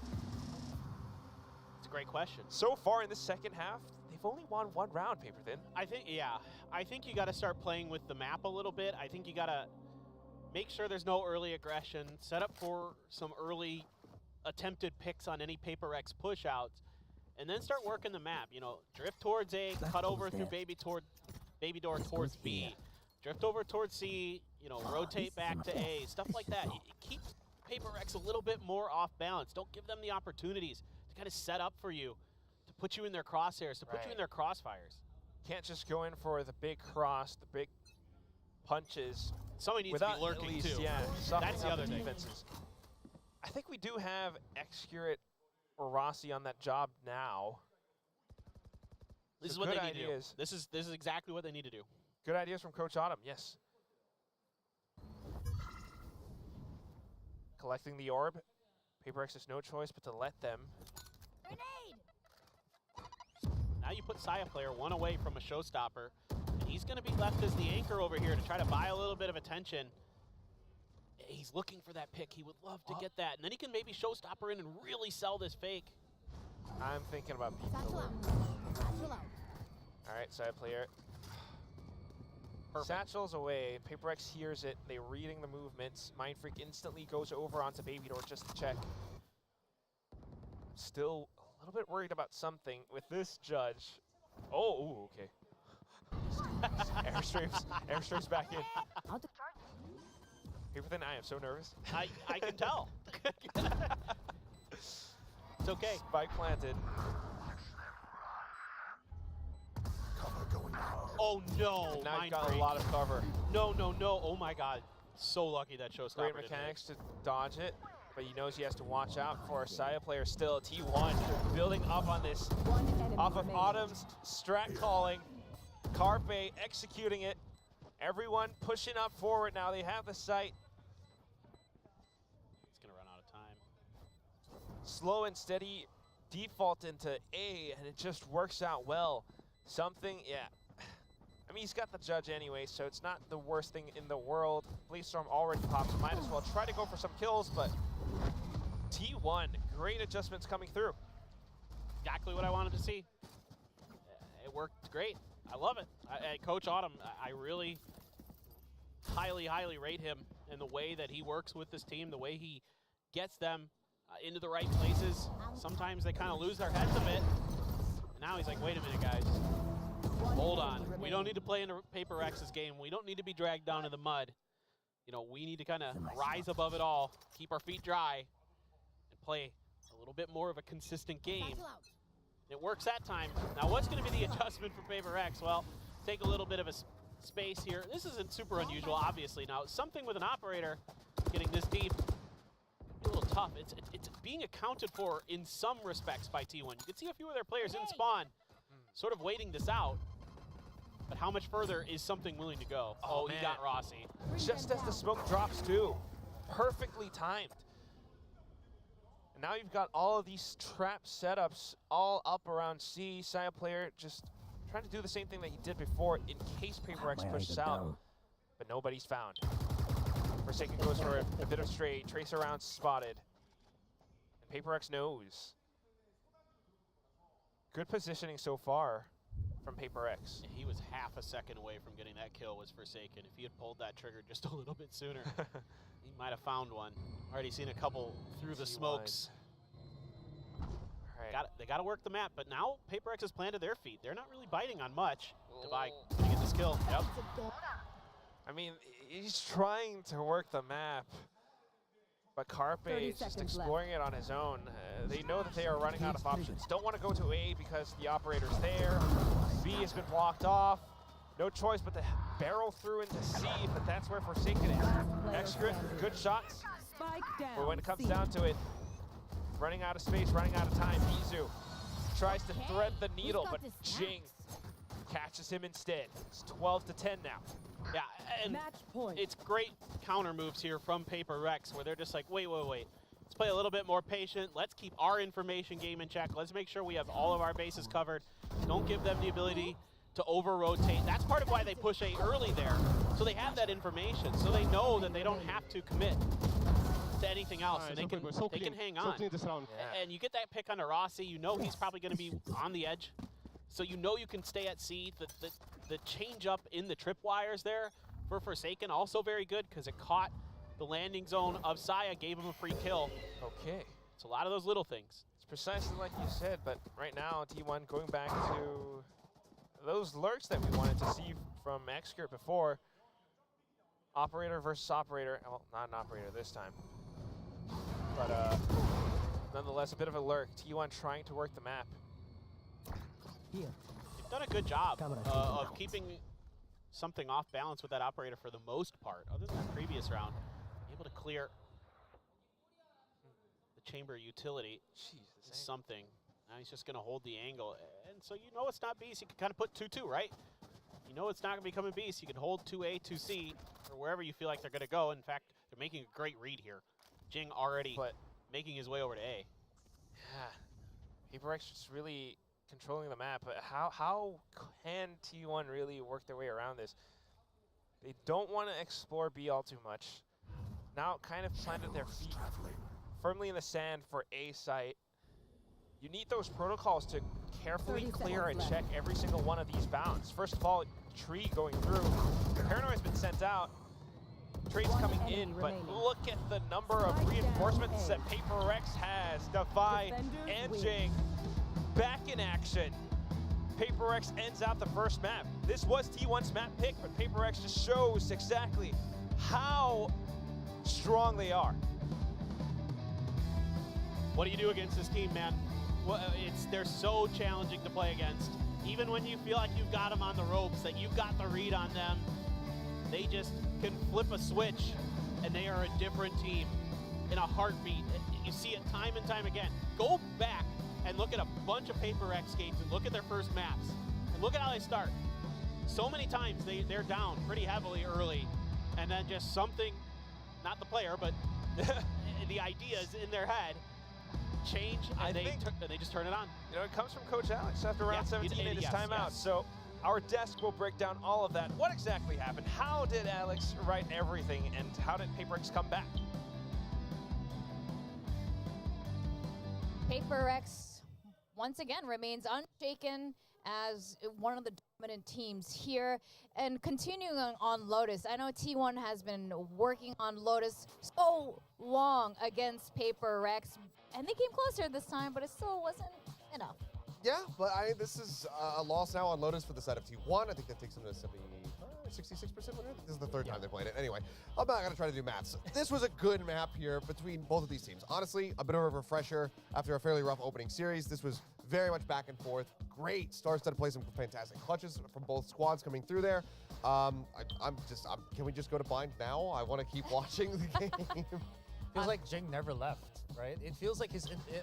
It's a great question. So far in the second half, they've only won 1 round, Paper Thin. I think you got to start playing with the map a little bit. I think you got to make sure there's no early aggression, set up for some early attempted picks on any Paper X push-outs, and then start working the map. You know, drift towards A, cut over through baby door towards B, drift over towards C, you know, rotate back to A, stuff like that. It keeps Paper X a little bit more off balance. Don't give them the opportunities to kind of set up for you, to put you in their crosshairs, to put you in their crossfires. Can't just go in for the big cross, the big punches. Somebody needs to be lurking too. Yeah, that's the other thing. I think we do have Excurate or Rossi on that job now. This is what they need to do. This is exactly what they need to do. Good ideas from Coach Autumn, yes. Collecting the orb. Paper X has no choice but to let them. Now you put Saya player one away from a showstopper, and he's going to be left as the anchor over here to try to buy a little bit of attention. He's looking for that pick. He would love to get that, and then he can maybe showstopper in and really sell this fake. I'm thinking about beating the loop. All right, side player. Perfect. Satchel's away. Paper X hears it. They're reading the movements. Mind Freak instantly goes over onto Baby Door just to check. Still a little bit worried about something with this judge. Oh, ooh, okay. Airstreams back in. Paper Thin, I am so nervous. I can tell. It's okay. Spike planted. Oh no! Now Mind he's got Freak. a lot of cover. No, no, no. Oh my god. So lucky that showstopper Great didn't mechanics to dodge it, but he knows he has to watch out for a Saya player still. T1 building up on this. Off of Autumn's strat calling. Carpe executing it. Everyone pushing up forward now. They have the sight. It's going to run out of time. Slow and steady default into A, and it just works out well. Something, yeah. I mean, he's got the judge anyway, so it's not the worst thing in the world. Storm already popped, so might as well try to go for some kills, but T1, great adjustments coming through. Exactly what I wanted to see. It worked great. I love it. Coach Autumn, I really highly, highly rate him in the way that he works with this team, the way he gets them into the right places. Sometimes they kind of lose their heads a bit. And now he's like, wait a minute, guys. Hold on. We don't need to play in Paper X's game. We don't need to be dragged down in the mud. You know, we need to kind of rise above it all, keep our feet dry, and play a little bit more of a consistent game. It works that time. Now, what's going to be the adjustment for Paper X? Well, take a little bit of a space here. This isn't super unusual, obviously. Now, something with an operator getting this deep, a little tough. It's being accounted for in some respects by T1. You can see a few of their players in spawn, sort of waiting this out. But how much further is something willing to go? Oh, he got Rossi. Just as the smoke drops too. Perfectly timed. And now you've got all of these trap setups all up around C. Saya player just trying to do the same thing that he did before in case Paper X pushes out. But nobody's found. Forsaken goes for a bit of stray. Trace around spotted. And Paper X knows. Good positioning so far from Paper X. He was half a second away from getting that kill, was Forsaken. If he had pulled that trigger just a little bit sooner, he might have found one. Already seen a couple through the smokes. Right. They got to work the map, but now Paper X has planted their feet. They're not really biting on much. Devi to get this kill. Yep. I mean, he's trying to work the map, but Carpe is just exploring it on his own. They know that they are running out of options. Don't want to go to A because the operator's there. B has been blocked off. No choice but to barrel through into C, but that's where Forsaken is. Extra good shots. But when it comes down to it, running out of space, running out of time, Izzu tries to thread the needle, but Jing catches him instead. It's 12-10 now. Yeah, and it's great counter moves here from Paper X where they're just like, wait. Let's play a little bit more patient. Let's keep our information game in check. Let's make sure we have all of our bases covered. Don't give them the ability to over-rotate. That's part of why they push A early there. So they have that information. So they know that they don't have to commit to anything else. And they can hang on. And you get that pick onto Rossi. You know he's probably going to be on the edge. So you know you can stay at C. The change up in the tripwires there for Forsaken also very good because it caught the landing zone of Saya, gave him a free kill. Okay. It's a lot of those little things. It's precisely like you said, but right now T1 going back to those lurks that we wanted to see from Xcurt before. Operator versus operator. Well, not an operator this time. But nonetheless, a bit of a lurk. T1 trying to work the map. They've done a good job of keeping something off balance with that operator for the most part, other than the previous round. Able to clear the chamber utility. Jesus, something. Now he's just going to hold the angle. And so you know it's not beast. You can kind of put 2-2, right? You know it's not going to be coming beast. You can hold 2A, 2C, or wherever you feel like they're going to go. In fact, they're making a great read here. Jing already making his way over to A. Yeah. Paper X just really controlling the map, but how can T1 really work their way around this? They don't want to explore B all too much. Now kind of planted their feet firmly in the sand for A site. You need those protocols to carefully clear and check every single one of these bounds. First of all, tree going through. Paranoid's been sent out. Trade's coming in, but look at the number of reinforcements that Paper Rex has. Defy and Jing back in action. Paper Rex ends out the first map. This was T1's map pick, but Paper Rex just shows exactly how strong they are. What do you do against this team, man? Well, they're so challenging to play against. Even when you feel like you've got them on the ropes, that you've got the read on them, they just can flip a switch, and they are a different team in a heartbeat. You see it time and time again. Go back and look at a bunch of Paper X games and look at their first maps, and look at how they start. So many times they're down pretty heavily early, and then just something, not the player, but the ideas in their head change, and they just turn it on. You know, it comes from Coach Alex after round 17 in his timeout. So our desk will break down all of that. What exactly happened? How did Alex write everything, and how did Paper X come back? Paper X once again remains unshaken as one of the dominant teams here. And continuing on Lotus, I know T1 has been working on Lotus so long against Paper Rex, and they came closer this time, but it still wasn't enough. Yeah, but this is a loss now on Lotus for the side of T1. I think that takes them to 66% winner. This is the third time they played it. Anyway, I'm not going to try to do maths. This was a good map here between both of these teams. Honestly, a bit of a refresher after a fairly rough opening series. This was very much back and forth. Great star-studded play, some fantastic clutches from both squads coming through there. Can we just go to blind now? I want to keep watching the game. Feels like Jing never left, right? It feels like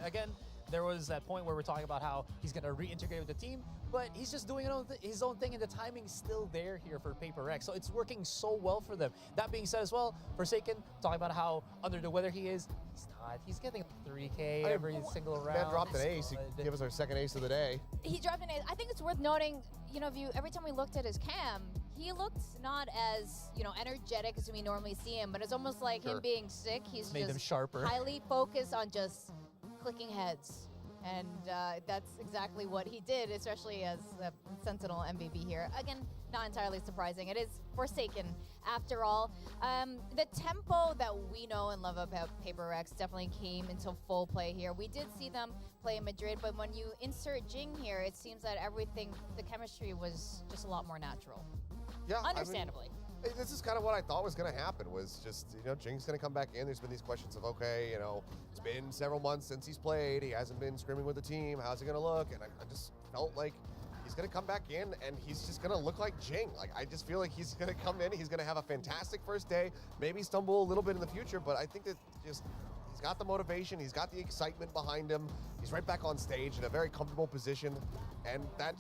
again, there was that point where we're talking about how he's going to reintegrate with the team, but he's just doing his own thing, and the timing's still there here for Paper X. So it's working so well for them. That being said as well, Forsaken, talking about how under the weather he is, he's not. He's getting 3K every single round. Man dropped an ace. He gave us our second ace of the day. He dropped an ace. I think it's worth noting, you know, every time we looked at his cam, he looked not as, energetic as we normally see him, but it's almost like him being sick. He's made just them sharper. Highly focused on just clicking heads. And that's exactly what he did, especially as a Sentinel MVP here. Again, not entirely surprising. It is Forsaken, after all. The tempo that we know and love about Paper Rex definitely came into full play here. We did see them play in Madrid, but when you insert Jing here, it seems that the chemistry was just a lot more natural. Yeah, understandably. This is kind of what I thought was going to happen, was just, Jing's going to come back in. There's been these questions of, okay, it's been several months since he's played. He hasn't been screaming with the team. How's he going to look? And I just felt like he's going to come back in, and he's just going to look like Jing. Like, I just feel like he's going to come in. He's going to have a fantastic first day, maybe stumble a little bit in the future, but I think that just he's got the motivation. He's got the excitement behind him. He's right back on stage in a very comfortable position. And that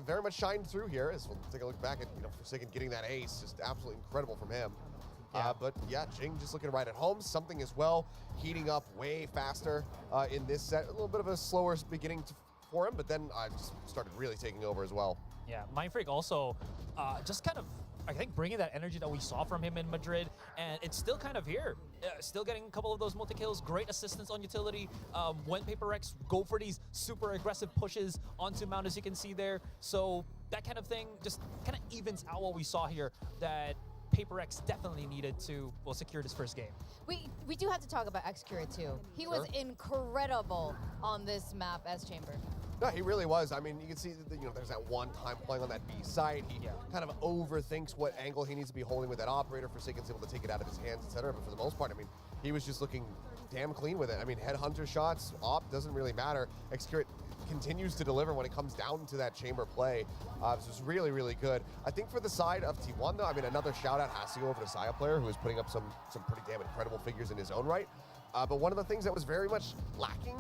very much shined through here. As we'll take a look back at, Forsaken getting that ace, just absolutely incredible from him. Yeah. But yeah, Jing just looking right at home. Something as well, heating up way faster in this set. A little bit of a slower beginning for him, but then just started really taking over as well. Yeah, Mindfreak also just kind of, I think, bringing that energy that we saw from him in Madrid, and it's still kind of here. Still getting a couple of those multi-kills, great assistance on utility. When Paper X go for these super aggressive pushes onto Mount, as you can see there. So that kind of thing just kind of evens out what we saw here, that Paper X definitely needed to, secure this first game. We do have to talk about Xcura too. He was incredible on this map as Chamber. No, he really was. I mean, you can see that, there's that one time playing on that B site. He kind of overthinks what angle he needs to be holding with that operator. Forsaken's able to take it out of his hands, etc. But for the most part, I mean, he was just looking damn clean with it. I mean, headhunter shots, op, doesn't really matter. Xcura continues to deliver when it comes down to that chamber play. So it's really, really good. I think for the side of T1, though, I mean, another shout out has to go over to Saya player, who is putting up some pretty damn incredible figures in his own right. But one of the things that was very much lacking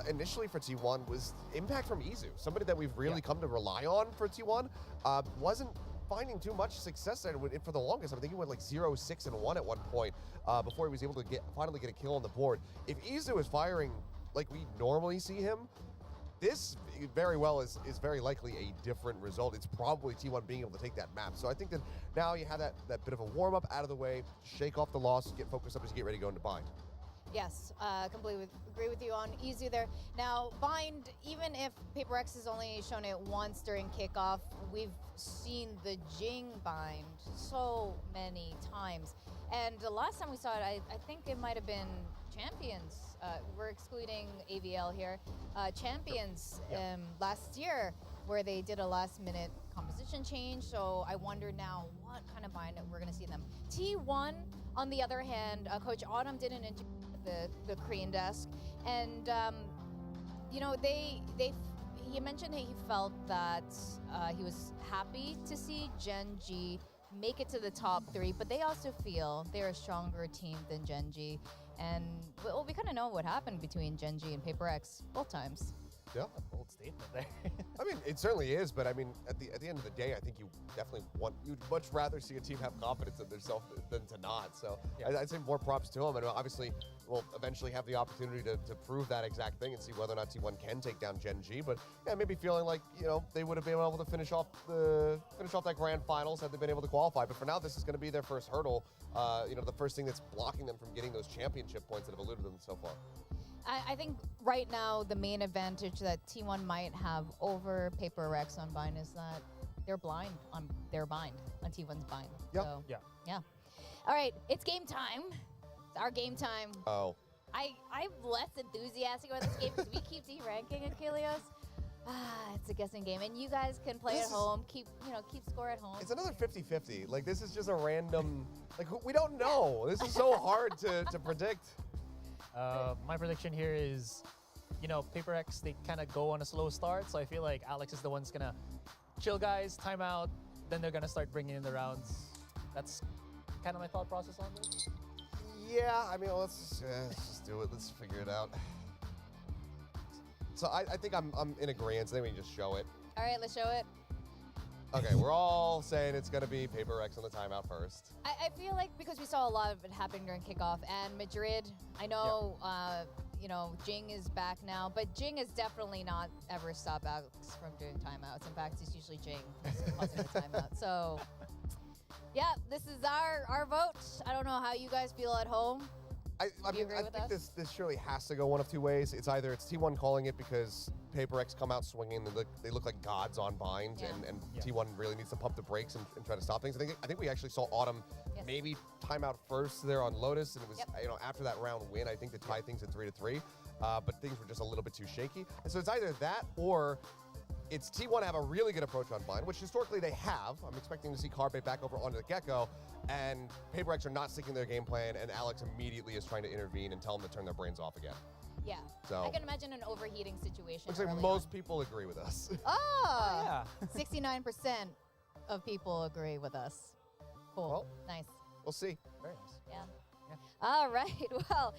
initially for T1 was impact from Izza, somebody that we've really come to rely on for T1. Wasn't finding too much success there for the longest. I think he went like 0-6-1 at one point before he was able to finally get a kill on the board. If Izza was firing like we normally see him, this very well is very likely a different result. It's probably T1 being able to take that map. So I think that now you have that bit of a warm-up out of the way, shake off the loss, get focused up as you get ready to go into bind. Yes, completely agree with you on Izzu there. Now, bind, even if Paper X has only shown it once during kickoff, we've seen the Jing bind so many times. And the last time we saw it, I think it might have been Champions. We're excluding AVL here. Champions last year, where they did a last-minute composition change. So I wonder now what kind of bind we're going to see them. T1, on the other hand, Coach Autumn did an interview with the Korean desk, and you know, he mentioned that he felt that he was happy to see Gen.G make it to the top 3, but they also feel they're a stronger team than Gen.G. And well, we kind of know what happened between Gen.G and Paper X both times. Yeah, a bold statement there. I mean, it certainly is, but I mean, at the end of the day, I think you'd much rather see a team have confidence in themselves than to not. So Yeah. I'd say more props to them, and obviously we'll eventually have the opportunity to prove that exact thing and see whether or not T1 can take down Gen.G. But yeah, maybe feeling like, you know, they would have been able to finish off that grand finals had they been able to qualify. But for now, this is going to be their first hurdle. You know, the first thing that's blocking them from getting those championship points that have eluded them so far. I think right now the main advantage that T1 might have over Paper X on bind is that they're blind on their bind, on T1's bind. Yep. So, Yeah. yeah. All right, it's game time. It's our game time. Oh. I'm less enthusiastic about this game because we keep de-ranking Achilles. It's a guessing game, and you guys can play at home. Keep score at home. It's another 50-50. Like, this is just a random, like, we don't know. This is so hard to predict. My prediction here is, you know, Paper X, they kind of go on a slow start, so I feel like Alex is the one's going to chill guys, time out, then they're going to start bringing in the rounds. That's kind of my thought process on this. Yeah, I mean, let's just do it. Let's figure it out. So I think I'm in agreement. So then we can just show it. All right, let's show it. Okay, we're all saying it's going to be Paper X on the timeout first. I feel like because we saw a lot of it happening during kickoff, and Madrid, I know, you know, Jing is back now, but Jing has definitely not ever stopped Alex from doing timeouts. In fact, it's usually Jing who's causing the timeout. So, yeah, this is our vote. I don't know how you guys feel at home. I think this surely has to go one of two ways. It's either it's T1 calling it because Paper X come out swinging and they look like gods on bind, and T1 really needs to pump the brakes and try to stop things. I think we actually saw Autumn maybe timeout first there on Lotus, and it was you know, after that round win, I think to tie things at 3-3, but things were just a little bit too shaky. And so it's either that or it's T1 have a really good approach on bind, which historically they have. I'm expecting to see Carpe back over onto the Gecko, and Paper X are not sticking to their game plan, and Alex immediately is trying to intervene and tell them to turn their brains off again. Yeah. So I can imagine an overheating situation. Looks like most people agree with us. Oh, yeah. 69% of people agree with us. Cool. Well, nice. We'll see. Very nice. Yeah. All right. Well,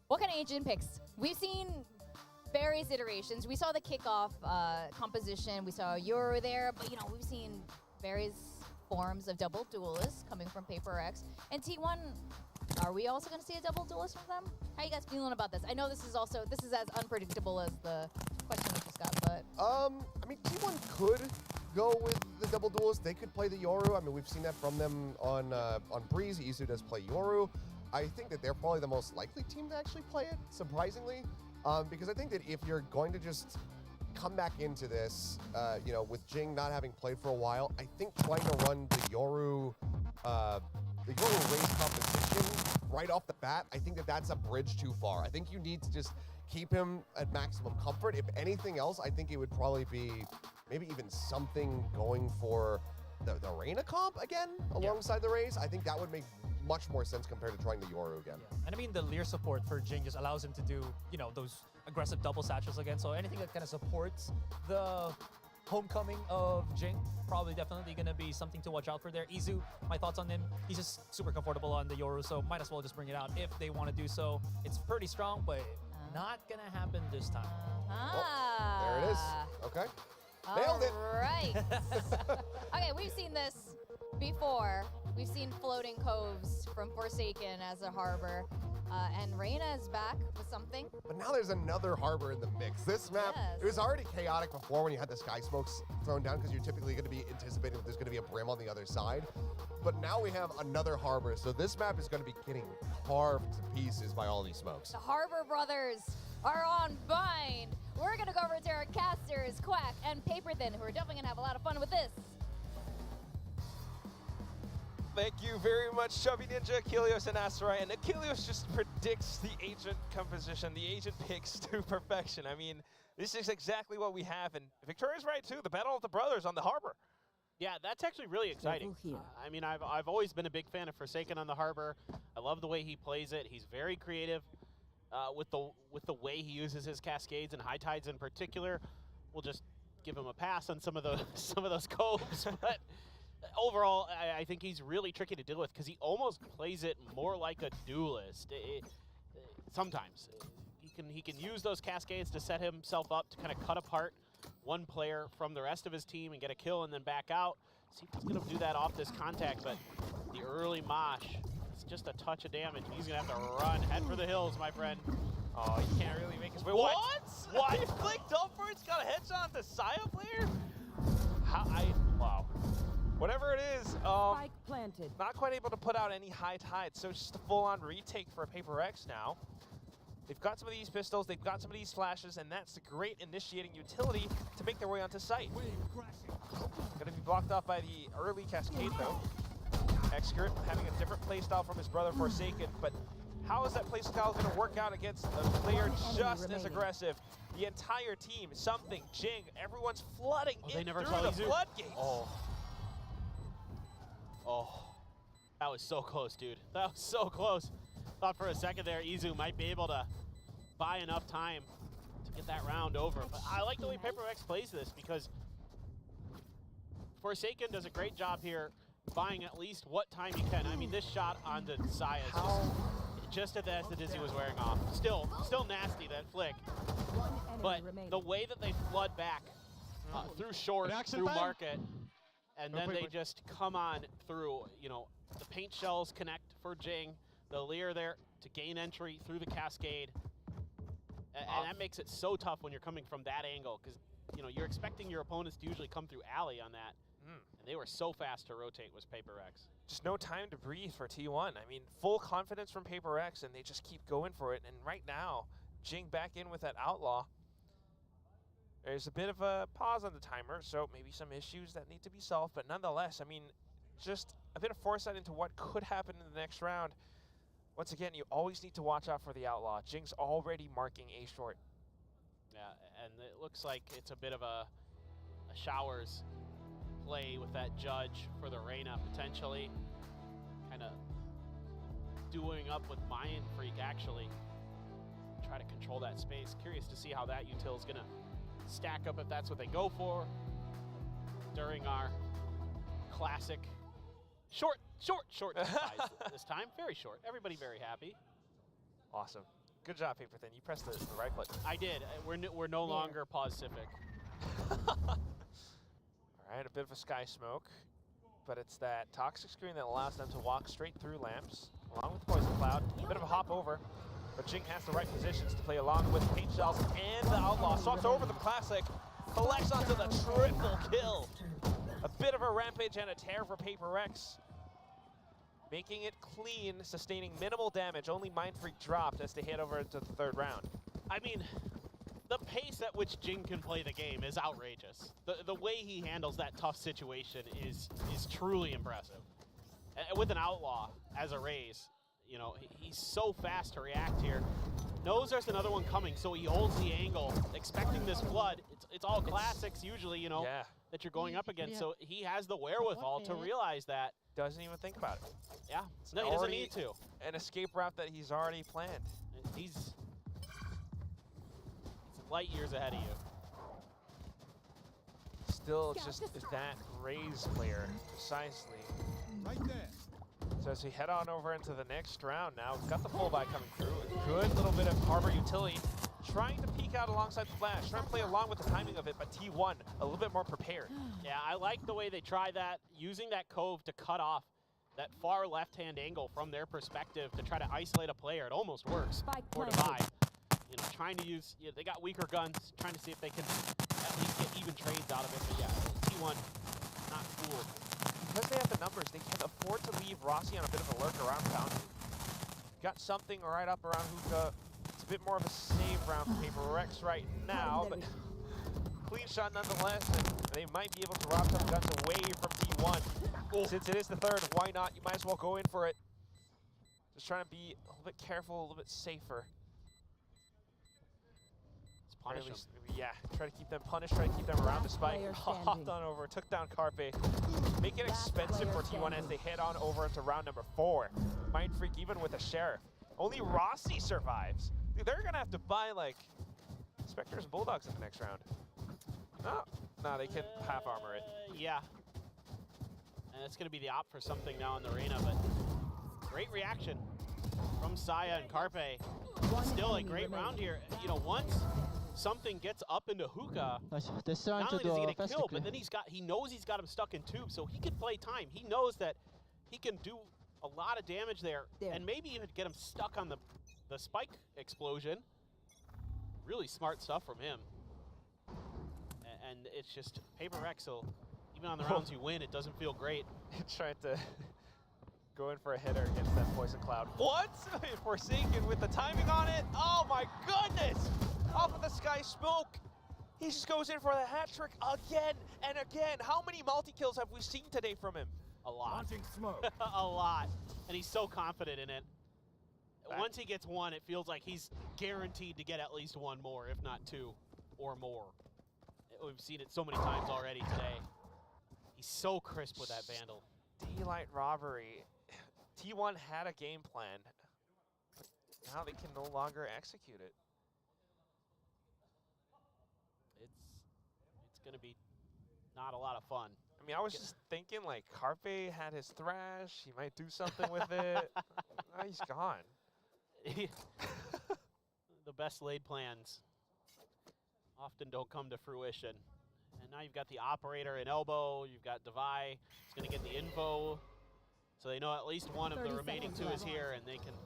what kind of agent picks? We've seen various iterations. We saw the kickoff composition. We saw Yoru there, but you know, we've seen various forms of double duelists coming from Paper X. And T1, are we also going to see a double duelist from them? How are you guys feeling about this? I know this is as unpredictable as the question we just got, but I mean, T1 could go with the double duelist. They could play the Yoru. I mean, we've seen that from them on Breeze. Izzu does play Yoru. I think that they're probably the most likely team to actually play it, surprisingly. Because I think that if you're going to just come back into this, you know, with Jing not having played for a while, I think trying to run the Yoru race competition right off the bat, I think that that's a bridge too far. I think you need to just keep him at maximum comfort. If anything else, I think it would probably be maybe even something going for the Reina comp again alongside the race. I think that would make much more sense compared to trying the Yoru again. Yeah. And I mean, the Lear support for Jing just allows him to do, you know, those aggressive double satchels again. So anything that kind of supports the homecoming of Jing, probably definitely going to be something to watch out for there. Izzu, my thoughts on him, he's just super comfortable on the Yoru, so might as well just bring it out if they want to do so. It's pretty strong, but not going to happen this time. There it is. Okay. Nailed it. All right. Okay, we've seen this before. We've seen floating coves from Forsaken as a harbor. And Reina is back with something. But now there's another harbor in the mix. This map, Yes. it was already chaotic before when you had the sky smokes thrown down because you're typically going to be anticipating that there's going to be a brim on the other side. But now we have another harbor, so this map is going to be getting carved to pieces by all these smokes. The Harbor Brothers are on bind. We're gonna go over to our casters, Quack and Paper Thin, who are definitely gonna have a lot of fun with this. Thank you very much, Chubby Ninja, Achilles, and Asteroid. And Achilles just predicts the agent composition, the agent picks to perfection. I mean, this is exactly what we have. And Victoria's right, too. The Battle of the Brothers on the harbor. Yeah, that's actually really exciting. I mean, I've always been a big fan of Forsaken on the harbor. I love the way he plays it. He's very creative with the way he uses his cascades and high tides in particular. We'll just give him a pass on some of those coves, but overall, I think he's really tricky to deal with because he almost plays it more like a duelist. Sometimes he can use those cascades to set himself up to kind of cut apart one player from the rest of his team and get a kill and then back out. See if he's going to do that off this contact, but the early mosh, it's just a touch of damage. He's going to have to run, head for the hills, my friend. Oh, you can't really make his way. What? What? He flicked over. It's got a headshot on the Saya player? Wow. Whatever it is, Spike planted. not quite able to put out any high tides, so it's just a full-on retake for Paper X now. They've got some of these pistols, they've got some of these flashes, and that's a great initiating utility to make their way onto site. Gonna be blocked off by the early cascade, though. Excurrent having a different playstyle from his brother Forsaken, but how is that playstyle going to work out against a player just as aggressive? The entire team, Something, Jing, everyone's flooding in through the floodgates. Oh, that was so close, dude. That was so close. Thought for a second there Izzu might be able to buy enough time to get that round over. But I like the way Paper X plays this because Forsaken does a great job here buying at least what time you can. I mean, this shot onto Saya is just as the Dizzy was wearing off. Still nasty, that flick. But the way that they flood back through short, through market, and then they just come on through, you know, the paint shells connect for Jing, the Leer there to gain entry through the cascade. And that makes it so tough when you're coming from that angle because, you know, you're expecting your opponents to usually come through alley on that. And they were so fast to rotate with Paper X. Just no time to breathe for T1. I mean, full confidence from Paper X, and they just keep going for it. And right now, Jing back in with that Outlaw. There's a bit of a pause on the timer, so maybe some issues that need to be solved. But nonetheless, I mean, just a bit of foresight into what could happen in the next round. Once again, you always need to watch out for the Outlaw. Jing's already marking A short. Yeah, and it looks like it's a bit of a Showers play with that judge for the Reina potentially. Kind of doing up with Mayan Freak actually. Try to control that space. Curious to see how that util is going to stack up if that's what they go for during our classic short ties this time. Very short. Everybody very happy. Awesome. Good job, Paper Thin. You pressed the right button. I did. We're no longer Pacific. All right, a bit of a sky smoke, but it's that toxic screen that allows them to walk straight through lamps, along with Poison Cloud. A bit of a hop over, but Jing has the right positions to play along with Paint Shells and the Outlaw. Swaps over the Classic, collects onto the triple kill. A bit of a rampage and a tear for Paper X. Making it clean, sustaining minimal damage. Only Mind Freak dropped as they head over into the third round. I mean, the pace at which Jing can play the game is outrageous. The way he handles that tough situation is truly impressive. With an Outlaw as a raise, you know, he's so fast to react here. Knows there's another one coming, so he holds the angle, expecting this flood. It's all classics usually, you know, that you're going up against. So he has the wherewithal to realize that. Doesn't even think about it. Yeah, no, he doesn't need to. An escape route that he's already planned. He's light years ahead of you. Still just that Raze player, precisely. Right there. So as we head on over into the next round now, we've got the full buy coming through. A good little bit of harbor utility. Trying to peek out alongside the flash, trying to play along with the timing of it, but T1 a little bit more prepared. Yeah, I like the way they try that, using that cove to cut off that far left-hand angle from their perspective to try to isolate a player. It almost works for planted. Divide. You know, trying to use, they got weaker guns, trying to see if they can at least get even trades out of it. But yeah, T1 not fooled. Because they have the numbers, they can afford to leave Rossi on a bit of a lurk around Fountain. Got something right up around Hookah. It's a bit more of a save round for Paper Rex right now, but clean shot nonetheless, and they might be able to rob some guns away from T1. Since it is the third, why not? You might as well go in for it. Just trying to be a little bit careful, a little bit safer. Let's punish them. Yeah, try to keep them punished, try to keep them around the spike. Hopped on over, took down Carpe. Make it expensive for T1 as they head on over into round number 4. Mind Freak even with a Sheriff. Only Rossi survives. Dude, they're gonna have to buy like Spectres and Bulldogs in the next round. No, they can half armor it. Yeah. And it's going to be the op for something now in the arena, but great reaction from Saya and Carpe. Still a great round here. You know, once something gets up into Hookah, not only does he get a kill, but then he knows he's got him stuck in tube, so he can play time. He knows that he can do a lot of damage there, and maybe even get him stuck on the spike explosion. Really smart stuff from him. And it's just Paper Rex, so even on the rounds you win, it doesn't feel great. Trying to go in for a hitter against that Poison Cloud. What? Forsaken with the timing on it. Oh my goodness! Off of the Sky Smoke. He just goes in for the hat trick again and again. How many multi-kills have we seen today from him? A lot. Launching smoke. A lot. And he's so confident in it. Once he gets one, it feels like he's guaranteed to get at least one more, if not two or more. We've seen it so many times already today. He's so crisp with that Vandal. Daylight robbery. T1 had a game plan. Now they can no longer execute it. It's going to be not a lot of fun. I mean, I was just thinking, like, Carpe had his thrash. He might do something with it. Now he's gone. The best laid plans often don't come to fruition. And now you've got the operator in elbow, you've got Devi, he's going to get the info. So they know at least one of the remaining two is here, and they can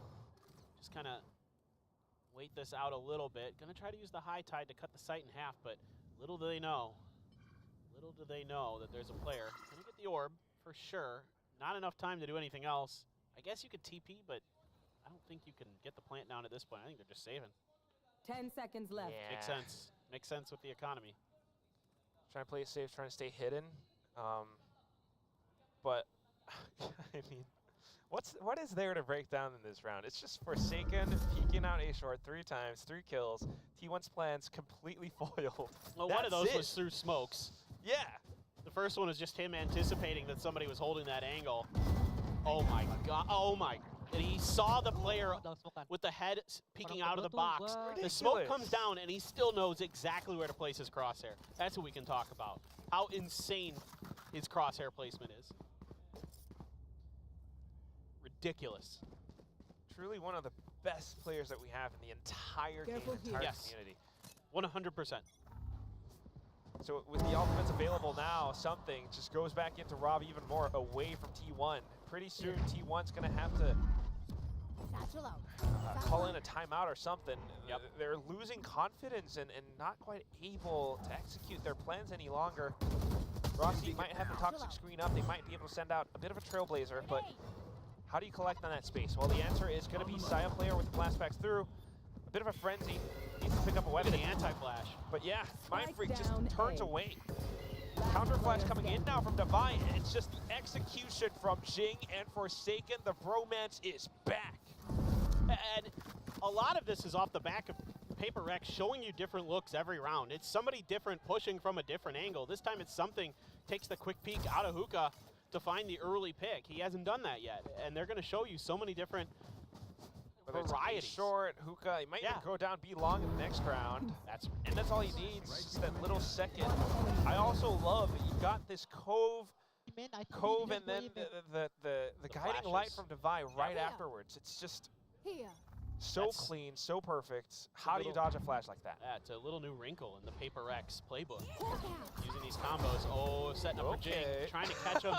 just kind of wait this out a little bit. Going to try to use the high tide to cut the site in half, but little do they know that there's a player. Going to get the orb, for sure. Not enough time to do anything else. I guess you could TP, but I don't think you can get the plant down at this point. I think they're just saving. 10 seconds left. Yeah. Makes sense. Makes sense with the economy. Trying to play it safe, trying to stay hidden. But, I mean, what is there to break down in this round? It's just Forsaken peeking out A short 3 times, 3 kills. T1's plans completely foiled. Well, one of those was through smokes. Yeah. The first one was just him anticipating that somebody was holding that angle. Oh my god. Oh my. And he saw the player with the head peeking out of the box. The smoke comes down, and he still knows exactly where to place his crosshair. That's what we can talk about. How insane his crosshair placement is. Ridiculous. Truly one of the best players that we have in the entire game, entire community. 100%. So with the ultimates available now, something just goes back into Rob even more away from T1. Pretty soon, T1's going to have to call in a timeout or something. Yep. They're losing confidence and not quite able to execute their plans any longer. Rossi might have the toxic screen up. They might be able to send out a bit of a trailblazer, but how do you collect on that space? Well, the answer is going to be Saya player with the blast packs through. A bit of a frenzy. Needs to pick up a weapon. Look at the anti-flash. But yeah, Mind Freak just turns away. Counter flash coming in now from Devi, and it's just the execution from Jing and Forsaken. The bromance is back. And a lot of this is off the back of Paper Rex showing you different looks every round. It's somebody different pushing from a different angle. This time it's something takes the quick peek out of Hookah to find the early pick. He hasn't done that yet, and they're going to show you so many different varieties. Short, Hookah, he might even go down B long in the next round. And that's all he needs, just that little second. I also love that you got this cove and then the guiding light from Devi right afterwards. It's just so clean, so perfect. How do you dodge a flash like that? Yeah, it's a little new wrinkle in the Paper Rex playbook. Using these combos. Oh, setting up for Jing. Trying to catch him.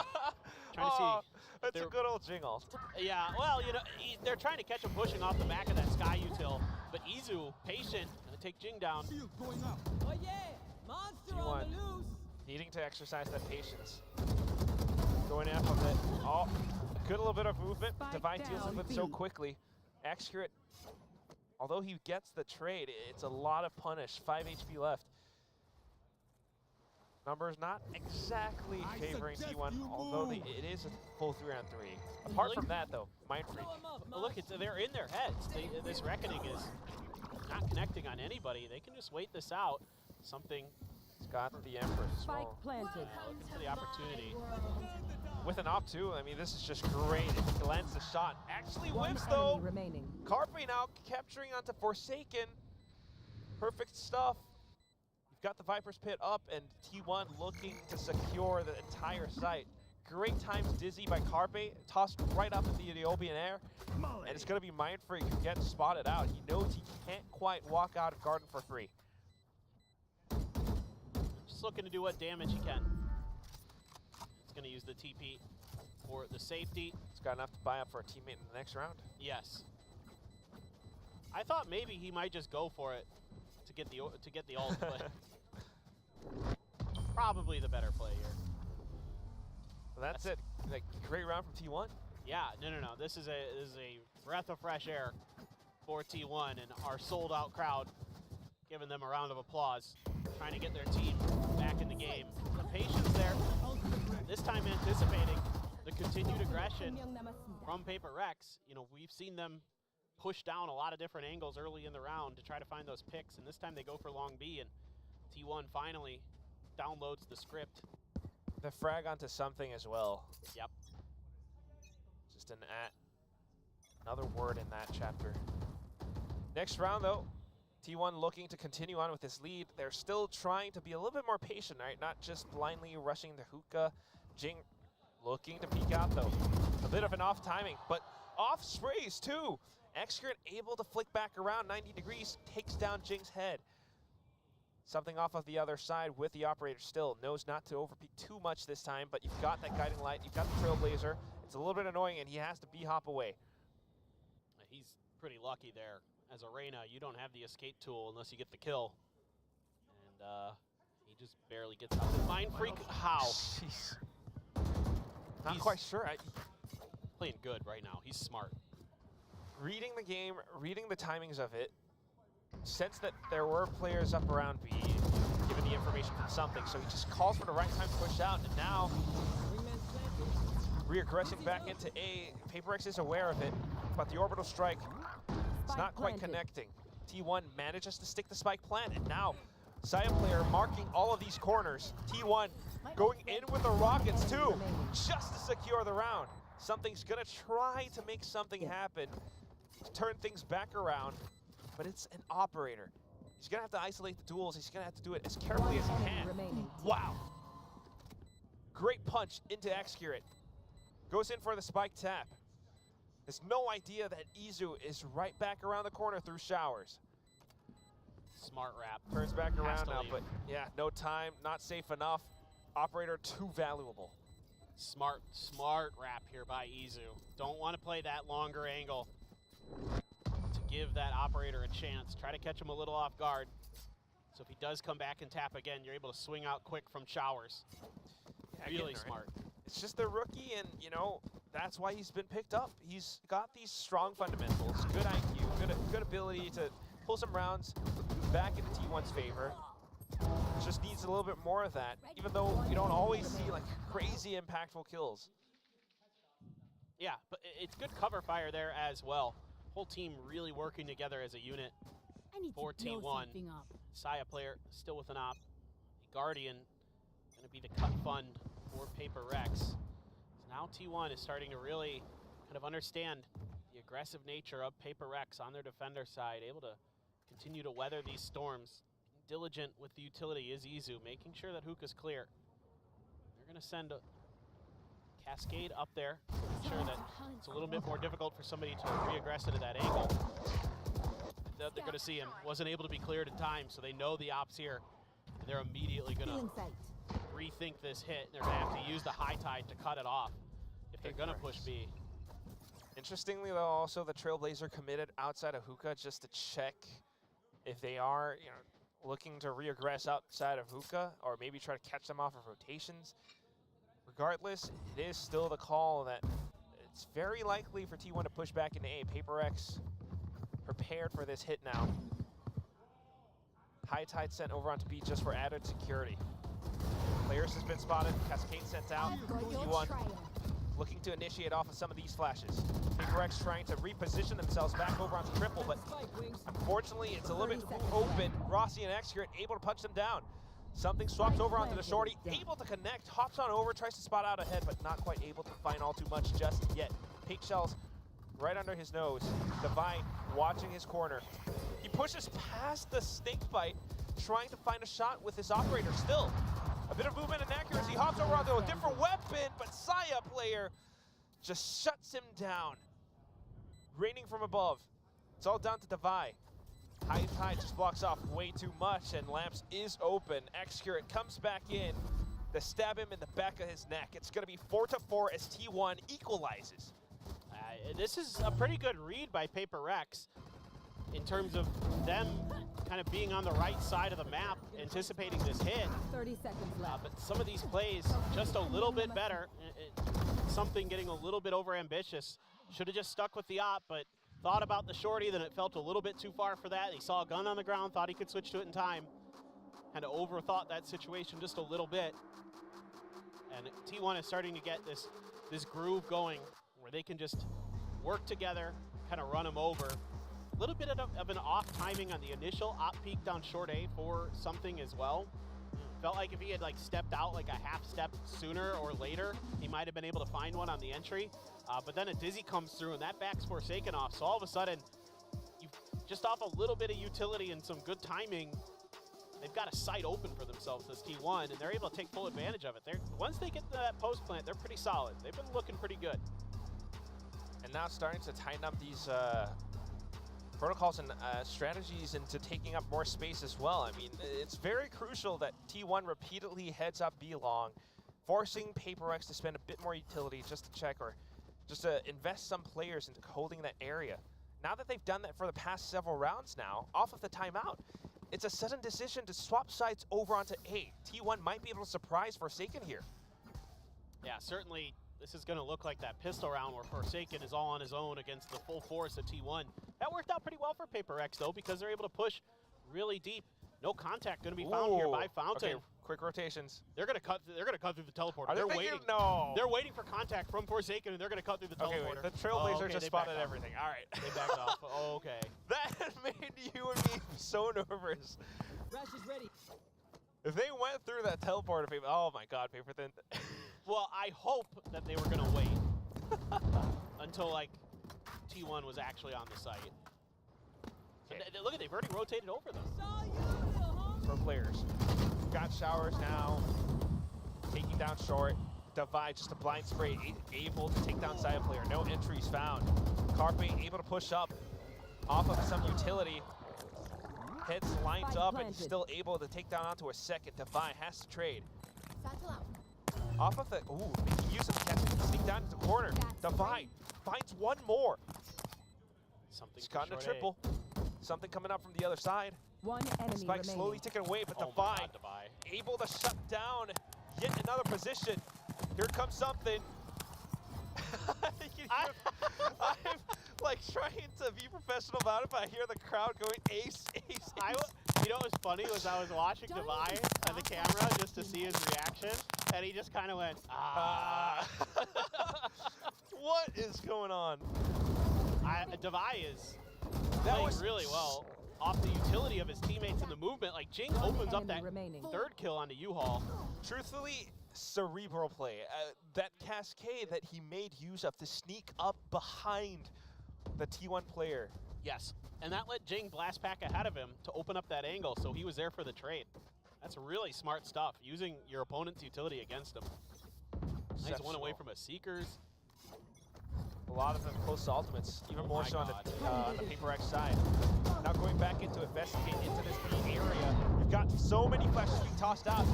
Trying to see. That's a good old Jing ult. Yeah, well, you know, they're trying to catch him pushing off the back of that Sky util, but Izzu, patient, gonna take Jing down. Oh yeah, monster on the loose. Needing to exercise that patience. Going up a bit. Oh, a good little bit of movement. Divine deals with it so quickly. Accurate, although he gets the trade, it's a lot of punish. 5 HP left. Numbers not exactly favoring T1, although it is a full 3-on-3. Apart from that, though, Mind Freak. Well, look, they're in their heads. This reckoning is not connecting on anybody. They can just wait this out. Something. It's got the Empress. Spike planted. Looking for the opportunity. With an op too, I mean, this is just great. He lands the shot. Actually whips though. Remaining. Carpe now capturing onto Forsaken. Perfect stuff. You've got the Viper's Pit up and T1 looking to secure the entire site. Great times Dizzy by Carpe, tossed right up into the Obian air. And it's gonna be Mind Freak who gets spotted out. He knows he can't quite walk out of Garden for free. Just looking to do what damage he can. He's going to use the TP for the safety. He's got enough to buy up for a teammate in the next round. Yes. I thought maybe he might just go for it to get the ult, but probably the better play here. Well, that's it. Like, great round from T1. Yeah, no. This is a breath of fresh air for T1 and our sold-out crowd giving them a round of applause, trying to get their team back in the game. The patience there. This time anticipating the continued aggression from Paper Rex. You know, we've seen them push down a lot of different angles early in the round to try to find those picks, and this time they go for long B, and T1 finally downloads the script. The frag onto something as well. Yep. Just another word in that chapter. Next round, though, T1 looking to continue on with this lead. They're still trying to be a little bit more patient, right? Not just blindly rushing the hookah. Jing looking to peek out, though. A bit of an off timing, but off sprays, too. Excurrent able to flick back around 90 degrees, takes down Jing's head. Something off of the other side with the operator still. Knows not to overpeak too much this time, but you've got that guiding light, you've got the Trailblazer. It's a little bit annoying, and he has to B-hop away. He's pretty lucky there. As a Reyna, you don't have the escape tool unless you get the kill. And he just barely gets out. Mind Freak, how? Jeez. Not quite sure. Playing good right now. He's smart. Reading the game, reading the timings of it, sensed that there were players up around B, given the information from something, so he just calls for the right time to push out, and now reaggressing back into A. Paper Rex is aware of it, but the orbital strike, it's not quite connecting. T1 manages to stick the spike plant, and now Saya player marking all of these corners. T1 going in with the rockets too, just to secure the round. Something's gonna try to make something happen, turn things back around, but it's an operator. He's gonna have to isolate the duels. He's gonna have to do it as carefully as he can. Wow. Great punch into Excurrent. Goes in for the spike tap. Has no idea that Izzu is right back around the corner through showers. Smart wrap. Turns back around now, but yeah, no time, not safe enough. Operator too valuable. Smart wrap here by Izzu. Don't want to play that longer angle to give that operator a chance. Try to catch him a little off guard. So if he does come back and tap again, you're able to swing out quick from showers. Yeah, really smart. It's just the rookie, and you know, that's why he's been picked up. He's got these strong fundamentals, good IQ, good ability to pull some rounds back into T1's favor. Just needs a little bit more of that, even though you don't always see like crazy impactful kills. Yeah, but it's good cover fire there as well. Whole team really working together as a unit for T1. Saya player still with an op. Guardian going to be the cut fund for Paper Rex. So now T1 is starting to really kind of understand the aggressive nature of Paper Rex on their defender side, able to continue to weather these storms. Diligent with the utility is Izzu, making sure that hookah's clear. They're going to send a cascade up there, make sure that it's a little bit more difficult for somebody to re-aggress into that angle. They're going to see him. Wasn't able to be cleared in time, so they know the op's here. And they're immediately going to rethink this hit. They're going to have to use the high tide to cut it off. If They're gonna push B. Interestingly, though, also the Trailblazer committed outside of hookah just to check if they are, looking to reaggress outside of hookah, or maybe try to catch them off of rotations. Regardless, it is still the call that it's very likely for T1 to push back into A. Paper X prepared for this hit now. High Tide sent over onto B just for added security. Players has been spotted, Cascade sent out. T1 looking to initiate off of some of these flashes. Paper X trying to reposition themselves back over onto triple, but unfortunately it's a little bit open. Rossi and X able to punch them down. Something swaps over onto the shorty, able to connect, hops on over, tries to spot out ahead, but not quite able to find all too much just yet. Pink Shells right under his nose. Divine watching his corner. He pushes past the snake bite, trying to find a shot with his operator still. A bit of movement and accuracy, hops over onto a different weapon, but Saya player just shuts him down. Raining from above. It's all down to Divine. High Tide just blocks off way too much, and Lamps is open. X-Curate comes back in to stab him in the back of his neck. It's going to be 4-4 as T1 equalizes. This is a pretty good read by Paper Rex in terms of them kind of being on the right side of the map, anticipating this hit. 30 seconds left. But some of these plays just a little bit better. Something getting a little bit over ambitious. Should have just stuck with the op, but thought about the shorty, then it felt a little bit too far for that. He saw a gun on the ground, thought he could switch to it in time. Kind of overthought that situation just a little bit. And T1 is starting to get this groove going where they can just work together, kind of run him over. A little bit of an off timing on the initial op peek down short A for something as well. Felt like if he had stepped out like a half step sooner or later, he might have been able to find one on the entry. But then a Dizzy comes through and that backs Forsaken off. So all of a sudden, you've just off a little bit of utility and some good timing, they've got a site open for themselves as T1, and they're able to take full advantage of it. Once they get to that post plant, they're pretty solid. They've been looking pretty good. And now starting to tighten up these protocols and strategies into taking up more space as well. I mean, it's very crucial that T1 repeatedly heads up B long, forcing Paper X to spend a bit more utility just to check, or just to invest some players into holding that area. Now that they've done that for the past several rounds now, off of the timeout, it's a sudden decision to swap sides over onto A. T1 might be able to surprise Forsaken here. Yeah, certainly this is going to look like that pistol round where Forsaken is all on his own against the full force of T1. That worked out pretty well for Paper X, though, because they're able to push really deep. No contact going to be found here by Fountain. Okay, quick rotations. They're going to cut through the teleporter. Are they waiting. No. They're waiting for contact from Forsaken, and they're going to cut through the teleporter. Okay, wait, the Trailblazer okay, just spotted everything. All right. They backed off. Oh, okay. That made you and me so nervous. Rush is ready. If they went through that teleporter, oh my God, Paper Thin. Well, I hope that they were going to wait until T1 was actually on the site. Okay. Look at, they've already rotated over them. Pro players. Got showers now. Taking down short. Divide, just a blind spray, able to take down side player. No entries found. Carpe able to push up off of some utility. Heads lined up and still able to take down onto a second. Divide has to trade. Off of the, making use of the catch, sneak down to the corner. Divide finds one more. Something's gotten a triple. Something coming up from the other side. One enemy Spike remaining. slowly ticking away, but Divide able to shut down yet another position. Here comes something. I'm trying to be professional about it, but I hear the crowd going ace, ace, ace. You know what was funny was I was watching Divide on the camera just to see his reaction, and he just kind of went, ah. What is going on? Divide is playing really well off the utility of his teammates and the movement. Jing opens up that third kill onto U-Haul. Truthfully, cerebral play. That cascade that he made use of to sneak up behind the T1 player. Yes, and that let Jing blast back ahead of him to open up that angle, so he was there for the trade. That's really smart stuff, using your opponent's utility against him. Nice one away from a Seekers. A lot of them close to ultimates, even more so on the Paper X side. Now going back into investigate into this B area. You've got so many flashes being tossed out.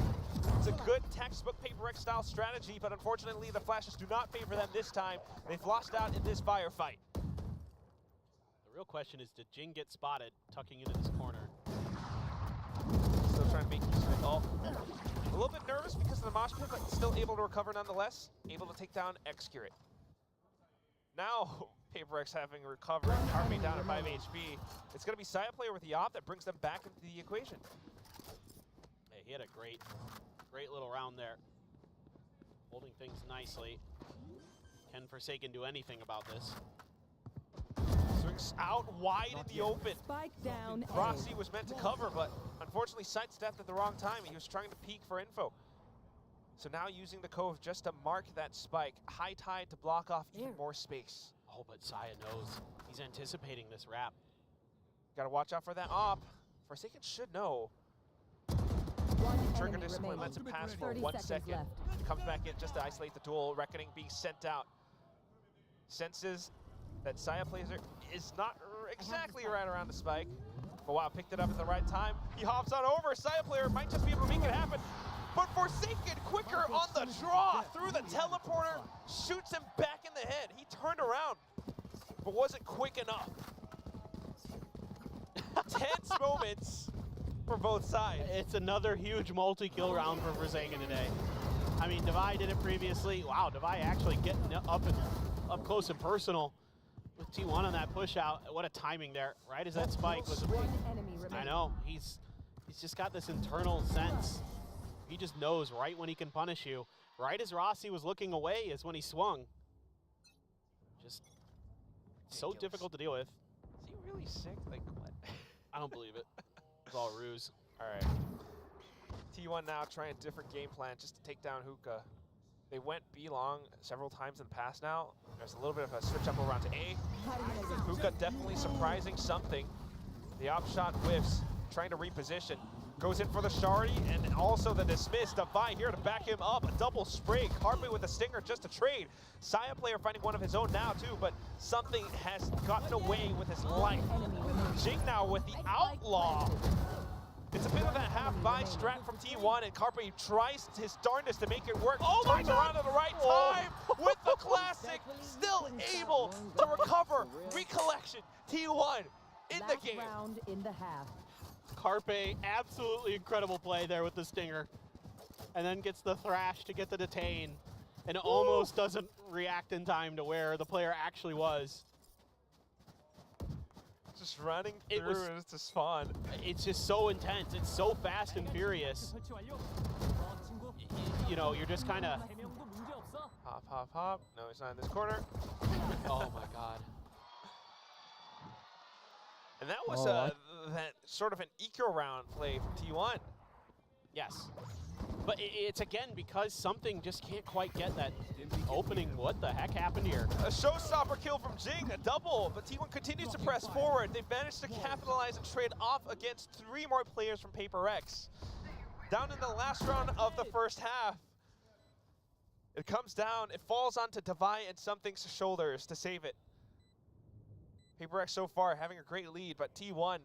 It's a good textbook Paper X style strategy, but unfortunately the flashes do not favor them this time. They've lost out in this firefight. The real question is, did Jing get spotted tucking into this corner? Still trying to make use of it. Oh, a little bit nervous because of the mosh pit, but still able to recover nonetheless. Able to take down Excurate. Now, Paper X having recovered, Carpe down at 5 HP. It's going to be Saya player with the op that brings them back into the equation. Hey, he had a great little round there. Holding things nicely. Can Forsaken do anything about this? Swings out wide in the open. Spike down. Rossi was meant to cover, but unfortunately sidestepped at the wrong time. He was trying to peek for info. So now using the Cove just to mark that spike. High tide to block off even more space. Oh, but Saya knows. He's anticipating this wrap. Gotta watch out for that op. Forsaken should know. Trigger discipline lets him pass for 1 second. Comes back in just to isolate the duel. Reckoning being sent out. Senses that Saya player is not exactly right around the spike. But wow, picked it up at the right time. He hops on over. Saya player might just be able to make it happen. But Forsaken quicker on the draw through the teleporter, shoots him back in the head. He turned around, but wasn't quick enough. Tense moments for both sides. It's another huge multi-kill round for Forsaken today. I mean, Devi did it previously. Wow, Devi actually getting up close and personal with T1 on that push out. What a timing there, right as that spike was. I know, he's just got this internal sense. He just knows right when he can punish you. Right as Rossi was looking away is when he swung. Just so difficult to deal with. Is he really sick? Like what? I don't believe it. It's all a ruse. All right. T1 now trying a different game plan just to take down Hookah. They went B long several times in the past now. There's a little bit of a switch up around to A. Hookah definitely surprising something. The op shot whiffs, trying to reposition. Goes in for the Shardy and also the dismiss. Devi here to back him up. A double spray. Carpe with a stinger just to trade. Saya player finding one of his own now too, but something has gotten away with his life. Jing now with the outlaw. It's a bit of a half-buy strat from T1, and Carpe tries his darndest to make it work. Oh, turns around at the right time with the classic. Still able to recover. Recollection. T1 in the game. Round in the half. Carpe, absolutely incredible play there with the stinger. And then gets the thrash to get the detain. And it almost doesn't react in time to where the player actually was. Just running through to spawn. It's just so intense. It's so fast and furious. You know, you're just kind of... Hop, hop, hop. No, he's not in this corner. Oh my god. And that was that sort of an eco round play from T1. Yes. But it's again because something just can't quite get that opening. What the heck happened here? A showstopper kill from Jing, a double, but T1 continues to press forward. They've managed to capitalize and trade off against 3 more players from Paper X. Down in the last round of the first half. It comes down, it falls onto Devi and Something's shoulders to save it. Paper X so far having a great lead, but T1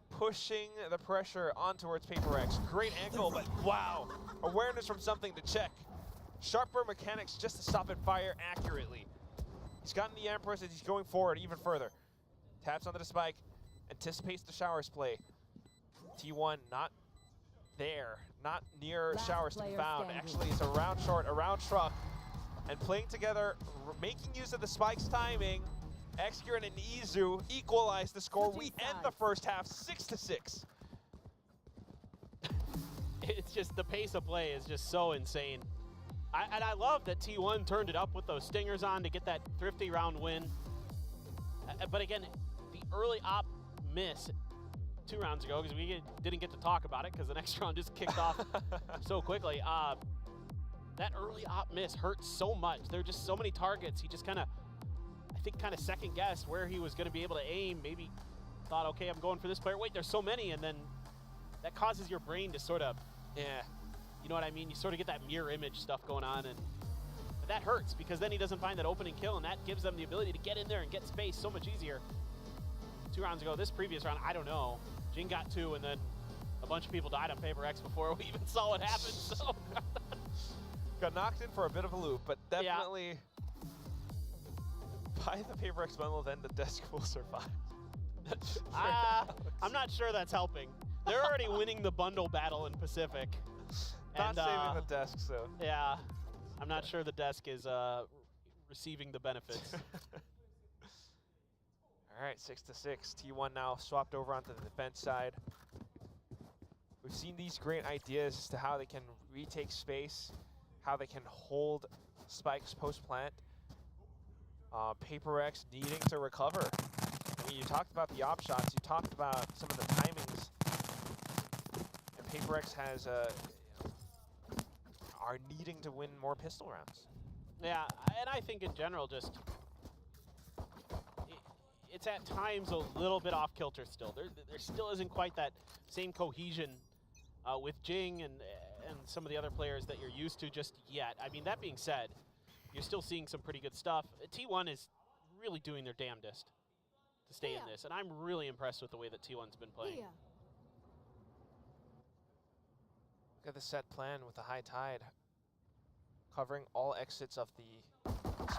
pushing the pressure on towards Paper X. Great angle, but wow. Awareness from Something to check. Sharper mechanics just to stop it fire accurately. He's gotten the Empress as he's going forward even further. Taps onto the spike, anticipates the Showers play. T1 not there, not near Showers to be found. Actually, it's around short, around truck, and playing together, making use of the spike's timing. Excurate and Izu equalize the score. We end the first half 6-6. It's just the pace of play is just so insane. And I love that T1 turned it up with those stingers on to get that thrifty round win. But again, the early op miss 2 rounds ago, because we didn't get to talk about it because the next round just kicked off so quickly. That early op miss hurt so much. There are just so many targets. He just kind of, I think, kind of second guessed where he was going to be able to aim. Maybe thought, okay, I'm going for this player. Wait, there's so many, and then that causes your brain to sort of, you know what I mean? You sort of get that mirror image stuff going on, and But that hurts because then he doesn't find that opening kill, and that gives them the ability to get in there and get space so much easier. 2 rounds ago, this previous round, I don't know. Jing got 2, and then a bunch of people died on Paper X before we even saw what happened. So got knocked in for a bit of a loop, but definitely by the Paper X bundle, then the desk will survive. I'm not sure that's helping. They're already winning the bundle battle in Pacific. Not saving the desk, so. Yeah, I'm not sure the desk is receiving the benefits. All right, 6-6. T1 now swapped over onto the defense side. We've seen these great ideas as to how they can retake space, how they can hold spikes post-plant. Paper X needing to recover. I mean, you talked about the op shots, you talked about some of the timings. And Paper X has, are needing to win more pistol rounds. Yeah, and I think in general, just it's at times a little bit off kilter still. There still isn't quite that same cohesion with Jing and some of the other players that you're used to just yet. I mean, that being said, you're still seeing some pretty good stuff. T1 is really doing their damnedest to stay in this, and I'm really impressed with the way that T1's been playing. Look at the set plan with the high tide, covering all exits of the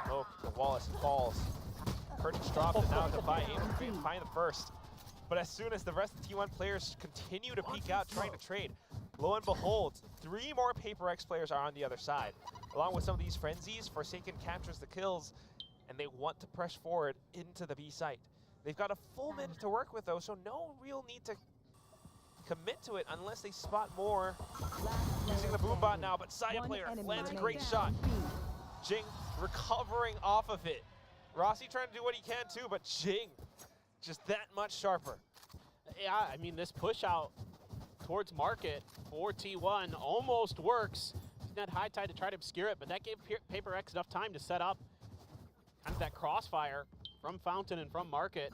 smoke. The Wallace falls. Curtains dropped, and now Defy able to find the first. But as soon as the rest of the T1 players continue to peek out, trying to trade, lo and behold, 3 more Paper X players are on the other side. Along with some of these frenzies, Forsaken captures the kills, and they want to press forward into the B site. They've got a full minute to work with, though, so no real need to commit to it unless they spot more. Using the boom bot now, but Saya player lands a great shot. Jing recovering off of it. Rossi trying to do what he can too, but Jing just that much sharper. Yeah, I mean, this push out towards market for T1 almost works. That high tide to try to obscure it, but that gave Paper X enough time to set up kind of that crossfire from Fountain and from market.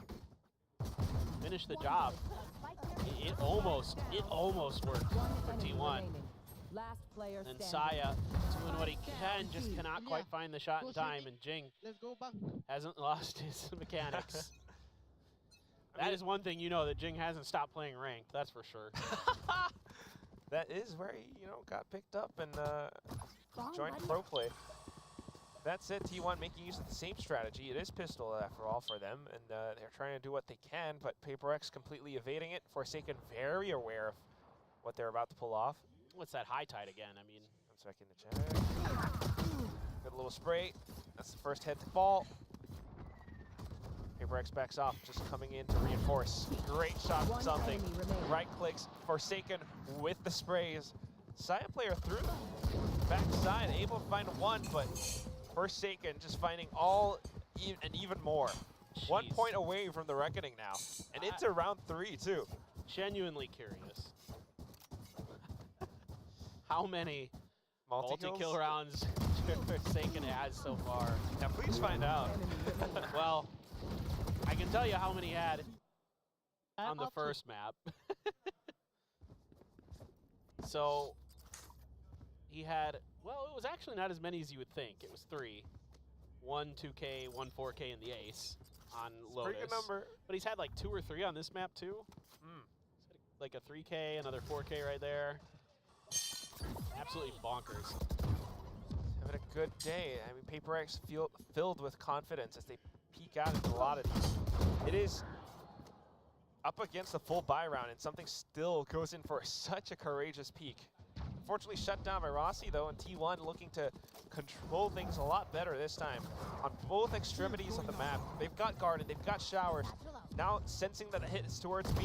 Finish the job. It almost worked for T1. And Saya doing what he can, just cannot quite find the shot in time, and Jing hasn't lost his mechanics. That is one thing you know, that Jing hasn't stopped playing ranked, that's for sure. That is where he, got picked up and joined pro play. That's it, T1 making use of the same strategy. It is pistol after all for them, and they're trying to do what they can, but Paper X completely evading it. Forsaken very aware of what they're about to pull off. What's that high tide again? I mean, comes back in the check. Good little spray. That's the first head to fall. Paper X backs off, just coming in to reinforce. Great shot from something. Right clicks, Forsaken with the sprays. Saya player through the backside, able to find one, but Forsaken just finding all and even more. Jeez. 1 point away from the reckoning now, and into round 3 too. Genuinely curious. How many multi-kill rounds Forsaken has so far? Now please find out. Well, I can tell you how many he had on the first map. So he had, well, it was actually not as many as you would think. It was 3. 1 2K, 1 4K in the ace on Lotus. Pretty good number. But he's had like 2 or 3 on this map too. Like a 3K, another 4K right there. Absolutely bonkers. Having a good day. I mean, Paper X filled with confidence as they peek out into a lot of these. It is up against a full buy round, and something still goes in for such a courageous peek. Unfortunately shut down by Rossi though, and T1 looking to control things a lot better this time. On both extremities of the map, they've got guarded, they've got showers. Now sensing that a hit is towards B,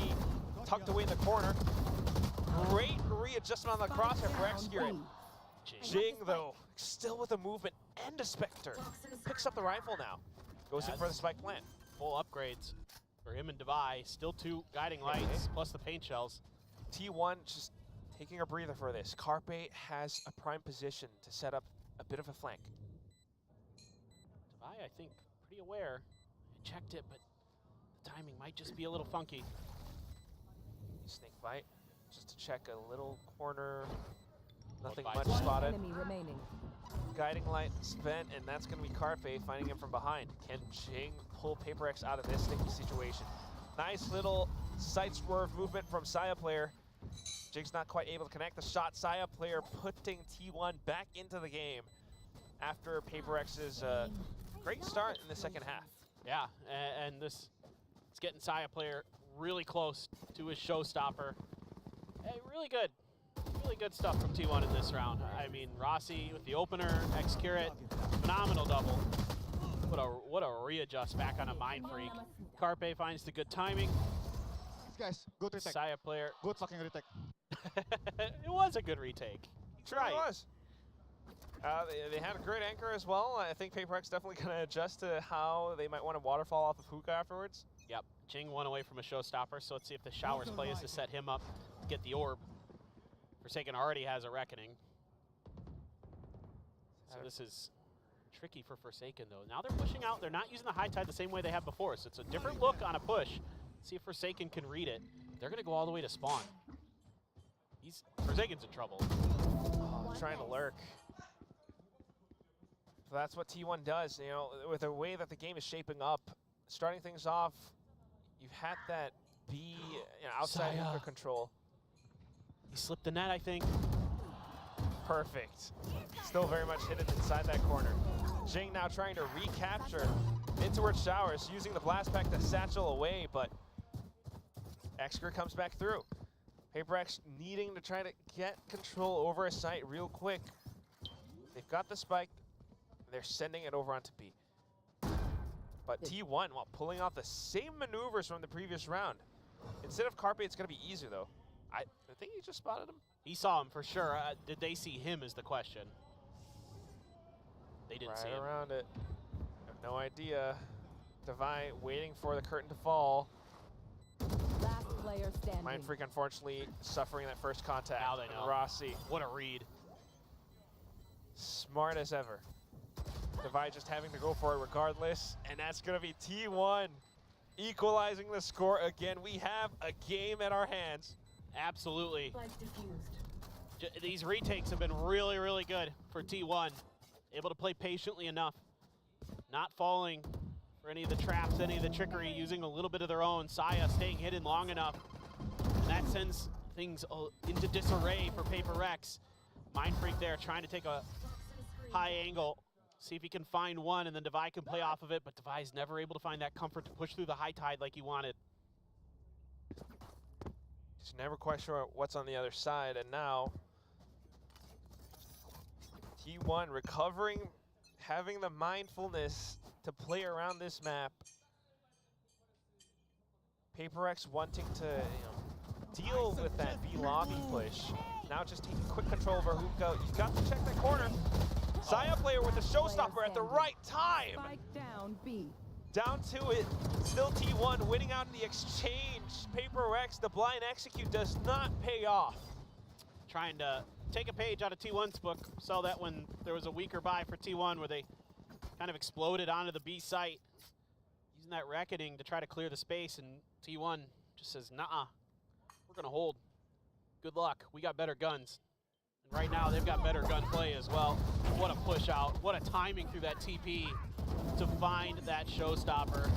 tucked away in the corner. Great readjustment on the crosshair for Execute. Jing though, still with a movement and a Spectre. Picks up the rifle now. Goes in for the spike plant. Full upgrades for him and Devi. Still 2 guiding lights, plus the paint shells. T1 just taking a breather for this. Carpe has a prime position to set up a bit of a flank. Devi, I think, pretty aware. I checked it, but the timing might just be a little funky. Snake bite, just to check a little corner. Nothing One much by spotted. Enemy remaining. Guiding light spent, and that's going to be Carpe finding him from behind. Can Jing pull Paper X out of this sticky situation? Nice little side swerve movement from Saya player. Jing's not quite able to connect the shot. Saya player putting T1 back into the game after Paper X's great start in the second half. Yeah, and this is getting Saya player really close to his showstopper. Hey, really good stuff from T1 in this round. I mean, Rossi with the opener, X-Curate, phenomenal double. What a readjust back on a Mind Freak. Carpe finds the good timing. Guys, good retake. Saya player. Good fucking retake. It was a good retake. It was. They had a great anchor as well. I think Paper X definitely going to adjust to how they might want to waterfall off of Hookah afterwards. Yep, Jing one away from a showstopper, so let's see if the Showers play is to set him up to get the orb. Forsaken already has a Reckoning. So this is tricky for Forsaken, though. Now they're pushing out. They're not using the high tide the same way they have before, so it's a different look on a push. See if Forsaken can read it. They're going to go all the way to spawn. Forsaken's in trouble. Oh, trying to lurk. So that's what T1 does, you know, with the way that the game is shaping up. Starting things off, you've had that B outside Hookah control. He slipped the net, I think. Perfect. Still very much hidden inside that corner. Jing now trying to recapture in towards Showers, using the blast pack to satchel away, but X-Curate comes back through. Paper X needing to try to get control over a site real quick. They've got the spike. They're sending it over onto B. But T1, while pulling off the same maneuvers from the previous round. Instead of Carpe, it's going to be easier, though. I think he just spotted him. He saw him for sure. Did they see him is the question. They didn't see him. Right around it. I have no idea. Devi waiting for the curtain to fall. Last player standing. Mind Freak, unfortunately, suffering that first contact. Now they know. Rossi. What a read. Smart as ever. Devi just having to go for it regardless. And that's going to be T1 equalizing the score again. We have a game at our hands. Absolutely. These retakes have been really, really good for T1. Able to play patiently enough. Not falling for any of the traps, any of the trickery, using a little bit of their own. Saya staying hidden long enough. And that sends things into disarray for Paper X. Mind Freak there trying to take a high angle. See if he can find one, and then Devi can play off of it, but Devi's never able to find that comfort to push through the high tide like he wanted. Just never quite sure what's on the other side, and now T1 recovering, having the mindfulness to play around this map. Paper X wanting to deal with that B lobby push. Now just taking quick control over Hookah. You've got to check that corner. Saya player with the showstopper at the right time. Spike down B. Down to it. Still T1 winning out in the exchange. Paper X, the blind execute does not pay off. Trying to take a page out of T1's book. Saw that when there was a weaker buy for T1 where they kind of exploded onto the B site. Using that Reckoning to try to clear the space, and T1 just says, nah, we're going to hold. Good luck. We got better guns. And right now, they've got better gunplay as well. What a push out. What a timing through that TP to find that showstopper.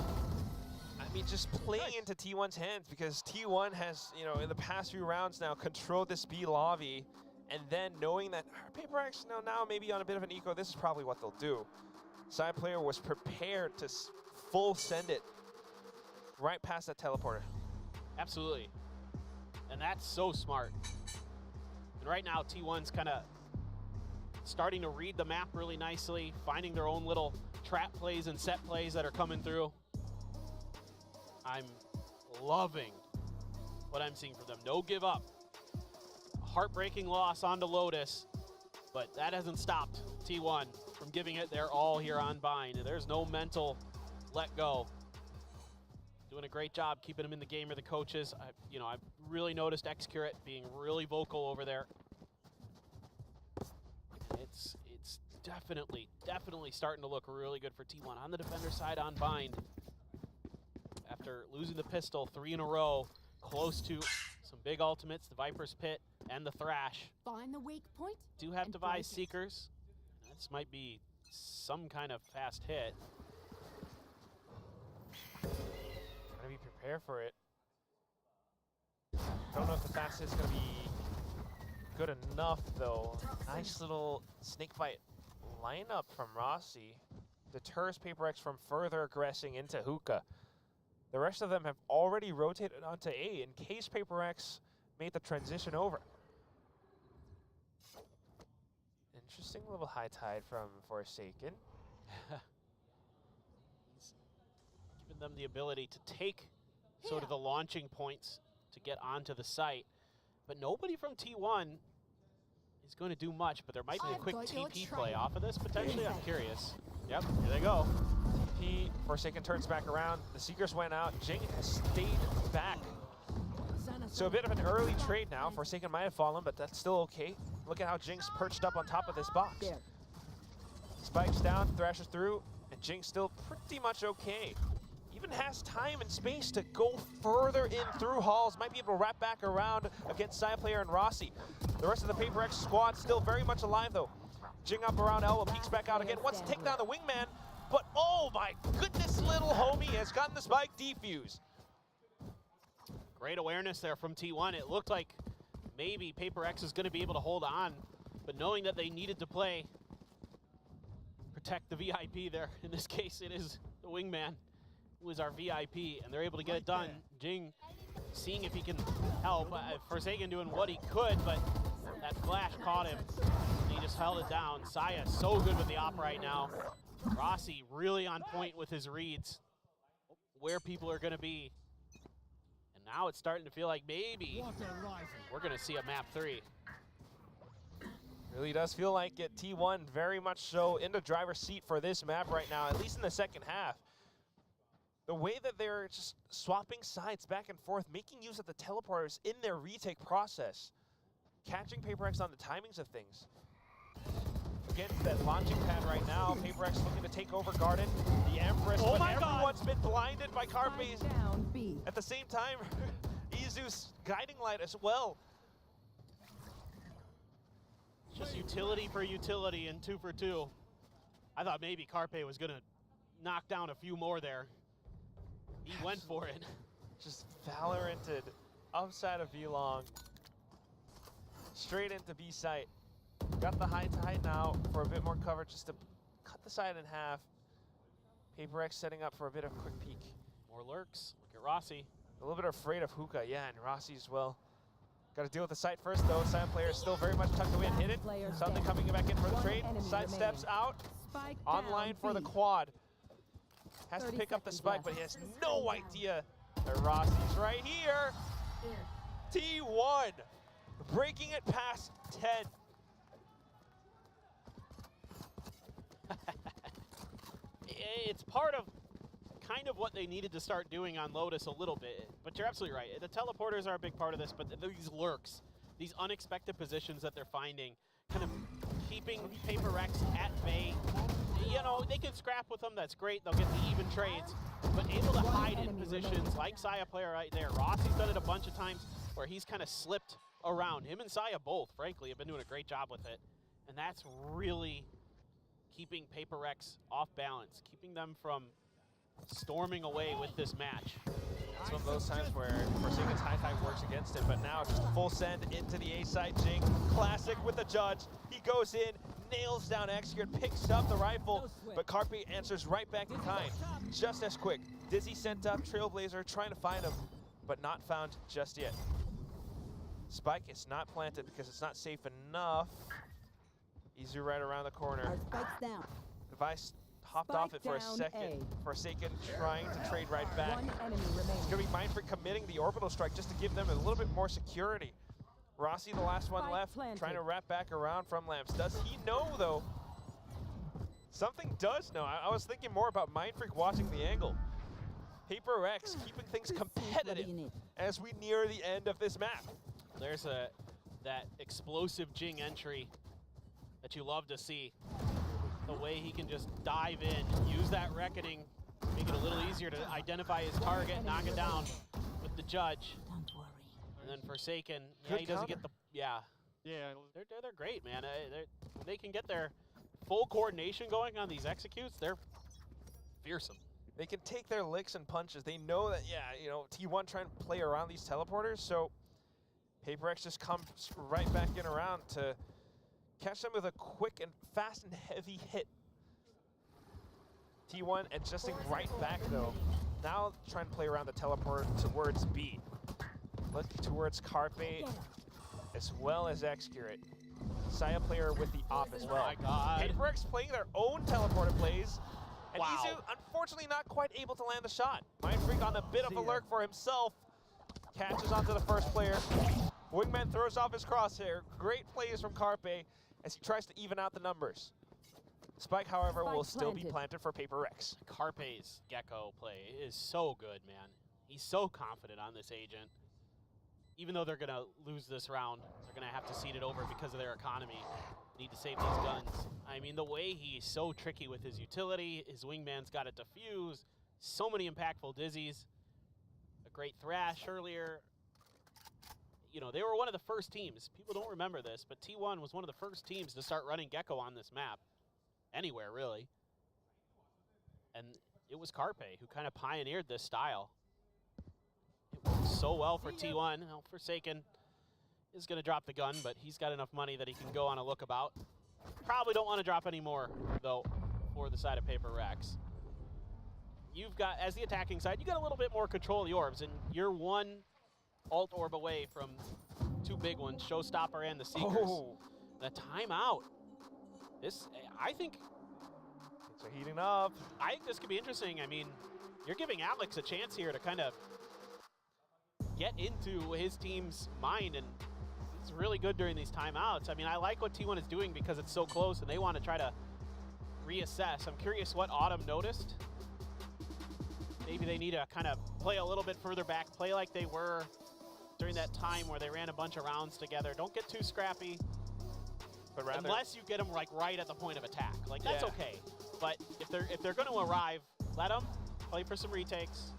I mean, just playing into T1's hands, because T1 has, in the past few rounds now controlled this B lobby, and then knowing that Paper X now maybe on a bit of an eco, this is probably what they'll do. Side player was prepared to full send it right past that teleporter. Absolutely. And that's so smart. And right now, T1's kind of starting to read the map really nicely, finding their own little trap plays and set plays that are coming through. I'm loving what I'm seeing from them. No give up. A heartbreaking loss onto Lotus, but that hasn't stopped T1 from giving it their all here on Bind. There's no mental let go. Doing a great job keeping them in the game with the coaches. I've really noticed X-Curate being really vocal over there. It's definitely starting to look really good for T1 on the defender side on Bind. After losing the pistol 3 in a row, close to some big ultimates, the Viper's Pit and the Thrash. Find the weak point. Do have device Seekers. This might be some kind of fast hit. Gotta be prepared for it. Don't know if the fast hit's gonna be good enough though. Nice little snake bite lineup from Rossi. Deters Paper X from further aggressing into hookah. The rest of them have already rotated onto A in case Paper X made the transition over. Interesting little high tide from Forsaken. He's given them the ability to take sort of the launching points to get onto the site. But nobody from T1 is going to do much, but there might be a quick TP play off of this, potentially. I'm curious. Yep, here they go. TP, Forsaken turns back around. The Seekers went out. Jing has stayed back. So a bit of an early trade now. Forsaken might have fallen, but that's still okay. Look at how Jing's perched up on top of this box. Spikes down, thrashes through, and Jing's still pretty much okay. Even has time and space to go further in through halls. Might be able to wrap back around against Side Player and Rossi. The rest of the Paper X squad still very much alive though. Jing up around elbow, peeks back out again. Wants to take down the wingman, but oh my goodness, little homie has gotten the spike defuse. Great awareness there from T1. It looked like maybe Paper X is going to be able to hold on, but knowing that they needed to play, protect the VIP there. In this case, it is the wingman who is our VIP, and they're able to get it done. Jing seeing if he can help. Forsaken doing what he could, but that flash caught him. And he just held it down. Saya so good with the op right now. Rossi really on point with his reads, where people are going to be. And now it's starting to feel like maybe we're going to see a map 3. Really does feel like it. T1 very much so in the driver's seat for this map right now, at least in the second half. The way that they're just swapping sides back and forth, making use of the teleporters in their retake process, catching Paper X on the timings of things. Again, that launching pad right now, Paper X looking to take over Garden, the Empress, oh but my everyone's God. been blinded by Carpe's. At the same time, Izu's guiding light as well. Just utility for utility and 2 for 2. I thought maybe Carpe was going to knock down a few more there. He went for it. Just Valoranted upside of V-Long. Straight into B site. Got the high tide now for a bit more cover just to cut the side in half. Paper X setting up for a bit of a quick peek. More lurks. Look at Rossi. A little bit afraid of hookah, yeah, and Rossi as well. Got to deal with the site first though. Side player is still very much tucked away and hidden. Something coming back in for the trade. Side steps out. Online for the quad. Has to pick up the spike, but he has no idea that Rossi's right here. T1 breaking it past 10. It's part of kind of what they needed to start doing on Lotus a little bit, but you're absolutely right. The teleporters are a big part of this, but these lurks, these unexpected positions that they're finding, kind of keeping Paper X at bay. You know, they can scrap with them, that's great, they'll get the even trades, but able to hide in positions like Saya player right there. Rossi's done it a bunch of times where he's kind of slipped around. Him and Saya both, frankly, have been doing a great job with it, and that's really keeping Paper X off balance, keeping them from storming away with this match. It's one of those times where Forsaken's high tide works against him, but now just full send into the A side. Jing, classic with the judge. He goes in, nails down Execute, picks up the rifle, but Carpe answers right back in kind. Just as quick. Dizzy sent up, Trailblazer trying to find him, but not found just yet. Spike is not planted because it's not safe enough. Izu right around the corner. Device hopped off it for a second. Forsaken trying to trade right back. It's going to be Mindfreak committing the orbital strike just to give them a little bit more security. Rossi, the last one left, trying to wrap back around from Lamps. Does he know, though? Something does know. I was thinking more about Mindfreak watching the angle. Paper X keeping things competitive as we near the end of this map. There's that explosive Jing entry that you love to see. The way he can just dive in, use that reckoning, make it a little easier to identify his target, knock it down with the judge. Don't worry. And then Forsaken, yeah, Good he doesn't counter. get the, they're great, man. When they can get their full coordination going on these executes, they're fearsome. They can take their licks and punches. They know that, yeah, you know, T1 trying to play around these teleporters, so Paper X just comes right back in around to catch them with a quick and fast and heavy hit. T1 adjusting right back though. Now trying to play around the teleport towards B. Look towards Carpe as well as Excurit. Saya player with the op as well. Oh my God. Paper X playing their own teleporter plays. And Wow. Izzu, unfortunately, not quite able to land the shot. Mind Freak on a bit of a lurk for himself. Catches onto the first player. Wingman throws off his crosshair. Great plays from Carpe as he tries to even out the numbers. Spike, however, will still be planted for Paper X. Carpe's Gecko play is so good, man. He's so confident on this agent. Even though they're going to lose this round, they're going to have to cede it over because of their economy. Need to save these guns. I mean, the way he's so tricky with his utility, his wingman's got it defused, so many impactful dizzies, a great thrash earlier. You know, they were one of the first teams. People don't remember this, but T1 was one of the first teams to start running Gecko on this map. Anywhere, really. And it was Carpe who kind of pioneered this style. It worked so well for T1. Well, Forsaken is going to drop the gun, but he's got enough money that he can go on a lookabout. Probably don't want to drop any more, though, for the side of Paper Rex. You've got, as the attacking side, you got a little bit more control of the orbs, and you're one alt orb away from two big ones, Showstopper and the Seekers. Oh. The timeout. This, I think... Things are heating up. I think this could be interesting. I mean, you're giving Alex a chance here to kind of get into his team's mind, and he's really good during these timeouts. I mean, I like what T1 is doing because it's so close and they want to try to reassess. I'm curious what Autumn noticed. Maybe they need to kind of play a little bit further back, play like they were during that time where they ran a bunch of rounds together. Don't get too scrappy, but rather, unless you get them like right at the point of attack. Like, that's yeah. okay. But if they're going to arrive, let them play for some retakes.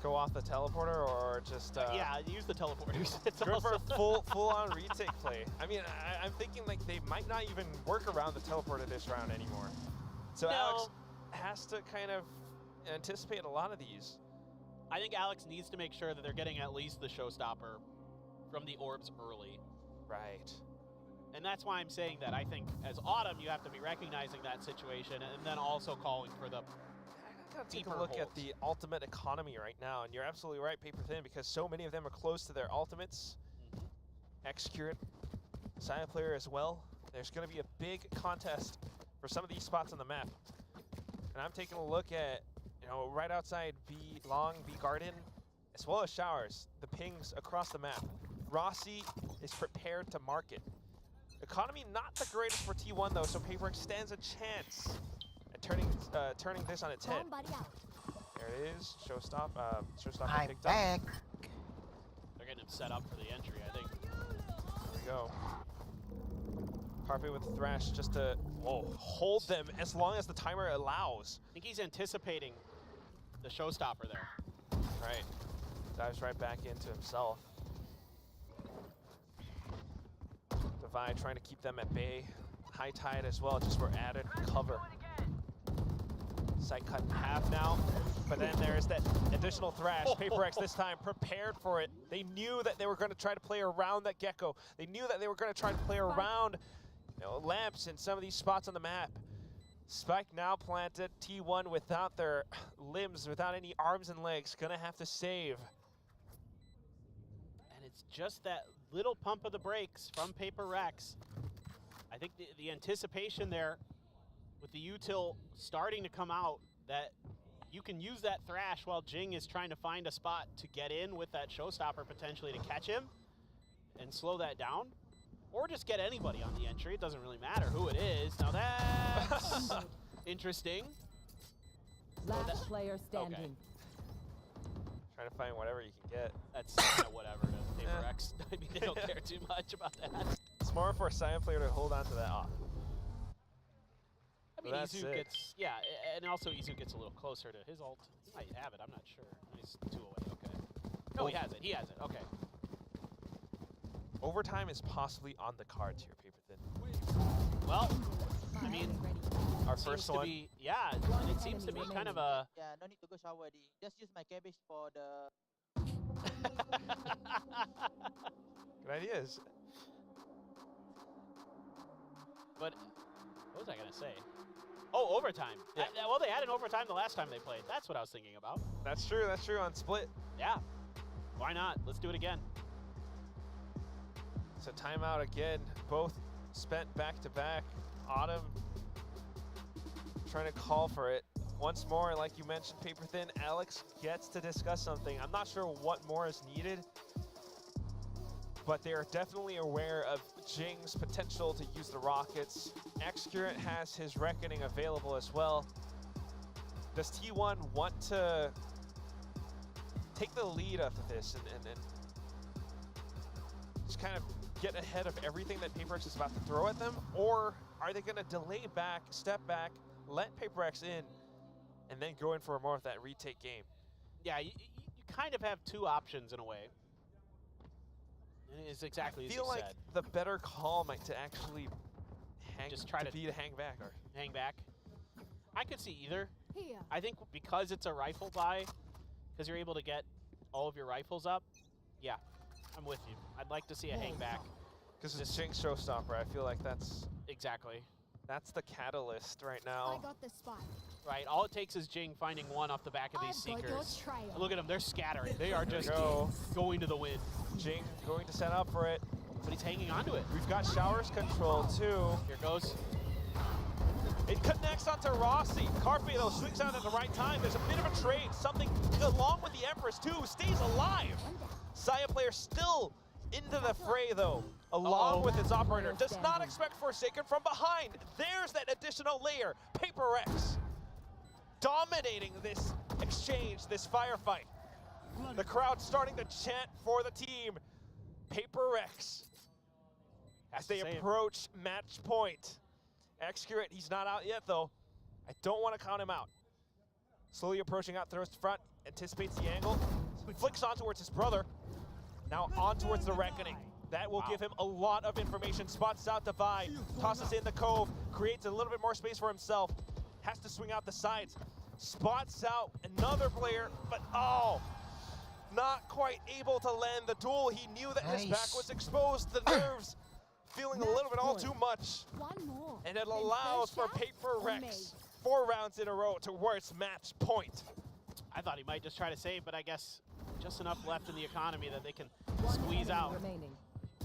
Go off the teleporter or just... yeah, use the teleporters. It's go for also a full-on retake play. I mean, I'm thinking like they might not even work around the teleporter this round anymore. So No. Alex has to kind of anticipate a lot of these. I think Alex needs to make sure that they're getting at least the Showstopper from the orbs early. Right. And that's why I'm saying that. I think as Autumn, you have to be recognizing that situation and then also calling for the Take a look at the ultimate economy right now, and you're absolutely right, Paper Thin, because so many of them are close to their ultimates. Execute, silent player as well. There's going to be a big contest for some of these spots on the map. And I'm taking a look at, you know, right outside B Long, B Garden, as well as Showers, the pings across the map. Rossi is prepared to market. Economy not the greatest for T1 though, so Paper X stands a chance at turning this on its head. There it is. Showstopper picked back. up. They're getting him set up for the entry, I think. There we go. Carpe with the Thrash just to hold them as long as the timer allows. I think he's anticipating the Showstopper there. Right. Dives right back into himself. Divide trying to keep them at bay. High Tide as well, just for added cover. Sight cut in half now, but then there's that additional Thrash. Paper X this time prepared for it. They knew that they were going to try to play around that Gecko. They knew that they were going to try to play around, you know, lamps in some of these spots on the map. Spike now planted. T1 without their limbs, without any arms and legs, gonna have to save. And it's just that little pump of the brakes from Paper Rex. I think the anticipation there with the util starting to come out, that you can use that Thrash while Jing is trying to find a spot to get in with that Showstopper potentially to catch him and slow that down. Or just get anybody on the entry. It doesn't really matter who it is. Now that's interesting. Last player standing. Okay. Trying to find whatever you can get. That's kind of whatever to Paper X. I mean, they don't care too much about that. It's more for a silent player to hold on to that off. I mean, Izzu gets, yeah, and also Izzu gets a little closer to his ult. He might have it, I'm not sure. He's 2 away, okay. No, he has it, okay. Overtime is possibly on the cards here, Paper Thin. Well, I mean, our seems first to one. be, yeah, and it seems to be kind of a. Yeah, no need to go shower already. Just use my cabbage for the. Good ideas. But what was I gonna say? Oh, overtime. Yeah. Well, they had an overtime the last time they played. That's what I was thinking about. That's true. That's true on Split. Yeah. Why not? Let's do it again. So timeout again. Both spent back to back. Autumn trying to call for it. Once more, like you mentioned, paper thin, Alex gets to discuss something. I'm not sure what more is needed, but they are definitely aware of Jing's potential to use the rockets. Excurrent has his Reckoning available as well. Does T1 want to take the lead off of this and just kind of get ahead of everything that Paper X is about to throw at them? Or are they going to delay back, step back, let Paper X in, and then go in for more of that retake game? Yeah, you kind of have two options in a way. It's exactly as you I feel like said. the better call might to actually Just try to be to hang back. Or hang back. I could see either. Here. I think because it's a rifle buy, because you're able to get all of your rifles up, yeah, I'm with you. I'd like to see a hang back. Because it's Jing's showstopper. I feel like that's exactly. That's the catalyst right now. I got the spot. Right, all it takes is Jing finding one off the back of these I've got your Seekers. trail. Look at them, they're scattering. They are just Go. going to the wind. Jing going to set up for it. But he's hanging on to it. We've got showers control too. Here goes. It connects onto Rossi. Carpe though swings out at the right time. There's a bit of a trade. Something along with the Empress too. Stays alive. Saya player still into the fray though. Along with its operator. Does not expect Forsaken from behind. There's that additional layer. Paper X dominating this exchange, this firefight. The crowd starting to chant for the team. Paper X as they approach match point. Excurrent, he's not out yet though. I don't want to count him out. Slowly approaching out, throws to front, anticipates the angle, flicks on towards his brother. Now on towards the Reckoning. That will give him a lot of information. Spots out Divide, tosses in the cove, creates a little bit more space for himself. Has to swing out the sides. Spots out another player, but oh, not quite able to land the duel. He knew that his back was exposed. The nerves feeling a little bit all too much. One more. And it allows for Paper Rex 4 rounds in a row towards match point. I thought he might just try to save, but I guess just enough left in the economy that they can squeeze out.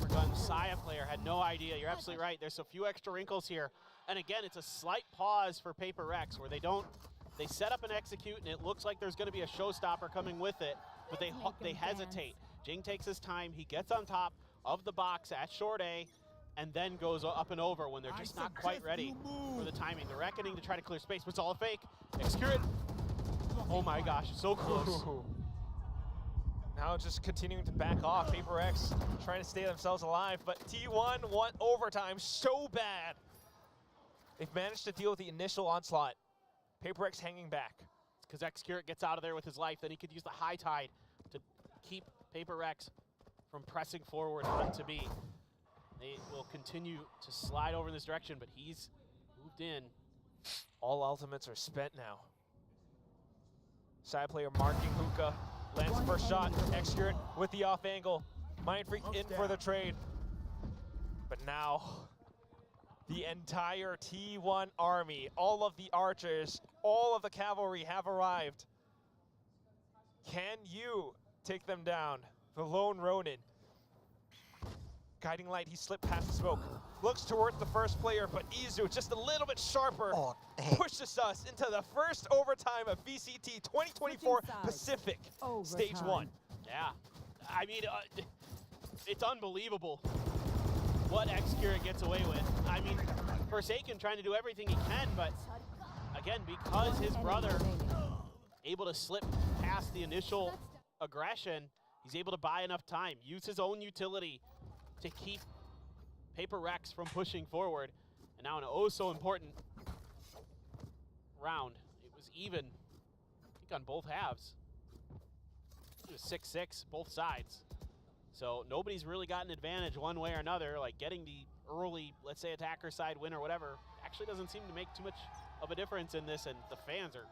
Gun Saya player had no idea. You're absolutely right. There's a few extra wrinkles here. And again, it's a slight pause for Paper Rex where they set up and execute, and it looks like there's going to be a showstopper coming with it, but they hesitate. Jing takes his time. He gets on top of the box at short A, and then goes up and over when they're just not quite ready for the timing. The Reckoning to try to clear space, but it's all a fake. Excurrent. Oh my gosh, so close. Now just continuing to back off. Paper X trying to stay themselves alive, but T1 want overtime so bad. They've managed to deal with the initial onslaught. Paper X hanging back. Because Excurrent gets out of there with his life, then he could use the high tide to keep Paper X from pressing forward onto B. They will continue to slide over in this direction, but he's moved in. All ultimates are spent now. Side player marking Hookah. Lands the first shot. Excurrent with the off angle. Mind Freak in for the trade. But now, the entire T1 army, all of the archers, all of the cavalry have arrived. Can you take them down? The lone Ronin. Guiding light, he slipped past the smoke. Looks towards the first player, but Izu just a little bit sharper. Pushes us into the first overtime of VCT 2024 Pacific Stage 1. Yeah, I mean, it's unbelievable what Excurrent gets away with. I mean, Forsaken trying to do everything he can, but again, because his brother able to slip past the initial aggression, he's able to buy enough time, use his own utility to keep Paper Rex from pushing forward. And now an oh so important round. It was even, I think, on both halves. It was 6-6, both sides. So nobody's really got an advantage one way or another, like getting the early, let's say, attacker side win or whatever. actually doesn't seem to make too much of a difference in this, and the fans are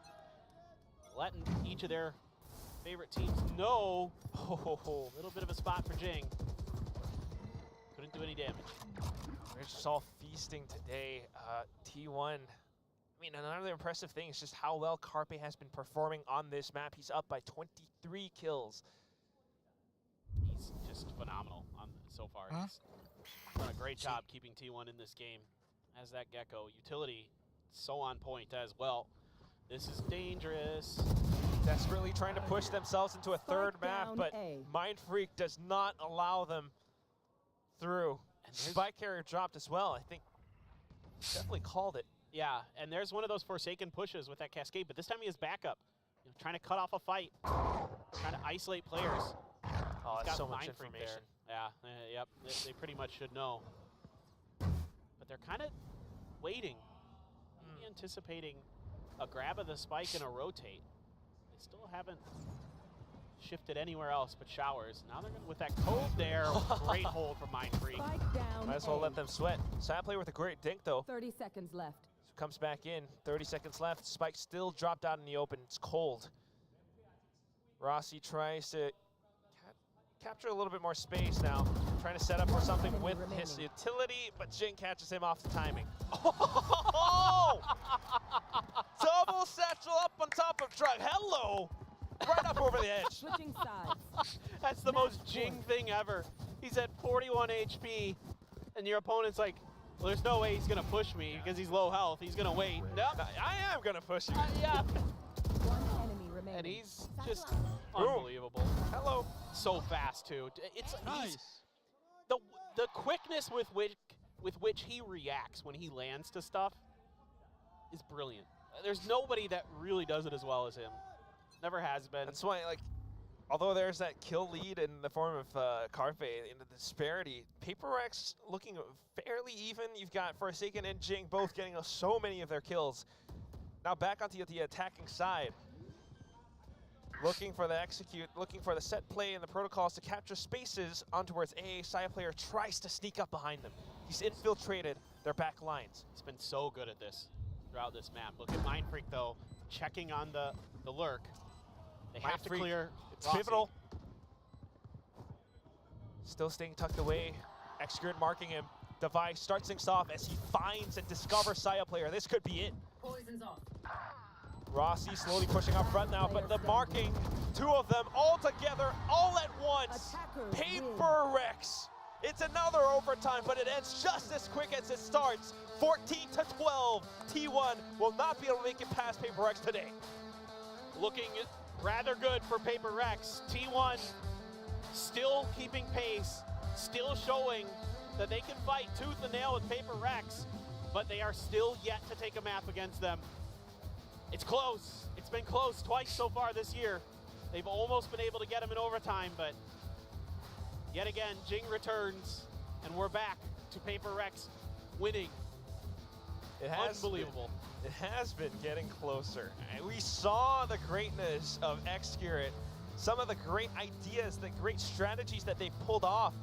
letting each of their favorite teams know. Oh, a little bit of a spot for Jing. Couldn't do any damage. We're just all feasting today. T1, I mean, another impressive thing is just how well Carpe has been performing on this map. He's up by 23 kills. He's just phenomenal so far. He's done a great job keeping T1 in this game. As that Gecko utility, so on point as well. This is dangerous. Desperately trying to push themselves into a third map, but Mind Freak does not allow them through. And Spike Carrier dropped as well. I think definitely called it. Yeah, and there's one of those Forsaken pushes with that Cascade, but this time he has backup. You know, trying to cut off a fight, trying to isolate players. Oh, He's that's got so much Mind Freak information. there. Yeah, yep, they pretty much should know. But they're kind of waiting, maybe anticipating a grab of the spike and a rotate. They still haven't shifted anywhere else but showers. Now they're going with that cove there. Great hold from Mind Freak. Might as well let them sweat. Sad player with a great dink though. 30 seconds left. So comes back in. 30 seconds left. Spike still dropped out in the open. It's cold. Rossi tries to capture a little bit more space now. Trying to set up for something with his utility, but Jing catches him off the timing. Oh! Double satchel up on top of truck. Hello! Right up over the edge. Switching sides. That's the most Jing thing ever. He's at 41 HP, and your opponent's like, well, there's no way he's going to push me because he's low health. He's going to wait. Nope. I am going to push you. Yeah. One enemy remaining. And he's just unbelievable. Hello. So fast, too. It's nice. The quickness with which he reacts when he lands to stuff is brilliant. There's nobody that really does it as well as him. Never has been. That's why, like, although there's that kill lead in the form of Carpe, in the disparity, Paper Rex looking fairly even. You've got Forsaken and Jing both getting so many of their kills. Now back onto the attacking side. Looking for the execute, looking for the set play and the protocols to capture spaces on towards A. Side player tries to sneak up behind them. He's infiltrated their back lines. He's been so good at this throughout this map. Look at Mind Freak, though, checking on the lurk. They have to clear. It's Rossi. pivotal. Still staying tucked away. Execute marking him. Device starts things off as he finds and discovers Saya player. This could be it. Poison's off. Rossi slowly pushing up front now, but the marking, two of them all together, all at once. Paper Rex. It's another overtime, but it ends just as quick as it starts. 14-12. T1 will not be able to make it past Paper Rex today. Looking rather good for Paper Rex. T1 still keeping pace, still showing that they can fight tooth and nail with Paper Rex, but they are still yet to take a map against them. It's close. It's been close twice so far this year. They've almost been able to get him in overtime, but yet again, Jing returns, and we're back to Paper Rex winning. Unbelievable. It has been getting closer. And we saw the greatness of Xcurate, some of the great ideas, the great strategies that they pulled off.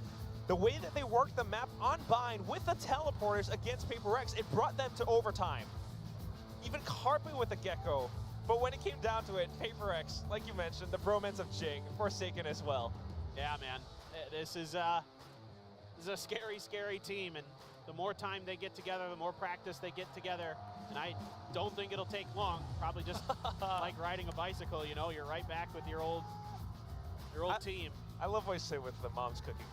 The way that they worked the map on Bind with the teleporters against Paper Rex, it brought them to overtime. Even Carpe with the Gecko. But when it came down to it, Paper Rex, like you mentioned, the bromance of Jing, Forsaken as well. Yeah, man. This is a scary, scary team, and the more time they get together, the more practice they get together. And I don't think it'll take long. Probably just like riding a bicycle, you know, you're right back with your old team. I love what you say with the mom's cooking.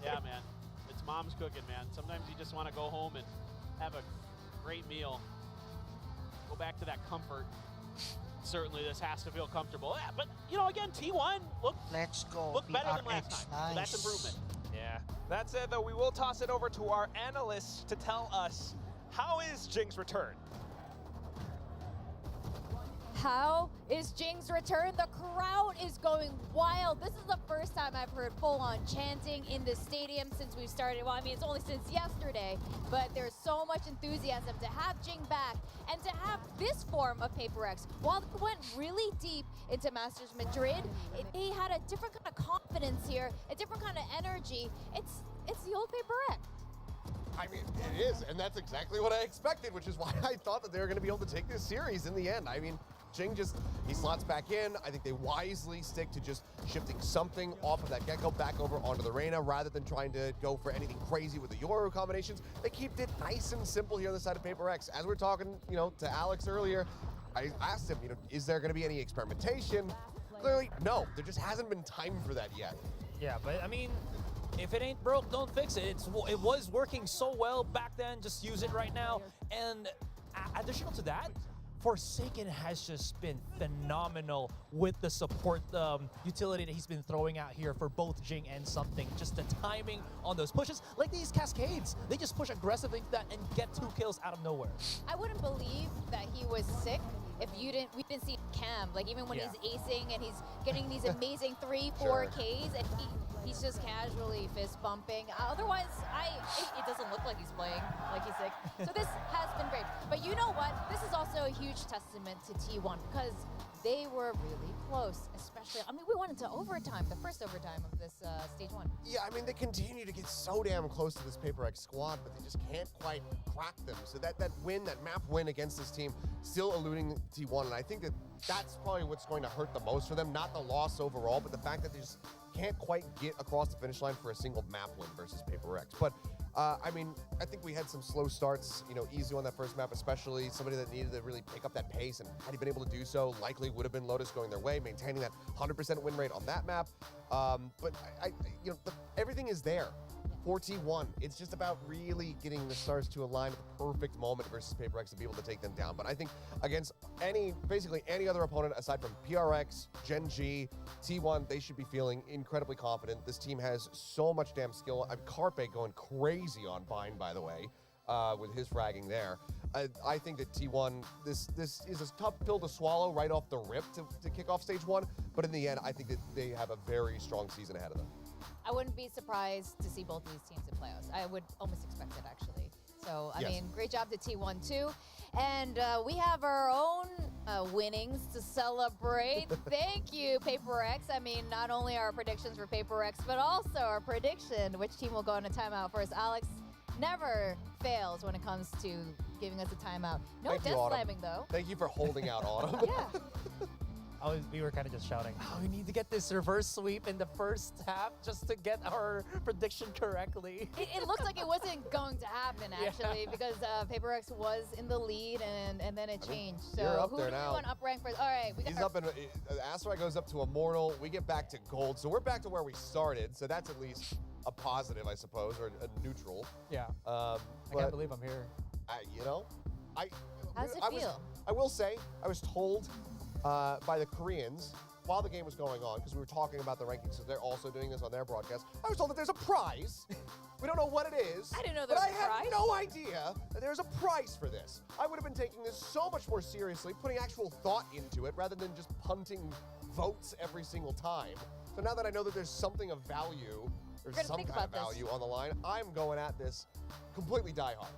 Yeah, man. It's mom's cooking, man. Sometimes you just want to go home and have a great meal. Go back to that comfort. Certainly this has to feel comfortable. Yeah, but, you know, again, T1 look better than last time. So that's improvement. Yeah, that's it, though. We will toss it over to our analysts to tell us, how is Jing's return? How is Jing's return? The crowd is going wild. This is the first time I've heard full-on chanting in the stadium since we've started. Well, I mean, it's only since yesterday, but there's so much enthusiasm to have Jing back and to have this form of Paper Rex. While it went really deep into Masters Madrid, he had a different kind of confidence here, a different kind of energy. It's the old Paper Rex. I mean, it is, and that's exactly what I expected, which is why I thought that they were going to be able to take this series in the end. I mean, Jing he slots back in. I think they wisely stick to just shifting something off of that Gecko back over onto the Reyna rather than trying to go for anything crazy with the Yoru combinations. They kept it nice and simple here on the side of Paper X. As we're talking, to Alex earlier, I asked him, is there going to be any experimentation? Clearly, no. There just hasn't been time for that yet. Yeah, but I mean, if it ain't broke, don't fix it. It was working so well back then. Just use it right now. And additional to that, Forsaken has just been phenomenal with the support utility that he's been throwing out here for both Jing and Something. Just the timing on those pushes, like these cascades. They just push aggressively into that and get 2 kills out of nowhere. I wouldn't believe that he was sick if we didn't see Cam, like even when he's acing and he's getting these amazing 3-4 Ks and he's just casually fist bumping. Otherwise, it doesn't look like he's playing like he's sick. So this has been great. But you know what? This is also a huge testament to T1 because they were really close, especially, I mean, we went into overtime, the first overtime of this stage 1. Yeah, I mean, they continue to get so damn close to this Paper X squad, but they just can't quite crack them. So that map win against this team, still eluding T1, and I think that's probably what's going to hurt the most for them, not the loss overall, but the fact that they just can't quite get across the finish line for a single map win versus Paper X. But I mean, I think we had some slow starts, easy on that first map, especially somebody that needed to really pick up that pace, and had he been able to do so, likely would have been Lotus going their way, maintaining that 100% win rate on that map. But everything is there for T1. It's just about really getting the stars to align at the perfect moment versus Paper X to be able to take them down. But I think against basically any other opponent aside from PRX, Gen G, T1, they should be feeling incredibly confident. This team has so much damn skill. Carpe going crazy on Vine, by the way, with his fragging there. I think that T1, this is a tough pill to swallow right off the rip to kick off stage 1, but in the end, I think that they have a very strong season ahead of them. I wouldn't be surprised to see both of these teams in playoffs. I would almost expect it, actually. So, I mean, great job to T1, too. And we have our own winnings to celebrate. Thank you, Paper X. I mean, not only our predictions for Paper X, but also our prediction which team will go on a timeout first. Alex never fails when it comes to giving us a timeout. No death slamming, though. Thank you for holding out Autumn. Yeah. We were kind of just shouting, we need to get this reverse sweep in the first half just to get our prediction correctly. It looked like it wasn't going to happen, actually, because Paper X was in the lead, and then it changed. So who do we want up rank first? All right, we got He's up in Asteroid goes up to Immortal. We get back to Gold, so we're back to where we started. So that's at least a positive, I suppose, or a neutral. Yeah. I can't believe I'm here. How's it feel? I will say, I was told by the Koreans while the game was going on, because we were talking about the rankings, so they're also doing this on their broadcast. I was told that there's a prize. We don't know what it is. I didn't know there was a prize. But I had no idea that there's a prize for this. I would have been taking this so much more seriously, putting actual thought into it, rather than just punting votes every single time. So now that I know that there's something of value, or some kind of value on the line, I'm going at this completely diehard.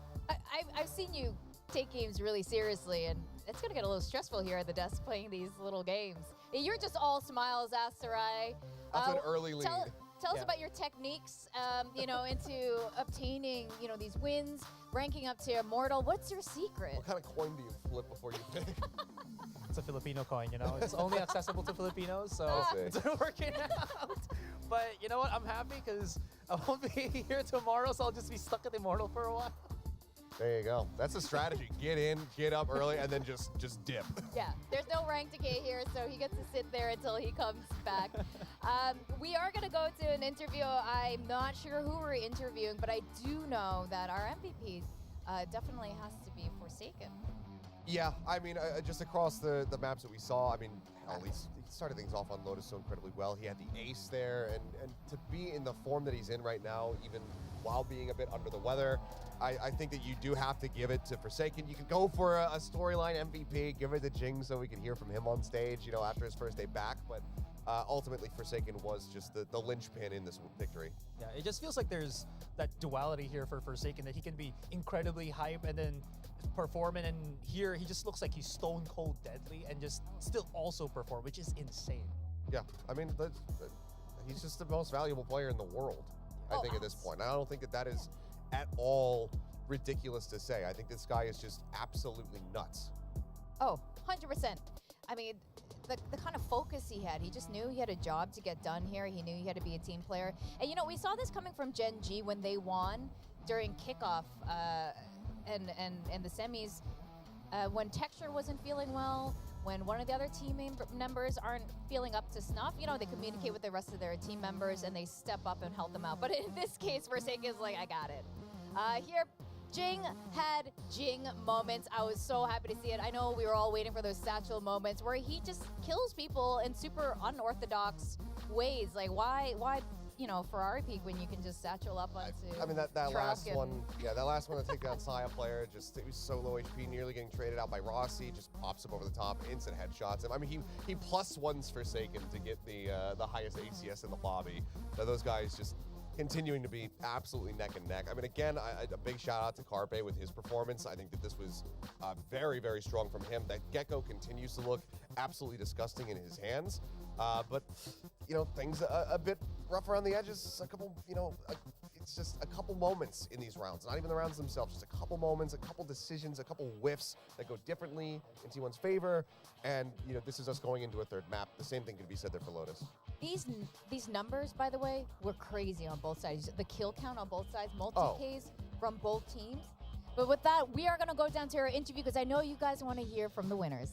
I've seen you take games really seriously, and it's going to get a little stressful here at the desk playing these little games. You're just all smiles, Asterai. That's an early lead. Tell us about your techniques, into obtaining, these wins, ranking up to Immortal. What's your secret? What kind of coin do you flip before you pick? It's a Filipino coin, It's only accessible to Filipinos, so it's working out. But you know what? I'm happy because I won't be here tomorrow, so I'll just be stuck at Immortal for a while. There you go. That's the strategy. Get in, get up early, and then just dip. Yeah, there's no rank decay here, so he gets to sit there until he comes back. We are going to go to an interview. I'm not sure who we're interviewing, but I do know that our MVP definitely has to be Forsaken. Yeah, I mean, just across the maps that we saw, I mean, hell, he started things off on Lotus so incredibly well. He had the ace there, and to be in the form that he's in right now, even while being a bit under the weather, I think that you do have to give it to Forsaken. You could go for a storyline MVP, give it to Jing so we could hear from him on stage, after his first day back, but ultimately Forsaken was just the linchpin in this victory. Yeah, it just feels like there's that duality here for Forsaken, that he can be incredibly hype and then performing, and here he just looks like he's stone cold deadly and just still also perform, which is insane. Yeah, I mean, he's just the most valuable player in the world, I think, at this point. I don't think that is at all ridiculous to say. I think this guy is just absolutely nuts. Oh, 100%. I mean, the kind of focus he had, he just knew he had a job to get done here. He knew he had to be a team player. And you know, we saw this coming from Gen G when they won during kickoff and the semis. When Texture wasn't feeling well, when one of the other team members aren't feeling up to snuff, you know, they communicate with the rest of their team members and they step up and help them out. But in this case, Forsaken's like, I got it. Here, Jing had Jing moments. I was so happy to see it. I know we were all waiting for those satchel moments where he just kills people in super unorthodox ways. Like, why, you know, Ferrari peak when you can just satchel up onto I mean, that Trelk last and- one, that last one to take down Saya player, just, it was so low HP, nearly getting traded out by Rossi, just pops him over the top, instant headshots him. I mean, he plus ones Forsaken to get the highest ACS in the lobby. Now, those guys just continuing to be absolutely neck and neck. I mean, again, a big shout out to Carpe with his performance. I think that this was very, very strong from him. That Gecko continues to look absolutely disgusting in his hands. But, you know, things a bit rough around the edges. A couple, you know, it's just a couple moments in these rounds. Not even the rounds themselves, just a couple moments, a couple decisions, a couple whiffs that go differently in T1's favor. And, you know, this is us going into a third map. The same thing could be said there for Lotus. These numbers, by the way, were crazy on both sides. The kill count on both sides, multi-Ks from both teams. But with that, we are going to go down to our interview because I know you guys want to hear from the winners.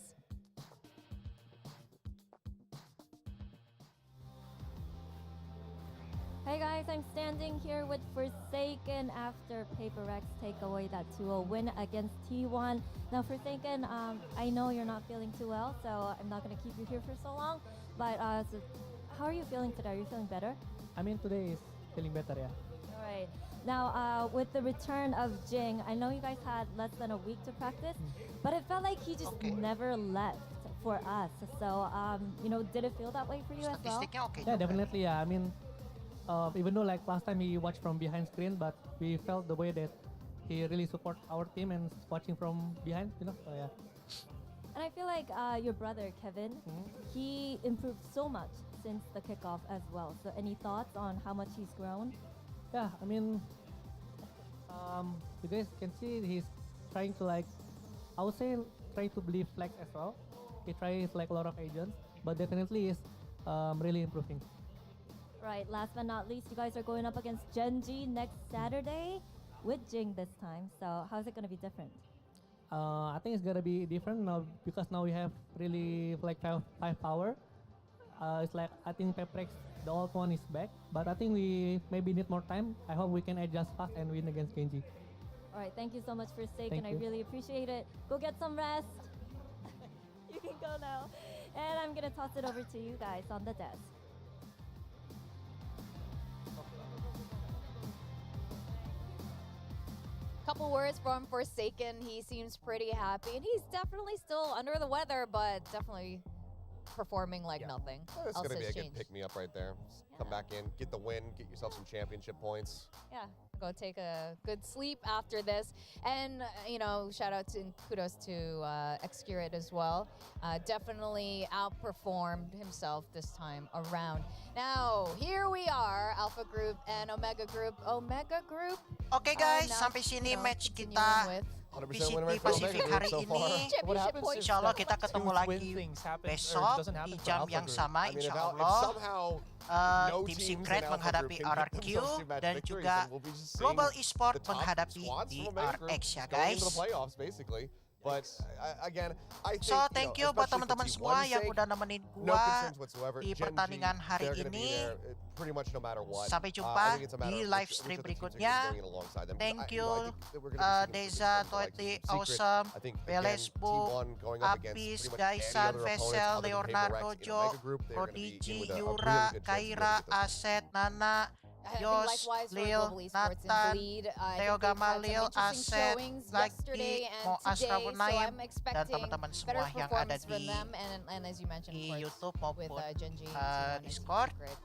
Hey guys, I'm standing here with Forsaken after Paper Rex take away that 2-0 win against T1. Now Forsaken, I know you're not feeling too well, so I'm not going to keep you here for so long. But so how are you feeling today? Are you feeling better? I mean, today is feeling better, yeah. All right. Now, with the return of Jing, I know you guys had less than a week to practice, but it felt like he just never left for us. So, you know, did it feel that way for you as well? Yeah, definitely, yeah. I mean, even though like last time he watched from behind screen, but we felt the way that he really support our team and watching from behind, you know, so yeah. And I feel like your brother, Kevin, he improved so much since the kickoff as well. So any thoughts on how much he's grown? Yeah, I mean, you guys can see he's trying to like, I would say try to believe flex as well. He tries like a lot of agents, but definitely is really improving. Right, last but not least, you guys are going up against Gen G next Saturday with Jing this time. So how's it going to be different? I think it's gonna be different now because now we have really like five power. It's like I think Peprex, the old one is back, but I think we maybe need more time. I hope we can adjust fast and win against Genji. All right, thank you so much for Forsaken. Thank I you. really appreciate it. Go get some rest. You can go now. And I'm gonna toss it over to you guys on the desk. Couple words from Forsaken. He seems pretty happy, and he's definitely still under the weather, but definitely performing like nothing. Oh, it's else going to be has a good changed. pick-me-up right there. Just come back in, get the win, get yourself some championship points. Yeah, go take a good sleep after this. And, you know, shout out to and kudos to Excurit as well. Definitely outperformed himself this time around. Now, here we are, Alpha Group and Omega Group. Omega Group. Oke guys, now, sampai sini you know, match continuing kita with PCT Pacific hari ini. What happens if Insya Allah kita ketemu two lagi twin things happen, or besok doesn't happen di for jam Alpha yang Group? sama, I mean, insya if Allah. somehow no Tim teams Secret in Alpha menghadapi Group can get RRQ themselves to match dan victories, juga then we'll be just seeing Global Esport the top menghadapi squads from Omega Group DRX ya just going into guys. the playoffs, basically. But again, I think, So thank you buat especially for teman-teman T1's semua yang sake, udah nemenin no gua concerns whatsoever. di Gen G, pertandingan hari they're gonna be ini. there, pretty much no matter what. Sampai I jumpa think it's a matter di of live which stream other teams are berikutnya. going in alongside them. Thank I you, think that we're gonna be seeing Deza, some like Toiti, Secret. Awesome, I think, again, Belesbu, T1 going up against Apis, pretty much any Daisan, other opponents Vesel, other than Leonardo, Paper Rex in Jo, Omega Group, they're gonna be in Prodigy, with a Yura, really good chance to Kaira, get this. Aset, Nana, I think Yos, likewise for Lil, Global Esports and Nathan, Bleed. I Theo think they've had some Gamalil, interesting Aset, showings Lagi, yesterday and Mo today, Ashraf so Naim, I'm dan expecting teman-teman better semua yang ada performance from di them, and as you mentioned, di of course, YouTube with maupun Gen G and T1 and Discord. Secret.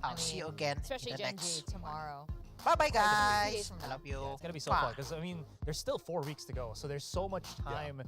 I'll see you again in Especially the Gen next G tomorrow. Bye-bye Sorry, guys. from I now. love you. It's gonna be so fun because I mean, there's still 4 weeks to go, so there's so much time